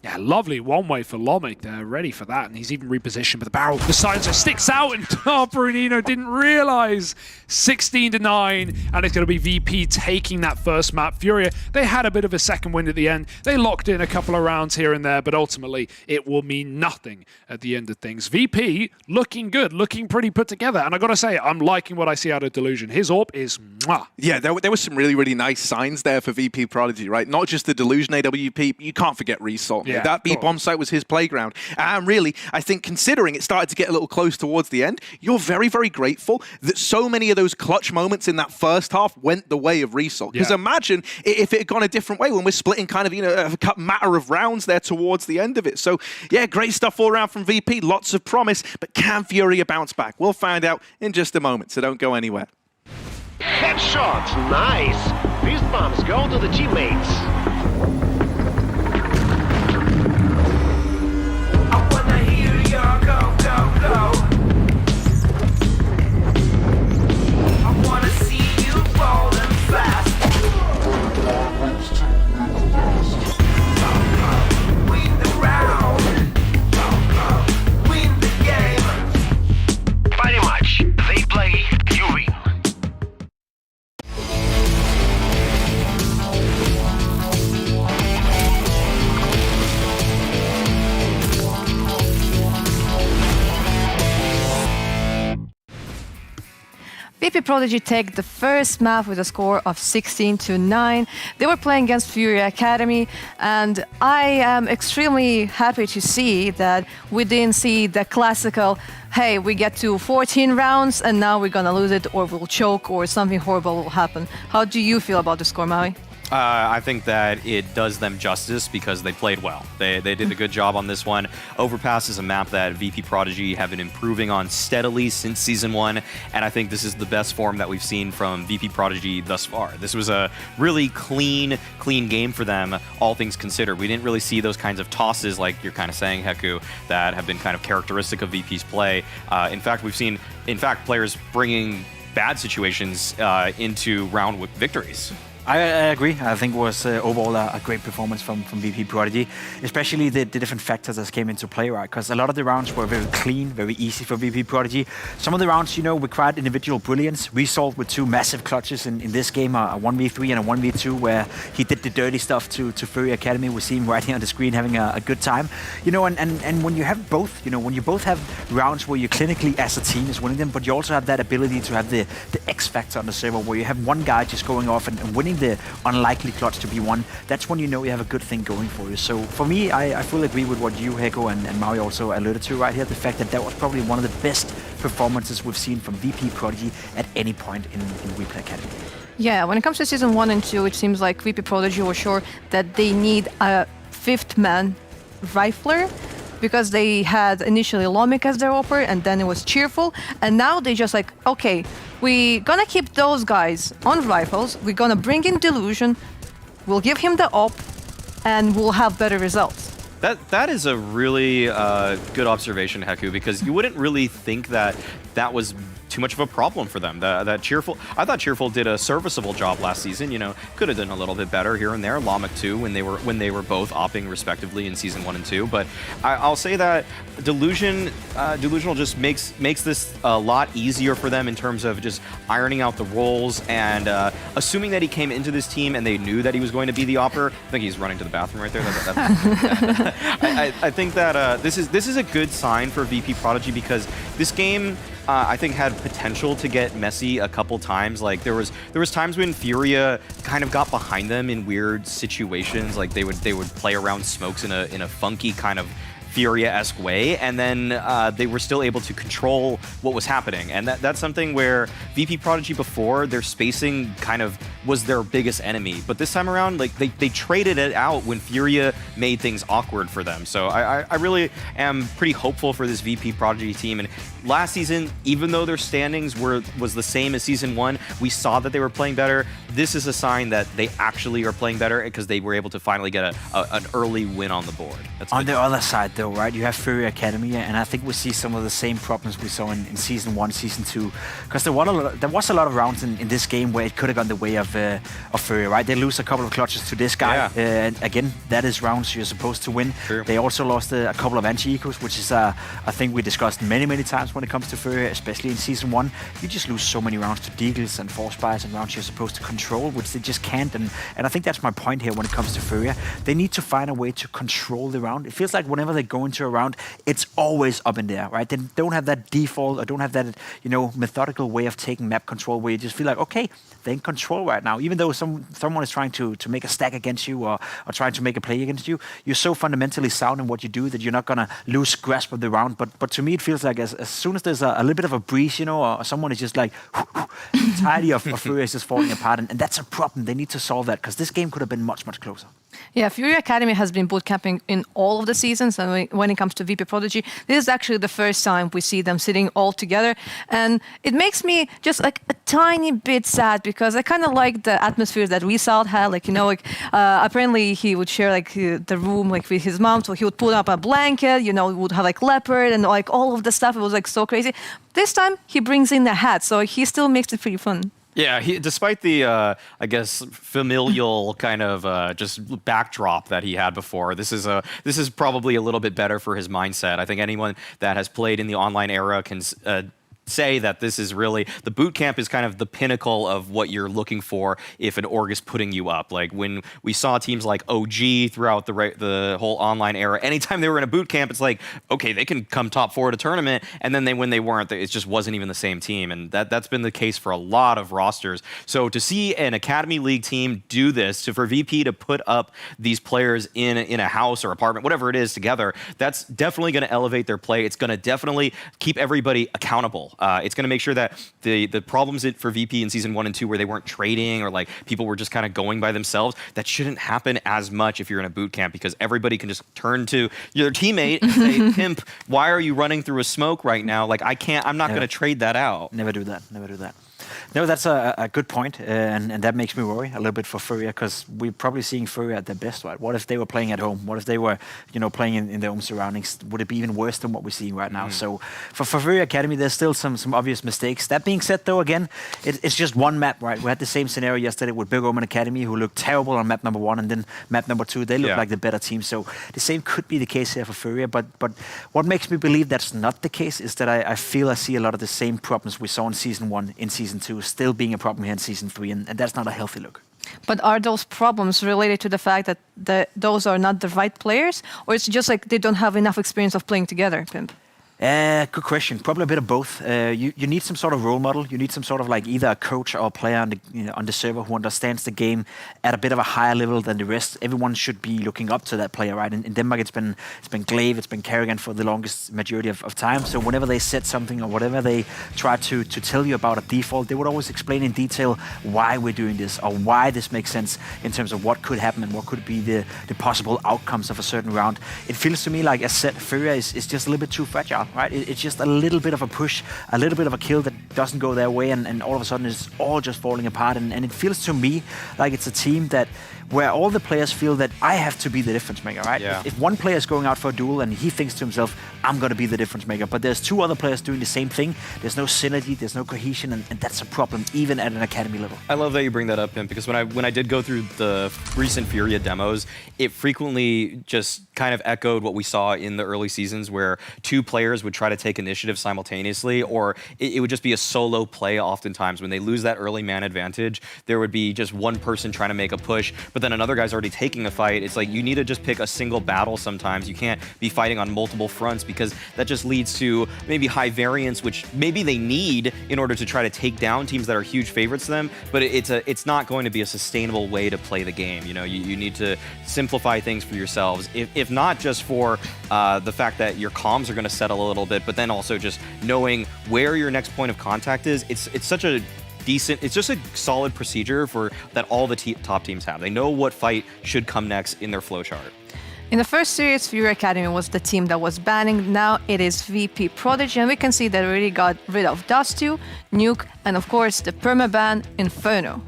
Yeah, lovely one-way for Lomic there, ready for that, and he's even repositioned, but the barrel, the silencer sticks out, and Brunino didn't realize. 16-9, and it's going to be VP taking that first map. Furia, they had a bit of a second wind at the end. They locked in a couple of rounds here and there, but ultimately it will mean nothing at the end of things. VP looking good, looking pretty put together, and I got to say, I'm liking what I see out of Delusion. His AWP is mwah. Yeah, there were some really, really nice signs there for VP.Prodigy, right? Not just the Delusion AWP, you can't forget Result. Yeah, that B-bomb site was his playground. And really, I think considering it started to get a little close towards the end, you're very, very grateful that so many of those clutch moments in that first half went the way of Result. Because imagine if it had gone a different way when we're splitting kind of, a matter of rounds there towards the end of it. So, yeah, great stuff all around from VP. Lots of promise, but can Furia bounce back? We'll find out in just a moment, so don't go anywhere. Headshot, nice. These bombs go to the teammates. VP.Prodigy take the first map with a score of 16-9. They were playing against FURIA Academy, and I am extremely happy to see that we didn't see the classical, hey, we get to 14 rounds and now we're gonna lose it, or we'll choke, or something horrible will happen. How do you feel about the score, Maui? I think that it does them justice because they played well. They did a good job on this one. Overpass is a map that VP.Prodigy have been improving on steadily since Season 1, and I think this is the best form that we've seen from VP.Prodigy thus far. This was a really clean game for them, all things considered. We didn't really see those kinds of tosses, like you're kind of saying, Heku, that have been kind of characteristic of VP's play. In fact, we've seen, players bringing bad situations into round victories. I agree. I think it was overall a great performance from VP.Prodigy, especially the different factors that came into play, right? Because a lot of the rounds were very clean, very easy for VP.Prodigy. Some of the rounds, required individual brilliance. Result with 2 massive clutches in this game, a 1v3 and a 1v2, where he did the dirty stuff to FURIA Academy. We see him right here on the screen having a good time. And when you have both, when you both have rounds where you clinically as a team is winning them, but you also have that ability to have the X factor on the server where you have one guy just going off and winning the unlikely clutch to be won, that's when you know you have a good thing going for you. So for me, I fully agree with what you, Heko, and Maui also alluded to right here, the fact that was probably one of the best performances we've seen from VP.Prodigy at any point in WePlay Academy. Yeah, when it comes to Season 1 and 2, it seems like VP.Prodigy was sure that they need a 5th man rifler, because they had initially Lomic as their AWPer, and then it was Cheerful, and now they just like, okay, we're gonna keep those guys on rifles, we're gonna bring in Delusion, we'll give him the AWP, and we'll have better results. That is a really good observation, Heku, because you wouldn't really think that was too much of a problem for them. I thought Cheerful did a serviceable job last season. Could have done a little bit better here and there. Lomic too, when they were both opping respectively in Season 1 and 2. But I'll say that Delusional just makes this a lot easier for them in terms of just ironing out the roles and assuming that he came into this team and they knew that he was going to be the AWPer. I think he's running to the bathroom right there. I think that this is a good sign for VP.Prodigy, because this game I think had potential to get messy a couple times. Like there was times when Furia kind of got behind them in weird situations. Like they would play around smokes in a funky kind of FURIA-esque way, and then they were still able to control what was happening. And that's something where VP.Prodigy before, their spacing kind of was their biggest enemy. But this time around, like they traded it out when FURIA made things awkward for them. So I really am pretty hopeful for this VP.Prodigy team. And last season, even though their standings was the same as season 1, we saw that they were playing better. This is a sign that they actually are playing better because they were able to finally get an early win on the board. That's on the other side, though, right, you have FURIA Academy, and I think we see some of the same problems we saw in season 1, season 2, because there was a lot of rounds in this game where it could have gone the way of FURIA, right? They lose a couple of clutches to this guy, and again, that is rounds you're supposed to win. True. They also lost a couple of anti-ecos, which is a thing we discussed many times when it comes to FURIA, especially in season 1. You just lose so many rounds to Deagles and Force Buys and rounds you're supposed to control, which they just can't. And I think that's my point here when it comes to FURIA. They need to find a way to control the round. It feels like whenever they go into a round, it's always up in there, right? They don't have that default or don't have that, methodical way of taking map control where you just feel like, okay, they're in control right now. Even though someone is trying to make a stack against you or trying to make a play against you, you're so fundamentally sound in what you do that you're not going to lose grasp of the round. But to me, it feels like as soon as there's a little bit of a breeze, or someone is just like tidy of FURIA is just falling apart. And that's a problem. They need to solve that because this game could have been much closer. Yeah, FURIA Academy has been bootcamping in all of the seasons, and when it comes to VP.Prodigy, this is actually the first time we see them sitting all together, and it makes me just like a tiny bit sad because I kind of like the atmosphere that Result had. Apparently he would share the room with his mom, so he would put up a blanket, would have leopard and all of the stuff. It was so crazy. This time he brings in the hat, so he still makes it pretty fun. Yeah, despite the, I guess, familial kind of just backdrop that he had before, this is probably a little bit better for his mindset. I think anyone that has played in the online era can say that this is really, the boot camp is kind of the pinnacle of what you're looking for if an org is putting you up. Like when we saw teams like OG throughout the whole online era, anytime they were in a boot camp, it's like, okay, they can come top 4 at a tournament, and then when they weren't, it just wasn't even the same team. And that's been the case for a lot of rosters. So to see an Academy League team do this, for VP to put up these players in a house or apartment, whatever it is, together, that's definitely going to elevate their play. It's going to definitely keep everybody accountable. It's going to make sure that the problems for VP in season 1 and 2 where they weren't trading or people were just kind of going by themselves, that shouldn't happen as much if you're in a boot camp because everybody can just turn to your teammate and say, "Pimp, why are you running through a smoke right now? I'm not going to trade that out." Never do that. No, that's a good point, and that makes me worry a little bit for FURIA because we're probably seeing FURIA at their best, right? What if they were playing at home? What if they were, playing in their own surroundings? Would it be even worse than what we're seeing right now? So for FURIA Academy, there's still some obvious mistakes. That being said, though, again, it's just one map, right? We had the same scenario yesterday with Big Omen Academy, who looked terrible on map number 1, and then map number 2, they looked like the better team. So the same could be the case here for FURIA, but what makes me believe that's not the case is that I feel I see a lot of the same problems we saw in season 1, in season 2, still being a problem here in season 3, and that's not a healthy look. But are those problems related to the fact that those are not the right players, or it's just they don't have enough experience of playing together, Pimp? Good question. Probably a bit of both. You need some sort of role model. You need some sort of either a coach or a player on the server who understands the game at a bit of a higher level than the rest. Everyone should be looking up to that player, right? In Denmark, it's been Glaive, it's been Kerrigan for the longest majority of time. So whenever they said something or whatever they try to tell you about a default, they would always explain in detail why we're doing this or why this makes sense in terms of what could happen and what could be the possible outcomes of a certain round. It feels to me like, as said, FURIA is just a little bit too fragile. Right? It's just a little bit of a push, a little bit of a kill that doesn't go their way, and all of a sudden it's all just falling apart. And it feels to me like it's a team where all the players feel that I have to be the difference maker, right? Yeah. If one player is going out for a duel and he thinks to himself, I'm going to be the difference maker, but there's 2 other players doing the same thing, there's no synergy, there's no cohesion, and that's a problem even at an academy level. I love that you bring that up, Pimp, because when I did go through the recent FURIA demos, it frequently just kind of echoed what we saw in the early seasons where 2 players would try to take initiative simultaneously, or it would just be a solo play oftentimes. When they lose that early man advantage, there would be just one person trying to make a push, but then another guy's already taking a fight. It's like you need to just pick a single battle sometimes. You can't be fighting on multiple fronts because that just leads to maybe high variance, which maybe they need in order to try to take down teams that are huge favorites to them, but it's not going to be a sustainable way to play the game. You know, you need to simplify things for yourselves, if not just for the fact that your comms are going to settle a little bit, but then also just knowing where your next point of contact is. It's such a decent, it's just a solid procedure for that all the top teams have. They know what fight should come next in their flowchart. In the first series, FURIA Academy was the team that was banning. Now it is VP.Prodigy, and we can see they already got rid of Dust2, Nuke, and of course the permaban Inferno.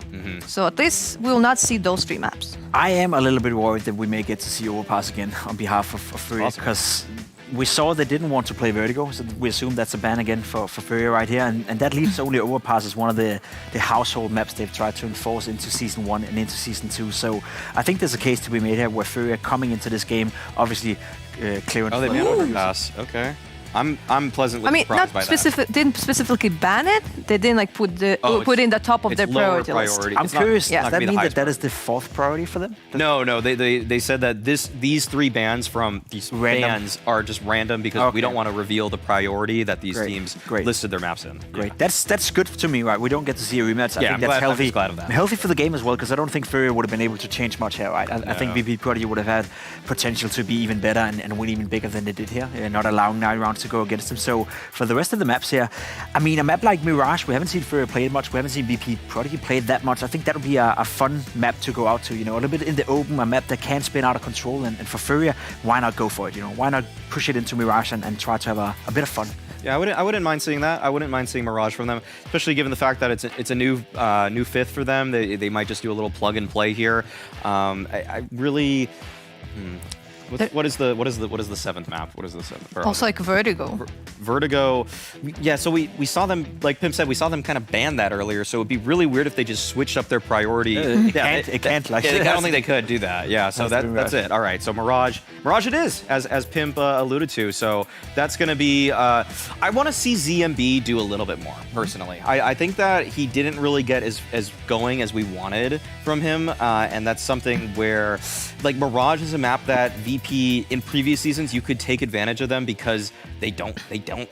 So at least we will not see those 3 maps. I am a little bit worried that we may get to see Overpass again on behalf of FURIA, because we saw they didn't want to play Vertigo, so we assume that's a ban again for FURIA right here, and that leaves only Overpass as one of the household maps they've tried to enforce into Season 1 and into Season 2, so I think there's a case to be made here where FURIA coming into this game, obviously clearing... Oh, they banned Overpass, okay. I'm pleasantly surprised by that. Didn't specifically ban it. They didn't like put in the top of their priority list. I'm curious. Does that mean that is the 4th priority for them? No. They said that these 3 bans from these bans are just random because we don't want to reveal the priority that these teams listed their maps in. Great. Yeah. That's good to me, right? We don't get to see a rematch. I think that's healthy. I'm glad of that. Healthy for the game as well, because I don't think FURIA would have been able to change much here, right? I think VP.Prodigy would have had potential to be even better and win even bigger than they did here, not allowing 9 rounds to go against them. So for the rest of the maps here, I mean, a map like Mirage, we haven't seen FURIA play it much, we haven't seen VP.Prodigy play it that much. I think that would be a fun map to go out to, you know, a little bit in the open, a map that can spin out of control, and for FURIA, why not go for it, you know? Why not push it into Mirage and try to have a bit of fun? Yeah, I wouldn't mind seeing that. I wouldn't mind seeing Mirage from them, especially given the fact that it's a new 5th for them. They might just do a little plug and play here. I really... What is the 7th map? What is the 7th? Also like Vertigo. Vertigo, yeah. So we saw them, like Pimp said, we saw them kind of ban that earlier. So it'd be really weird if they just switched up their priority. It can't. Like, I don't think they could do that. Yeah. So that's it. All right. So Mirage it is, as Pimp alluded to. So that's going to be. I want to see ZMB do a little bit more personally. I think that he didn't really get as going as we wanted from him, and that's something where, like, Mirage is a map that VP in previous seasons you could take advantage of them because they don't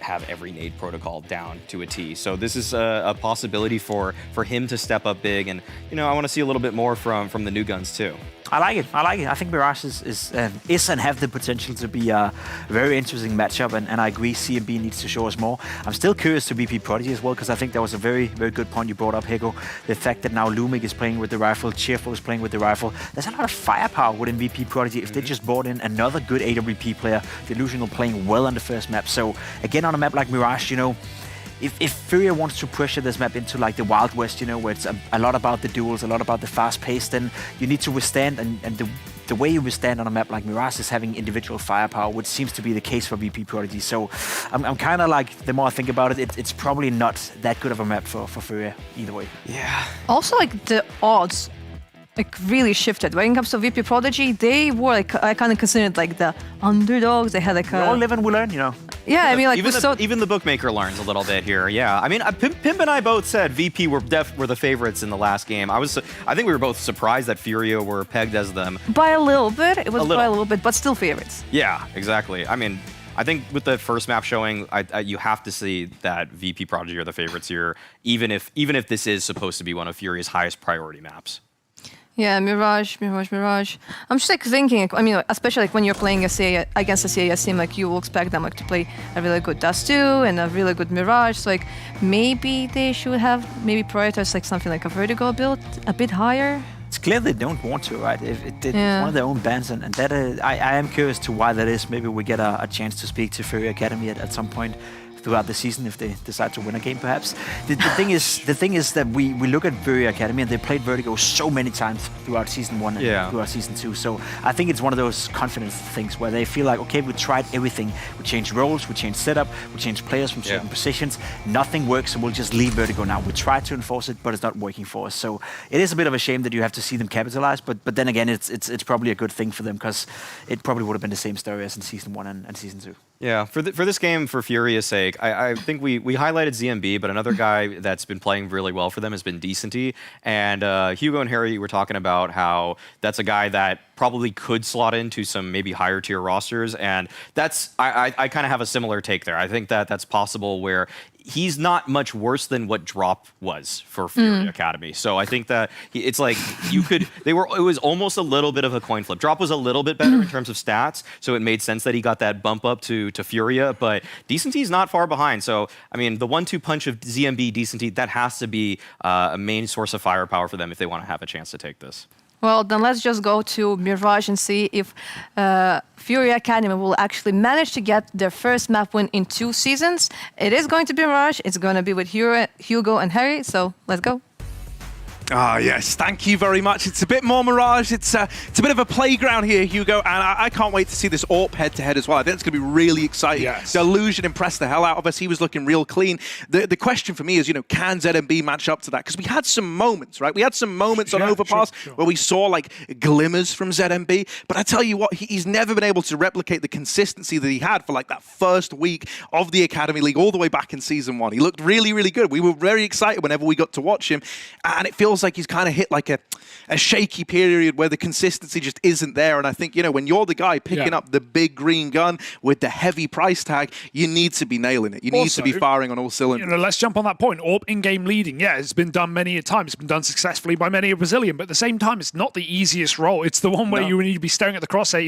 have every nade protocol down to a T. So this is a possibility for him to step up big, and you know, I want to see a little bit more from the new guns too. I like it. I think Mirage is and have the potential to be a very interesting matchup, and I agree CMB needs to show us more. I'm still curious to VP.Prodigy as well, because I think that was a very, very good point you brought up, Hego. The fact that now Lumik is playing with the rifle, Cheerful is playing with the rifle. There's a lot of firepower within VP.Prodigy. If they just brought in another good AWP player, Delusional playing well on the first map. So again, on a map like Mirage, you know, if FURIA wants to pressure this map into like the Wild West, you know, where it's a lot about the duels, a lot about the fast pace, then you need to withstand, and the way you withstand on a map like Mirage is having individual firepower, which seems to be the case for VP.Prodigy. So I'm kind of like, the more I think about it, it's probably not that good of a map for FURIA either way. Yeah. Also, like, the odds like really shifted. When it comes to VP.Prodigy, they were like, I kind of considered like the underdogs. They had like we all live and we learn, you know. Yeah, I mean, like even the bookmaker learns a little bit here. Yeah, I mean, Pimp and I both said VP were the favorites in the last game. I think we were both surprised that FURIA were pegged as them by a little bit. It was by a little bit, but still favorites. Yeah, exactly. I mean, I think with the first map showing, you have to see that VP.Prodigy are the favorites here, even if this is supposed to be one of FURIA's highest priority maps. Yeah, Mirage. I'm just like thinking, I mean, especially like when you're playing against a CAS team, like you will expect them like to play a really good Dust2 and a really good Mirage. So like maybe they should have prioritize like something like a Vertigo build a bit higher. It's clear they don't want to, right? It's one of their own bans, and that I am curious to why that is. Maybe we get a chance to speak to FURIA Academy at some point throughout the season if they decide to win a game, perhaps. The thing is that we look at FURIA Academy and they played Vertigo so many times throughout Season 1 and throughout Season 2. So I think it's one of those confidence things where they feel like, okay, we tried everything. We changed roles, we changed setup, we changed players from certain positions. Nothing works, so we'll just leave Vertigo now. We tried to enforce it, but it's not working for us. So it is a bit of a shame that you have to see them capitalize, but then again, it's probably a good thing for them, because it probably would have been the same story as in Season 1 and Season 2. Yeah, for this game, for FURIA's sake, sake, I think we highlighted ZMB, but another guy that's been playing really well for them has been Decenty. And Hugo and Harry were talking about how that's a guy that probably could slot into some maybe higher tier rosters. And that's, I kind of have a similar take there. I think that that's possible where he's not much worse than what Drop was for Furia Academy. So I think that it's like it was almost a little bit of a coin flip. Drop was a little bit better in terms of stats, so it made sense that he got that bump up to Furia, but Decenty's not far behind. So, I mean, the 1-2 punch of ZMB, Decenty, that has to be a main source of firepower for them if they want to have a chance to take this. Well, then let's just go to Mirage and see if Furia Academy will actually manage to get their first map win in 2 seasons. It is going to be Mirage. It's going to be with Hugo and Harry. So let's go. Ah, yes, thank you very much. It's a bit more Mirage. It's a bit of a playground here, Hugo, and I can't wait to see this AWP head-to-head as well. I think it's going to be really exciting. Yes. Delusion impressed the hell out of us. He was looking real clean. The question for me is, can ZMB match up to that? Because we had some moments, right? We had some moments on Overpass where we saw, like, glimmers from ZMB, but I tell you what, he's never been able to replicate the consistency that he had for, like, that first week of the Academy League all the way back in Season 1. He looked really, really good. We were very excited whenever we got to watch him, and it feels like he's kind of hit like a shaky period where the consistency just isn't there. And I think, when you're the guy picking up the big green gun with the heavy price tag, you need to be nailing it. You need to be firing on all cylinders. Let's jump on that point. AWP in-game leading, it's been done many a time. It's been done successfully by many a Brazilian, but at the same time, it's not the easiest role. It's the one where you need to be staring at the crosshair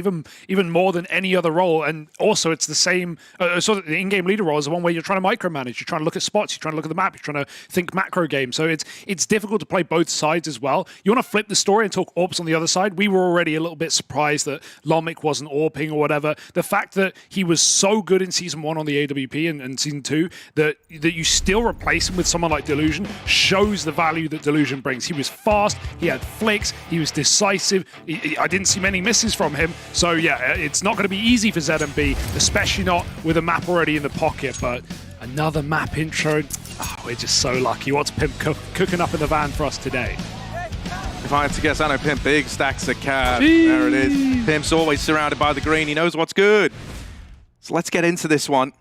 even more than any other role. And also, it's the same, so the in-game leader role is the one where you're trying to micromanage. You're trying to look at spots. You're trying to look at the map. You're trying to think macro game. So it's difficult to play both sides as well. You want to flip the story and talk AWPs on the other side. We were already a little bit surprised that Lomic wasn't AWPing or whatever. The fact that he was so good in Season 1 on the AWP and Season 2 that you still replace him with someone like Delusion shows the value that Delusion brings. He was fast, he had flicks, he was decisive. I didn't see many misses from him. So yeah, it's not going to be easy for ZMB, especially not with a map already in the pocket, but another map intro. Oh, we're just so lucky. What's Pimp cooking up in the van for us today? If I had to guess, I know Pimp, big stacks of cash. There it is. Pimp's always surrounded by the green. He knows what's good. So let's get into this one.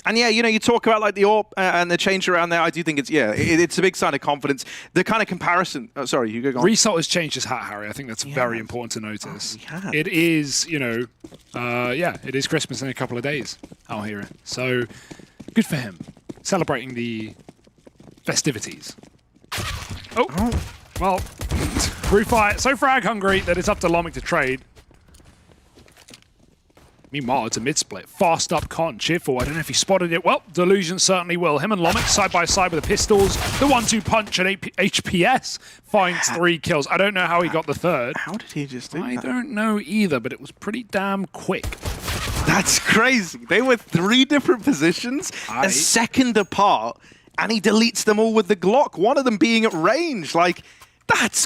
And yeah, you talk about like the AWP and the change around there. I do think it's a big sign of confidence. The kind of comparison. Oh, sorry, Hugo, go on. Result has changed his hat, Harry. I think that's very important to notice. It is, it is Christmas in a couple of days out here. So good for him. Celebrating the festivities. Oh. Well, Brewfire so frag hungry that it's up to Lomic to trade. Meanwhile, it's a mid-split. Fast up Con. Cheerful. I don't know if he spotted it. Well, Delusion certainly will. Him and Lomic side by side with the pistols. The 1-2 punch at HPS finds 3 kills. I don't know how he got the third. How did he just do that? I don't know either, but it was pretty damn quick. That's crazy. They were 3 different positions, a second apart, and he deletes them all with the Glock, one of them being at range. Like, that's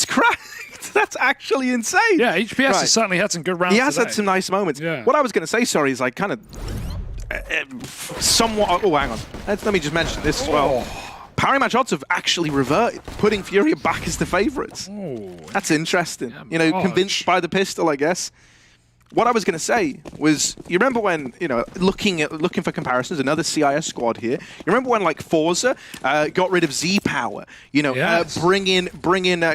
cracked. That's actually insane. Yeah, HPS has certainly had some good rounds. He has today. had some nice moments. Yeah. What I was going to say, sorry, is like kind of somewhat. Oh, hang on. Let me just mention this as well. Parry match odds have actually reverted, putting Furia back as the favourites. That's interesting. Convinced by the pistol, I guess. What I was going to say was, you remember when, looking for comparisons, another CIS squad here. You remember when, like, Forza got rid of Z-Power, bring in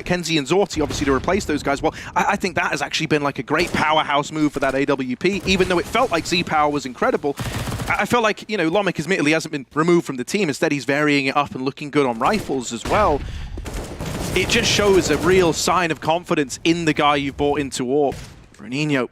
Kenzie and Zorti, obviously, to replace those guys. Well, I think that has actually been, like, a great powerhouse move for that AWP, even though it felt like Z-Power was incredible. I felt like, Lomic admittedly hasn't been removed from the team. Instead, he's varying it up and looking good on rifles as well. It just shows a real sign of confidence in the guy you've brought into AWP. Bruninho.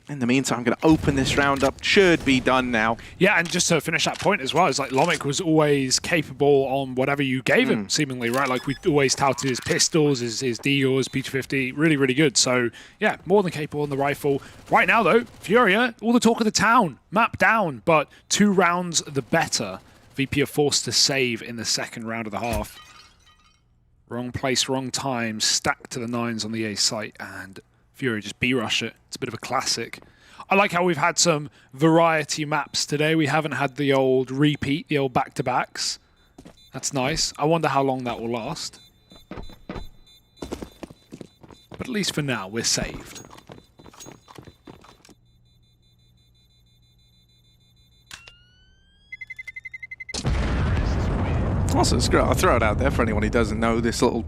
In the meantime, I'm going to open this round up. Should be done now. Yeah, and just to finish that point as well, it's like Lomic was always capable on whatever you gave him, seemingly, right? Like we always touted his pistols, his Deagles, P250, really, really good. So, yeah, more than capable on the rifle. Right now, though, Furia, all the talk of the town, map down, but 2 rounds the better. VP are forced to save in the second round of the half. Wrong place, wrong time, stacked to the 9s on the A site, and Furia just B-rush it. It's a bit of a classic. I like how we've had some variety maps today. We haven't had the old repeat, the old back-to-backs. That's nice. I wonder how long that will last. But at least for now, we're saved. Also, I'll throw it out there for anyone who doesn't know this little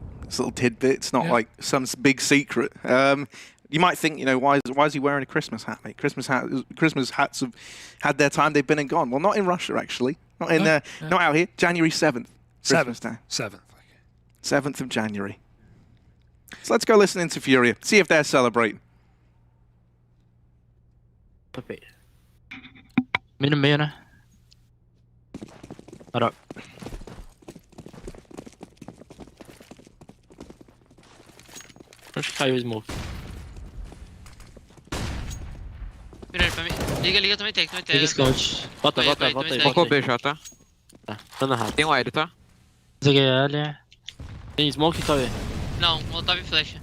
tidbit. It's not like some big secret. You might think, you know, why is he wearing a Christmas hat, mate? Christmas hats have had their time. They've been and gone. Well, not in Russia, actually. Not in not out here. January 7th. Christmas Day. 7th. 7th of January. So let's go listen into FURIA. See if they're celebrating. Mid no meio, né? Bora. Acho que caiu o smoke. Vira ele pra mim. Liga também tem. Liga scout. Volta aí. Focou B já, tá? Tá, tô na rádio. Tem um L, tá? Joguei L. Tem smoke e KV. Não, molotov e flash.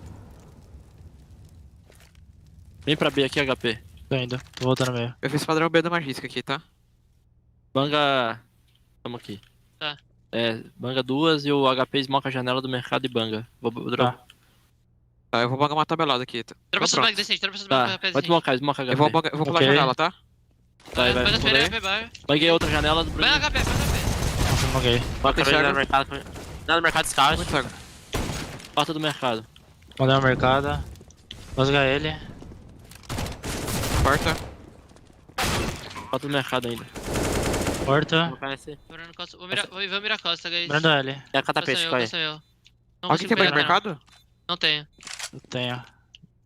Vem pra B aqui, HP. Tô indo, tô voltando meio. Eu fiz padrão B da Magisca aqui, tá? Banga. Tamo aqui. Tá. Banga 2 e o HP smoke a janela do mercado e banga. Vou drop. Tá, eu vou bangar uma tabelada aqui, tá? Dropa essas bags decente, Vai smoke HP. Eu vou pular a janela, tá? Vai. Banguei outra janela do Bruno. Vai HP. Ok. Bota no mercado. Dá no mercado scout. Porta do mercado. Mandei no mercado. Vou jogar ele. Porta. Porta do mercado ainda. Porta. Vou mirar a costa, guys. Brando L. É catapete, vai. Alguém tem banho no mercado? Não tenho. Eu tenho.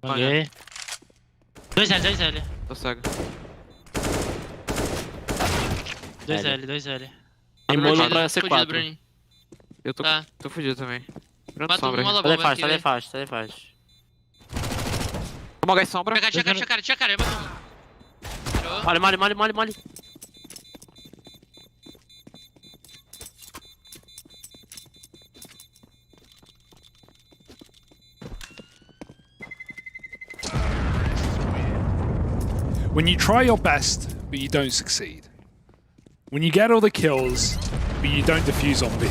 Banguei. 2L. Tô cego. 2L. Tem bolo pra C4. Eu tô fudido também. Mata uma lobo aqui, tá defast. Vamos jogar sombra. Tinha cara. Mole. When you try your best, but you don't succeed. When you get all the kills, but you don't defuse on B.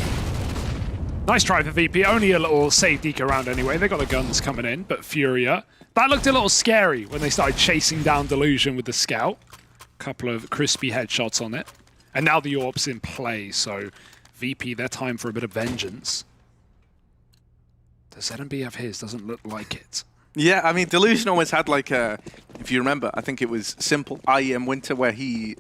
Nice try for VP, only a little safe deke around anyway. They got the guns coming in, but FURIA. That looked a little scary when they started chasing down Delusion with the scout. Couple of crispy headshots on it. And now the orb's in play, so VP, their time for a bit of vengeance. Does ZMB have his? Doesn't look like it. Yeah, I mean, Delusion always had like a, if you remember, I think it was Simple, IEM Winter, where he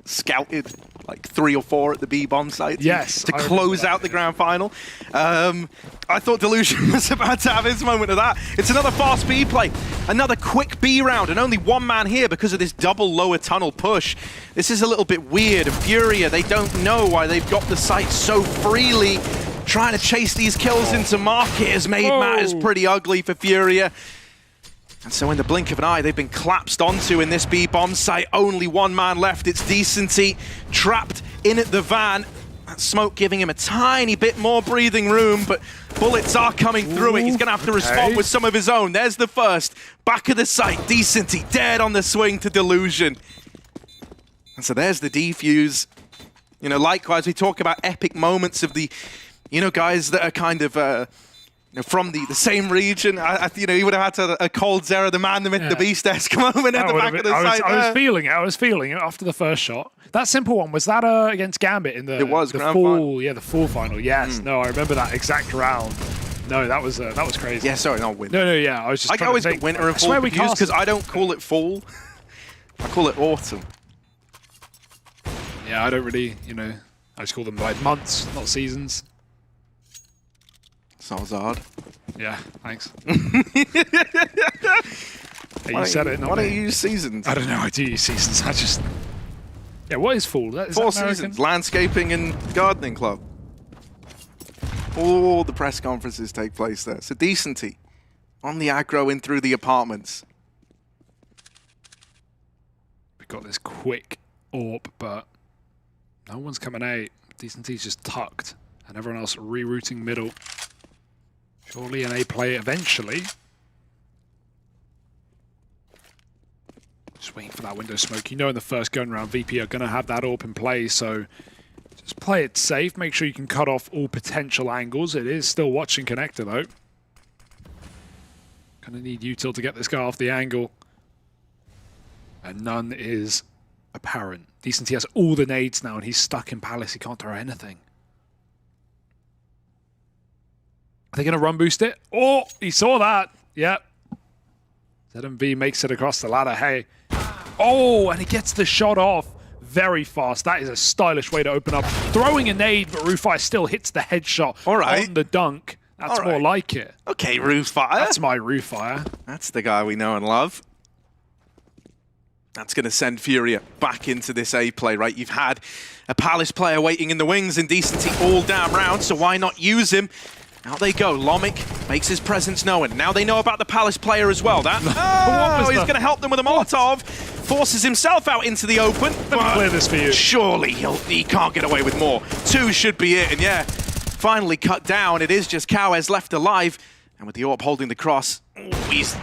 scouted like 3 or 4 at the B bomb site to close out the grand final. I thought Delusion was about to have his moment of that. It's another fast B play, another quick B round, and only one man here because of this double lower tunnel push. This is a little bit weird, and FURIA, they don't know why they've got the site so freely. Trying to chase these kills into market has made matters pretty ugly for FURIA. And so in the blink of an eye, they've been collapsed onto in this B bomb site. Only one man left. It's Decenty trapped in at the van. That smoke giving him a tiny bit more breathing room, but bullets are coming through it. He's going to have to respond with some of his own. There's the first. Back of the site, Decenty dead on the swing to Delusion. And so there's the defuse. You know, likewise, we talk about epic moments of the, you know, guys that are kind of from the same region. You know, he would have had to a cold zero, the man, the beast-esque moment at the back of the site. I was feeling it after the first shot. That simple one, was that against Gambit in the fall final? Yes, no, I remember that exact round. No, that was crazy. Yeah, sorry, not winter. No, yeah, I was just. I always get winter and fall confused because I don't call it fall. I call it autumn. Yeah, I don't really, you know, I just call them like months, not seasons. Sounds odd. Yeah, thanks. You said it, not Why me. don't you use seasons? I don't know, I do use seasons. I just... Yeah, what is fall? Is 4 that American? seasons. Landscaping and gardening club. All the press conferences take place there. So Decenty on the aggro in through the apartments. We've got this quick AWP, but no one's coming out. Decenty's just tucked, and everyone else rerouting middle. Surely an A play eventually. Just waiting for that window smoke. You know in the first gun round, VP are going to have that AWP in play, so just play it safe. Make sure you can cut off all potential angles. It is still watching connector though. Gonna need util to get this guy off the angle. And none is apparent. Decenty has all the nades now and he's stuck in Palace. He can't throw anything. Are they going to run boost it? Oh, he saw that. Yep. ZMV makes it across the ladder. Hey. Oh, and he gets the shot off very fast. That is a stylish way to open up. Throwing a nade, but Rufire still hits the headshot on the dunk. That's more like it. Okay, Rufire. That's my Rufire. That's the guy we know and love. That's going to send FURIA back into this A play, right? You've had a Palace player waiting in the wings in Decency all damn round, so why not use him? Out they go. Lomic makes his presence known. Now they know about the Palace player as well. That he's going to help them with a Molotov. Forces himself out into the open. Let me clear this for you. Surely he can't get away with more. 2 should be it, and yeah, finally cut down. It is just Cowes left alive, and with the AWP holding the cross, he's...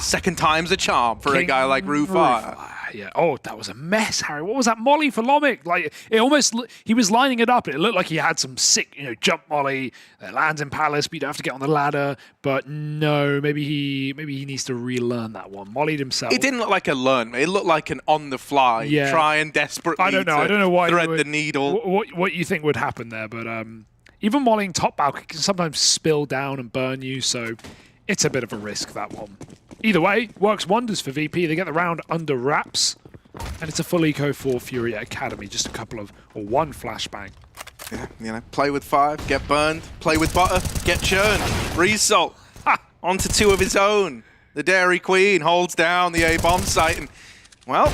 Second time's a charm for a guy like Rufire. Yeah. Oh, that was a mess, Harry. What was that molly for Lomic? Like, it almost, he was lining it up. It looked like he had some sick, jump molly that lands in Palace, but you don't have to get on the ladder. But no, maybe he needs to relearn that one. Mollied himself. It didn't look like a learn. It looked like an on-the-fly, trying desperately I don't know why thread the needle. What you think would happen there, but even mollying top balcony can sometimes spill down and burn you, so it's a bit of a risk, that one. Either way, works wonders for VP. They get the round under wraps, and it's a full eco for FURIA Academy. Just one flashbang. Yeah, play with fire, get burned. Play with butter, get churned. Result. Onto 2 of his own. The Dairy Queen holds down the A-bomb site, and, well...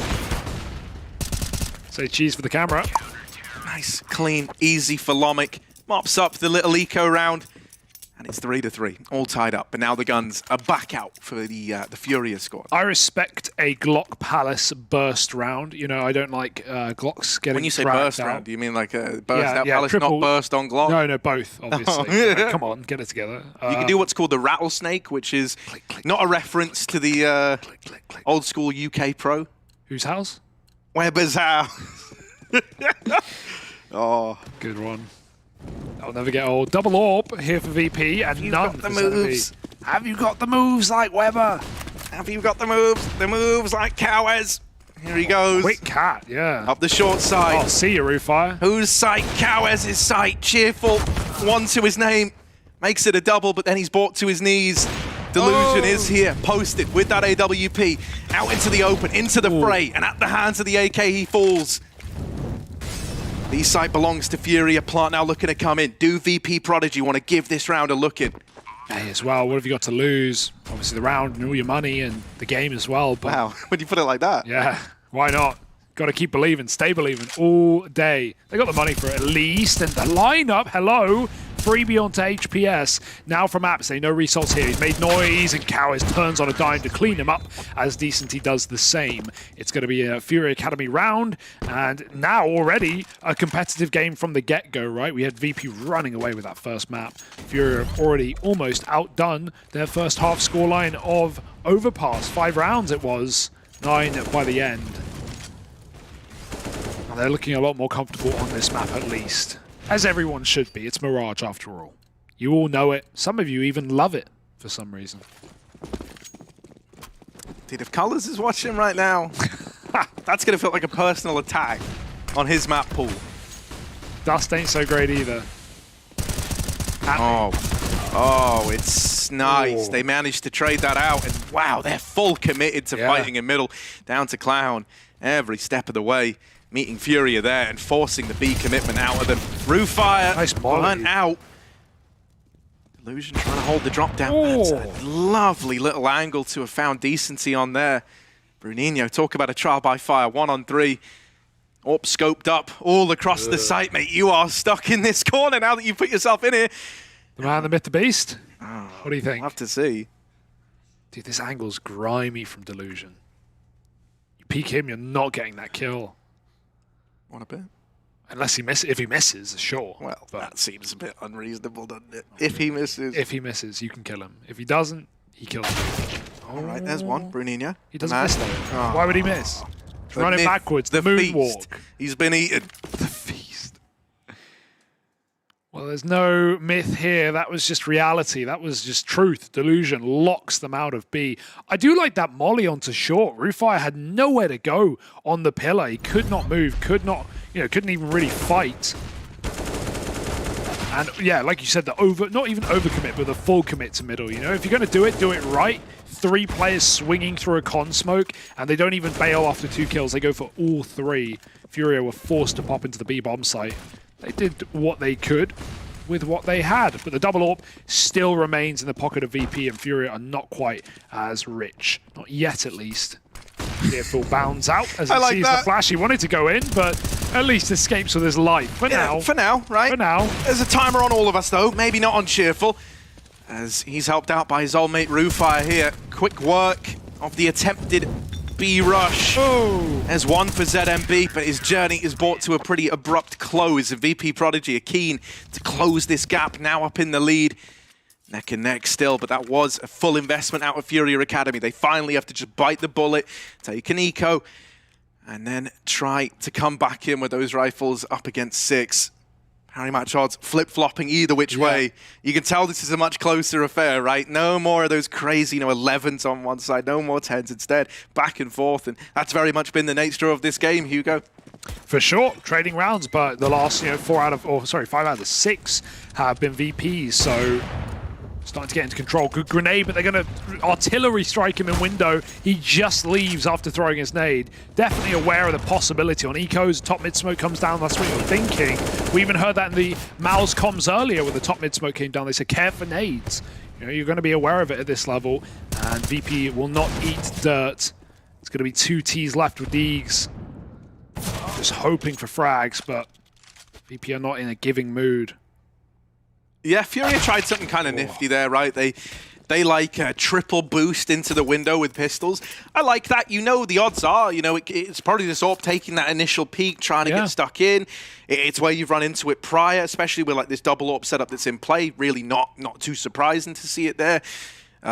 Say cheese for the camera. Nice, clean, easy for Lomic. Mops up the little eco round. And it's 3-3, all tied up. But now the guns are back out for the FURIA squad. I respect a Glock Palace burst round. I don't like Glocks getting When you say burst round, do you mean like a burst out Palace, not burst on Glock? No, both, obviously. Come on, get it together. You can do what's called the rattlesnake, which is not a reference to the old school UK pro. Whose house? Weber's house. Oh. Good one. I'll never get old. Double AWP here for VP, and none for moves. Have you got the moves like Weber? Have you got the moves? The moves like Cowes. Here he goes. Quick cat, yeah. Up the short side. Oh, see you, Rufire. Whose sight? Cowes' sight. Cheerful. 1 to his name. Makes it a double, but then he's brought to his knees. Delusion is here, posted with that AWP. Out into the open, into the fray, and at the hands of the AK, he falls. The site belongs to FURIA. Plant now looking to come in. Do VP.Prodigy want to give this round a look in? Hey, as well, what have you got to lose? Obviously the round and all your money and the game as well. But wow, when you put it like that. Yeah, why not? Got to keep believing, stay believing all day. They got the money for it at least. And the lineup, hello. Freebie onto HPS. Now from Apps, they know Resalt's here. He's made noise, and Cowes turns on a dime to clean him up as Decency does the same. It's going to be a FURIA Academy round, and now already a competitive game from the get-go, right? We had VP running away with that first map. FURIA have already almost outdone their first half scoreline of Overpass. 5 rounds it was, 9 by the end. And they're looking a lot more comfortable on this map at least. As everyone should be. It's Mirage after all. You all know it. Some of you even love it for some reason. Dude, if Colors is watching right now, that's going to feel like a personal attack on his map pool. Dust ain't so great either. Oh, it's nice. They managed to trade that out, and wow, they're full committed to fighting in middle. Down to Clown every step of the way. Meeting FURIA there and forcing the B commitment out of them. Rufire burnt out. Delusion trying to hold the drop down. That's a lovely little angle to have found Decency on there. Bruninho, talk about a trial by fire. 1-on-3. AWP scoped up all across the site, mate. You are stuck in this corner now that you've put yourself in here. The man, the myth, the beast. What do you think? I'll have to see. Dude, this angle's grimy from Delusion. You peek him, you're not getting that kill. Want a bit? Unless he misses. If he misses, sure. Well, that seems a bit unreasonable, doesn't it? If he misses. If he misses, you can kill him. If he doesn't, he kills you. All right, there's one. Bruninho. He doesn't miss though. Why would he miss? He's running backwards. The moonwalk. He's been eaten. The feast. Well, there's no myth here. That was just reality. That was just truth. Delusion locks them out of B. I do like that molly onto short. Rufire had nowhere to go on the pillar. He could not move, couldn't even really fight. And yeah, like you said, not even overcommit, but the full commit to middle. You know, if you're going to do it right. 3 players swinging through a con smoke, and they don't even bail after 2 kills. They go for all 3. FURIA were forced to pop into the B bomb site. They did what they could with what they had, but the double AWP still remains in the pocket of VP, and FURIA are not quite as rich. Not yet, at least. Fearful bounds out as he sees the flash. He wanted to go in, but at least escapes with his life. For now, right? For now. There's a timer on all of us, though. Maybe not on Cheerful, as he's helped out by his old mate Rufire here. Quick work of the attempted B rush. There's one for ZMB, but his journey is brought to a pretty abrupt close. VP.Prodigy are keen to close this gap, now up in the lead. Neck and neck still, but that was a full investment out of FURIA Academy. They finally have to just bite the bullet, take an eco, and then try to come back in with those rifles up against 6. Harry match odds flip-flopping either which way. You can tell this is a much closer affair, right? No more of those crazy, 11s on one side, no more 10s. Instead, back and forth, and that's very much been the nature of this game, Hugo. For sure, trading rounds, but the last, 5 out of the 6 have been VPs, so starting to get into control. Good grenade, but they're going to artillery strike him in window. He just leaves after throwing his nade. Definitely aware of the possibility on ecos. Top mid smoke comes down. That's what you're thinking. We even heard that in the Mal's comms earlier when the top mid smoke came down. They said, care for nades. You're going to be aware of it at this level. And VP will not eat dirt. It's going to be 2 Ts left with Deegs. Just hoping for frags, but VP are not in a giving mood. Yeah, FURIA tried something kind of nifty there, right? They like a triple boost into the window with pistols. I like that. The odds are, it's probably this AWP taking that initial peek, trying to get stuck in. It's where you've run into it prior, especially with like this double AWP setup that's in play. Really not too surprising to see it there.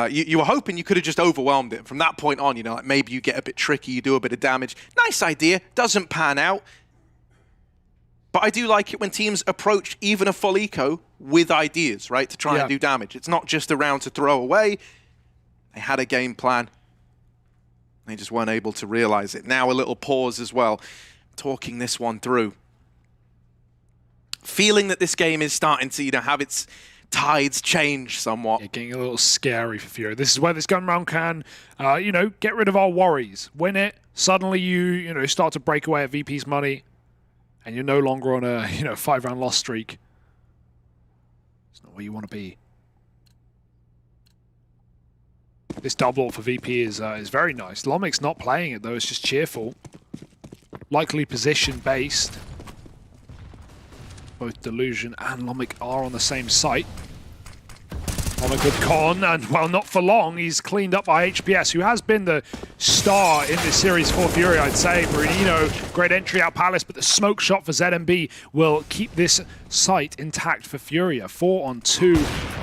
You were hoping you could have just overwhelmed it. From that point on, like maybe you get a bit tricky, you do a bit of damage. Nice idea, doesn't pan out. But I do like it when teams approach even a full eco with ideas, right, to try and do damage. It's not just a round to throw away. They had a game plan. They just weren't able to realize it. Now a little pause as well, talking this one through. Feeling that this game is starting to, have its tides change somewhat. Yeah, getting a little scary for FURIA. This is where this gun round can, get rid of our worries. Win it, suddenly you start to break away at VP's money. And you're no longer on a 5-round loss streak. It's not where you want to be. This double for VP is very nice. Lomic's not playing it though. It's just cheerful. Likely position based. Both Delusion and Lomic are on the same site. On a good con, and well, not for long. He's cleaned up by HPS, who has been the star in this series for FURIA, I'd say. Bruninho, great entry out Palace, but the smoke shot for ZMB will keep this site intact for FURIA. 4 on 2.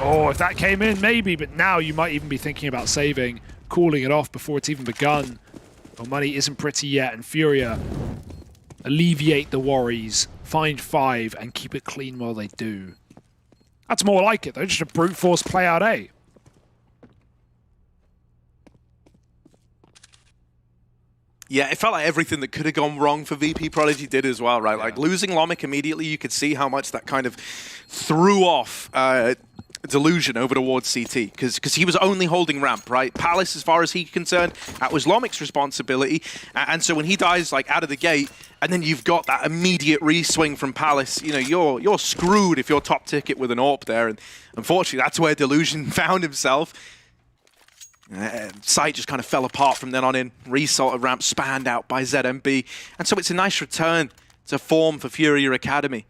Oh, if that came in, maybe, but now you might even be thinking about saving, calling it off before it's even begun. Well, money isn't pretty yet, and FURIA alleviate the worries, find 5, and keep it clean while they do. That's more like it, though. Just a brute force play out A. Yeah, it felt like everything that could have gone wrong for VP.Prodigy did as well, right? Like losing Lomic immediately, you could see how much that kind of threw off Delusion over towards CT, because he was only holding ramp, right? Palace, as far as he's concerned, that was Lomic's responsibility. And so when he dies like out of the gate, and then you've got that immediate re-swing from Palace, you're screwed if you're top ticket with an AWP there. And unfortunately, that's where Delusion found himself. Sight just kind of fell apart from then on in. Result of ramp spanned out by ZMB. And so it's a nice return to form for FURIA Academy.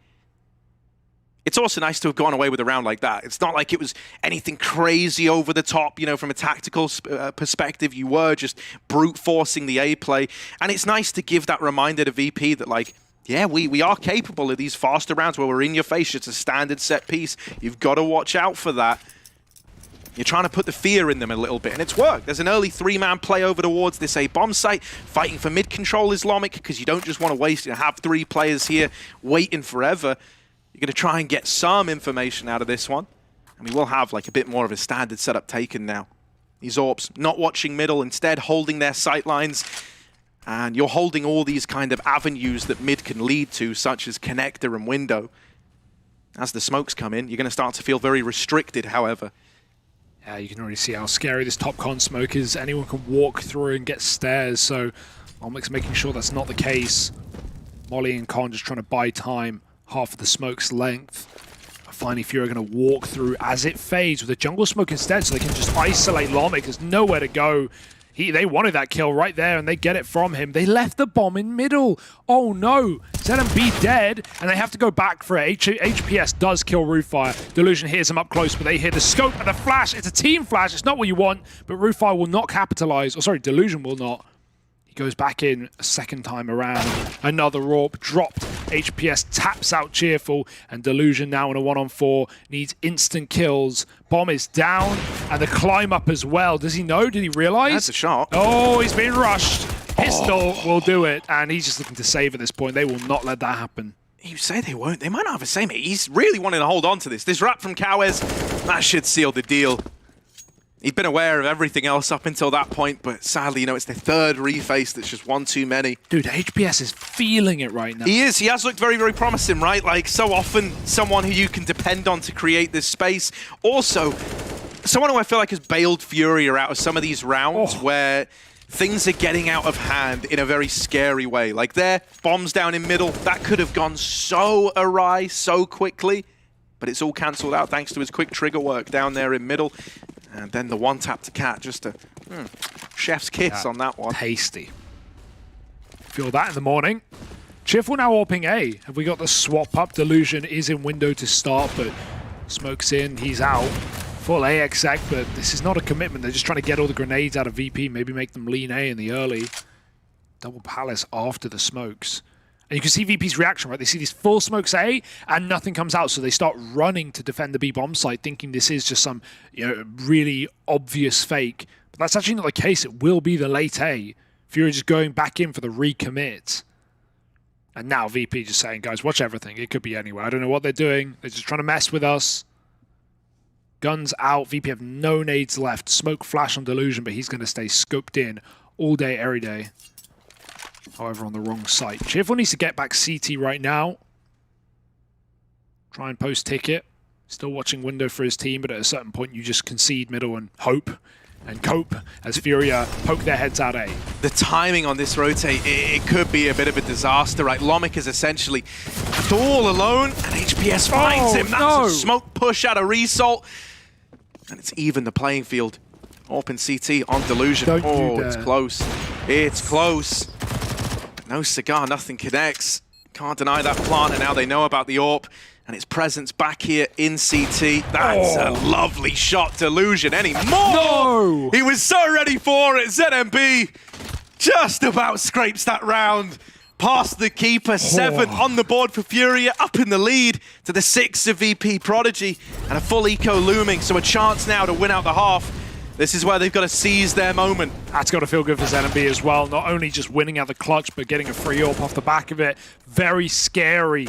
It's also nice to have gone away with a round like that. It's not like it was anything crazy over the top, from a tactical perspective. You were just brute forcing the A play. And it's nice to give that reminder to VP that, like, yeah, we are capable of these faster rounds where we're in your face. It's a standard set piece. You've got to watch out for that. You're trying to put the fear in them a little bit, and it's worked. There's an early 3-man play over towards this A bomb site. Fighting for mid control is Lomic, because you don't just want to waste and have 3 players here waiting forever. You're going to try and get some information out of this one. And we will have like a bit more of a standard setup taken now. These AWPs not watching middle, instead holding their sight lines. And you're holding all these kind of avenues that mid can lead to, such as connector and window. As the smokes come in, you're going to start to feel very restricted, however. Yeah, you can already see how scary this top con smoke is. Anyone can walk through and get stairs, so Omic's making sure that's not the case. Molly and Con just trying to buy time, half of the smoke's length. Finally, FURIA are going to walk through as it fades with a jungle smoke instead, so they can just isolate Lomic. There's nowhere to go. They wanted that kill right there, and they get it from him. They left the bomb in middle. Oh no, ZMB dead, and they have to go back for it. HPS does kill Roofire. Delusion hears him up close, but they hear the scope and the flash. It's a team flash. It's not what you want, but Roofire will not capitalize. Oh, sorry, Delusion will not. He goes back in a second time around. Another AWP dropped. HPS taps out Cheerful, and Delusion now in a 1-on-4 needs instant kills. Bomb is down, and the climb up as well. Does he know? Did he realize? That's a shot. Oh, he's being rushed. Pistol will do it, and he's just looking to save at this point. They will not let that happen. You say they won't. They might not have the same. He's really wanting to hold on to this. This wrap from Cowes, that should seal the deal. He'd been aware of everything else up until that point, but sadly, you know, it's the third reface that's just one too many. Dude, HPS is feeling it right now. He is. He has looked very, very promising, right? Like, so often, someone who you can depend on to create this space. Also, someone who I feel like has bailed FURIA out of some of these rounds where things are getting out of hand in a very scary way. Like there, bombs down in middle, that could have gone so awry so quickly, but it's all cancelled out thanks to his quick trigger work down there in middle. And then the one tap to Cat, just a chef's kiss on that one. Tasty. Feel that in the morning. Cheerful now AWPing A. Have we got the swap up? Delusion is in window to start, but Smoke's in, he's out. Full A exec, but this is not a commitment. They're just trying to get all the grenades out of VP, maybe make them lean A in the early. Double Palace after the smokes. And you can see VP's reaction, right? They see these full smokes A, and nothing comes out, so they start running to defend the B bomb site, thinking this is just some, you know, really obvious fake. But that's actually not the case. It will be the late A. FURIA just going back in for the recommit. And now VP just saying, guys, watch everything. It could be anywhere. I don't know what they're doing. They're just trying to mess with us. Guns out. VP have no nades left. Smoke flash on Delusion, but he's going to stay scoped in all day, every day. However, on the wrong site. Cheerful needs to get back CT right now. Try and post ticket. Still watching window for his team, but at a certain point you just concede middle and hope and cope as FURIA poke their heads out A. The timing on this rotate, it could be a bit of a disaster, right? Lomic is essentially all alone, and HPS finds him. That's a smoke push out of Result. And it's even the playing field. Open CT on Delusion. It's close. It's close. No cigar, nothing connects. Can't deny that plant, and now they know about the AWP and its presence back here in CT. That's a lovely shot, Delusion. Any more? No! He was so ready for it. ZMB just about scrapes that round. Past the keeper, 7 on the board for FURIA, up in the lead to the 6 of VP.Prodigy, and a full eco looming, so a chance now to win out the half. This is where they've got to seize their moment. That's got to feel good for ZMB as well. Not only just winning out the clutch, but getting a free AWP off the back of it. Very scary,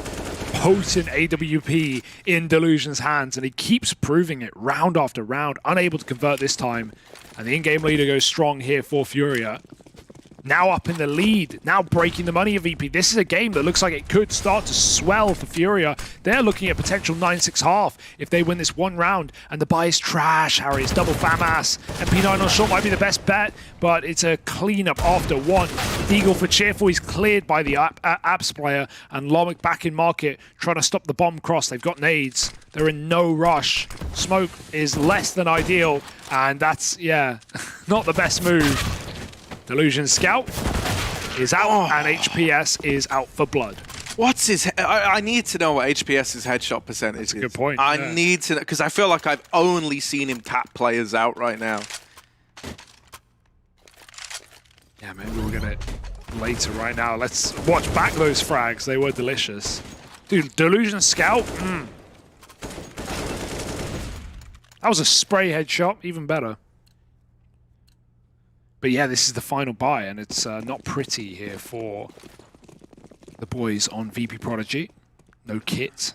potent AWP in Delusion's hands, and he keeps proving it round after round. Unable to convert this time, and the in-game leader goes strong here for FURIA. Now up in the lead, now breaking the money of VP. This is a game that looks like it could start to swell for FURIA. They're looking at potential 9-6 half if they win this one round. And the buy is trash, Harry. It's double FAMAS. And P9 on short might be the best bet, but it's a cleanup after one. Deagle for Cheerful, he's cleared by the Apps player. And Lomic back in market, trying to stop the bomb cross. They've got nades. They're in no rush. Smoke is less than ideal, and that's, yeah, not the best move. Delusion Scout is out, and HPS is out for blood. What's his... I need to know what HPS's headshot percentage is. That's a good point. I need to know, because I feel like I've only seen him tap players out right now. Yeah, maybe we'll get it later right now. Let's watch back those frags. They were delicious. Dude, Delusion Scout? That was a spray headshot, even better. But yeah, this is the final buy, and it's not pretty here for the boys on VP.Prodigy. No kit.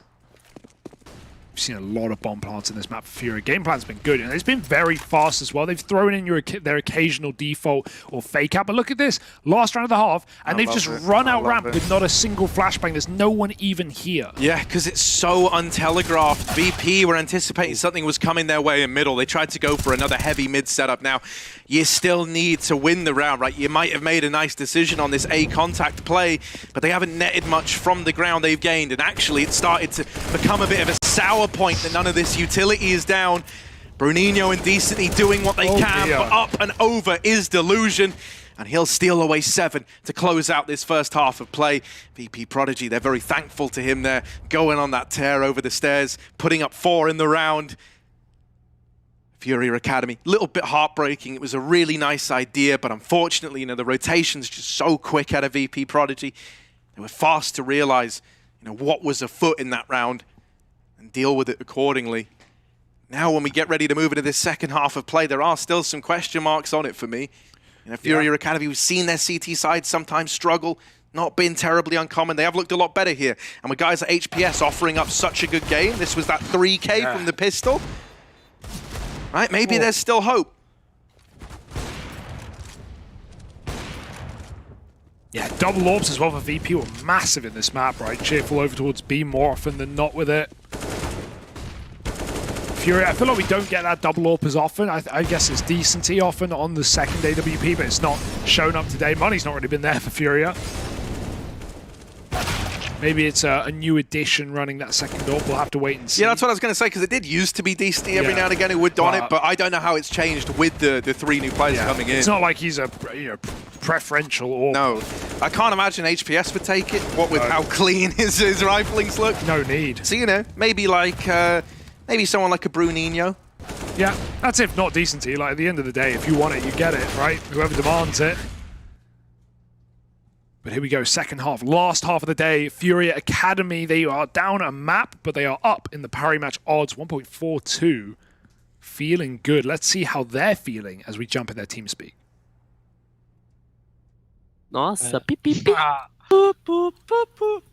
We've seen a lot of bomb plants in this map for Furia. Game plan's been good, and it's been very fast as well. They've thrown in their occasional default or fake out, but look at this. Last round of the half, and they've just run out ramp with not a single flashbang. There's no one even here. Yeah, because it's so untelegraphed. VP were anticipating something was coming their way in middle. They tried to go for another heavy mid setup. Now, you still need to win the round, right? You might have made a nice decision on this A contact play, but they haven't netted much from the ground they've gained, and actually it started to become a bit of a sour point that none of this utility is down. Bruninho and Decently doing what they can, but up and over is Delusion, and he'll steal away 7 to close out this first half of play. VP.Prodigy, they're very thankful to him there, going on that tear over the stairs, putting up 4 in the round. FURIA Academy, a little bit heartbreaking. It was a really nice idea, but unfortunately, the rotation's just so quick out of VP.Prodigy. They were fast to realize, what was afoot in that round and deal with it accordingly. Now, when we get ready to move into this second half of play, there are still some question marks on it for me. FURIA Academy, we've seen their CT side sometimes struggle, not been terribly uncommon. They have looked a lot better here. And with guys at HPS offering up such a good game, this was that 3K from the pistol. Right, maybe there's still hope. Yeah, double orbs as well for VP were massive in this map, right? Cheerful over towards B more often than not with it. Furia, I feel like we don't get that double AWP as often. I guess it's Decenty often on the second AWP, but it's not shown up today. Money's not really been there for Furia. Maybe it's a new addition running that second AWP. We'll have to wait and see. Yeah, that's what I was going to say, because it did used to be Decenty every now and again who would don it, but I don't know how it's changed with the 3 new players coming in. It's not like he's a preferential AWP. No. I can't imagine HPS would take it, what with how clean his riflings look. No need. So, maybe like... maybe someone like a Bruninho. Yeah, that's if not Decenty. Like, at the end of the day, if you want it, you get it, right? Whoever demands it. But here we go, second half, last half of the day. FURIA Academy, they are down a map, but they are up in the parry match odds, 1.42. Feeling good. Let's see how they're feeling as we jump in their team speak. Nossa, pipipi.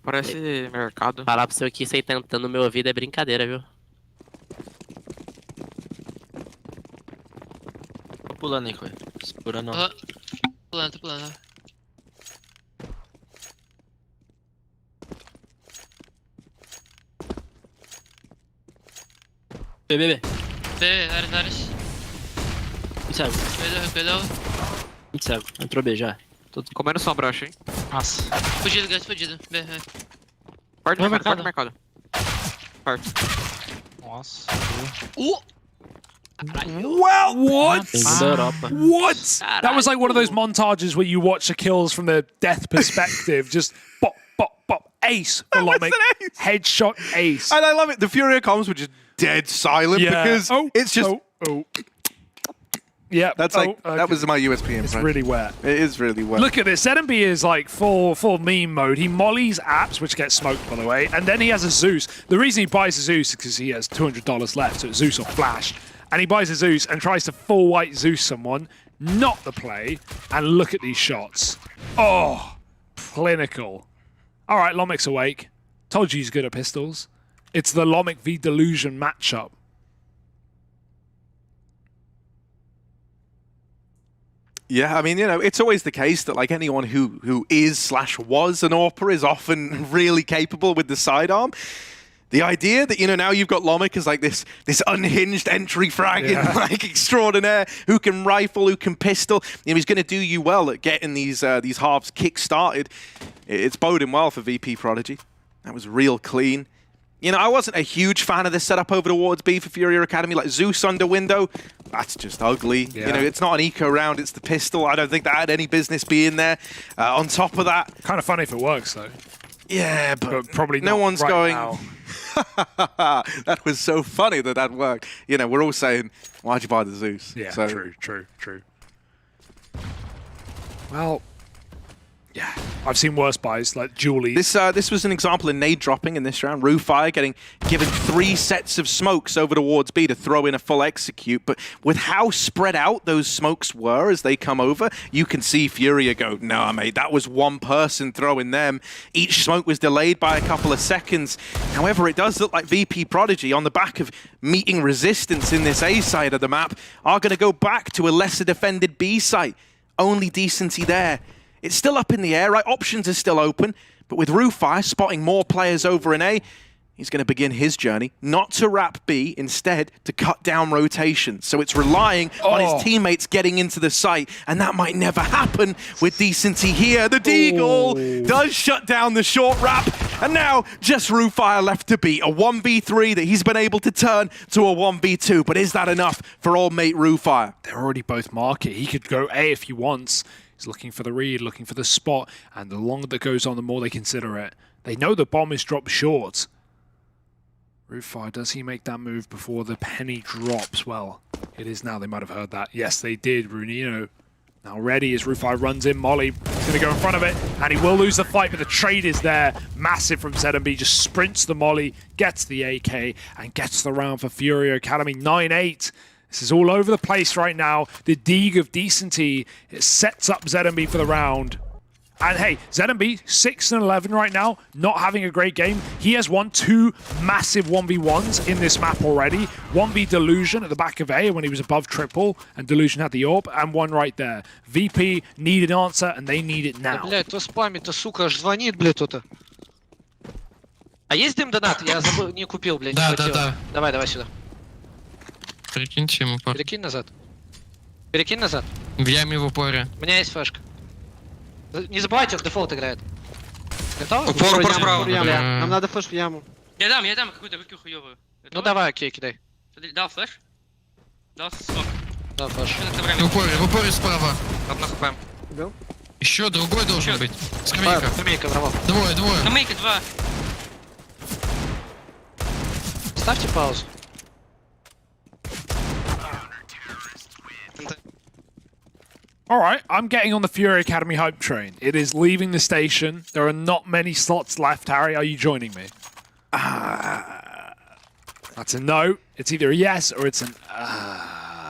Parece mercado. Falar pro seu aqui, você tentando no meu ouvido é brincadeira, viu? Tô pulando aí, Coelho. Segurando. Tô pulando. B. Vários. Cego. Cuidado. Muito cego. Entrou B já. Tô comendo sombra, acho, hein? Nossa. Fugido, guys, fugido. B. Parte do mercado. Parte. Nossa. Well, what? What? Caralho. That was like one of those montages where you watch the kills from the death perspective. Just bop, ace for Lomic. Headshot ace. And I love it. The FURIA comms were just dead silent because it's just... Yeah, that's that was my USP impression. It's really wet. It is really wet. Look at this. ZMB is like full meme mode. He mollies apps, which get smoked, by the way, and then he has a Zeus. The reason he buys a Zeus is because he has $200 left, so it's Zeus or Flash. And he buys a Zeus and tries to full white Zeus someone, not the play, and look at these shots. Oh, clinical. All right, Lomic's awake. Told you he's good at pistols. It's the Lomic v Delusion matchup. Yeah, I mean, it's always the case that like anyone who is/was an AWPer is often really capable with the sidearm. The idea that, now you've got Lomic as like this unhinged entry fragging like extraordinaire who can rifle, who can pistol. He's going to do you well at getting these halves kick-started. It's boding well for VP.Prodigy. That was real clean. I wasn't a huge fan of this setup over towards B for FURIA Academy. Like Zeus under window, that's just ugly. Yeah. It's not an eco round, it's the pistol. I don't think that had any business being there. On top of that... Kind of funny if it works, though. Yeah, but probably no not one's right going... now. That was so funny that worked. We're all saying, why'd you buy the Zeus? Yeah, so, true. Well... Yeah, I've seen worse buys, like Julie. This was an example of nade dropping in this round. Rufire given 3 sets of smokes over towards B to throw in a full execute, but with how spread out those smokes were as they come over, you can see Furia go, nah, mate, that was one person throwing them. Each smoke was delayed by a couple of seconds. However, it does look like VP.Prodigy, on the back of meeting resistance in this A side of the map, are going to go back to a lesser defended B site. Only decency there. It's still up in the air, right? Options are still open, but with Rufire spotting more players over in A, he's going to begin his journey, not to wrap B, instead to cut down rotation. So it's relying on his teammates getting into the site, and that might never happen with decency here. The Deagle does shut down the short wrap, and now just Rufire left to beat. A 1v3 that he's been able to turn to a 1v2, but is that enough for old mate Rufire? They're already both market. He could go A if he wants. He's looking for the read, looking for the spot, and the longer that goes on, the more they consider it. They know the bomb is dropped short. Rufire, does he make that move before the penny drops? Well, it is now. They might have heard that. Yes, they did. Brunino now ready as Rufire runs in. Molly is going to go in front of it, and he will lose the fight, but the trade is there. Massive from ZMB. Just sprints the Molly, gets the AK, and gets the round for FURIA Academy. 9-8. This is all over the place right now. The Deeg of Decency, it sets up ZMB for the round. And hey, ZMB 6-11 right now, not having a great game. He has won 2 massive 1v1s in this map already. 1v Delusion at the back of A when he was above triple, and Delusion had the AWP, and one right there. VP need an answer, and they need it now. Блядь, то спамит-то, сука, аж звонит, блядь, тут. А есть дым донат? Я забыл, не купил, блядь. Да. Давай сюда. Перекиньте ему пару. Перекинь назад. Перекинь назад. В яме в упоре. У меня есть флешка. Не забывайте, в дефолт играет. Готовы? Упор справа. Нам надо флеш в яму. Я дам какую-то выкю хуёвую. Ну давай, окей, кидай. Дал флеш? Дал сок. Да, флеш. В упоре справа. Одна хп. Убил? Еще другой должен быть. Скамейка. Скамейка, браво. Двое. Скамейка 2. Ставьте паузу. All right, I'm getting on the FURIA Academy hype train. It is leaving the station. There are not many slots left. Harry, are you joining me? That's a no. It's either a yes or it's an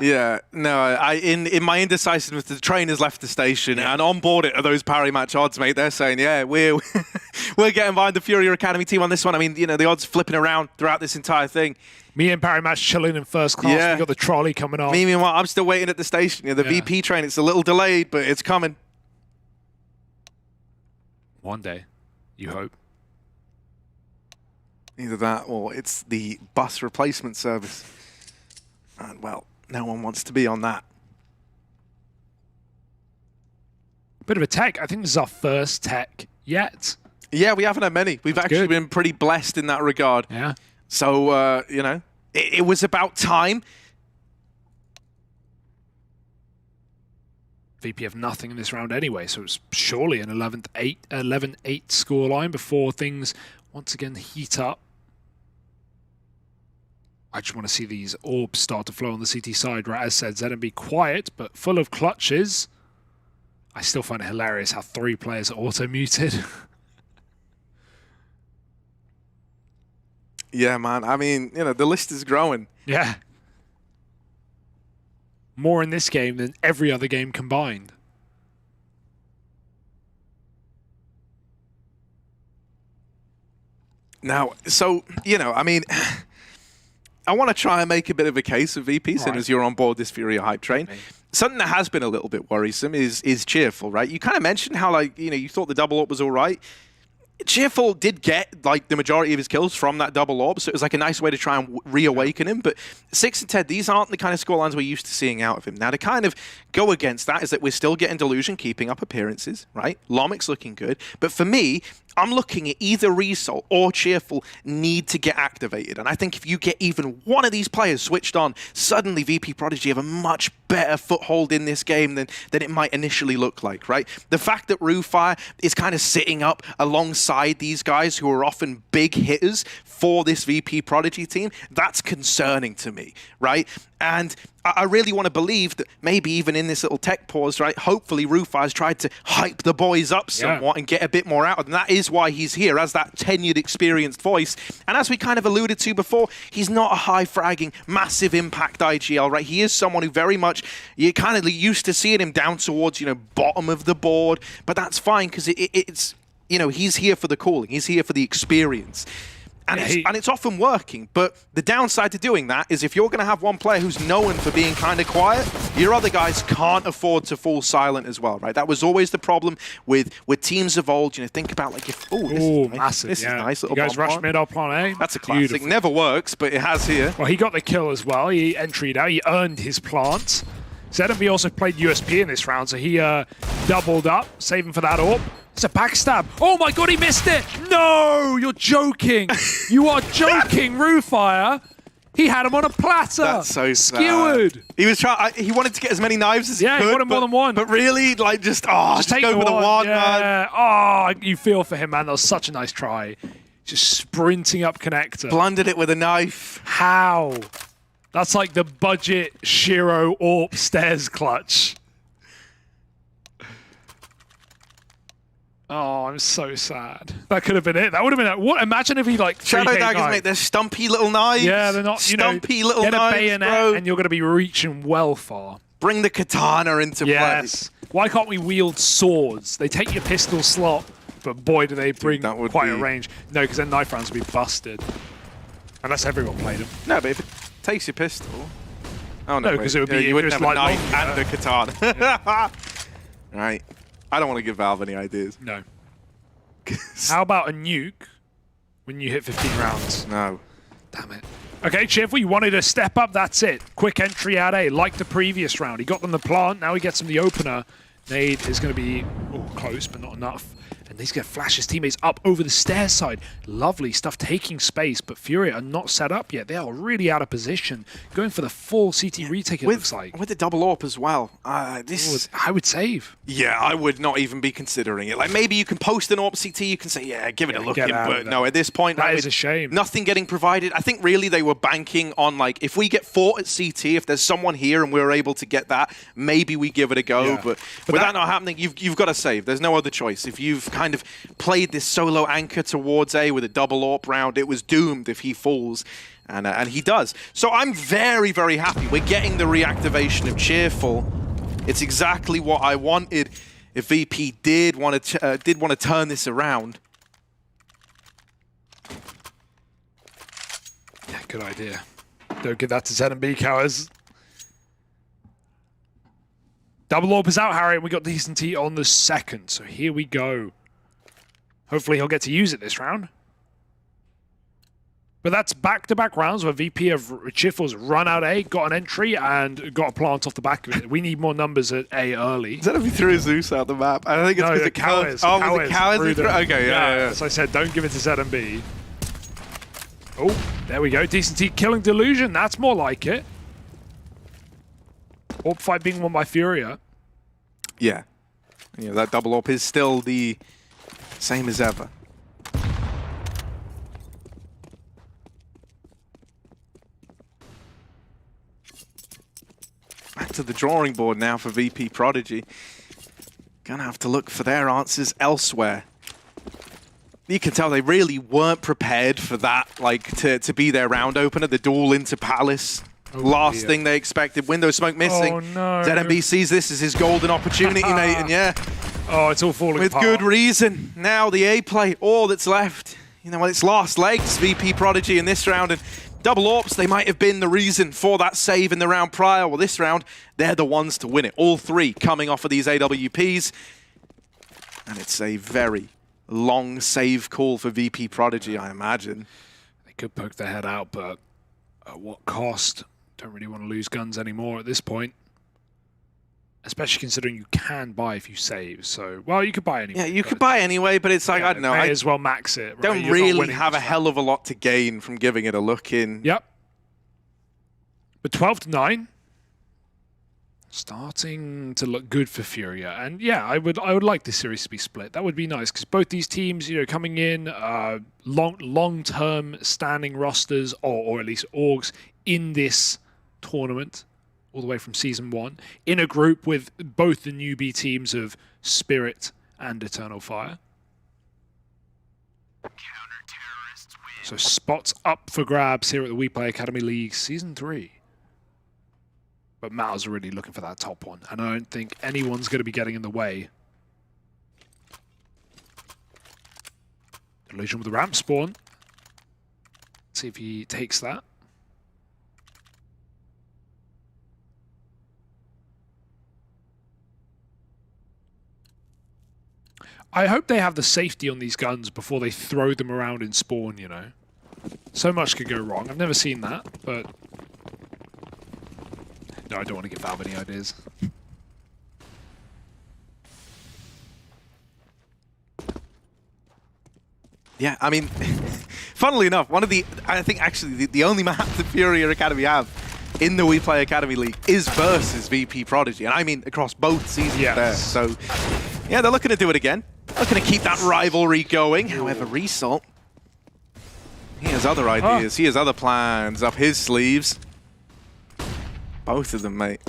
Yeah, no, in my indecisiveness, the train has left the station, and on board it are those parry match odds, mate. They're saying, yeah, we're getting behind the FURIA Academy team on this one. I mean, you know, the odds flipping around throughout this entire thing. Me and Parry Match chilling in first class. Yeah. We got the trolley coming on. Meanwhile, I'm still waiting at the station. You know, the VP train, it's a little delayed, but it's coming. One day, you hope. Either that or it's the bus replacement service. And, well, no one wants to be on that. Bit of a tech. I think this is our first tech yet. Yeah, we haven't had many. We've actually been pretty blessed in that regard. Yeah. So, you know, it was about time. VP have nothing in this round anyway, so it's surely an 11-8 scoreline before things once again heat up. I just want to see these orbs start to flow on the CT side. Right, as said, ZMB quiet, but full of clutches. I still find it hilarious how 3 players are auto-muted. Yeah, man. I mean, you know, the list is growing. Yeah. More in this game than every other game combined. Now, so, you know, I mean, I want to try and make a bit of a case of VP, since as you're on board this FURIA hype train. Something that has been a little bit worrisome is Cheerful, right? You kind of mentioned how, like, you know, you thought the double AWP was all right. Cheerful did get, like, the majority of his kills from that double AWP, so it was like a nice way to try and reawaken him. But 6 and 10, these aren't the kind of scorelines we're used to seeing out of him. Now, to kind of go against that is that we're still getting Delusion keeping up appearances, right? Lomic's looking good. But for me, I'm looking at either Result or Cheerful need to get activated. And I think if you get even one of these players switched on, suddenly VP.Prodigy have a much better foothold in this game than it might initially look like, right? The fact that Rufire is kind of sitting up alongside these guys who are often big hitters for this VP.Prodigy team, that's concerning to me, right? And I really want to believe that maybe even in this little tech pause, right, hopefully Rufire's tried to hype the boys up somewhat and get a bit more out of them. That is why he's here, as that tenured, experienced voice. And as we kind of alluded to before, he's not a high-fragging, massive impact IGL, right? He is someone who very much, you're kind of used to seeing him down towards, you know, bottom of the board. But that's fine, because it's, you know, he's here for the calling. He's here for the experience. And, it's often working, but the downside to doing that is if you're going to have one player who's known for being kind of quiet, your other guys can't afford to fall silent as well, right? That was always the problem with teams of old. You know, think about like if this is nice. Massive, this is nice little you guys rush mid up plan A. That's a classic. Beautiful. Never works, but it has here. Well, he got the kill as well. He entried out. He earned his plant. ZMB also played USP in this round, so he doubled up, saving for that AWP. It's a backstab. Oh my god, he missed it! No! You're joking! You are joking, Rufire! He had him on a platter! That's so skewered! Sad. He was trying. He wanted to get as many knives as he could. Yeah, he wanted more than one. But really, like, just go for the one, man. Oh, you feel for him, man. That was such a nice try. Just sprinting up connector. Blundered it with a knife. How? That's like the budget Shiro AWP stairs clutch. Oh, I'm so sad. That could have been it. That would have been it. What? Imagine if he like Shadow Daggers, mate. They're stumpy little knives. Yeah, they're not. You stumpy know, little get knives, a bayonet, bro. and you're going to be reaching well far. Bring the katana into play. Why can't we wield swords? They take your pistol slot, but boy, do they bring quite a range. No, because then knife rounds would be busted. Unless everyone played them. No, but if it takes your pistol. Oh no, because it would be you wouldn't have a knife long, and a katana. Right. I don't want to give Valve any ideas. No. How about a nuke when you hit 15 rounds? No. Damn it. Okay, Cheerful, you wanted to step up, that's it. Quick entry out A, like the previous round. He got them the plant, now he gets them the opener. Nade is going to be close, but not enough. And he's going to flash his teammates up over the stair side. Lovely stuff, taking space, but FURIA are not set up yet. They are really out of position. Going for the full CT retake, it looks like. With the double AWP as well. I would save. Yeah, I would not even be considering it. Like, maybe you can post an AWP CT, you can say, yeah, give it a look in, but no, at this point, that is a shame. Nothing getting provided. I think really they were banking on, like, if we get fought at CT, if there's someone here and we're able to get that, maybe we give it a go. Yeah. But with that not happening, you've got to save. There's no other choice. If you've kind of played this solo anchor towards A with a double AWP round, it was doomed if he falls. And he does. So I'm very, very happy. We're getting the reactivation of Cheerful. It's exactly what I wanted. If VP did want to turn this around. Yeah, good idea. Don't give that to ZMB Cowards. Double AWP is out, Harry, and we got Decent T on the second. So here we go. Hopefully he'll get to use it this round. But that's back-to-back rounds where VP of Cheerful's run out A, got an entry, and got a plant off the back of it. We need more numbers at A early. Is that if he threw Zeus out the map? I think it's because the Cowards. Oh, was it Cowards? Okay, yeah. So I said, don't give it to ZMB. Oh, there we go. Decent T killing Delusion. That's more like it. AWP fight being won by FURIA. Yeah. Yeah, that double AWP is still the same as ever. Back to the drawing board now for VP.Prodigy. Gonna have to look for their answers elsewhere. You can tell they really weren't prepared for that, like, to be their round opener, the duel into Palace. Last thing they expected, window smoke missing. Oh no. ZMB sees this as his golden opportunity, mate, and yeah. Oh, it's all falling with apart. Good reason. Now the A play, all that's left. You know, it's last legs, VP.Prodigy in this round, and double AWPs, they might have been the reason for that save in the round prior. Well, this round, they're the ones to win it. All three coming off of these AWPs. And it's a very long save call for VP.Prodigy, I imagine. They could poke their head out, but at what cost? Don't really want to lose guns anymore at this point. Especially considering you can buy a few saves. So, well, you could buy anyway. Yeah, you could buy anyway, but it's like, I don't know. May as well max it. Right? Don't You're really have a hell of a lot to gain from giving it a look in. Yep. But 12-9. Starting to look good for FURIA. And yeah, I would like this series to be split. That would be nice, because both these teams, you know, coming in, long-term standing rosters, or at least orgs in this tournament, all the way from Season 1, in a group with both the newbie teams of Spirit and Eternal Fire. So spots up for grabs here at the WePlay Academy League Season 3. But Mao's really looking for that top one, and I don't think anyone's going to be getting in the way. Illusion with the ramp spawn. Let's see if he takes that. I hope they have the safety on these guns before they throw them around in spawn, you know. So much could go wrong. I've never seen that, but... No, I don't want to give Valve any ideas. Yeah, I mean, funnily enough, I think actually the only map the FURIA Academy have in the WePlay Academy League is versus VP.Prodigy, and I mean across both seasons there. So, yeah, they're looking to do it again. Looking to keep that rivalry going. However, Result, he has other ideas. He has other plans up his sleeves. Both of them, mate.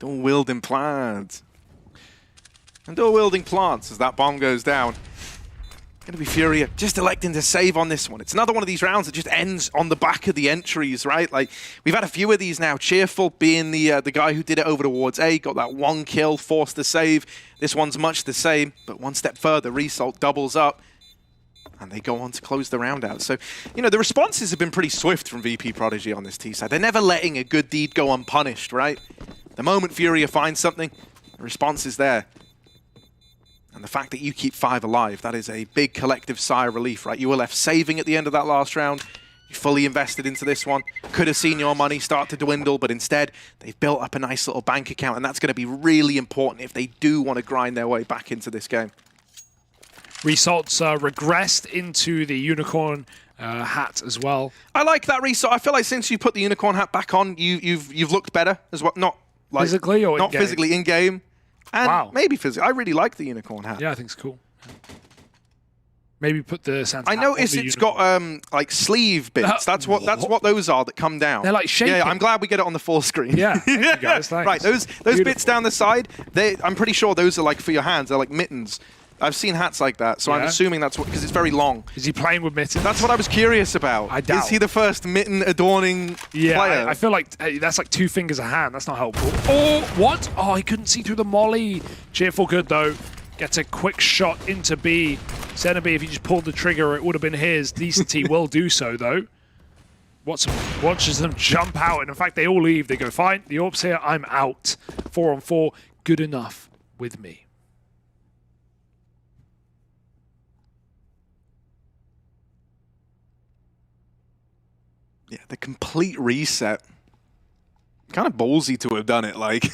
Dual-wielding plans. And dual-wielding plants as that bomb goes down. Going to be FURIA just electing to save on this one. It's another one of these rounds that just ends on the back of the entries, right? Like, we've had a few of these now. Cheerful being the guy who did it over towards A, got that one kill, forced to save. This one's much the same, but one step further, Result doubles up. And they go on to close the round out. So, you know, the responses have been pretty swift from VP.Prodigy on this T side. They're never letting a good deed go unpunished, right? The moment FURIA finds something, the response is there. And the fact that you keep 5 alive, that is a big collective sigh of relief, right? You were left saving at the end of that last round. You fully invested into this one. Could have seen your money start to dwindle, but instead, they've built up a nice little bank account, and that's going to be really important if they do want to grind their way back into this game. Results regressed into the unicorn hat as well. I like that Result. I feel like since you put the unicorn hat back on, you've looked better as well. Not like physically or not in-game? Physically in game, and maybe physically. I really like the unicorn hat. Yeah, I think it's cool. Maybe put the Santa I hat on noticed the it's unicorn. got like sleeve bits. That's what those are that come down. They're like shaping. Yeah, I'm glad we get it on the full screen. Yeah, thank you guys, thanks. Right, those bits down the side. I'm pretty sure those are like for your hands. They're like mittens. I've seen hats like that, so I'm assuming that's what, because it's very long. Is he playing with mittens? That's what I was curious about. I doubt. Is he the first mitten adorning player? I feel like that's like 2 fingers a hand. That's not helpful. Oh, what? Oh, he couldn't see through the molly. Cheerful good, though. Gets a quick shot into B. Center B, if he just pulled the trigger, it would have been his. Decency will do so, though. Watches them jump out, and in fact, they all leave. They go, fine, the Orb's here, I'm out. 4-on-4, good enough with me. Yeah, the complete reset. Kind of ballsy to have done it. Like,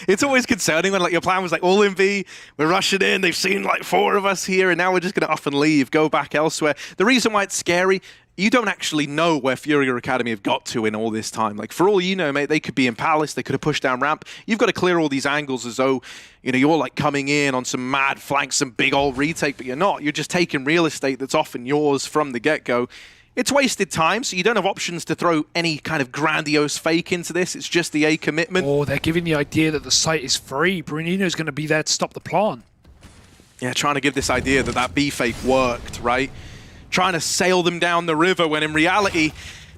it's always concerning when like your plan was like all in B, we're rushing in, they've seen like 4 of us here, and now we're just going to up and leave, go back elsewhere. The reason why it's scary, you don't actually know where FURIA Academy have got to in all this time. Like, for all you know, mate, they could be in Palace, they could have pushed down ramp. You've got to clear all these angles as though, you know, you're like coming in on some mad flank, some big old retake, but you're not. You're just taking real estate that's often yours from the get-go. It's wasted time, so you don't have options to throw any kind of grandiose fake into this. It's just the A commitment. Oh, they're giving the idea that the site is free. Brunino's going to be there to stop the plan. Yeah, trying to give this idea that that B fake worked, right? Trying to sail them down the river when in reality,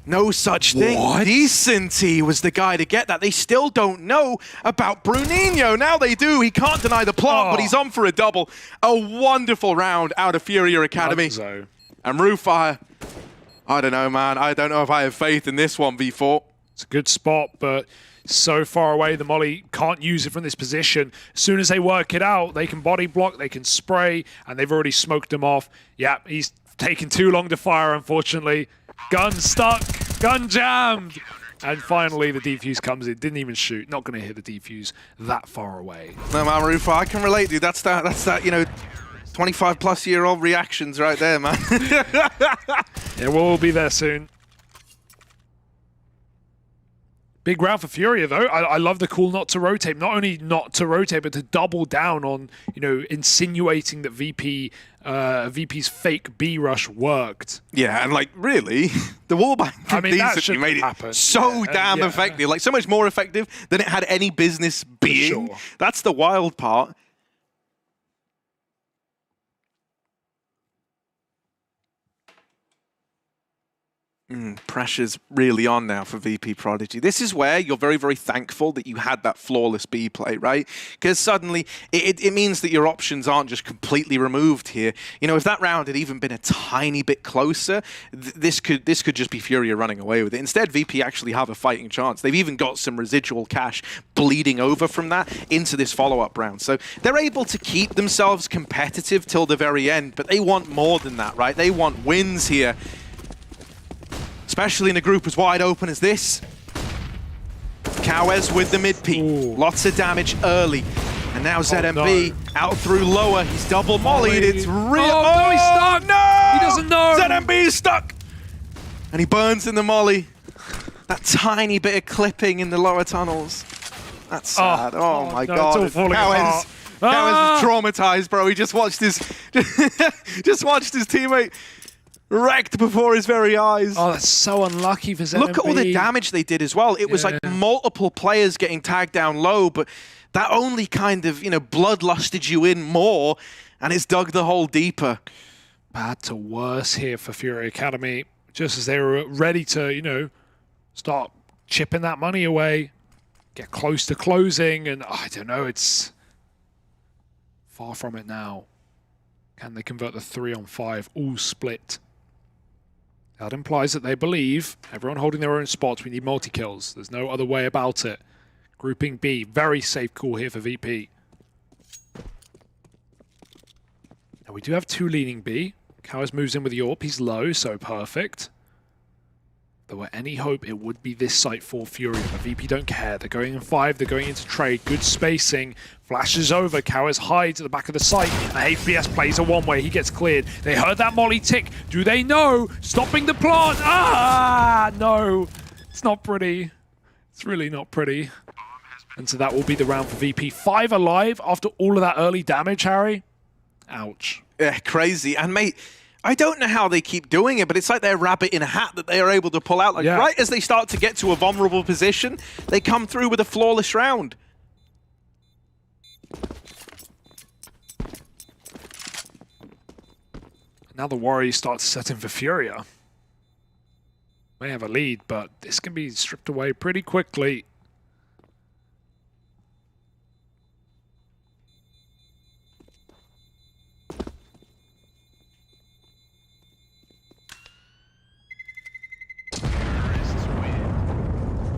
no such thing. Decency was the guy to get that. They still don't know about Brunino. Now they do. He can't deny the plant, but he's on for a double. A wonderful round out of FURIA Academy. And Rufire, I don't know, man. I don't know if I have faith in this one, V4. It's a good spot, but so far away, the molly can't use it from this position. As soon as they work it out, they can body block, they can spray, and they've already smoked him off. Yeah, he's taking too long to fire, unfortunately. Gun stuck, gun jammed. And finally, the defuse comes in. Didn't even shoot. Not going to hit the defuse that far away. No, man, Rufa, I can relate, dude. That's that, you know, 25-plus-year-old reactions right there, man. Yeah, we'll be there soon. Big round for FURIA, though. I love the call not to rotate. Not only not to rotate, but to double down on, you know, insinuating that VP's fake B rush worked. Yeah, and like, really, the wallbang from Decent made it so damn effective. Like, so much more effective than it had any business being. Sure. That's the wild part. Pressure's really on now for VP.Prodigy. This is where you're very, very thankful that you had that flawless B play, right? Because suddenly it means that your options aren't just completely removed here. You know, if that round had even been a tiny bit closer, this could just be FURIA running away with it. Instead, VP actually have a fighting chance. They've even got some residual cash bleeding over from that into this follow-up round. So they're able to keep themselves competitive till the very end, but they want more than that, right? They want wins here. Especially in a group as wide open as this. Kawes with the mid-peek. Lots of damage early. And now ZMB out through lower. He's double mollied. It's real. Oh, no, he's stuck. No! He doesn't know. ZMB is stuck. And he burns in the molly. That tiny bit of clipping in the lower tunnels. That's sad. Oh my God. It's all falling apart. Kawes is traumatized, bro. He just watched his teammate wrecked before his very eyes. Oh, that's so unlucky for ZMB. Look at all the damage they did as well. It was like multiple players getting tagged down low, but that only kind of, you know, bloodlusted you in more, and it's dug the hole deeper. Bad to worse here for FURIA Academy. Just as they were ready to, you know, start chipping that money away, get close to closing, and I don't know, it's far from it now. Can they convert the 3-on-5 all split? That implies that they believe, everyone holding their own spots, we need multi-kills. There's no other way about it. Grouping B, very safe call here for VP. Now we do have two leaning B. Kawes moves in with the AWP, he's low, so perfect. If there were any hope, it would be this site for FURIA, but VP don't care. They're going in 5, they're going into trade, good spacing. Flashes over, Kawes hides at the back of the site, and HBS plays a one-way, he gets cleared. They heard that molly tick, do they know? Stopping the plant, no. It's not pretty. It's really not pretty. And so that will be the round for VP. 5 alive after all of that early damage, Harry. Ouch. Yeah, crazy. And mate, I don't know how they keep doing it, but it's like their rabbit in a hat that they are able to pull out. Like right as they start to get to a vulnerable position, they come through with a flawless round. Now the Warriors start to set in for FURIA. May have a lead, but this can be stripped away pretty quickly.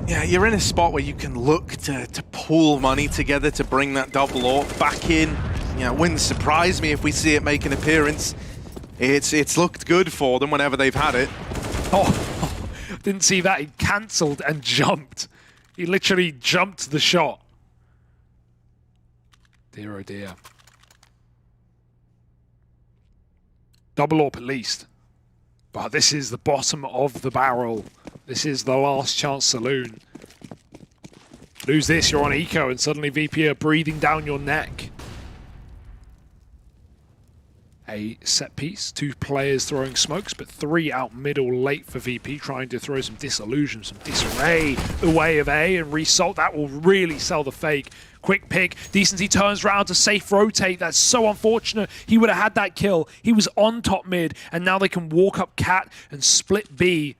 Yeah, you're in a spot where you can look to pool money together to bring that double AWP back in. You know, wouldn't surprise me if we see it make an appearance. It's looked good for them whenever they've had it. Oh, didn't see that. He cancelled and jumped. He literally jumped the shot. Dear oh dear. Double AWP at least. But this is the bottom of the barrel. This is the last chance saloon. Lose this, you're on eco, and suddenly VP are breathing down your neck. A set piece, 2 players throwing smokes, but 3 out middle late for VP, trying to throw some disillusion, some disarray the way of A, and result. That will really sell the fake. Quick pick, Decency turns around to safe rotate. That's so unfortunate. He would have had that kill. He was on top mid, and now they can walk up Cat and split B.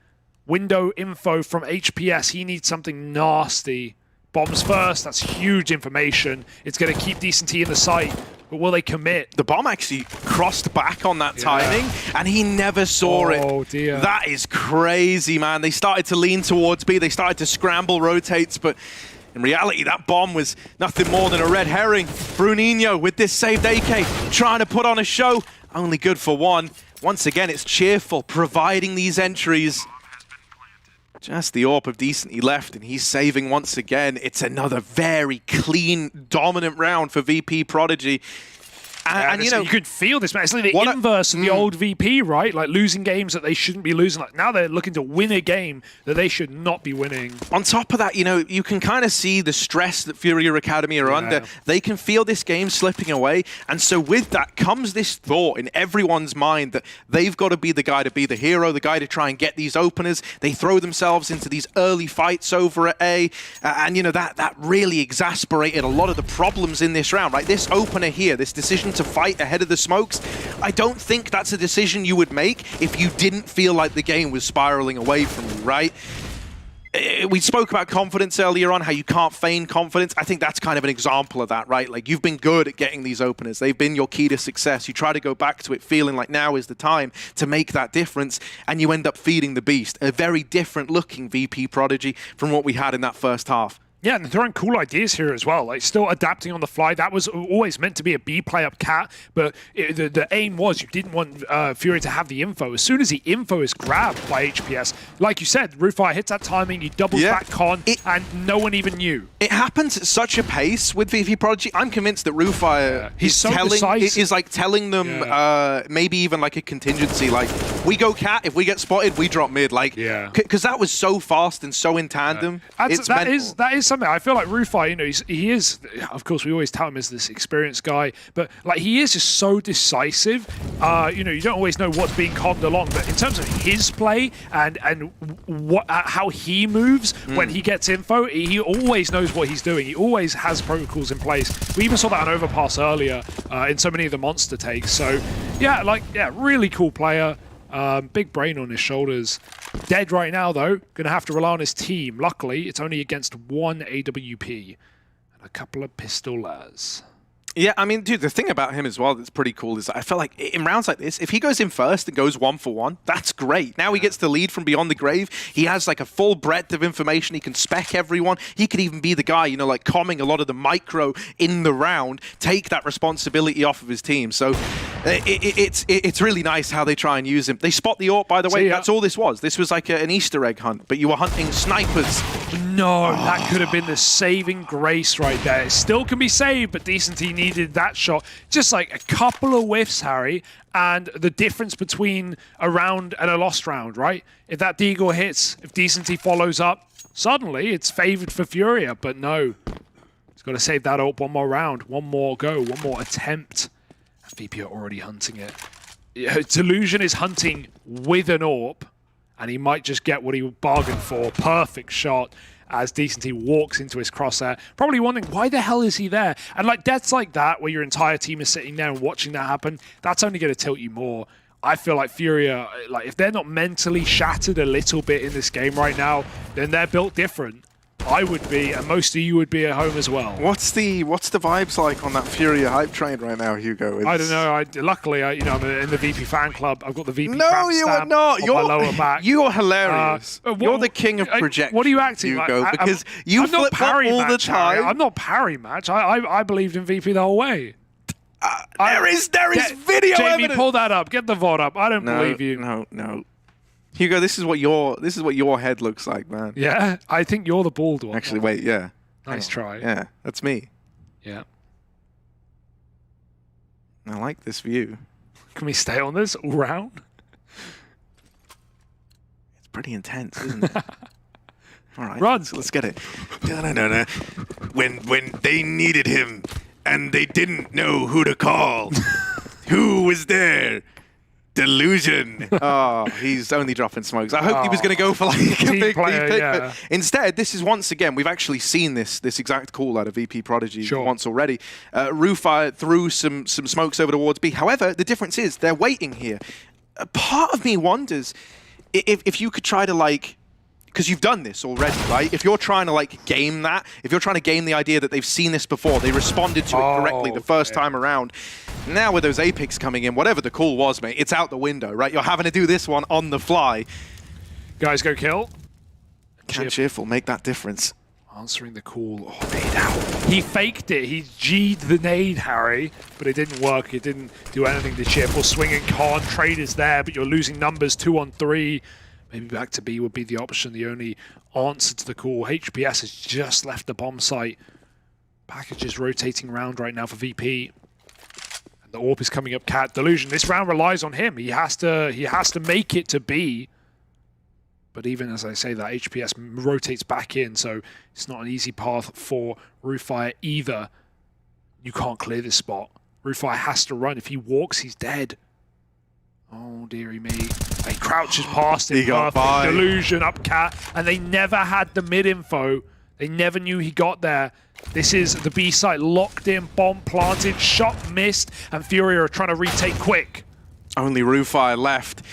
Window info from HPS. He needs something nasty. Bombs first, that's huge information. It's going to keep Decency in the site, but will they commit? The bomb actually crossed back on that timing, and he never saw it. Oh dear. That is crazy, man. They started to lean towards B. They started to scramble rotates, but in reality, that bomb was nothing more than a red herring. Bruninho with this saved AK, trying to put on a show. Only good for 1. Once again, it's cheerful, providing these entries. Just the AWP of Decently left, and he's saving once again. It's another very clean, dominant round for VP.Prodigy. And you know, you could feel this, man. It's like the inverse of the old VP, right? Like losing games that they shouldn't be losing. Like now they're looking to win a game that they should not be winning. On top of that, you know, you can kind of see the stress that FURIA Academy are under. They can feel this game slipping away. And so with that comes this thought in everyone's mind that they've got to be the guy to be the hero, the guy to try and get these openers. They throw themselves into these early fights over at A. And, you know, that really exasperated a lot of the problems in this round, right? This opener here, this decision to fight ahead of the smokes, I don't think that's a decision you would make if you didn't feel like the game was spiraling away from you, right? We spoke about confidence earlier on, how you can't feign confidence. I think that's kind of an example of that, right? Like, you've been good at getting these openers. They've been your key to success. You try to go back to it feeling like now is the time to make that difference, and you end up feeding the beast. A very different looking VP.Prodigy from what we had in that first half. Yeah, and they're throwing cool ideas here as well, like still adapting on the fly. That was always meant to be a B play up cat, but the aim was you didn't want FURIA to have the info. As soon as the info is grabbed by HPS, like you said, Rufire hits that timing, he doubles back con, and no one even knew. It happens at such a pace with VP.Prodigy. I'm convinced that Rufire is like telling them maybe even like a contingency, like we go cat, if we get spotted, we drop mid, like because that was so fast and so in tandem. That is something. I feel like Rufire, you know, he is, of course, we always tout him as this experienced guy, but like he is just so decisive. You know, you don't always know what's being conned along, but in terms of his play and how he moves when he gets info, he always knows what he's doing. He always has protocols in place. We even saw that on Overpass earlier in so many of the monster takes. So yeah, really cool player. Big brain on his shoulders. Dead right now, though. Gonna have to rely on his team. Luckily, it's only against one AWP and a couple of pistolers. Yeah, I mean, dude, the thing about him as well that's pretty cool is that I feel like in rounds like this, if he goes in first and goes 1-for-1, that's great. Now he gets the lead from beyond the grave. He has like a full breadth of information. He can spec everyone. He could even be the guy, you know, like calming a lot of the micro in the round, take that responsibility off of his team. So it's really nice how they try and use him. They spot the AWP, by the way. That's all this was. This was like an Easter egg hunt, but you were hunting snipers. No, that could have been the saving grace right there. It still can be saved, but Decenty needed that shot. Just like a couple of whiffs, Harry, and the difference between a round and a lost round, right? If that Deagle hits, if Decenty follows up, suddenly it's favored for FURIA, but no. He's got to save that up one more round, one more go, one more attempt. VP are already hunting it. Delusion is hunting with an AWP, and he might just get what he bargained for. Perfect shot as Decenty walks into his crosshair. Probably wondering, why the hell is he there? And like deaths like that, where your entire team is sitting there and watching that happen, that's only going to tilt you more. I feel like FURIA, like if they're not mentally shattered a little bit in this game right now, then they're built different. I would be, and most of you would be at home as well. What's the vibes like on that FURIA hype train right now, Hugo? I don't know. Luckily, you know, I'm in the VP fan club. I've got the VP. No, you are not. You're my lower back. You're hilarious. You're the king of projection. What are you acting Hugo? like? Because you flip up all the time. I'm not parry match. I believed in VP the whole way. There is video Jamie, evidence. pull that up. Get the VOD up. I don't believe you. No. Hugo, this is what your head looks like, man. Yeah, I think you're the bald one. Actually, wait, yeah. Nice try. Yeah, that's me. Yeah. I like this view. Can we stay on this all round? It's pretty intense, isn't it? All right, run. Let's get it. No. When they needed him and they didn't know who to call, who was there? Delusion. Oh, he's only dropping smokes. I hoped he was going to go for like a big pick, but instead, this is once again, we've actually seen this exact call out of VP.Prodigy once already. Rufire threw some smokes over towards B. However, the difference is they're waiting here. A part of me wonders if you could try to like, because you've done this already, right? If you're trying to like game that, if you're trying to game the idea that they've seen this before, they responded to it correctly the first time around. Now with those Apex coming in, whatever the call was, mate, it's out the window, right? You're having to do this one on the fly. Guys, go kill. Cheerful, make that difference. Answering the call. Oh, nade out. He faked it. He G'd the nade, Harry, but it didn't work. It didn't do anything to Cheerful. Swinging con. Trade is there, but you're losing numbers 2 on 3. maybe back to B would be the option, the only answer to the call. HPS has just left the bomb site. Packages rotating around right now for VP. And the AWP is coming up. Cat Delusion. This round relies on him. He has to make it to B. But even as I say that, HPS rotates back in, so it's not an easy path for Roofire either. You can't clear this spot. Roofire has to run. If he walks, he's dead. Oh, dearie me. He crouches past him. He got by. Delusion up Cat, and they never had the mid info. They never knew he got there. This is the B site locked in, bomb planted, shot missed, and FURIA are trying to retake quick. Only Roofire left.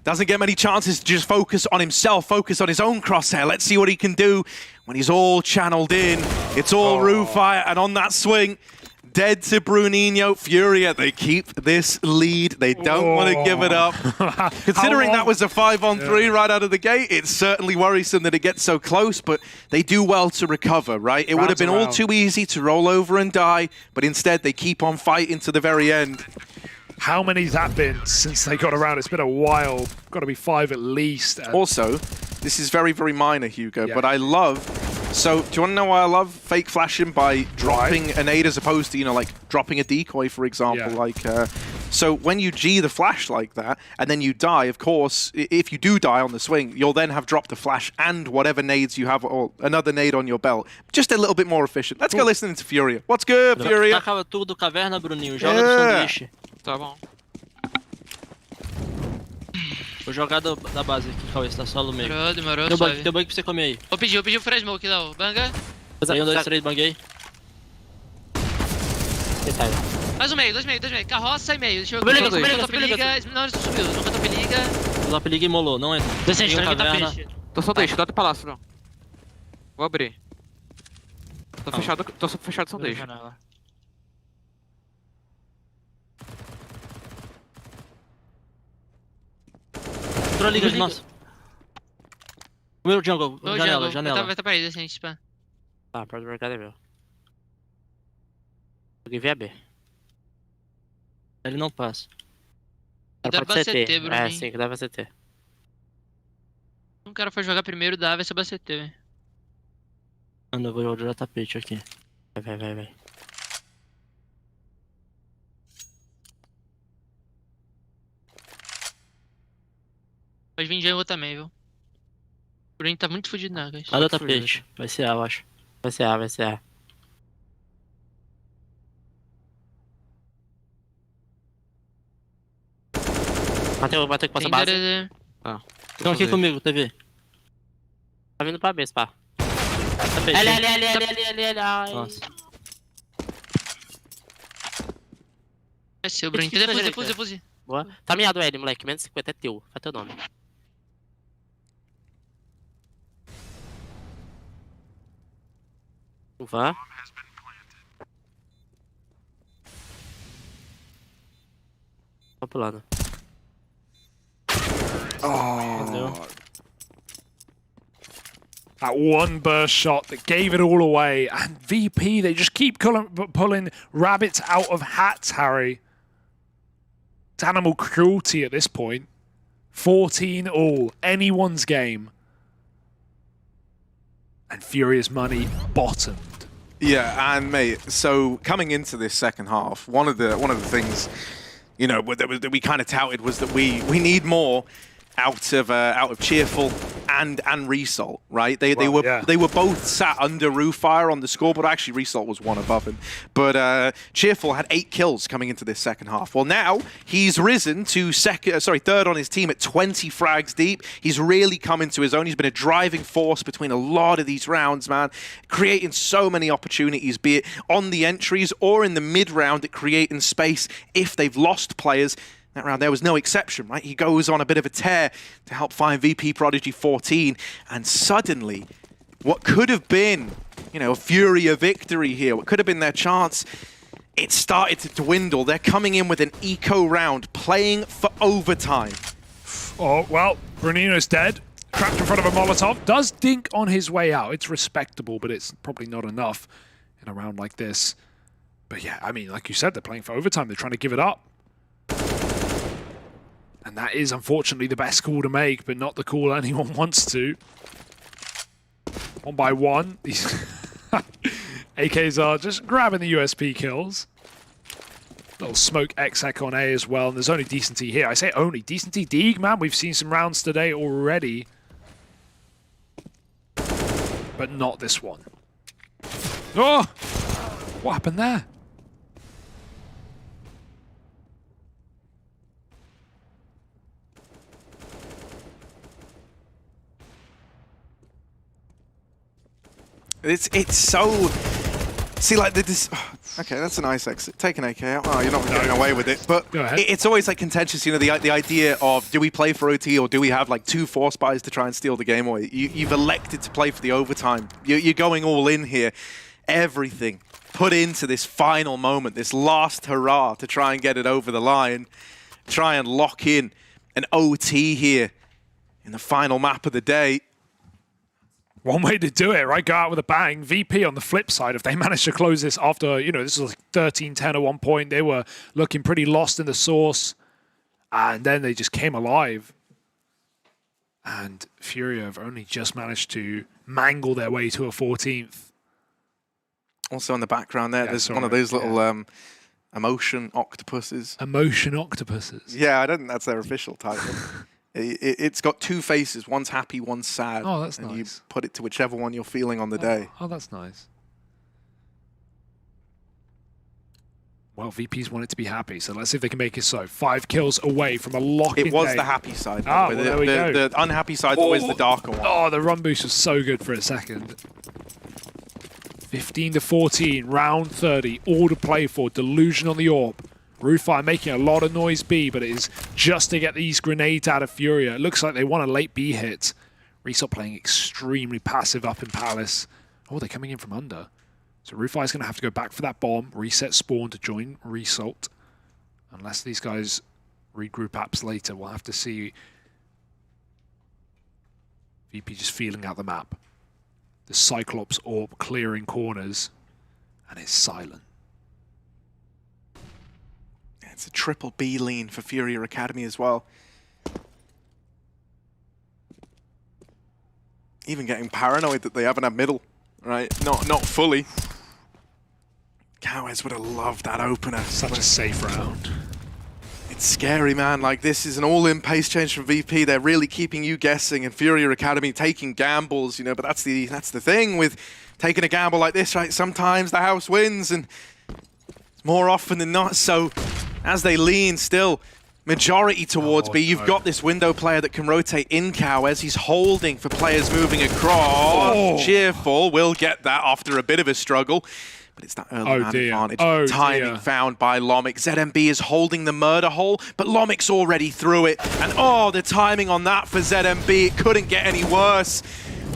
Doesn't get many chances to just focus on himself, focus on his own crosshair. Let's see what he can do when he's all channeled in. It's all Roofire, and on that swing, dead to Bruninho. FURIA, they keep this lead. They don't want to give it up. Considering that was a 5-on-3 right out of the gate, it's certainly worrisome that it gets so close, but they do well to recover, right? It would have been all too easy to roll over and die, but instead they keep on fighting to the very end. How many's that been since they got around? It's been a while. Got to be 5 at least. Also, this is very, very minor, Hugo, but I love... So, do you want to know why I love fake flashing by dropping a nade as opposed to, you know, like dropping a decoy, for example? Like, so when you G the flash like that, and then you die, of course, if you do die on the swing, you'll then have dropped a flash and whatever nades you have, or another nade on your belt. Just a little bit more efficient. Let's go listen to FURIA. What's good, FURIA? Tacava tudo, caverna, Bruninho. Joga do sanduíche. Tá bom. Vou jogar da base aqui, Cauê, você tá solo meio. Demorou, Teu suave. bug pra você comer aí. Vou pedir o Fred Smoke, Léo. Banga. Tem 1, 2, 3, banguei. Mais um meio, dois meio. Carroça e meio. Deixa eu Liga, ver. Top liga. Não, ele subiu. Nunca top liga. Top liga e molou, não entra. Descende, caverna. Tô sanduíche, dá do palácio, não. Vou abrir. Tô fechado sanduíche. Entrou a liga de nossa. Primeiro jungle, janela. Vai tá pra aí, descende, spam. Tá, pode mercado é meu. Alguém vê a B. Ele não passa. Dá pra CT, Bruno. É, sim, que dá pra CT. Um cara foi jogar primeiro, dá, vai ser CT, velho. Mano, eu vou jogar tapete aqui. Vai. Pode vir jungle também, viu? O Bruno tá muito fudido, né, guys? Nada o tapete. Vai ser A, eu acho. Vai ser A. Bateu que passa a base. Estão aqui comigo, TV. Tá vindo pra B, pá. L. Ai. Nossa. É seu, Bruno. Defuse. Boa. Tá miado L, moleque. Menos 50 é teu. Faz teu nome. Vá. Tô pulando. That one burst shot that gave it all away. And VP, they just keep pulling rabbits out of hats, Harry. It's animal cruelty at this point. 14 all. Anyone's game. And Furia's money bottomed. Yeah, and mate, so coming into this second half, one of the things, you know, that we kind of touted was that we need more out of Cheerful and Result, right? They were both sat under Roofire on the scoreboard. Actually, Result was one above him, but Cheerful had 8 kills coming into this second half. Well, now he's risen to third on his team at 20 frags deep. He's really come into his own. He's been a driving force between a lot of these rounds, man, creating so many opportunities, be it on the entries or in the mid round at creating space if they've lost players. That round there was no exception, right? He goes on a bit of a tear to help find VP.Prodigy 14, and suddenly, what could have been, you know, a FURIA victory here, what could have been their chance, it started to dwindle. They're coming in with an eco round, playing for overtime. Oh, well, Bruninho's dead. Trapped in front of a Molotov. Does dink on his way out. It's respectable, but it's probably not enough in a round like this. But yeah, I mean, like you said, they're playing for overtime. They're trying to give it up. And that is, unfortunately, the best call to make, but not the call anyone wants to. 1 by 1. These AKs are just grabbing the USP kills. Little smoke exec on A as well, and there's only Decenty here. I say only. Decenty Deeg, man, we've seen some rounds today already. But not this one. Oh! What happened there? It's so... See, like, this... Okay, that's a nice exit. Take an AK out. Oh, you're not getting away with it. But it's always, like, contentious, you know, the idea of, do we play for OT or do we have, like, 2 force buys to try and steal the game away? You've elected to play for the overtime. You're going all in here. Everything put into this final moment, this last hurrah to try and get it over the line. Try and lock in an OT here in the final map of the day. One way to do it, right? Go out with a bang. VP on the flip side, if they manage to close this after, you know, this was like 13-10 at one point. They were looking pretty lost in the source. And then they just came alive. And FURIA have only just managed to mangle their way to a 14th. Also in the background there, there's one of those little emotion octopuses. Emotion octopuses? Yeah, I don't think that's their official title. It's got 2 faces. One's happy, one's sad. Oh, that's nice. And you put it to whichever one you're feeling on the day. Oh, that's nice. Well, VP's want it to be happy, so let's see if they can make it so. 5 kills away from a lock-in It was day. the happy side. Ah, well, there we go. The unhappy side always the darker one. Oh, the run boost was so good for a second. 15-14, round 30, all to play for. Delusion on the AWP. RuFi making a lot of noise B, but it is just to get these grenades out of FURIA. It looks like they want a late B hit. Result playing extremely passive up in Palace. Oh, they're coming in from under. So RuFi is going to have to go back for that bomb, reset spawn to join Result. Unless these guys regroup apps later, we'll have to see. VP just feeling out the map. The Cyclops AWP clearing corners, and it's silent. It's a triple B lean for FURIA Academy as well. Even getting paranoid that they haven't had middle, right? Not fully. Cowes would have loved that opener. Such a safe round. It's scary, man. Like, this is an all-in pace change from VP. They're really keeping you guessing, and FURIA Academy taking gambles, you know, but that's the thing with taking a gamble like this, right? Sometimes the house wins, and it's more often than not. So as they lean still, majority towards B, you've got this window player that can rotate in Cowes. He's holding for players moving across. Cheerful will get that after a bit of a struggle. But it's that early man advantage. Timing found by Lomik. ZMB is holding the murder hole, but Lomik's already through it. And the timing on that for ZMB, it couldn't get any worse.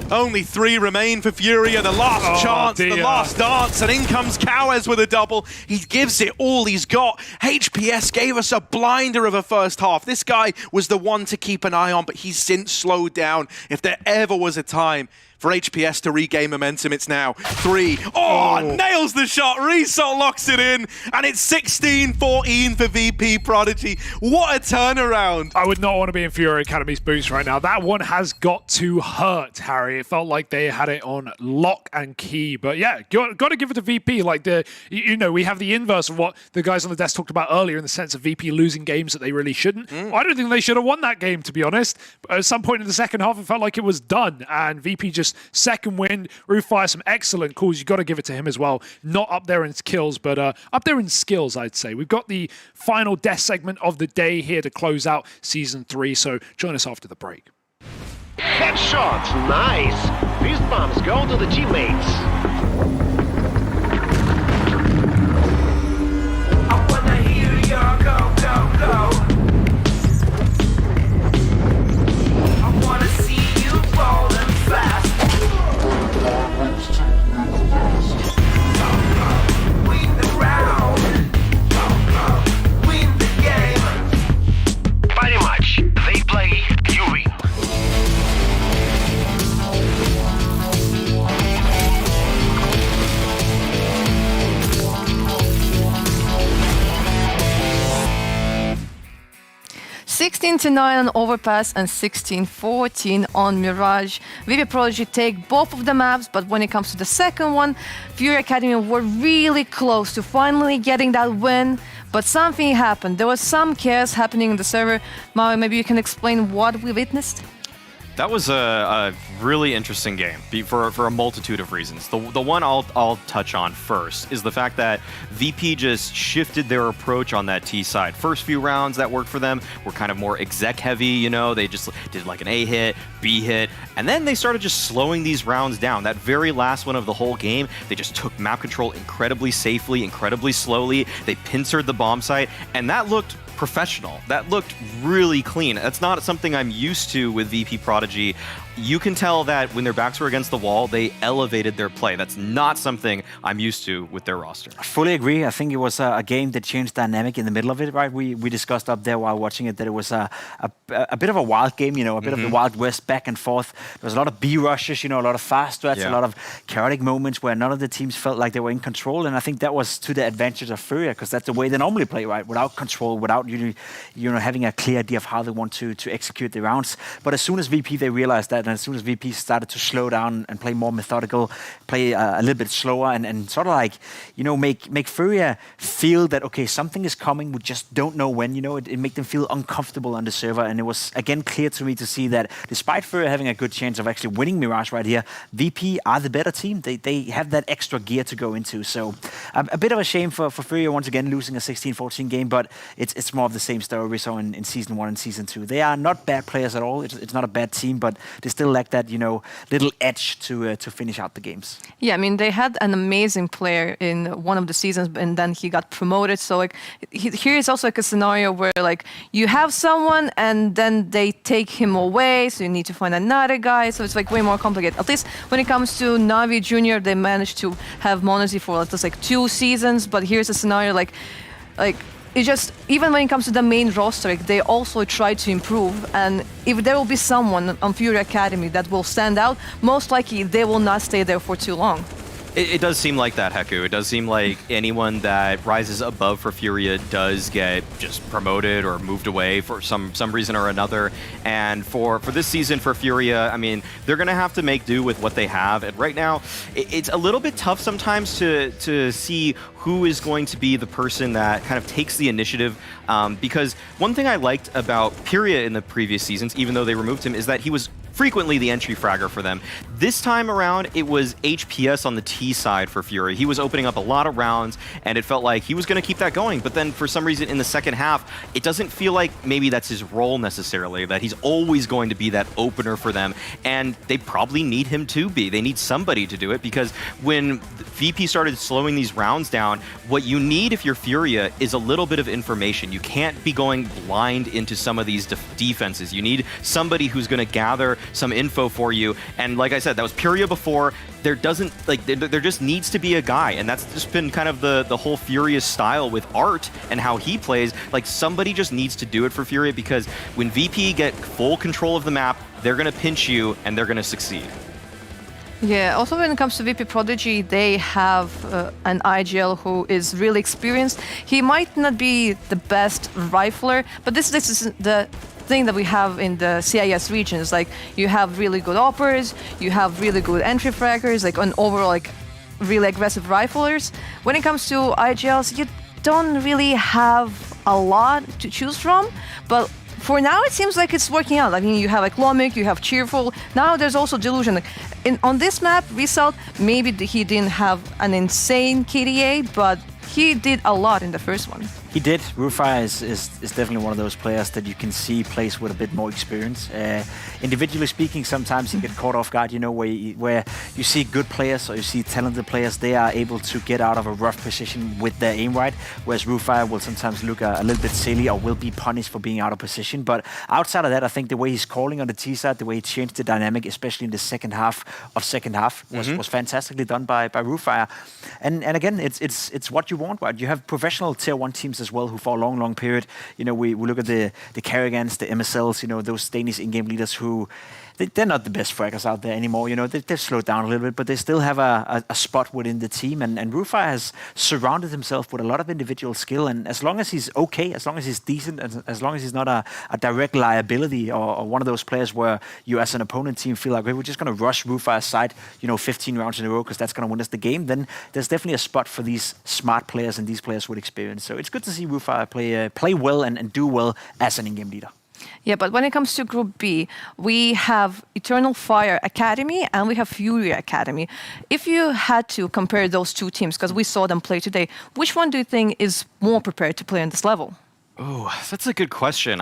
Only 3 remain for FURIA, the last chance, the last dance, and in comes Cowes with a double. He gives it all he's got. HPS gave us a blinder of a first half. This guy was the one to keep an eye on, but he's since slowed down. If there ever was a time for HPS to regain momentum, it's now. 3. Nails the shot. Result locks it in. And it's 16-14 for VP.Prodigy. What a turnaround. I would not want to be in FURIA Academy's boots right now. That one has got to hurt, Harry. It felt like they had it on lock and key. But yeah, got to give it to VP. Like, we have the inverse of what the guys on the desk talked about earlier in the sense of VP losing games that they really shouldn't. I don't think they should have won that game, to be honest. At some point in the second half, it felt like it was done. And VP just second win. RuFi, some excellent calls. You got to give it to him as well. Not up there in kills, but up there in skills, I'd say. We've got the final death segment of the day here to close out Season 3, so join us after the break. Headshot, nice. These bombs go to the teammates. I wanna hear your go, go, go. I wanna see you falling fast. Win the round. Win the game. Pretty much. They play, you win. 16-9 on Overpass and 16-14 on Mirage. VP.Prodigy take both of the maps, but when it comes to the second one, FURIA Academy were really close to finally getting that win, but something happened. There was some chaos happening in the server. Maui, maybe you can explain what we witnessed? That was a really interesting game for a multitude of reasons. The one I'll touch on first is the fact that VP just shifted their approach on that T side. First few rounds that worked for them were kind of more exec heavy, you know, they just did like an A hit, B hit, and then they started just slowing these rounds down. That very last one of the whole game, they just took map control incredibly safely, incredibly slowly. They pincered the bomb site, and that looked professional. That looked really clean. That's not something I'm used to with VP.Prodigy. You can tell that when their backs were against the wall, they elevated their play. That's not something I'm used to with their roster. I fully agree. I think it was a game that changed dynamic in the middle of it, right? We discussed up there while watching it that it was a bit of a wild game, you know, a bit of the Wild West back and forth. There was a lot of B rushes, you know, a lot of fast strats, a lot of chaotic moments where none of the teams felt like they were in control. And I think that was to the advantage of FURIA, because that's the way they normally play, right? Without control, without you know having a clear idea of how they want to execute the rounds. But as soon as VP they realized that, and as soon as VP started to slow down and play more methodical, play a little bit slower, and sort of like, you know, make FURIA feel that, okay, something is coming, we just don't know when, you know, it made them feel uncomfortable on the server. And it was, again, clear to me to see that despite FURIA having a good chance of actually winning Mirage right here, VP are the better team. They have that extra gear to go into. So a bit of a shame for FURIA once again losing a 16-14 game, but it's more of the same story we saw in Season 1 and Season 2. They are not bad players at all. It's not a bad team, but they still lack that, you know, little edge to finish out the games. Yeah, I mean, they had an amazing player in one of the seasons, and then he got promoted. So, like, here is also like a scenario where, like, you have someone, and then they take him away, so you need to find another guy. So it's like way more complicated. At least when it comes to Navi Junior, they managed to have m0NESY for at least like 2 seasons. But here's a scenario like. It just, even when it comes to the main roster, like, they also try to improve, and if there will be someone on FURIA Academy that will stand out, most likely they will not stay there for too long. It does seem like that, Heku. It does seem like anyone that rises above for FURIA does get just promoted or moved away for some reason or another. And for this season for FURIA, I mean, they're going to have to make do with what they have. And right now, it's a little bit tough sometimes to see who is going to be the person that kind of takes the initiative. Because one thing I liked about FURIA in the previous seasons, even though they removed him, is that he was frequently the entry fragger for them. This time around, it was HPS on the T side for FURIA. He was opening up a lot of rounds, and it felt like he was going to keep that going. But then for some reason in the second half, it doesn't feel like maybe that's his role necessarily, that he's always going to be that opener for them. And they probably need him to be. They need somebody to do it, because when VP started slowing these rounds down, what you need if you're FURIA is a little bit of information. You can't be going blind into some of these defenses. You need somebody who's going to gather some info for you. And like I said, that was FURIA before. There just needs to be a guy, and that's just been kind of the whole FURIA style with Art and how he plays. Like, somebody just needs to do it for FURIA, because when VP get full control of the map, they're going to pinch you and they're going to succeed. Yeah, also when it comes to VP.Prodigy, they have an IGL who is really experienced. He might not be the best rifler, but this is the thing that we have in the CIS regions. Like, you have really good oppers, you have really good entry fraggers, like, an overall, like, really aggressive riflers. When it comes to IGLs, you don't really have a lot to choose from, but for now it seems like it's working out. I mean, you have like Lomik, you have Cheerful. Now there's also Delusion. Like, on this map, Result, maybe he didn't have an insane KDA, but he did a lot in the first one. He did. Rufai is definitely one of those players that you can see plays with a bit more experience. Individually speaking, sometimes you get caught off guard, you know, where you see good players or you see talented players, they are able to get out of a rough position with their aim right, whereas Rufai will sometimes look a little bit silly or will be punished for being out of position. But outside of that, I think the way he's calling on the T side, the way he changed the dynamic, especially in the second half, was fantastically done by Rufai. And again, it's what you want, right? You have professional tier 1 teams as well, who for a long period, you know, we look at the Carrigans, the MSLs, you know, those Danish in-game leaders who they're not the best fraggers out there anymore. You know, they've slowed down a little bit, but they still have a spot within the team. And Rufire has surrounded himself with a lot of individual skill. And as long as he's okay, as long as he's decent, as long as he's not a direct liability or one of those players where you as an opponent team feel like, hey, we're just going to rush Rufire's side, 15 rounds in a row because that's going to win us the game, then there's definitely a spot for these smart players and these players with experience. So it's good to see Rufire play well and do well as an in-game leader. Yeah, but when it comes to Group B, we have Eternal Fire Academy and we have FURIA Academy. If you had to compare those two teams, because we saw them play today, which one do you think is more prepared to play on this level? Oh, that's a good question.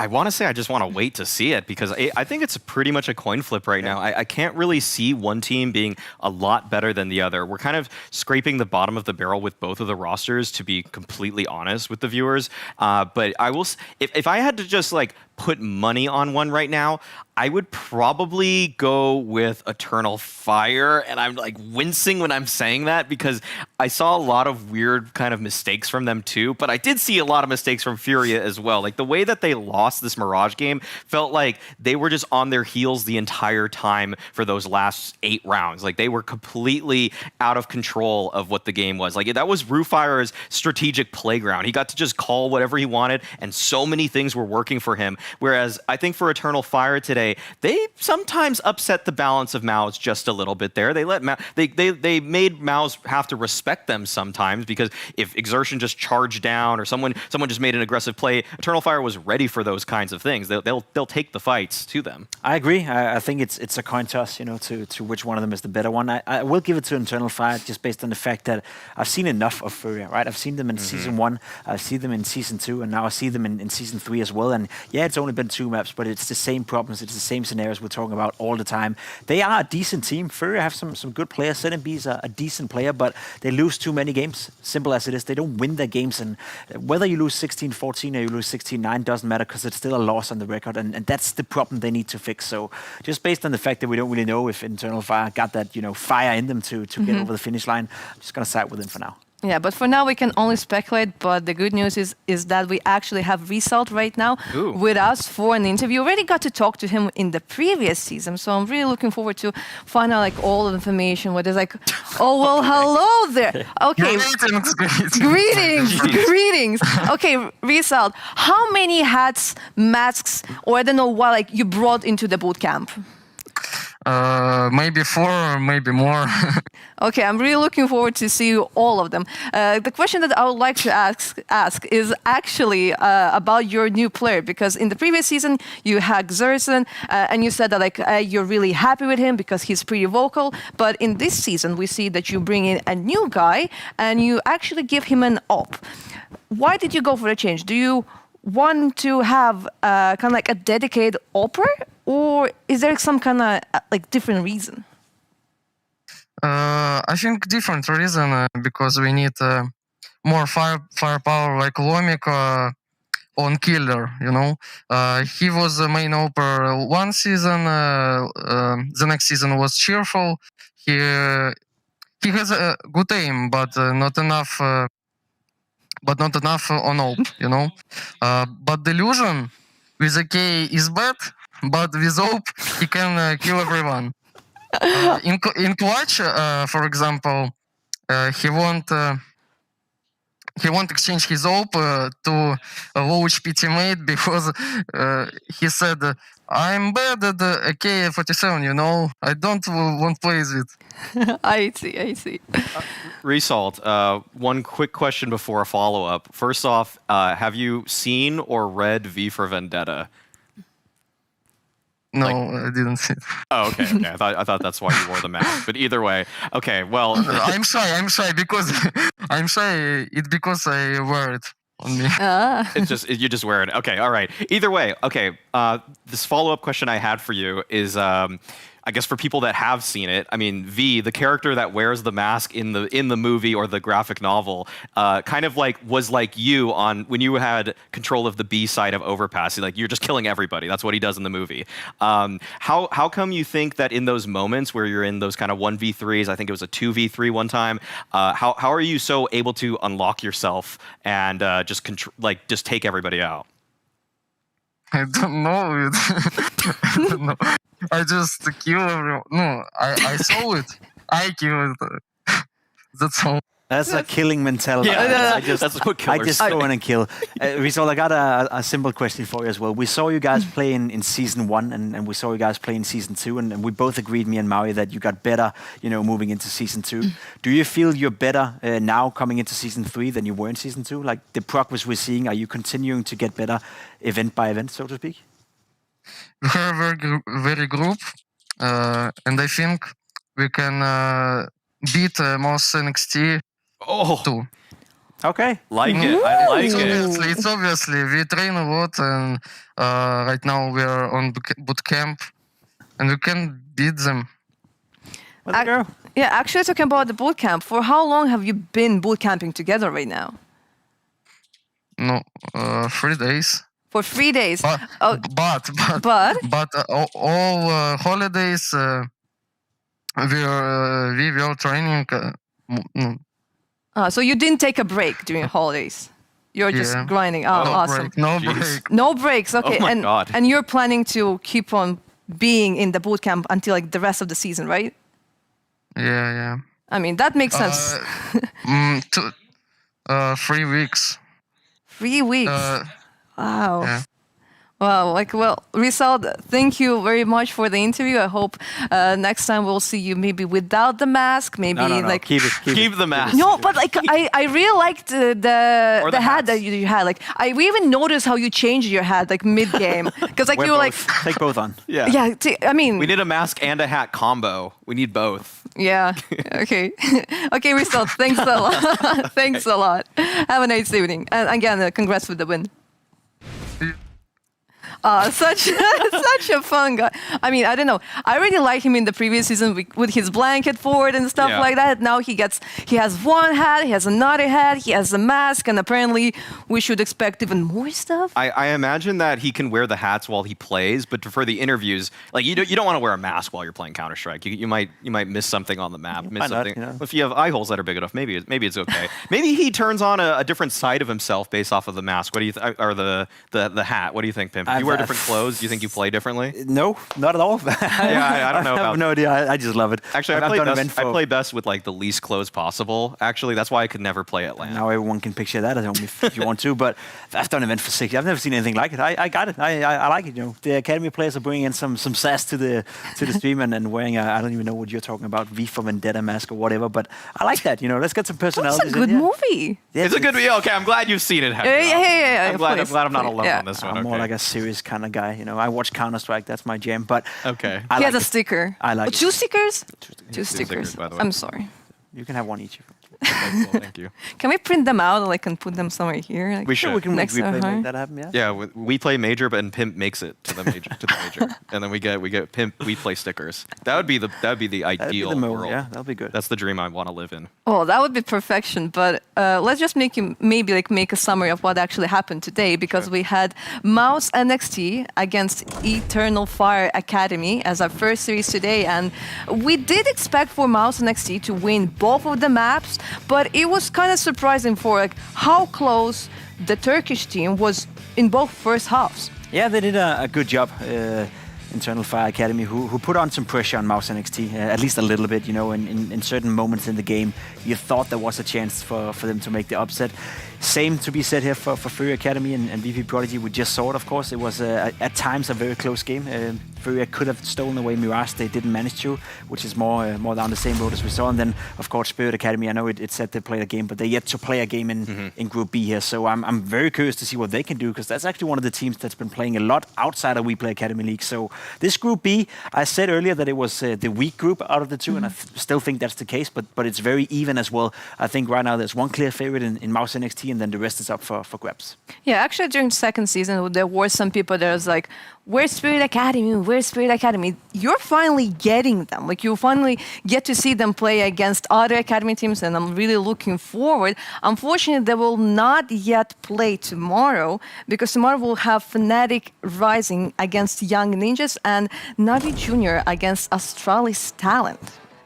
I want to say I just want to wait to see it because I think it's pretty much a coin flip right now. I can't really see one team being a lot better than the other. We're kind of scraping the bottom of the barrel with both of the rosters, to be completely honest with the viewers. But I will, if I had to just like put money on one right now, I would probably go with Eternal Fire, and I'm like wincing when I'm saying that because I saw a lot of weird kind of mistakes from them too, but I did see a lot of mistakes from FURIA as well. Like the way that they lost this Mirage game felt like they were just on their heels the entire time for those last 8 rounds. Like they were completely out of control of what the game was. Like that was Rufire's strategic playground. He got to just call whatever he wanted, and so many things were working for him. Whereas I think for Eternal Fire today, they sometimes upset the balance of MOUZ just a little bit there. They let they made MOUZ have to respect them sometimes, because if Exertion just charged down or someone just made an aggressive play, Eternal Fire was ready for those kinds of things. They'll take the fights to them. I agree. I think it's a coin toss, to which one of them is the better one. I will give it to Eternal Fire just based on the fact that I've seen enough of FURIA, right? I've seen them in Season 1, I've seen them in Season 2, and now I see them in Season 3 as well. And yeah, it's only been 2 maps, but it's the same problems, it's the same scenarios we're talking about all the time. They are a decent team. FURIA have some good players. ZNB is a decent player, but they lose too many games. Simple as it is. They don't win their games, and whether you lose 16-14 or you lose 16-9 doesn't matter, because it's still a loss on the record, and that's the problem they need to fix. So just based on the fact that we don't really know if Eternal Fire got that fire in them to get over the finish line, I'm just going to side with them for now. Yeah, but for now we can only speculate. But the good news is that we actually have Result right now with us for an interview. Already got to talk to him in the previous season, so I'm really looking forward to find out all the information. What is oh well, hello there. Okay, greetings. Okay, Result. How many hats, masks, or I don't know what you brought into the boot camp? Maybe 4 or maybe more. Okay, I'm really looking forward to see all of them. The question that I would like to ask is actually about your new player, because in the previous season you had Xerxen, and you said that you're really happy with him because he's pretty vocal. But in this season we see that you bring in a new guy and you actually give him an op. Why did you go for a change? Do you want to have kind of a dedicated opper, or is there some kind of different reason? I think different reason, because we need more firepower like Lomik on killer, he was the main opper one season, the next season was cheerful. He has a good aim, but not enough on op, but Delusion with a K is bad, but with op he can kill everyone. In clutch, for example, he won't exchange his op to a low HP teammate because he said, I'm bad at the AK-47, I don't want to play with it. I see. Result, one quick question before a follow-up. First off, have you seen or read V for Vendetta? No, I didn't see it. Oh, okay. I thought that's why you wore the mask. But either way, okay. Well, I'm shy because it's because I wear it on me. It's you just wear it. Okay, all right. Either way, okay. This follow-up question I had for you is, I guess for people that have seen it, I mean, V, the character that wears the mask in the movie or the graphic novel, kind of was like you on when you had control of the B side of Overpass. You're just killing everybody. That's what he does in the movie. How come you think that in those moments where you're in those kind of 1v3s, I think it was a 2v3 one time, how are you so able to unlock yourself and just take everybody out? I don't know it. I don't know. I just kill everyone. No, I saw it. I kill it. That's all. That's a killing mentality. Yeah, that's what I killers just say. throw in and kill. Rizal, I got a simple question for you as well. We saw you guys play in season 1, and we saw you guys play in season 2, and we both agreed, me and Maui, that you got better, moving into season 2. Do you feel you're better now coming into season 3 than you were in season 2? Like the progress we're seeing, are you continuing to get better event by event, so to speak? We are very group, and I think we can beat most NXT too. Okay. Like it. I like It's obviously we train a lot, and right now we are on boot camp, and we can beat them. Yeah, actually talking about the boot camp, for how long have you been boot camping together right now? No, 3 days. For 3 days. But all holidays we were training. So you didn't take a break during holidays. You're just grinding. Oh, awesome. No break. No breaks. Okay. Oh my God. And you're planning to keep on being in the boot camp until like the rest of the season, right? Yeah. I mean, that makes sense. 3 weeks. 3 weeks. Wow. Yeah. Wow, Rizal, thank you very much for the interview. I hope next time we'll see you maybe without the mask, maybe No. Keep the mask. No, but I really liked the hat that you had. We even noticed how you changed your hat mid game because you were take both on. Yeah. Yeah, I mean we need a mask and a hat combo. We need both. Yeah. Okay. Okay, Rizal, thanks a lot. Thanks a lot. Have a nice evening, and again, congrats with the win. Such a fun guy. I mean, I don't know. I really like him in the previous season with his blanket fort and stuff like that. Now he has one hat, he has another hat, he has a mask, and apparently we should expect even more stuff. I imagine that he can wear the hats while he plays, but for the interviews, you don't want to wear a mask while you're playing Counter-Strike. You might miss something on the map. If you have eye holes that are big enough, maybe it's okay. Maybe he turns on a different side of himself based off of the mask. What do you or the hat? What do you think, Pimp? If you wear different clothes, do you think you play differently? No, not at all. I don't know. I have no idea. I just love it. Actually, I play best with the least clothes possible. Actually, that's why I could never play at LAN. Now everyone can picture that at home if you want to. But I've done an event for 6 years. I've never seen anything like it. I got it. I like it. The academy players are bringing in some sass to the stream and wearing I don't even know what you're talking about, V for Vendetta mask or whatever. But I like that. Let's get some personality. It's a good movie. Yeah, it's a good movie. Okay, I'm glad you've seen it. Yeah. I'm glad I'm not alone on this one. I'm more like a serious kind of guy. I watch Counter-Strike. That's my jam. But okay, he has a sticker. I like two stickers. Two stickers. By the way. I'm sorry. You can have one each. Okay, cool, thank you. Can we print them out and put them somewhere here? We should. We can make WePlay that happen. Yeah. Yeah, we play major, but Pimp makes it to the major, and then we get Pimp WePlay stickers. That would be the ideal world. Yeah, that'll be good. That's the dream I want to live in. Oh, that would be perfection. But let's just make a summary of what actually happened today, because we had Mouse NXT against Eternal Fire Academy as our first series today, and we did expect for Mouse NXT to win both of the maps. But it was kind of surprising for how close the Turkish team was in both first halves. Yeah, they did a good job. Eternal Fire Academy, who put on some pressure on Mouse NXT, at least a little bit. In certain moments in the game, you thought there was a chance for them to make the upset. Same to be said here for FURIA Academy and VP.Prodigy. We just saw it, of course. It was at times a very close game. FURIA could have stolen away Mirage. They didn't manage to, which is more down the same road as we saw. And then, of course, Spirit Academy. I know it said they played a game, but they're yet to play a game in Group B here. So I'm very curious to see what they can do, because that's actually one of the teams that's been playing a lot outside of WePlay Academy League. So this Group B, I said earlier that it was the weak group out of the two, and I still think that's the case, but it's very even as well. I think right now there's one clear favorite in Mouse NXT, and then the rest is up for grabs. Yeah, actually during the second season, there were some people that was like, where's Spirit Academy? Where's Spirit Academy? You're finally getting them. You finally get to see them play against other Academy teams, and I'm really looking forward. Unfortunately, they will not yet play tomorrow, because tomorrow we'll have Fnatic Rising against Young Ninjas and Navi Jr. against Astralis Talent.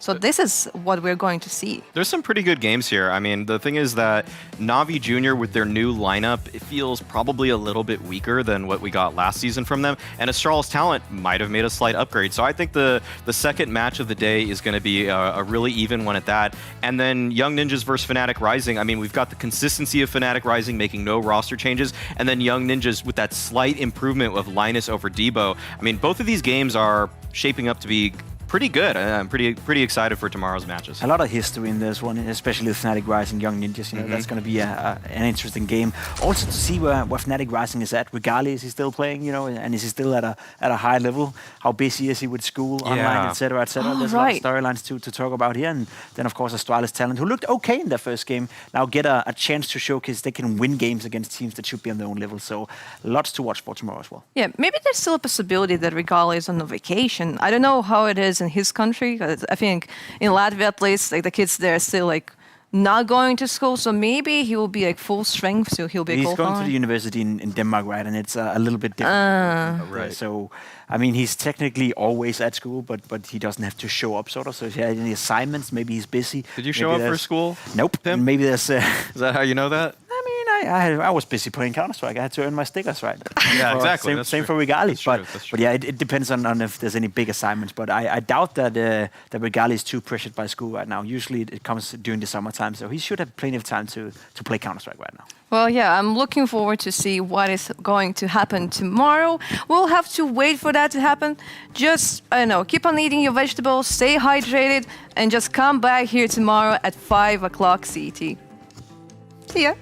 So this is what we're going to see. There's some pretty good games here. I mean, the thing is that Na'Vi Jr. with their new lineup, it feels probably a little bit weaker than what we got last season from them. And Astral's Talent might have made a slight upgrade. So I think the second match of the day is going to be a really even one at that. And then Young Ninjas versus Fnatic Rising. I mean, we've got the consistency of Fnatic Rising making no roster changes. And then Young Ninjas with that slight improvement of Linus over Debo. I mean, both of these games are shaping up to be pretty good. I'm pretty excited for tomorrow's matches. A lot of history in this one, especially with Fnatic Rising, Young Ninjas. You know, that's going to be an interesting game. Also to see where Fnatic Rising is at. Regali, is he still playing? You know, and is he still at a high level? How busy is he with school, online, etc., etc.? There's a lot of storylines to talk about here. And then of course Astralis Talent, who looked okay in their first game, now get a chance to showcase they can win games against teams that should be on their own level. So lots to watch for tomorrow as well. Yeah, maybe there's still a possibility that Regali is on a vacation. I don't know how it is in his country. I think in Latvia at least, like the kids there are still like not going to school, so maybe he will be like full strength, so he'll be. He's going to the university in Denmark, right? And it's a little bit different. Right. So, I mean, he's technically always at school, but he doesn't have to show up, sort of. So if he had any assignments, maybe he's busy. Did you show up for school? Nope. Tim? Maybe there's. Is that how you know that? I was busy playing Counter-Strike. I had to earn my stickers, right? Yeah, exactly. Same for Regali. But yeah, it depends on if there's any big assignments. But I doubt that Regali is too pressured by school right now. Usually it comes during the summertime, so he should have plenty of time to play Counter-Strike right now. Well, yeah, I'm looking forward to see what is going to happen tomorrow. We'll have to wait for that to happen. Just, I don't know, keep on eating your vegetables, stay hydrated, and just come back here tomorrow at 5 o'clock CT. See ya.